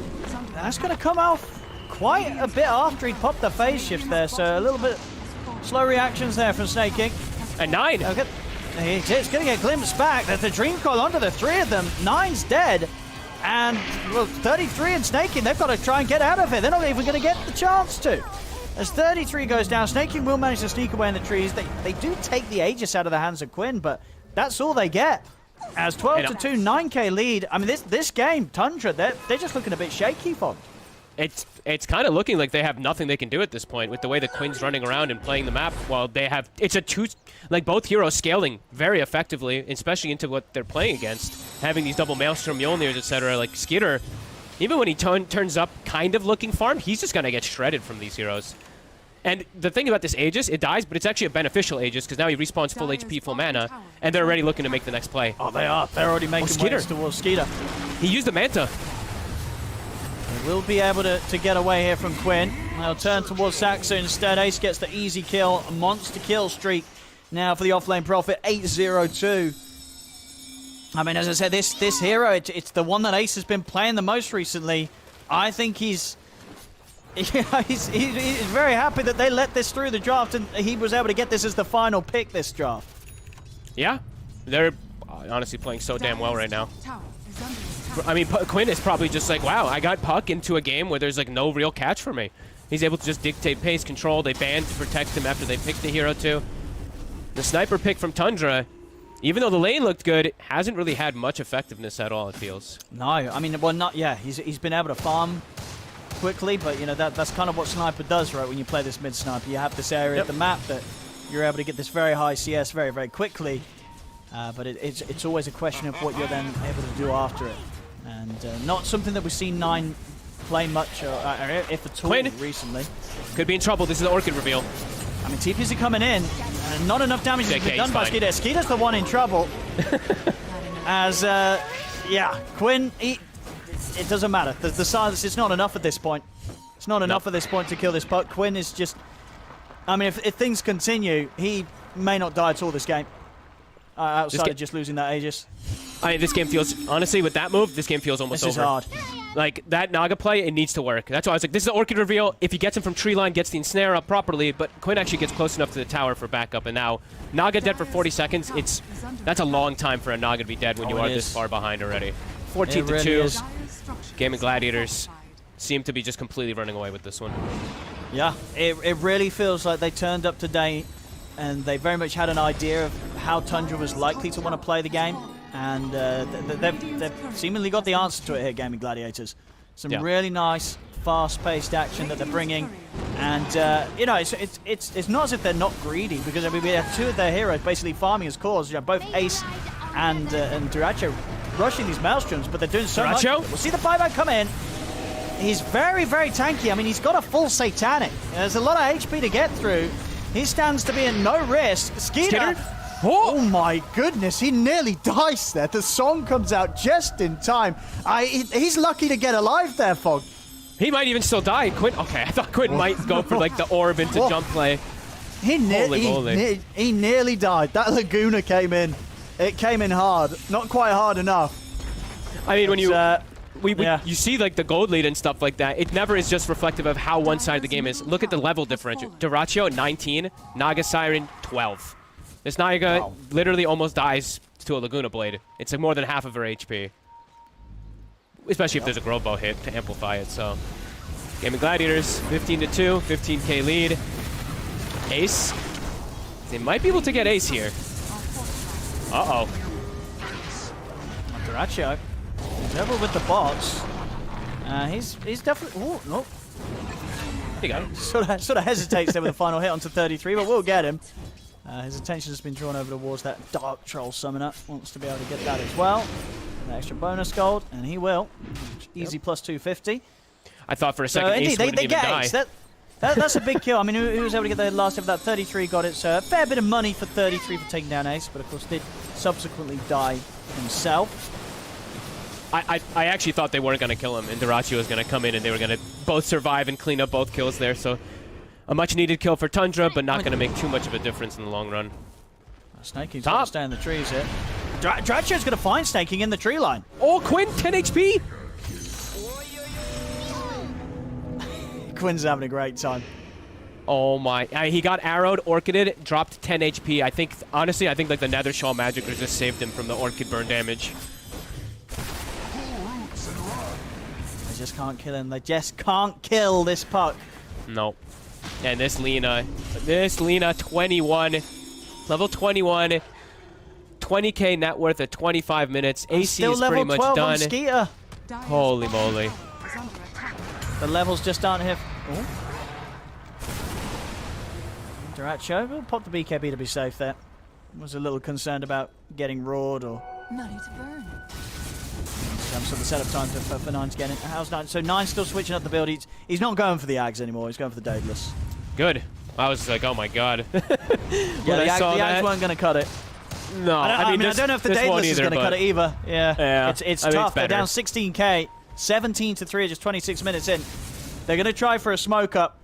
that's going to come out quite a bit after he popped the phase shift there, so a little bit Slow reactions there from Snake King. And 9. Okay. It's going to get glimpsed back. There's the Dream Coil onto the 3 of them. 9's dead. And, well, 33 and Snake King, they've got to try and get out of it. They're not even going to get the chance to. As 33 goes down, Snake King will manage to sneak away in the trees. They do take the Aegis out of the hands of Quinn, but that's all they get. As 12-2, 9k lead. I mean, this game, Tundra, they're just looking a bit shaky, Fog. It's kind of looking like they have nothing they can do at this point with the way the Quinn's running around and playing the map. While they have, it's a both heroes scaling very effectively, especially into what they're playing against. Having these double Maelstrom Mjolnirs, etc. Like Skitter, even when he turns up kind of looking farmed, he's just gonna get shredded from these heroes. And the thing about this Aegis, it dies, but it's actually a beneficial Aegis because now he respawns full HP, full mana, and they're already looking to make the next play. Oh, they are. They're already making waves towards Skeeter. He used the Manta. They will be able to get away here from Quinn. They'll turn towards Saxa instead. Ace gets the easy kill. A monster kill streak now for the offlane Prophet. 8-0-2. I mean, as I said, this hero, it's the one that Ace has been playing the most recently. I think he's very happy that they let this through the draft and he was able to get this as the final pick this draft. Yeah, they're honestly playing so damn well right now. I mean, Quinn is probably just like, wow, I got Puck into a game where there's like no real catch for me. He's able to just dictate pace, control. They banned to protect him after they picked the hero too. The sniper pick from Tundra, even though the lane looked good, hasn't really had much effectiveness at all, it feels. No, I mean, well, not, yeah, he's been able to farm quickly, but you know, that's kind of what Sniper does, right? When you play this mid-sniper, you have this area of the map that you're able to get this very high CS very, very quickly. But it's always a question of what you're then able to do after it. And not something that we've seen 9 play much, if at all, recently. Could be in trouble. This is the Orchid reveal. I mean, TPs are coming in. Not enough damage has been done by Skeeter. Skeeter's the one in trouble. As, yeah, Quinn, it doesn't matter. The silence is not enough at this point. It's not enough at this point to kill this Puck. Quinn is just... I mean, if things continue, he may not die at all this game. Outside of just losing that Aegis. I mean, this game feels, honestly, with that move, this game feels almost over. This is hard. Like, that Naga play, it needs to work. That's why I was like, this is the Orchid reveal. If he gets him from tree line, gets the ensnare up properly, but Quinn actually gets close enough to the tower for backup, and now Naga dead for 40 seconds. That's a long time for a Naga to be dead when you are this far behind already. 14-2. Gaming Gladiators seem to be just completely running away with this one. Yeah, it really feels like they turned up today and they very much had an idea of how Tundra was likely to want to play the game. And they've seemingly got the answer to it here, Gaming Gladiators. Some really nice, fast-paced action that they're bringing. And, you know, it's not as if they're not greedy, because I mean, we have 2 of their heroes basically farming as cores. You know, both Ace and Duracho rushing these Maelstroms, but they're doing so much. We'll see the buyback come in. He's very, very tanky. I mean, he's got a full Satanic. There's a lot of HP to get through. He stands to be at no risk. Skeeter. Oh my goodness, he nearly dies there. The song comes out just in time. He's lucky to get alive there, Fog. He might even still die. Quinn, okay, I thought Quinn might go for like the orb into jump play. He nearly died. That Laguna came in. It came in hard. Not quite hard enough. I mean, when you... you see like the gold lead and stuff like that, it never is just reflective of how one side of the game is. Look at the level differential. Duracho 19, Naga Siren 12. This Naga literally almost dies to a Laguna Blade. It's like more than half of her HP. Especially if there's a Growbow hit to amplify it, so. Gaming Gladiators, 15-2, 15k lead. Ace. They might be able to get Ace here. Uh-oh. Duracho. He's level with the bots. He's definitely... Oh, no. There you go. Sort of hesitates there with the final hit onto 33, but we'll get him. His attention has been drawn over towards that Dark Troll Summoner. Wants to be able to get that as well. An extra bonus gold, and he will. Easy plus 250. I thought for a second Ace wouldn't even die. That's a big kill. I mean, who was able to get the last of that? 33 got it. So a fair bit of money for 33 for taking down Ace, but of course did subsequently die himself. I actually thought they weren't going to kill him, and Duracho was going to come in, and they were going to both survive and clean up both kills there. So a much-needed kill for Tundra, but not going to make too much of a difference in the long run. Snaky's got to stay in the trees here. Duracho's going to find Snaking in the tree line. Oh, Quinn, 10 HP! Quinn's having a great time. Oh my! He got arrowed, orchided, dropped 10 HP. I think, honestly, I think like the Nether Shawl Magic just saved him from the orchid burn damage. They just can't kill him. They just can't kill this puck. No. And this Lina 21, level 21, 20k net worth at 25 minutes. AC is pretty much level 12 done. on Skeeter. Holy moly. The levels just aren't here. Oh. Duracho will pop the BKB to be safe there. Was a little concerned about getting roared or... Nutty to burn. So the setup time for Nine to get in. How's Nine? So Nine's still switching up the build. He's not going for the Ags anymore. He's going for the Daedalus. Good. I was like, oh my god. Yeah, the Ags weren't going to cut it. No, I mean, I don't know if the Daedalus is going to cut it either. Yeah, it's tough. They're down 16k, 17-3, just 26 minutes in. They're going to try for a smoke up.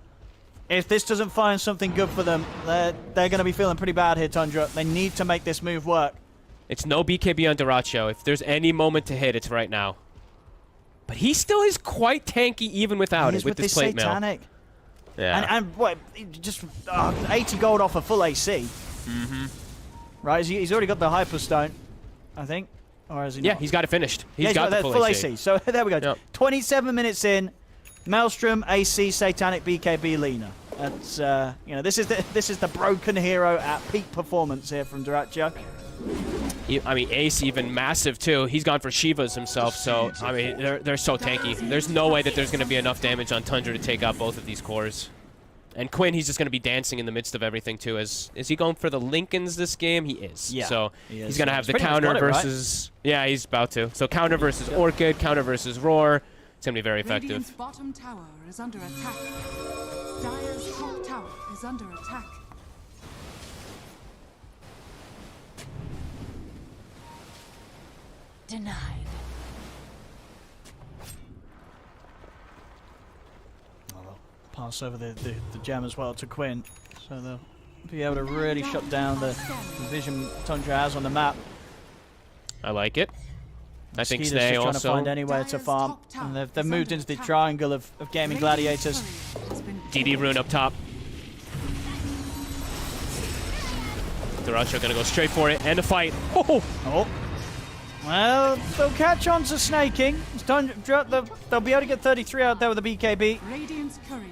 If this doesn't find something good for them, they're going to be feeling pretty bad here, Tundra. They need to make this move work. It's no BKB on Duracho. If there's any moment to hit, it's right now. But he still is quite tanky even without it with this plate Satanic. mail. Yeah. And what? Just 80 gold off a full AC. Mm-hmm. Right, he's already got the Hyperstone, I think. Or is he Yeah, not? he's got it finished. He's got the the full AC. So there we go. Yep. 27 minutes in. Maelstrom, AC, Satanic, BKB, Lina. That's this is the broken hero at peak performance here from Duracho. I mean, Ace even massive too. He's gone for Shivas himself, so I mean they're so tanky. There's no way that there's going to be enough damage on Tundra to take out both of these cores. And Quinn, he's just going to be dancing in the midst of everything too. Is he going for the Lincolns this game? He is. Yeah, so he is. he's going to have the He's pretty much counter got it, right? versus. Yeah, he's about to. So counter versus Orchid, counter versus Roar. It's going to be very effective. Radiant's bottom tower is under attack. Dire's top tower is under attack. Denied. Pass over the gem as well to Quinn, so they'll be able to really shut down the vision Tundra has on the map. I like it. I think Skeeter's Snay just also. trying to find anywhere to farm, and they've moved into the triangle of gaming gladiators. DD rune up top. Duracho gonna go straight for it and a fight. Oh. Well, they'll catch on to snaking. They'll be able to get 33 out there with the BKB.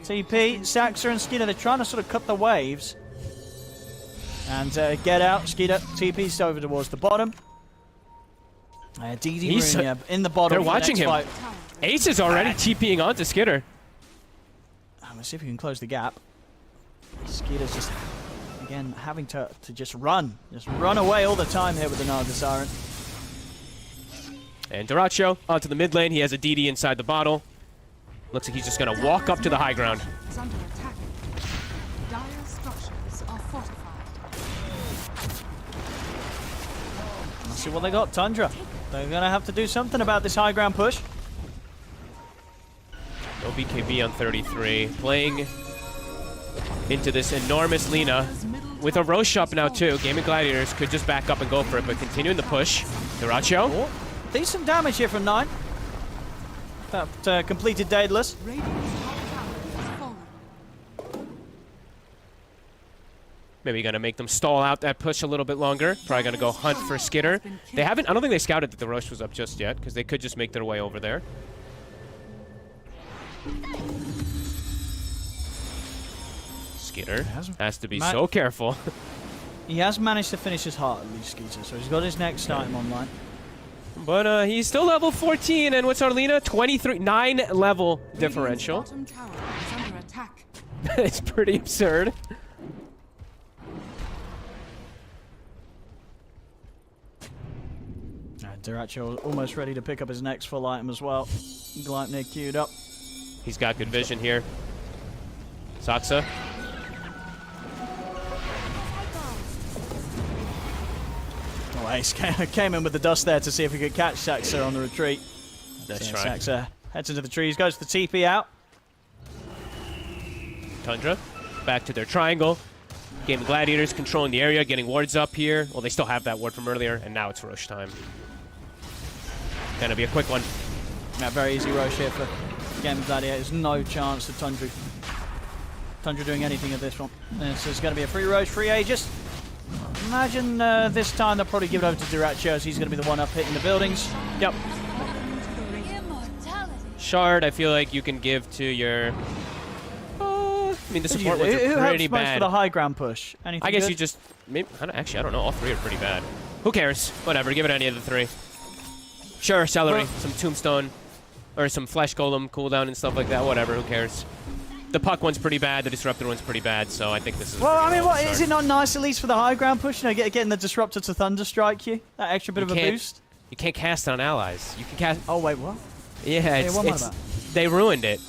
TP, Saxa and Skeeter, they're trying to sort of cut the waves. And get out. Skeeter, TP's over towards the bottom. DD Rune, in the bottom. They're watching him. Fight. Ace is already TPing onto Skitter. Let's see if we can close the gap. Skeeter's just, again, having to just run. Just run away all the time here with the Naga Siren. And Duracho onto the mid lane. He has a DD inside the bottle. Looks like he's just going to walk up to the high ground. Is under attack. Dire structures are fortified. Let's see what they got. Tundra. They're going to have to do something about this high ground push. No BKB on 33. Playing into this enormous Lina. With a Roche up now too. Gaming Gladiators could just back up and go for it, but continuing the push. Duracho. Oh, decent damage here from 9. That completed Daedalus. Maybe gonna make them stall out that push a little bit longer. Probably gonna go hunt for Skitter. They haven't. I don't think they scouted that the Roche was up just yet, because they could just make their way over there. Skitter has to be so careful. He has managed to finish his heart at least, Skeeter, so he's got his next item online. But he's still level 14, and what's our Lina? 23, 9 level differential. It's pretty absurd. Duracho almost ready to pick up his next full item as well. Gleipnir queued up. He's got good vision here. Saxa. Oh, Ace came in with the dust there to see if he could catch Saxa on the retreat. That's so right. Saxa heads into the trees, goes to the TP out. Tundra back to their triangle. Game Gladiators controlling the area, getting wards up here. Well, they still have that ward from earlier, and now it's Roche time. Gonna be a quick one. Yeah, very easy Roche here for Game Gladiators. No chance to Tundra Tundra doing anything at this one. This is going to be a free Roche, free Aegis. Imagine this time they'll probably give it over to Duracho as he's going to be the one up hitting the buildings. Yep. Shard, I feel like you can give to your... I mean, the support ones are Who pretty helps most bad. for the high ground push? Anything I guess good? you just... Maybe, actually, I don't know. All three are pretty bad. Who cares? Whatever. Give it any of the three. Sure, Celery, some Tombstone, or some Flesh Golem cooldown and stuff like that. Whatever. Who cares? The Puck one's pretty bad. The Disruptor one's pretty bad. So I think this is. Well, I mean, what is it not nice at least for the high ground push? You know, getting the Disruptor to Thunder Strike you. That extra bit of a boost. You can't cast it on allies. You can cast. Oh wait, what? Yeah, it's they ruined it.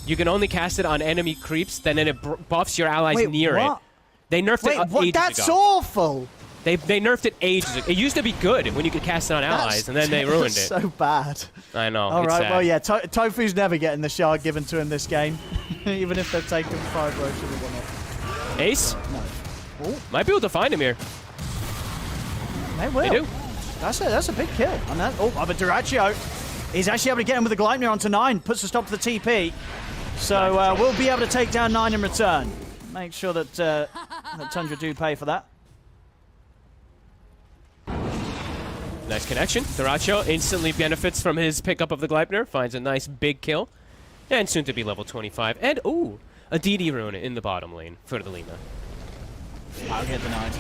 You can only cast it on enemy creeps. Then it buffs your allies Wait, near what? it. They nerfed it what? ages That's ago. awful. They nerfed it ages ago. It used to be good when you could cast it on allies, and then they ruined it. So bad. I know. All it's right, sad. well, yeah, Tofu's never getting the shard given to him this game, even if they've taken 5 Roches with 1 off. Ace? No. Ooh. Might be able to find him here. They will. They do. That's a big kill. And that, but Duracho is actually able to get him with the Gleipnir onto 9, puts a stop to the TP. So we'll be able to take down 9 in return. Make sure that, that Tundra do pay for that. Nice connection. Duracho instantly benefits from his pickup of the Gleipnir, finds a nice big kill, and soon to be level 25. And, ooh, a DD rune in the bottom lane for the Lima. I'll get denied.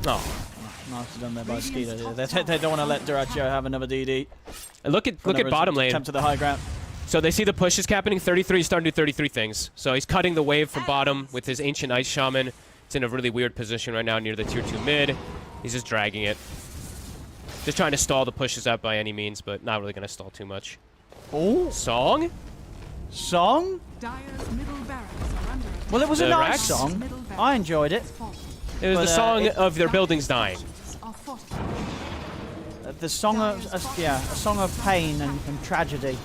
Oh. Nicely done there by Skeeter. They don't want to let Duracho have another DD. And look at bottom lane. Attempt to the high ground. So they see the push is happening. 33, he's starting to do 33 things. So he's cutting the wave from bottom with his Ancient Ice Shaman. It's in a really weird position right now near the tier 2 mid. He's just dragging it. Just trying to stall the pushes out by any means, but not really going to stall too much. Oh. Song? Song? Dire's middle barracks are under attack. Well, it was a The nice Rax? song. I enjoyed it. It was the song of their buildings dying. The song of, a song of pain and tragedy.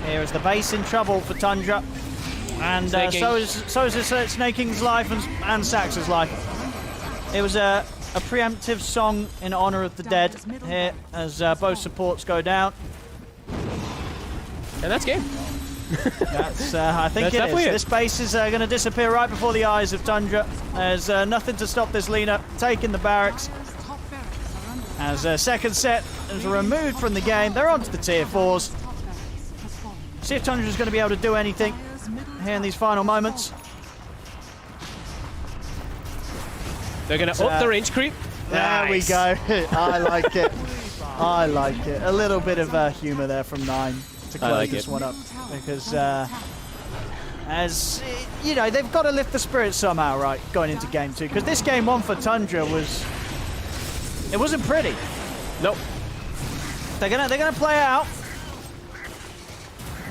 Here is the base in trouble for Tundra. And so is Snaking's life and Sax's life. It was a preemptive song in honor of the dead here as both supports go down. And that's game. That's, I think that's it is. it. This base is going to disappear right before the eyes of Tundra. There's nothing to stop this Lina taking the barracks. As second set is removed from the game, they're onto the tier 4s. See if Tundra's going to be able to do anything here in these final moments. They're going to up the range creep. There we go. I like it. I like it. A little bit of humour there from 9 to close this one up. Because, as you know, they've got to lift the spirits somehow, right, going into game 2. Because this game 1 for Tundra it wasn't pretty. Nope. They're gonna play it out.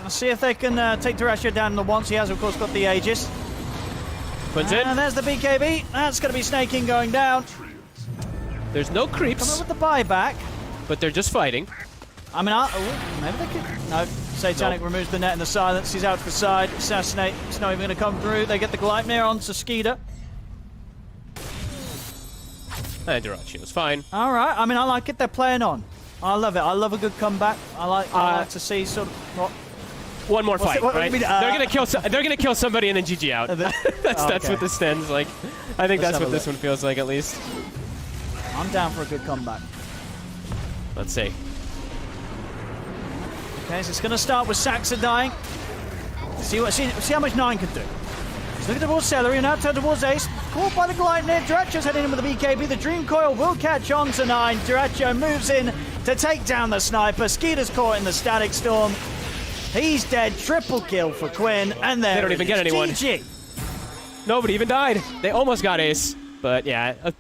Let's see if they can take Duracho down in the once. He has, of course, got the Aegis. And there's the BKB. That's going to be Snaking going down. There's no creeps. Coming with the buyback. But they're just fighting. I mean, maybe they could. No. Satanic removes the net in the silence. He's out to the side. Assassinate. It's not even going to come through. They get the Gleipnir onto Skeeter. And Duracho's fine. All right. I mean, I like it. They're playing on. I love it. I love a good comeback. I like to see sort of what. One more fight, right? Mean, they're gonna kill. They're gonna kill somebody and then GG out. That's what this ends like. I think that's what this one feels like, at least. I'm down for a good comeback. Let's see. Okay, so it's gonna start with Saxa dying. See how much 9 can do. He's looking towards Celery and now turn towards Ace. Caught by the Gleipnir. Duracho's heading in with the BKB. The Dream Coil will catch on to 9. Duracho moves in to take down the sniper. Skeeter's caught in the Static Storm. He's dead. Triple kill for Quinn. And there they don't even get anyone. GG. Nobody even died. They almost got Ace. But yeah, a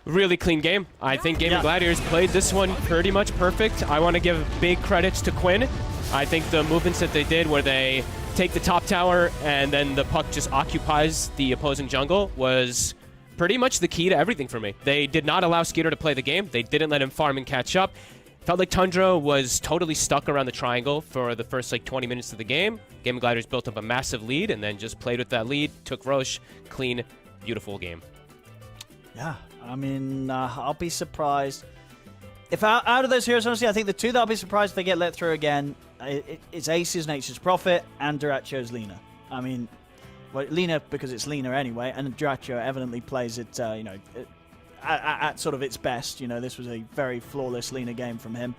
really clean game. I think Gaming Gladiators played this one pretty much perfect. I want to give big credits to Quinn. I think the movements that they did where they take the top tower and then the puck just occupies the opposing jungle was pretty much the key to everything for me. They did not allow Skeeter to play the game. They didn't let him farm and catch up. Felt like Tundra was totally stuck around the triangle for the first 20 minutes of the game. Gaming Gladiators built up a massive lead and then just played with that lead, took Roche, clean, beautiful game. Yeah, I mean, I'll be surprised. If out of those heroes, honestly, I think the two that I'll be surprised if they get let through again, it's Ace's Nature's Prophet and Duracho's Lina. I mean, well, Lina because it's Lina anyway, and Dracho evidently plays it, at sort of its best. This was a very flawless Lina game from him.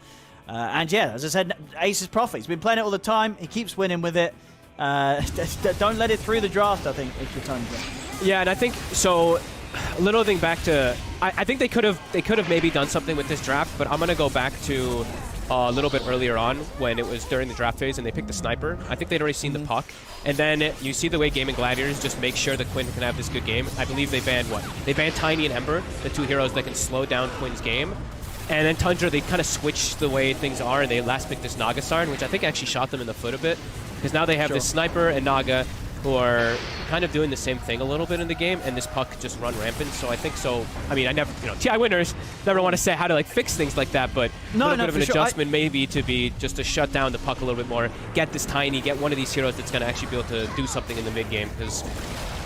And yeah, as I said, Ace's Prophet. He's been playing it all the time. He keeps winning with it. Don't let it through the draft, I think, if you're Tundra. Yeah, and I think so. A little thing back to, I think they could have maybe done something with this draft, but I'm gonna go back to a little bit earlier on when it was during the draft phase and they picked the sniper. I think they'd already seen the puck, and then you see the way Gaming Gladiators just make sure that Quinn can have this good game. I believe they banned what? They banned Tiny and Ember, the two heroes that can slow down Quinn's game. And then Tundra, they kind of switched the way things are, and they last picked this Naga Sarn, which I think actually shot them in the foot a bit. Because now they have this Sniper and Naga who are kind of doing the same thing a little bit in the game, and this puck just run rampant. So I think so. I mean, I never, TI winners never want to say how to like fix things like that, but a little bit of an adjustment maybe to be just to shut down the puck a little bit more, get this Tiny, get one of these heroes that's going to actually be able to do something in the mid game, because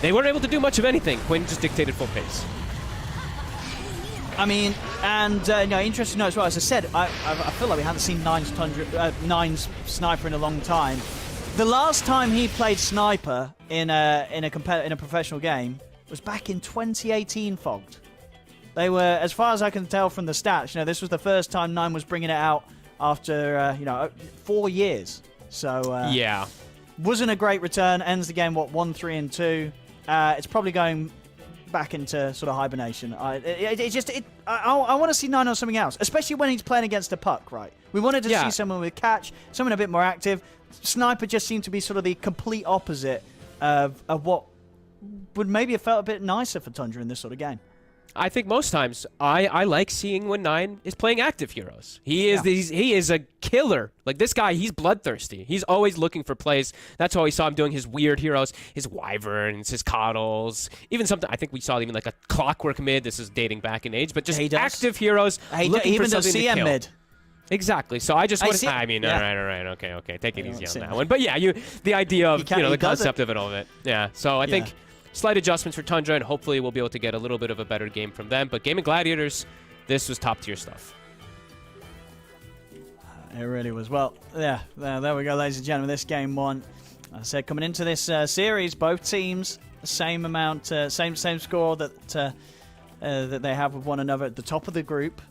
they weren't able to do much of anything. Quinn just dictated full pace. I mean, and interesting to know as well. As I said, I feel like we haven't seen Nine's Sniper in a long time. The last time he played Sniper in a professional game was back in 2018. Fogged. They were, as far as I can tell from the stats, this was the first time Nine was bringing it out after 4 years. So yeah, wasn't a great return. Ends the game 1-3-2. It's probably going back into sort of hibernation. I want to see Nine on something else, especially when he's playing against a puck, right? We wanted to see someone with catch, someone a bit more active. Sniper just seemed to be sort of the complete opposite of what would maybe have felt a bit nicer for Tundra in this sort of game. I think most times I like seeing when Nine is playing active heroes. He is a killer. Like this guy, he's bloodthirsty. He's always looking for plays. That's why we saw him doing his weird heroes, his Wyverns, his Coddles, even something. I think we saw even like a Clockwork mid. This is dating back in age, but just active heroes looking for something to kill. Mid. Exactly. So I just want to. I mean, all right. Okay. Take it easy on that one. But yeah, the idea of the concept of it all of it. Yeah. So I think slight adjustments for Tundra, and hopefully we'll be able to get a little bit of a better game from them. But Gaming Gladiators, this was top tier stuff. It really was. Well, there we go, ladies and gentlemen. This game one. I said coming into this series, both teams the same amount, same score that they have with one another at the top of the group.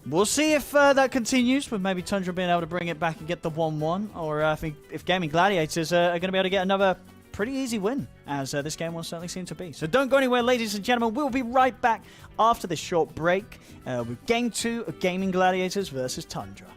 We'll see if that continues, with maybe Tundra being able to bring it back and get the 1-1, or I think if Gaming Gladiators are going to be able to get another pretty easy win, as this game will certainly seem to be. So don't go anywhere, ladies and gentlemen. We'll be right back after this short break with Game 2 of Gaming Gladiators versus Tundra.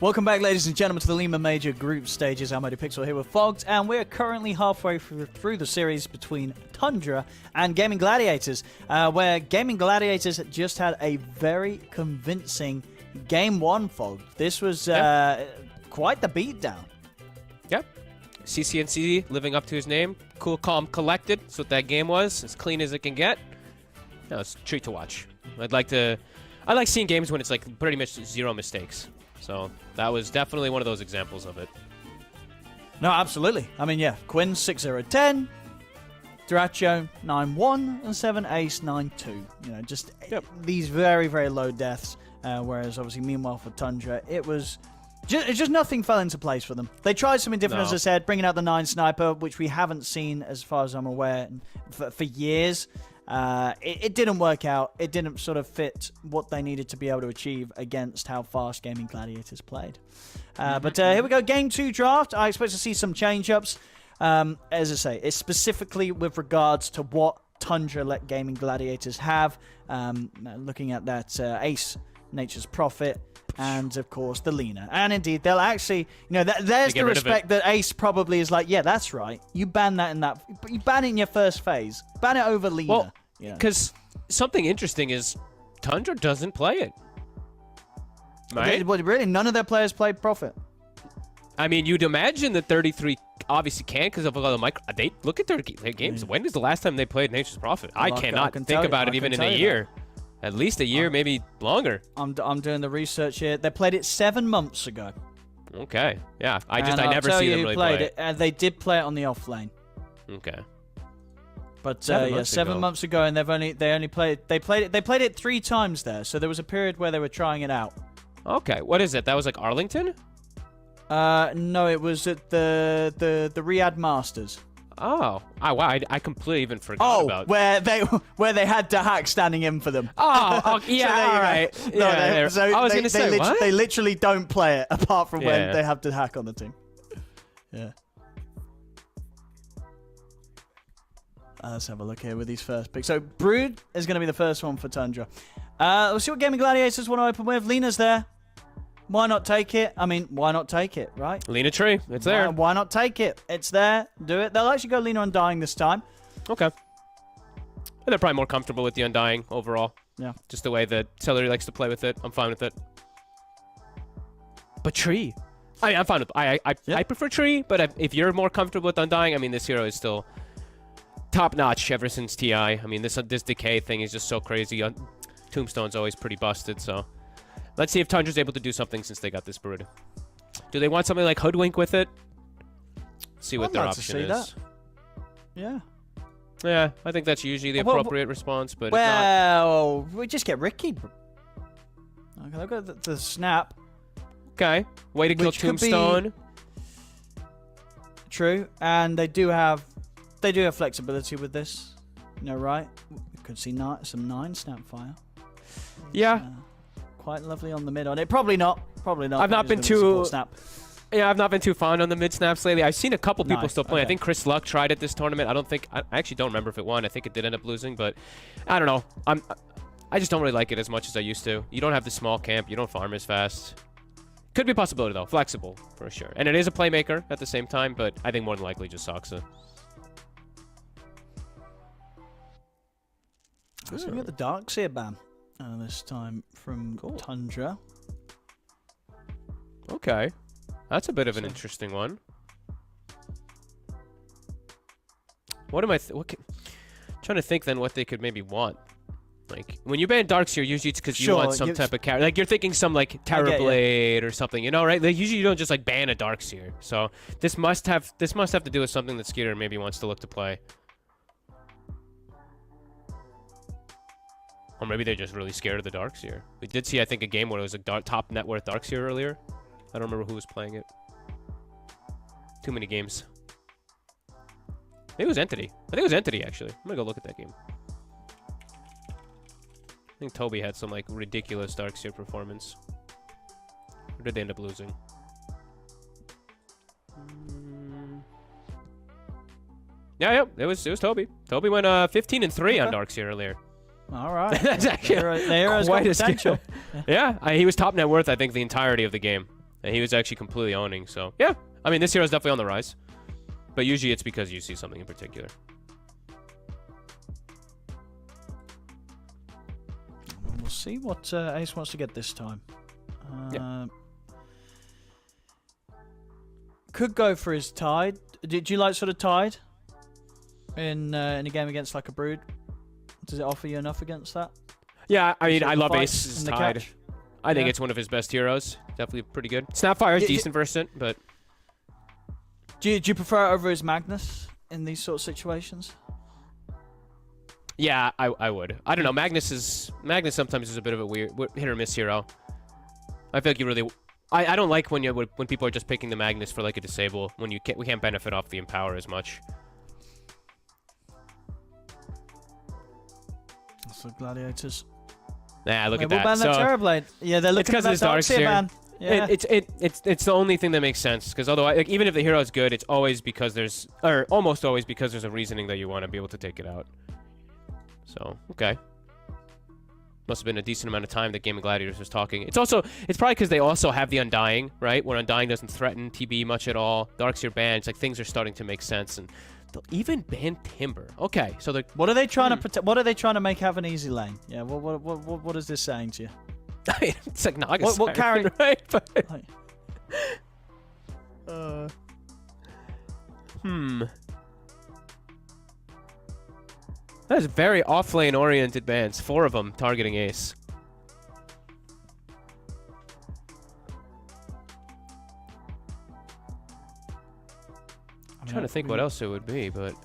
Welcome back, ladies and gentlemen, to the Lima Major Group Stages. I'm Pixel here with Fogged, and we're currently halfway through the series between Tundra and Gaming Gladiators, where Gaming Gladiators just had a very convincing Game 1, Fogged. This was quite the beatdown. Yep. CCNC living up to his name. Cool, calm, collected. That's what that game was. As clean as it can get. No, it's a treat to watch. I like seeing games when it's like pretty much zero mistakes. So that was definitely one of those examples of it. No, absolutely. I mean, yeah, Quinn 6-0-10, Duracho 9-1, and 7-Ace 9-2. You know, just these very, very low deaths. Whereas obviously, meanwhile for Tundra, it was just nothing fell into place for them. They tried something different, as I said, bringing out the 9 sniper, which we haven't seen, as far as I'm aware, for years. It didn't work out. It didn't sort of fit what they needed to be able to achieve against how fast Gaming Gladiators played. But here we go, Game 2 draft. I expect to see some change-ups. As I say, it's specifically with regards to what Tundra let Gaming Gladiators have. Looking at that Ace, Nature's Prophet, and of course the Lina. And indeed, they'll actually, there's the respect that Ace probably is like, yeah, that's right. You ban that you ban it in your first phase. Ban it over Lina. Well, because something interesting is Tundra doesn't play it. Right? Really, none of their players played Prophet. I mean, you'd imagine that 33 obviously can because of all the micro. They look at their games. When is the last time they played Nature's Prophet? I cannot think about it even in a year. At least a year, maybe longer. I'm doing the research here. They played it 7 months ago. Okay. Yeah. I never see them really play it. They did play it on the off lane. Okay. But 7 months ago, and they played it 3 times there. So there was a period where they were trying it out. Okay. What is it? That was like Arlington? No, it was at the Riyadh Masters. Oh, wow! I completely even forgot about where they had Dahak standing in for them. Oh, yeah, all right. No, so I was going to say, what? They literally don't play it apart from when they have Dahak on the team. Yeah. Let's have a look here with these first picks. So Brood is going to be the first one for Tundra. We'll see what Gaming Gladiators want to open with. Lina's there. Why not take it? I mean, why not take it, right? Lina Tree, it's there. Why not take it? It's there. Do it. They'll actually go Lina Undying this time. Okay. And they're probably more comfortable with the Undying overall. Yeah. Just the way that Celery likes to play with it. I'm fine with it. But Tree. I mean, I'm fine with I prefer Tree, but if you're more comfortable with Undying, I mean, this hero is still top-notch ever since TI. I mean, this Decay thing is just so crazy. Tombstone's always pretty busted, so... Let's see if Tundra's able to do something since they got this Brood. Do they want something like Hoodwink with it? See what their option is. That. Yeah. Yeah, I think that's usually the appropriate response, but if not... we just get Ricky. Okay, look at the snap. Okay, way to kill Tombstone. True, and they do have flexibility with this. Right? We could see some 9 snap fire. Yeah. Quite lovely on the mid on it. Probably not. I've not been too snap. Yeah, I've not been too fond on the mid snaps lately. I've seen a couple people still playing. Okay. I think Chris Luck tried it this tournament. I actually don't remember if it won. I think it did end up losing, but I don't know. I just don't really like it as much as I used to. You don't have the small camp. You don't farm as fast. Could be a possibility though. Flexible for sure, and it is a playmaker at the same time. But I think more than likely just Soxa. So we got the Darkseer ban. This time from Tundra. Okay. That's a bit of an interesting one. What am I... trying to think then what they could maybe want. Like, when you ban Darkseer, usually it's because you want some type of character. Like, you're thinking some, like, Terrorblade or something, right? Like, usually you don't just, like, ban a Darkseer. So, this must have to do with something that Skeeter maybe wants to look to play. Or maybe they're just really scared of the Darkseer. We did see, I think, a game where it was a top net worth Darkseer earlier. I don't remember who was playing it. Too many games. Maybe it was Entity. I think it was Entity, actually. I'm gonna go look at that game. I think Toby had some, like, ridiculous Darkseer performance. Or did they end up losing? Yeah, it was Toby. Toby went 15-3 on Darkseer earlier. All right. That's actually there is quite potential. Yeah, he was top net worth, I think, the entirety of the game. And he was actually completely owning, so yeah. I mean, this hero's definitely on the rise. But usually it's because you see something in particular. We'll see what Ace wants to get this time. Could go for his Tide. Did you like sort of Tide in a game against like a Brood? Does it offer you enough against that? Yeah, I mean, Sort I of love fight Ace's in the Tide. catch? I think Yeah. it's one of his best heroes. Definitely pretty good. Snapfire is decent versus it, but... Do you prefer it over his Magnus in these sort of situations? Yeah, I would. I don't know. Magnus sometimes is a bit of a weird hit or miss hero. I feel like you really... I don't like when people are just picking the Magnus for like a disable when we can't benefit off the Empower as much. So Gladiators. Nah, look at We'll that. ban that So, Terrorblade. Yeah, they're looking it's at because that of his Darkseer. ban. Yeah. It's the only thing that makes sense, because otherwise, like, even if the hero is good, it's always because there's, or almost always because there's a reasoning that you want to be able to take it out. So, okay. Must have been a decent amount of time that Game of Gladiators was talking. It's probably because they also have the Undying, right? Where Undying doesn't threaten TB much at all. Darkseer ban, it's like things are starting to make sense, and they'll even ban Timber. Okay, so what are they trying to protect? What are they trying to make have an easy lane? Yeah, what is this saying to you? I mean, it's like Naga what Siren, carry? right? But, That is very off-lane oriented bans. 4 of them targeting Ace. I'm trying to think what else it would be, but...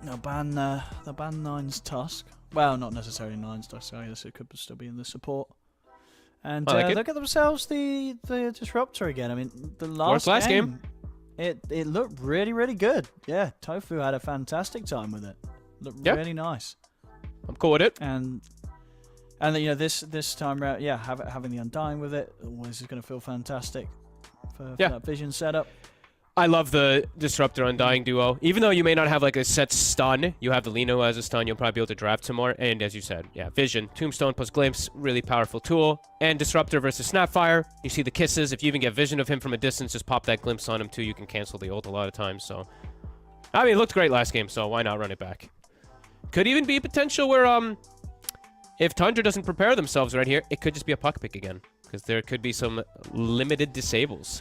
No, ban 9's Tusk. Well, not necessarily 9's Tusk, I guess it could still be in the support. And look at themselves the Disruptor again. I mean, the last game. It looked really, really good. Yeah, Tofu had a fantastic time with it. Looked really nice. I'm cool with it. And you know, this time around, yeah, having the Undying with it always is going to feel fantastic for that Vision setup. I love the Disruptor Undying duo. Even though you may not have like a set stun, you have the Lino as a stun, you'll probably be able to draft some more. And as you said, yeah, Vision, Tombstone plus Glimpse, really powerful tool. And Disruptor versus Snapfire, you see the kisses. If you even get Vision of him from a distance, just pop that Glimpse on him too. You can cancel the ult a lot of times. So, I mean, it looked great last game, so why not run it back? Could even be potential where, if Tundra doesn't prepare themselves right here, it could just be a puck pick again. Because there could be some limited disables.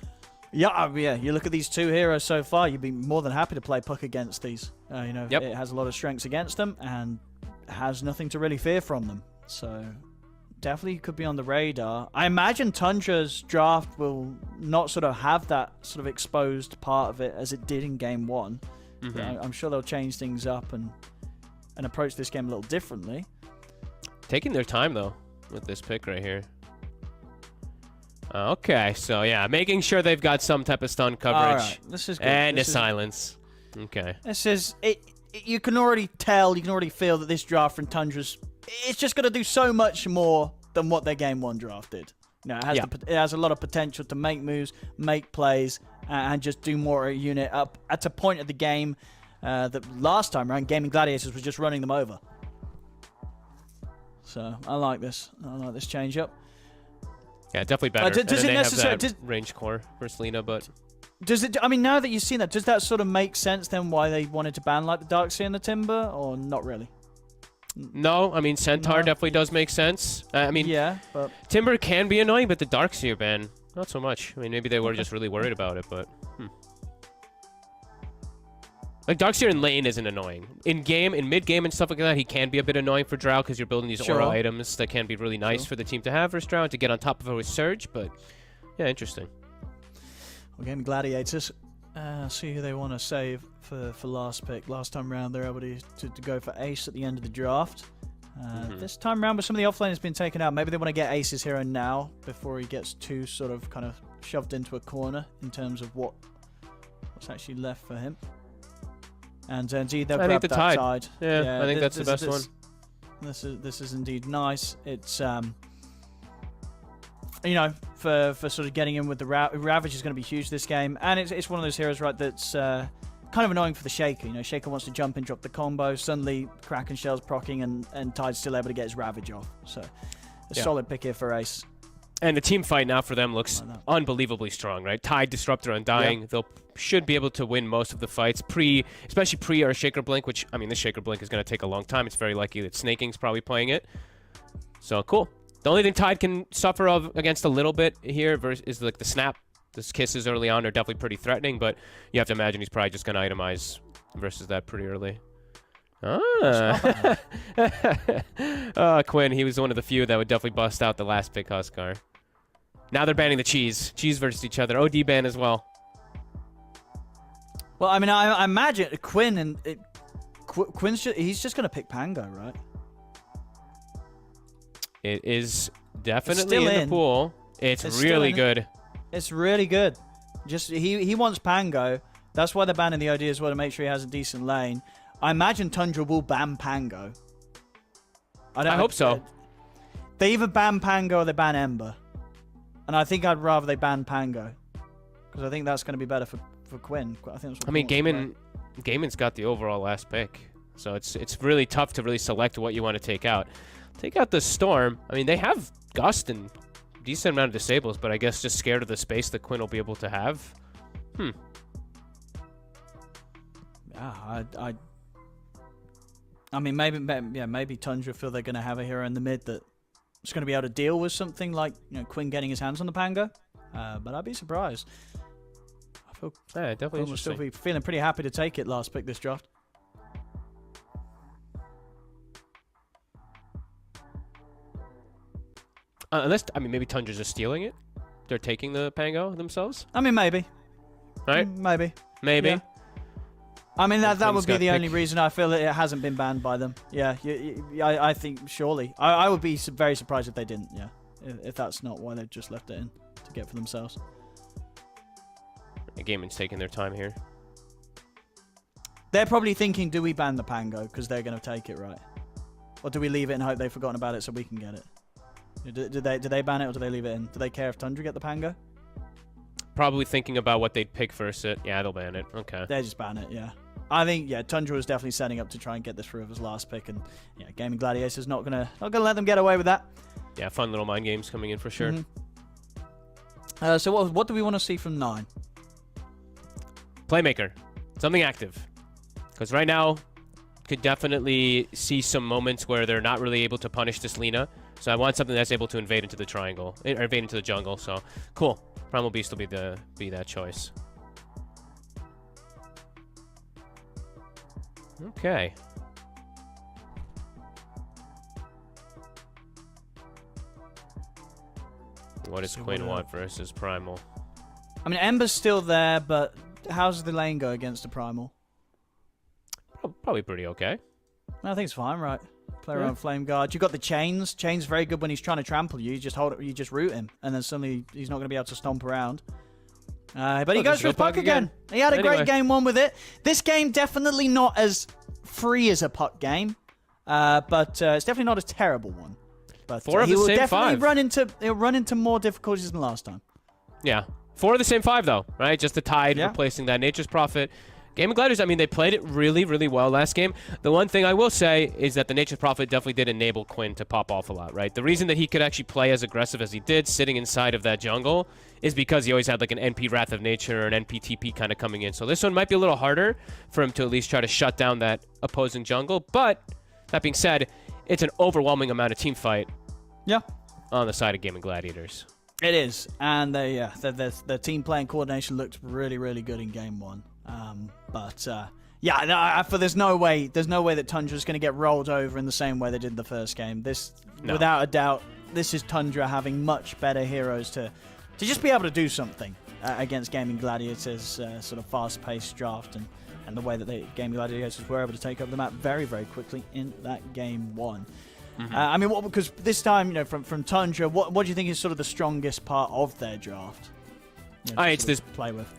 Yeah, you look at these 2 heroes so far, you'd be more than happy to play puck against these. You know, it has a lot of strengths against them and has nothing to really fear from them. So, definitely could be on the radar. I imagine Tundra's draft will not sort of have that sort of exposed part of it as it did in Game 1. I'm sure they'll change things up and approach this game a little differently. Taking their time, though, with this pick right here. Okay, so yeah, making sure they've got some type of stun coverage. All right, this is good. And a silence. Okay. This is it. You can already tell, you can already feel that this draft from Tundra's, it's just going to do so much more than what their Game 1 draft did. You know, it has a lot of potential to make moves, make plays, and just do more unit up at a point of the game that last time around, Gaming Gladiators was just running them over. So I like this. I like this change up. Yeah, definitely better. Does it necessarily range core versus Lina, but does it? I mean, now that you've seen that, does that sort of make sense then? Why they wanted to ban like the Darkseer and the Timber, or not really? No, I mean Centaur definitely does make sense. I mean, yeah, but Timber can be annoying, but the Darkseer ban, not so much. I mean, maybe they were just really worried about it, but like Darkseer in lane isn't annoying. In game, in mid game and stuff like that, he can be a bit annoying for Drow because you're building these aura items that can be really nice for the team to have versus Drow and to get on top of it with Surge. But yeah, interesting. We're getting Gladiators. See who they want to save for last pick. Last time round, they're able to go for Ace at the end of the draft. This time round, but some of the offlane has been taken out. Maybe they want to get Ace's hero now before he gets too sort of kind of shoved into a corner in terms of what's actually left for him. And indeed, they'll grab that Tide. Yeah, I think that's the best one. This is indeed nice. It's you know, for sort of getting in with the Ravage is going to be huge this game, and it's one of those heroes, right, that's kind of annoying for the Shaker. You know, Shaker wants to jump in, drop the combo, suddenly Kraken Shell's proccing, and Tide's still able to get his Ravage off. So a solid pick here for Ace. And the team fight now for them looks unbelievably strong, right? Tide, Disruptor, Undying. They'll should be able to win most of the fights, especially pre our Shaker Blink, which, I mean, this Shaker Blink is going to take a long time. It's very likely that Snaking's probably playing it. So, cool. The only thing Tide can suffer against a little bit here is like the snap. Those kisses early on are definitely pretty threatening, but you have to imagine he's probably just going to itemize versus that pretty early. Quinn, he was one of the few that would definitely bust out the last pick Huskar. Now they're banning the cheese. Cheese versus each other. OD ban as well. Well, I mean, I imagine Quinn and Quinn's he's just going to pick Pango, right? It is definitely in the pool. It's really good. It's really good. Just he wants Pango. That's why they're banning the OD as well, to make sure he has a decent lane. I imagine Tundra will ban Pango. I hope so. They either ban Pango or they ban Ember. And I think I'd rather they ban Pango. Because I think that's going to be better for Quinn. I think that's what Gaiman's got the overall last pick. So it's really tough to really select what you want to take out. Take out the Storm. I mean, they have Gust and decent amount of disables, but I guess just scared of the space that Quinn will be able to have. Yeah, I mean, maybe Tundra feel they're going to have a hero in the mid that's going to be able to deal with something like Quinn getting his hands on the Pango. But I'd be surprised. I feel definitely we'll still be feeling pretty happy to take it last pick this draft. Unless, I mean, maybe Tundra's just stealing it. They're taking the Pango themselves. I mean, maybe. Right? Maybe. Yeah. I mean, that would be the only reason I feel that it hasn't been banned by them. Yeah, I think surely. I would be very surprised if they didn't, yeah. If that's not why they've just left it in to get for themselves. The Gaiman's taking their time here. They're probably thinking, do we ban the Pango? Because they're going to take it, right? Or do we leave it and hope they've forgotten about it so we can get it? Do they ban it or do they leave it in? Do they care if Tundra get the Pango? Probably thinking about what they'd pick first. Yeah, they'll ban it. Okay. They just ban it, yeah. I think, yeah, Tundra was definitely setting up to try and get this through with his last pick, and yeah, Gaming Gladiators not gonna let them get away with that. Yeah, fun little mind games coming in for sure. So what do we want to see from 9? Playmaker, something active, because right now could definitely see some moments where they're not really able to punish this Lina. So I want something that's able to invade into the triangle, or invade into the jungle. So cool, Primal Beast will be that choice. Okay. What does Quinn want versus Primal? I mean, Ember's still there, but how's the lane go against the Primal? Probably pretty okay. I think it's fine, right? Play around Flame Guard. You got the chains. Chains very good when he's trying to trample you. You just hold it, you just root him, and then suddenly he's not going to be able to stomp around. But he goes for his puck again. He had a great game 1 with it. This game definitely not as free as a puck game, but it's definitely not a terrible one. But he will definitely run into more difficulties than last time. Yeah, 4 of the same 5 though, right? Just the Tide replacing that Nature's Prophet. Game of Gladiators, I mean, they played it really, really well last game. The one thing I will say is that the Nature's Prophet definitely did enable Quinn to pop off a lot, right? The reason that he could actually play as aggressive as he did, sitting inside of that jungle, is because he always had like an NP Wrath of Nature or an NP TP kind of coming in. So this one might be a little harder for him to at least try to shut down that opposing jungle. But that being said, it's an overwhelming amount of team fight. Yeah. On the side of Game of Gladiators. It is, and the team playing coordination looked really, really good in game 1. There's no way that Tundra's going to get rolled over in the same way they did the first game. Without a doubt, this is Tundra having much better heroes to just be able to do something against Gaming Gladiators' sort of fast-paced draft and the way that Gaming Gladiators were able to take over the map very, very quickly in that game 1. I mean, because this time, from Tundra, what do you think is sort of the strongest part of their draft? It's this play with.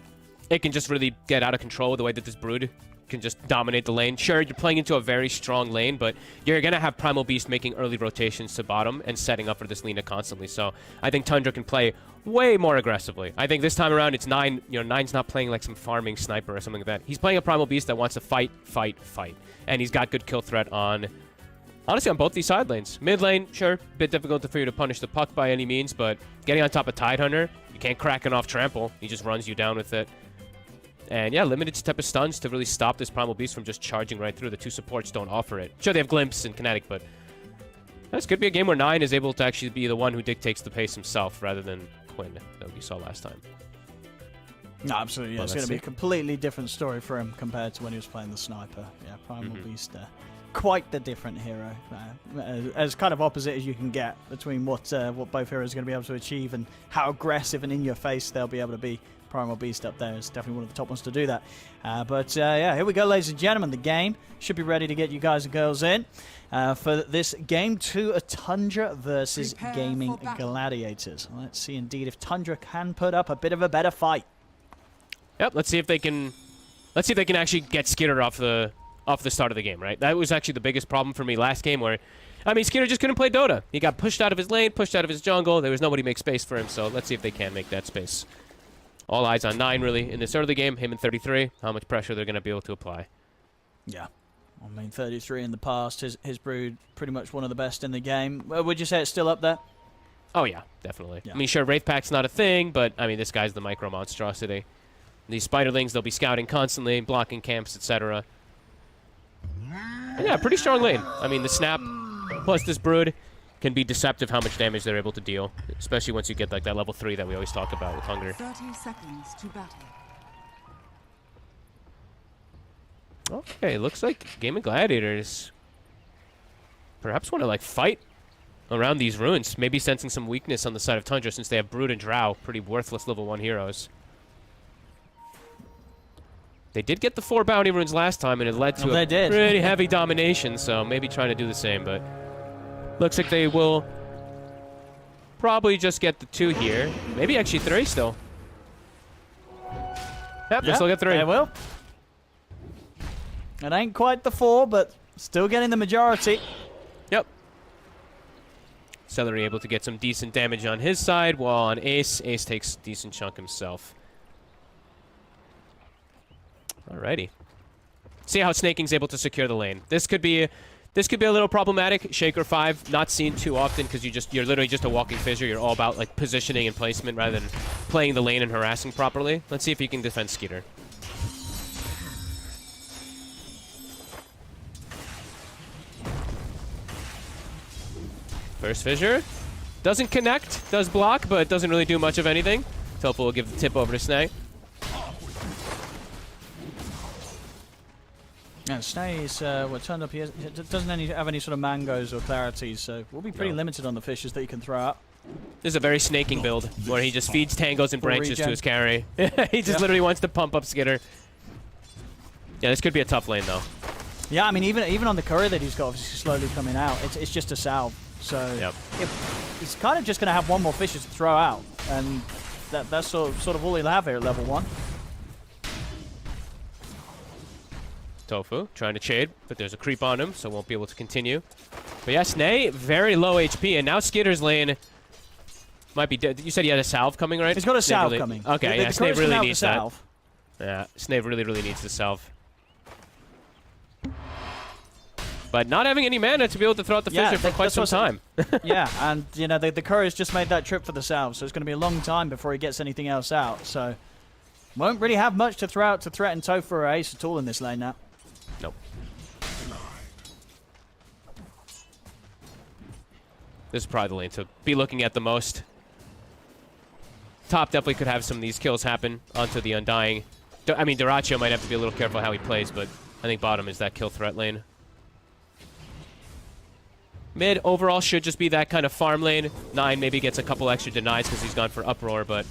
It can just really get out of control the way that this Brood can just dominate the lane. Sure, you're playing into a very strong lane, but you're going to have Primal Beast making early rotations to bottom and setting up for this Lina constantly. So I think Tundra can play way more aggressively. I think this time around it's 9. Nine's not playing like some farming sniper or something like that. He's playing a Primal Beast that wants to fight. And he's got good kill threat on honestly, on both these side lanes. Mid lane, sure, a bit difficult for you to punish the puck by any means, but getting on top of Tidehunter, you can't crack it off trample. He just runs you down with it. And yeah, limited type of stuns to really stop this Primal Beast from just charging right through. The two supports don't offer it. Sure, they have Glimpse and Kinetic, but this could be a game where 9 is able to actually be the one who dictates the pace himself rather than Quinn, that we saw last time. No, absolutely. Yeah. It's going to be a completely different story for him compared to when he was playing the Sniper. Yeah, Primal Beast, quite the different hero. As kind of opposite as you can get between what both heroes are going to be able to achieve and how aggressive and in your face they'll be able to be. Primal Beast up there is definitely one of the top ones to do that. Yeah, here we go, ladies and gentlemen. The game should be ready to get you guys and girls in for this Game 2 of Tundra versus Gaming Gladiators. Let's see indeed if Tundra can put up a bit of a better fight. Yep, let's see if they can actually get Skitter off the start of the game, right? That was actually the biggest problem for me last game where, I mean, Skitter just couldn't play Dota. He got pushed out of his lane, pushed out of his jungle. There was nobody to make space for him, so let's see if they can make that space. All eyes on 9, really, in the start of the game. Him and 33, how much pressure they're going to be able to apply. Yeah. I mean, 33 in the past. His Brood, pretty much one of the best in the game. Would you say it's still up there? Oh, yeah, definitely. Yeah. I mean, sure, Wraith Pack's not a thing, but, I mean, this guy's the micro monstrosity. These Spiderlings, they'll be scouting constantly, blocking camps, etc. Yeah, pretty strong lane. I mean, the Snap plus this Brood can be deceptive how much damage they're able to deal, especially once you get like that level 3 that we always talk about with Hunger. 30 seconds to battle. Okay, looks like Gaming Gladiators perhaps want to like fight around these ruins, maybe sensing some weakness on the side of Tundra since they have Brood and Drow, pretty worthless level 1 heroes. They did get the 4 bounty runes last time and it led to a pretty heavy domination, so maybe trying to do the same, but looks like they will probably just get the 2 here. Maybe actually 3 still. Yep, they still get 3. They will. It ain't quite the 4, but still getting the majority. Yep. Celery able to get some decent damage on his side, while on Ace takes a decent chunk himself. Alrighty. See how Snaking's able to secure the lane. This could be a little problematic. Shaker 5, not seen too often because you're literally just a walking fissure. You're all about like positioning and placement rather than playing the lane and harassing properly. Let's see if he can defend Skeeter. First fissure. Doesn't connect, does block, but doesn't really do much of anything. Tofu will give the tip over to Snake. Yeah, Snay's turned up here. Doesn't have any sort of mangoes or clarities, so we'll be pretty limited on the fishes that you can throw out. This is a very snaking build, where he just feeds tangos and branches to his carry. He just literally wants to pump up Skitter. Yeah, this could be a tough lane, though. Yeah, I mean, even on the courier that he's got obviously slowly coming out, it's just a salve. So he's kind of just going to have one more fishes to throw out, and that's sort of all he'll have here at level 1. Tofu trying to shade, but there's a creep on him, so won't be able to continue. But yeah, Snay, very low HP, and now Skitter's lane might be dead. You said he had a salve coming, right? He's got a salve coming. Okay, yeah, Snay really needs that. Yeah, Snay really needs the salve. But not having any mana to be able to throw out the fissure for quite some time. Yeah, and you know the courier's just made that trip for the salve, so it's going to be a long time before he gets anything else out. So won't really have much to throw out to threaten Tofu or Ace at all in this lane now. Nope. This is probably the lane to be looking at the most. Top definitely could have some of these kills happen onto the Undying. I mean, Dyrachyo might have to be a little careful how he plays, but I think bottom is that kill threat lane. Mid overall should just be that kind of farm lane. 9 maybe gets a couple extra denies because he's gone for Uproar, but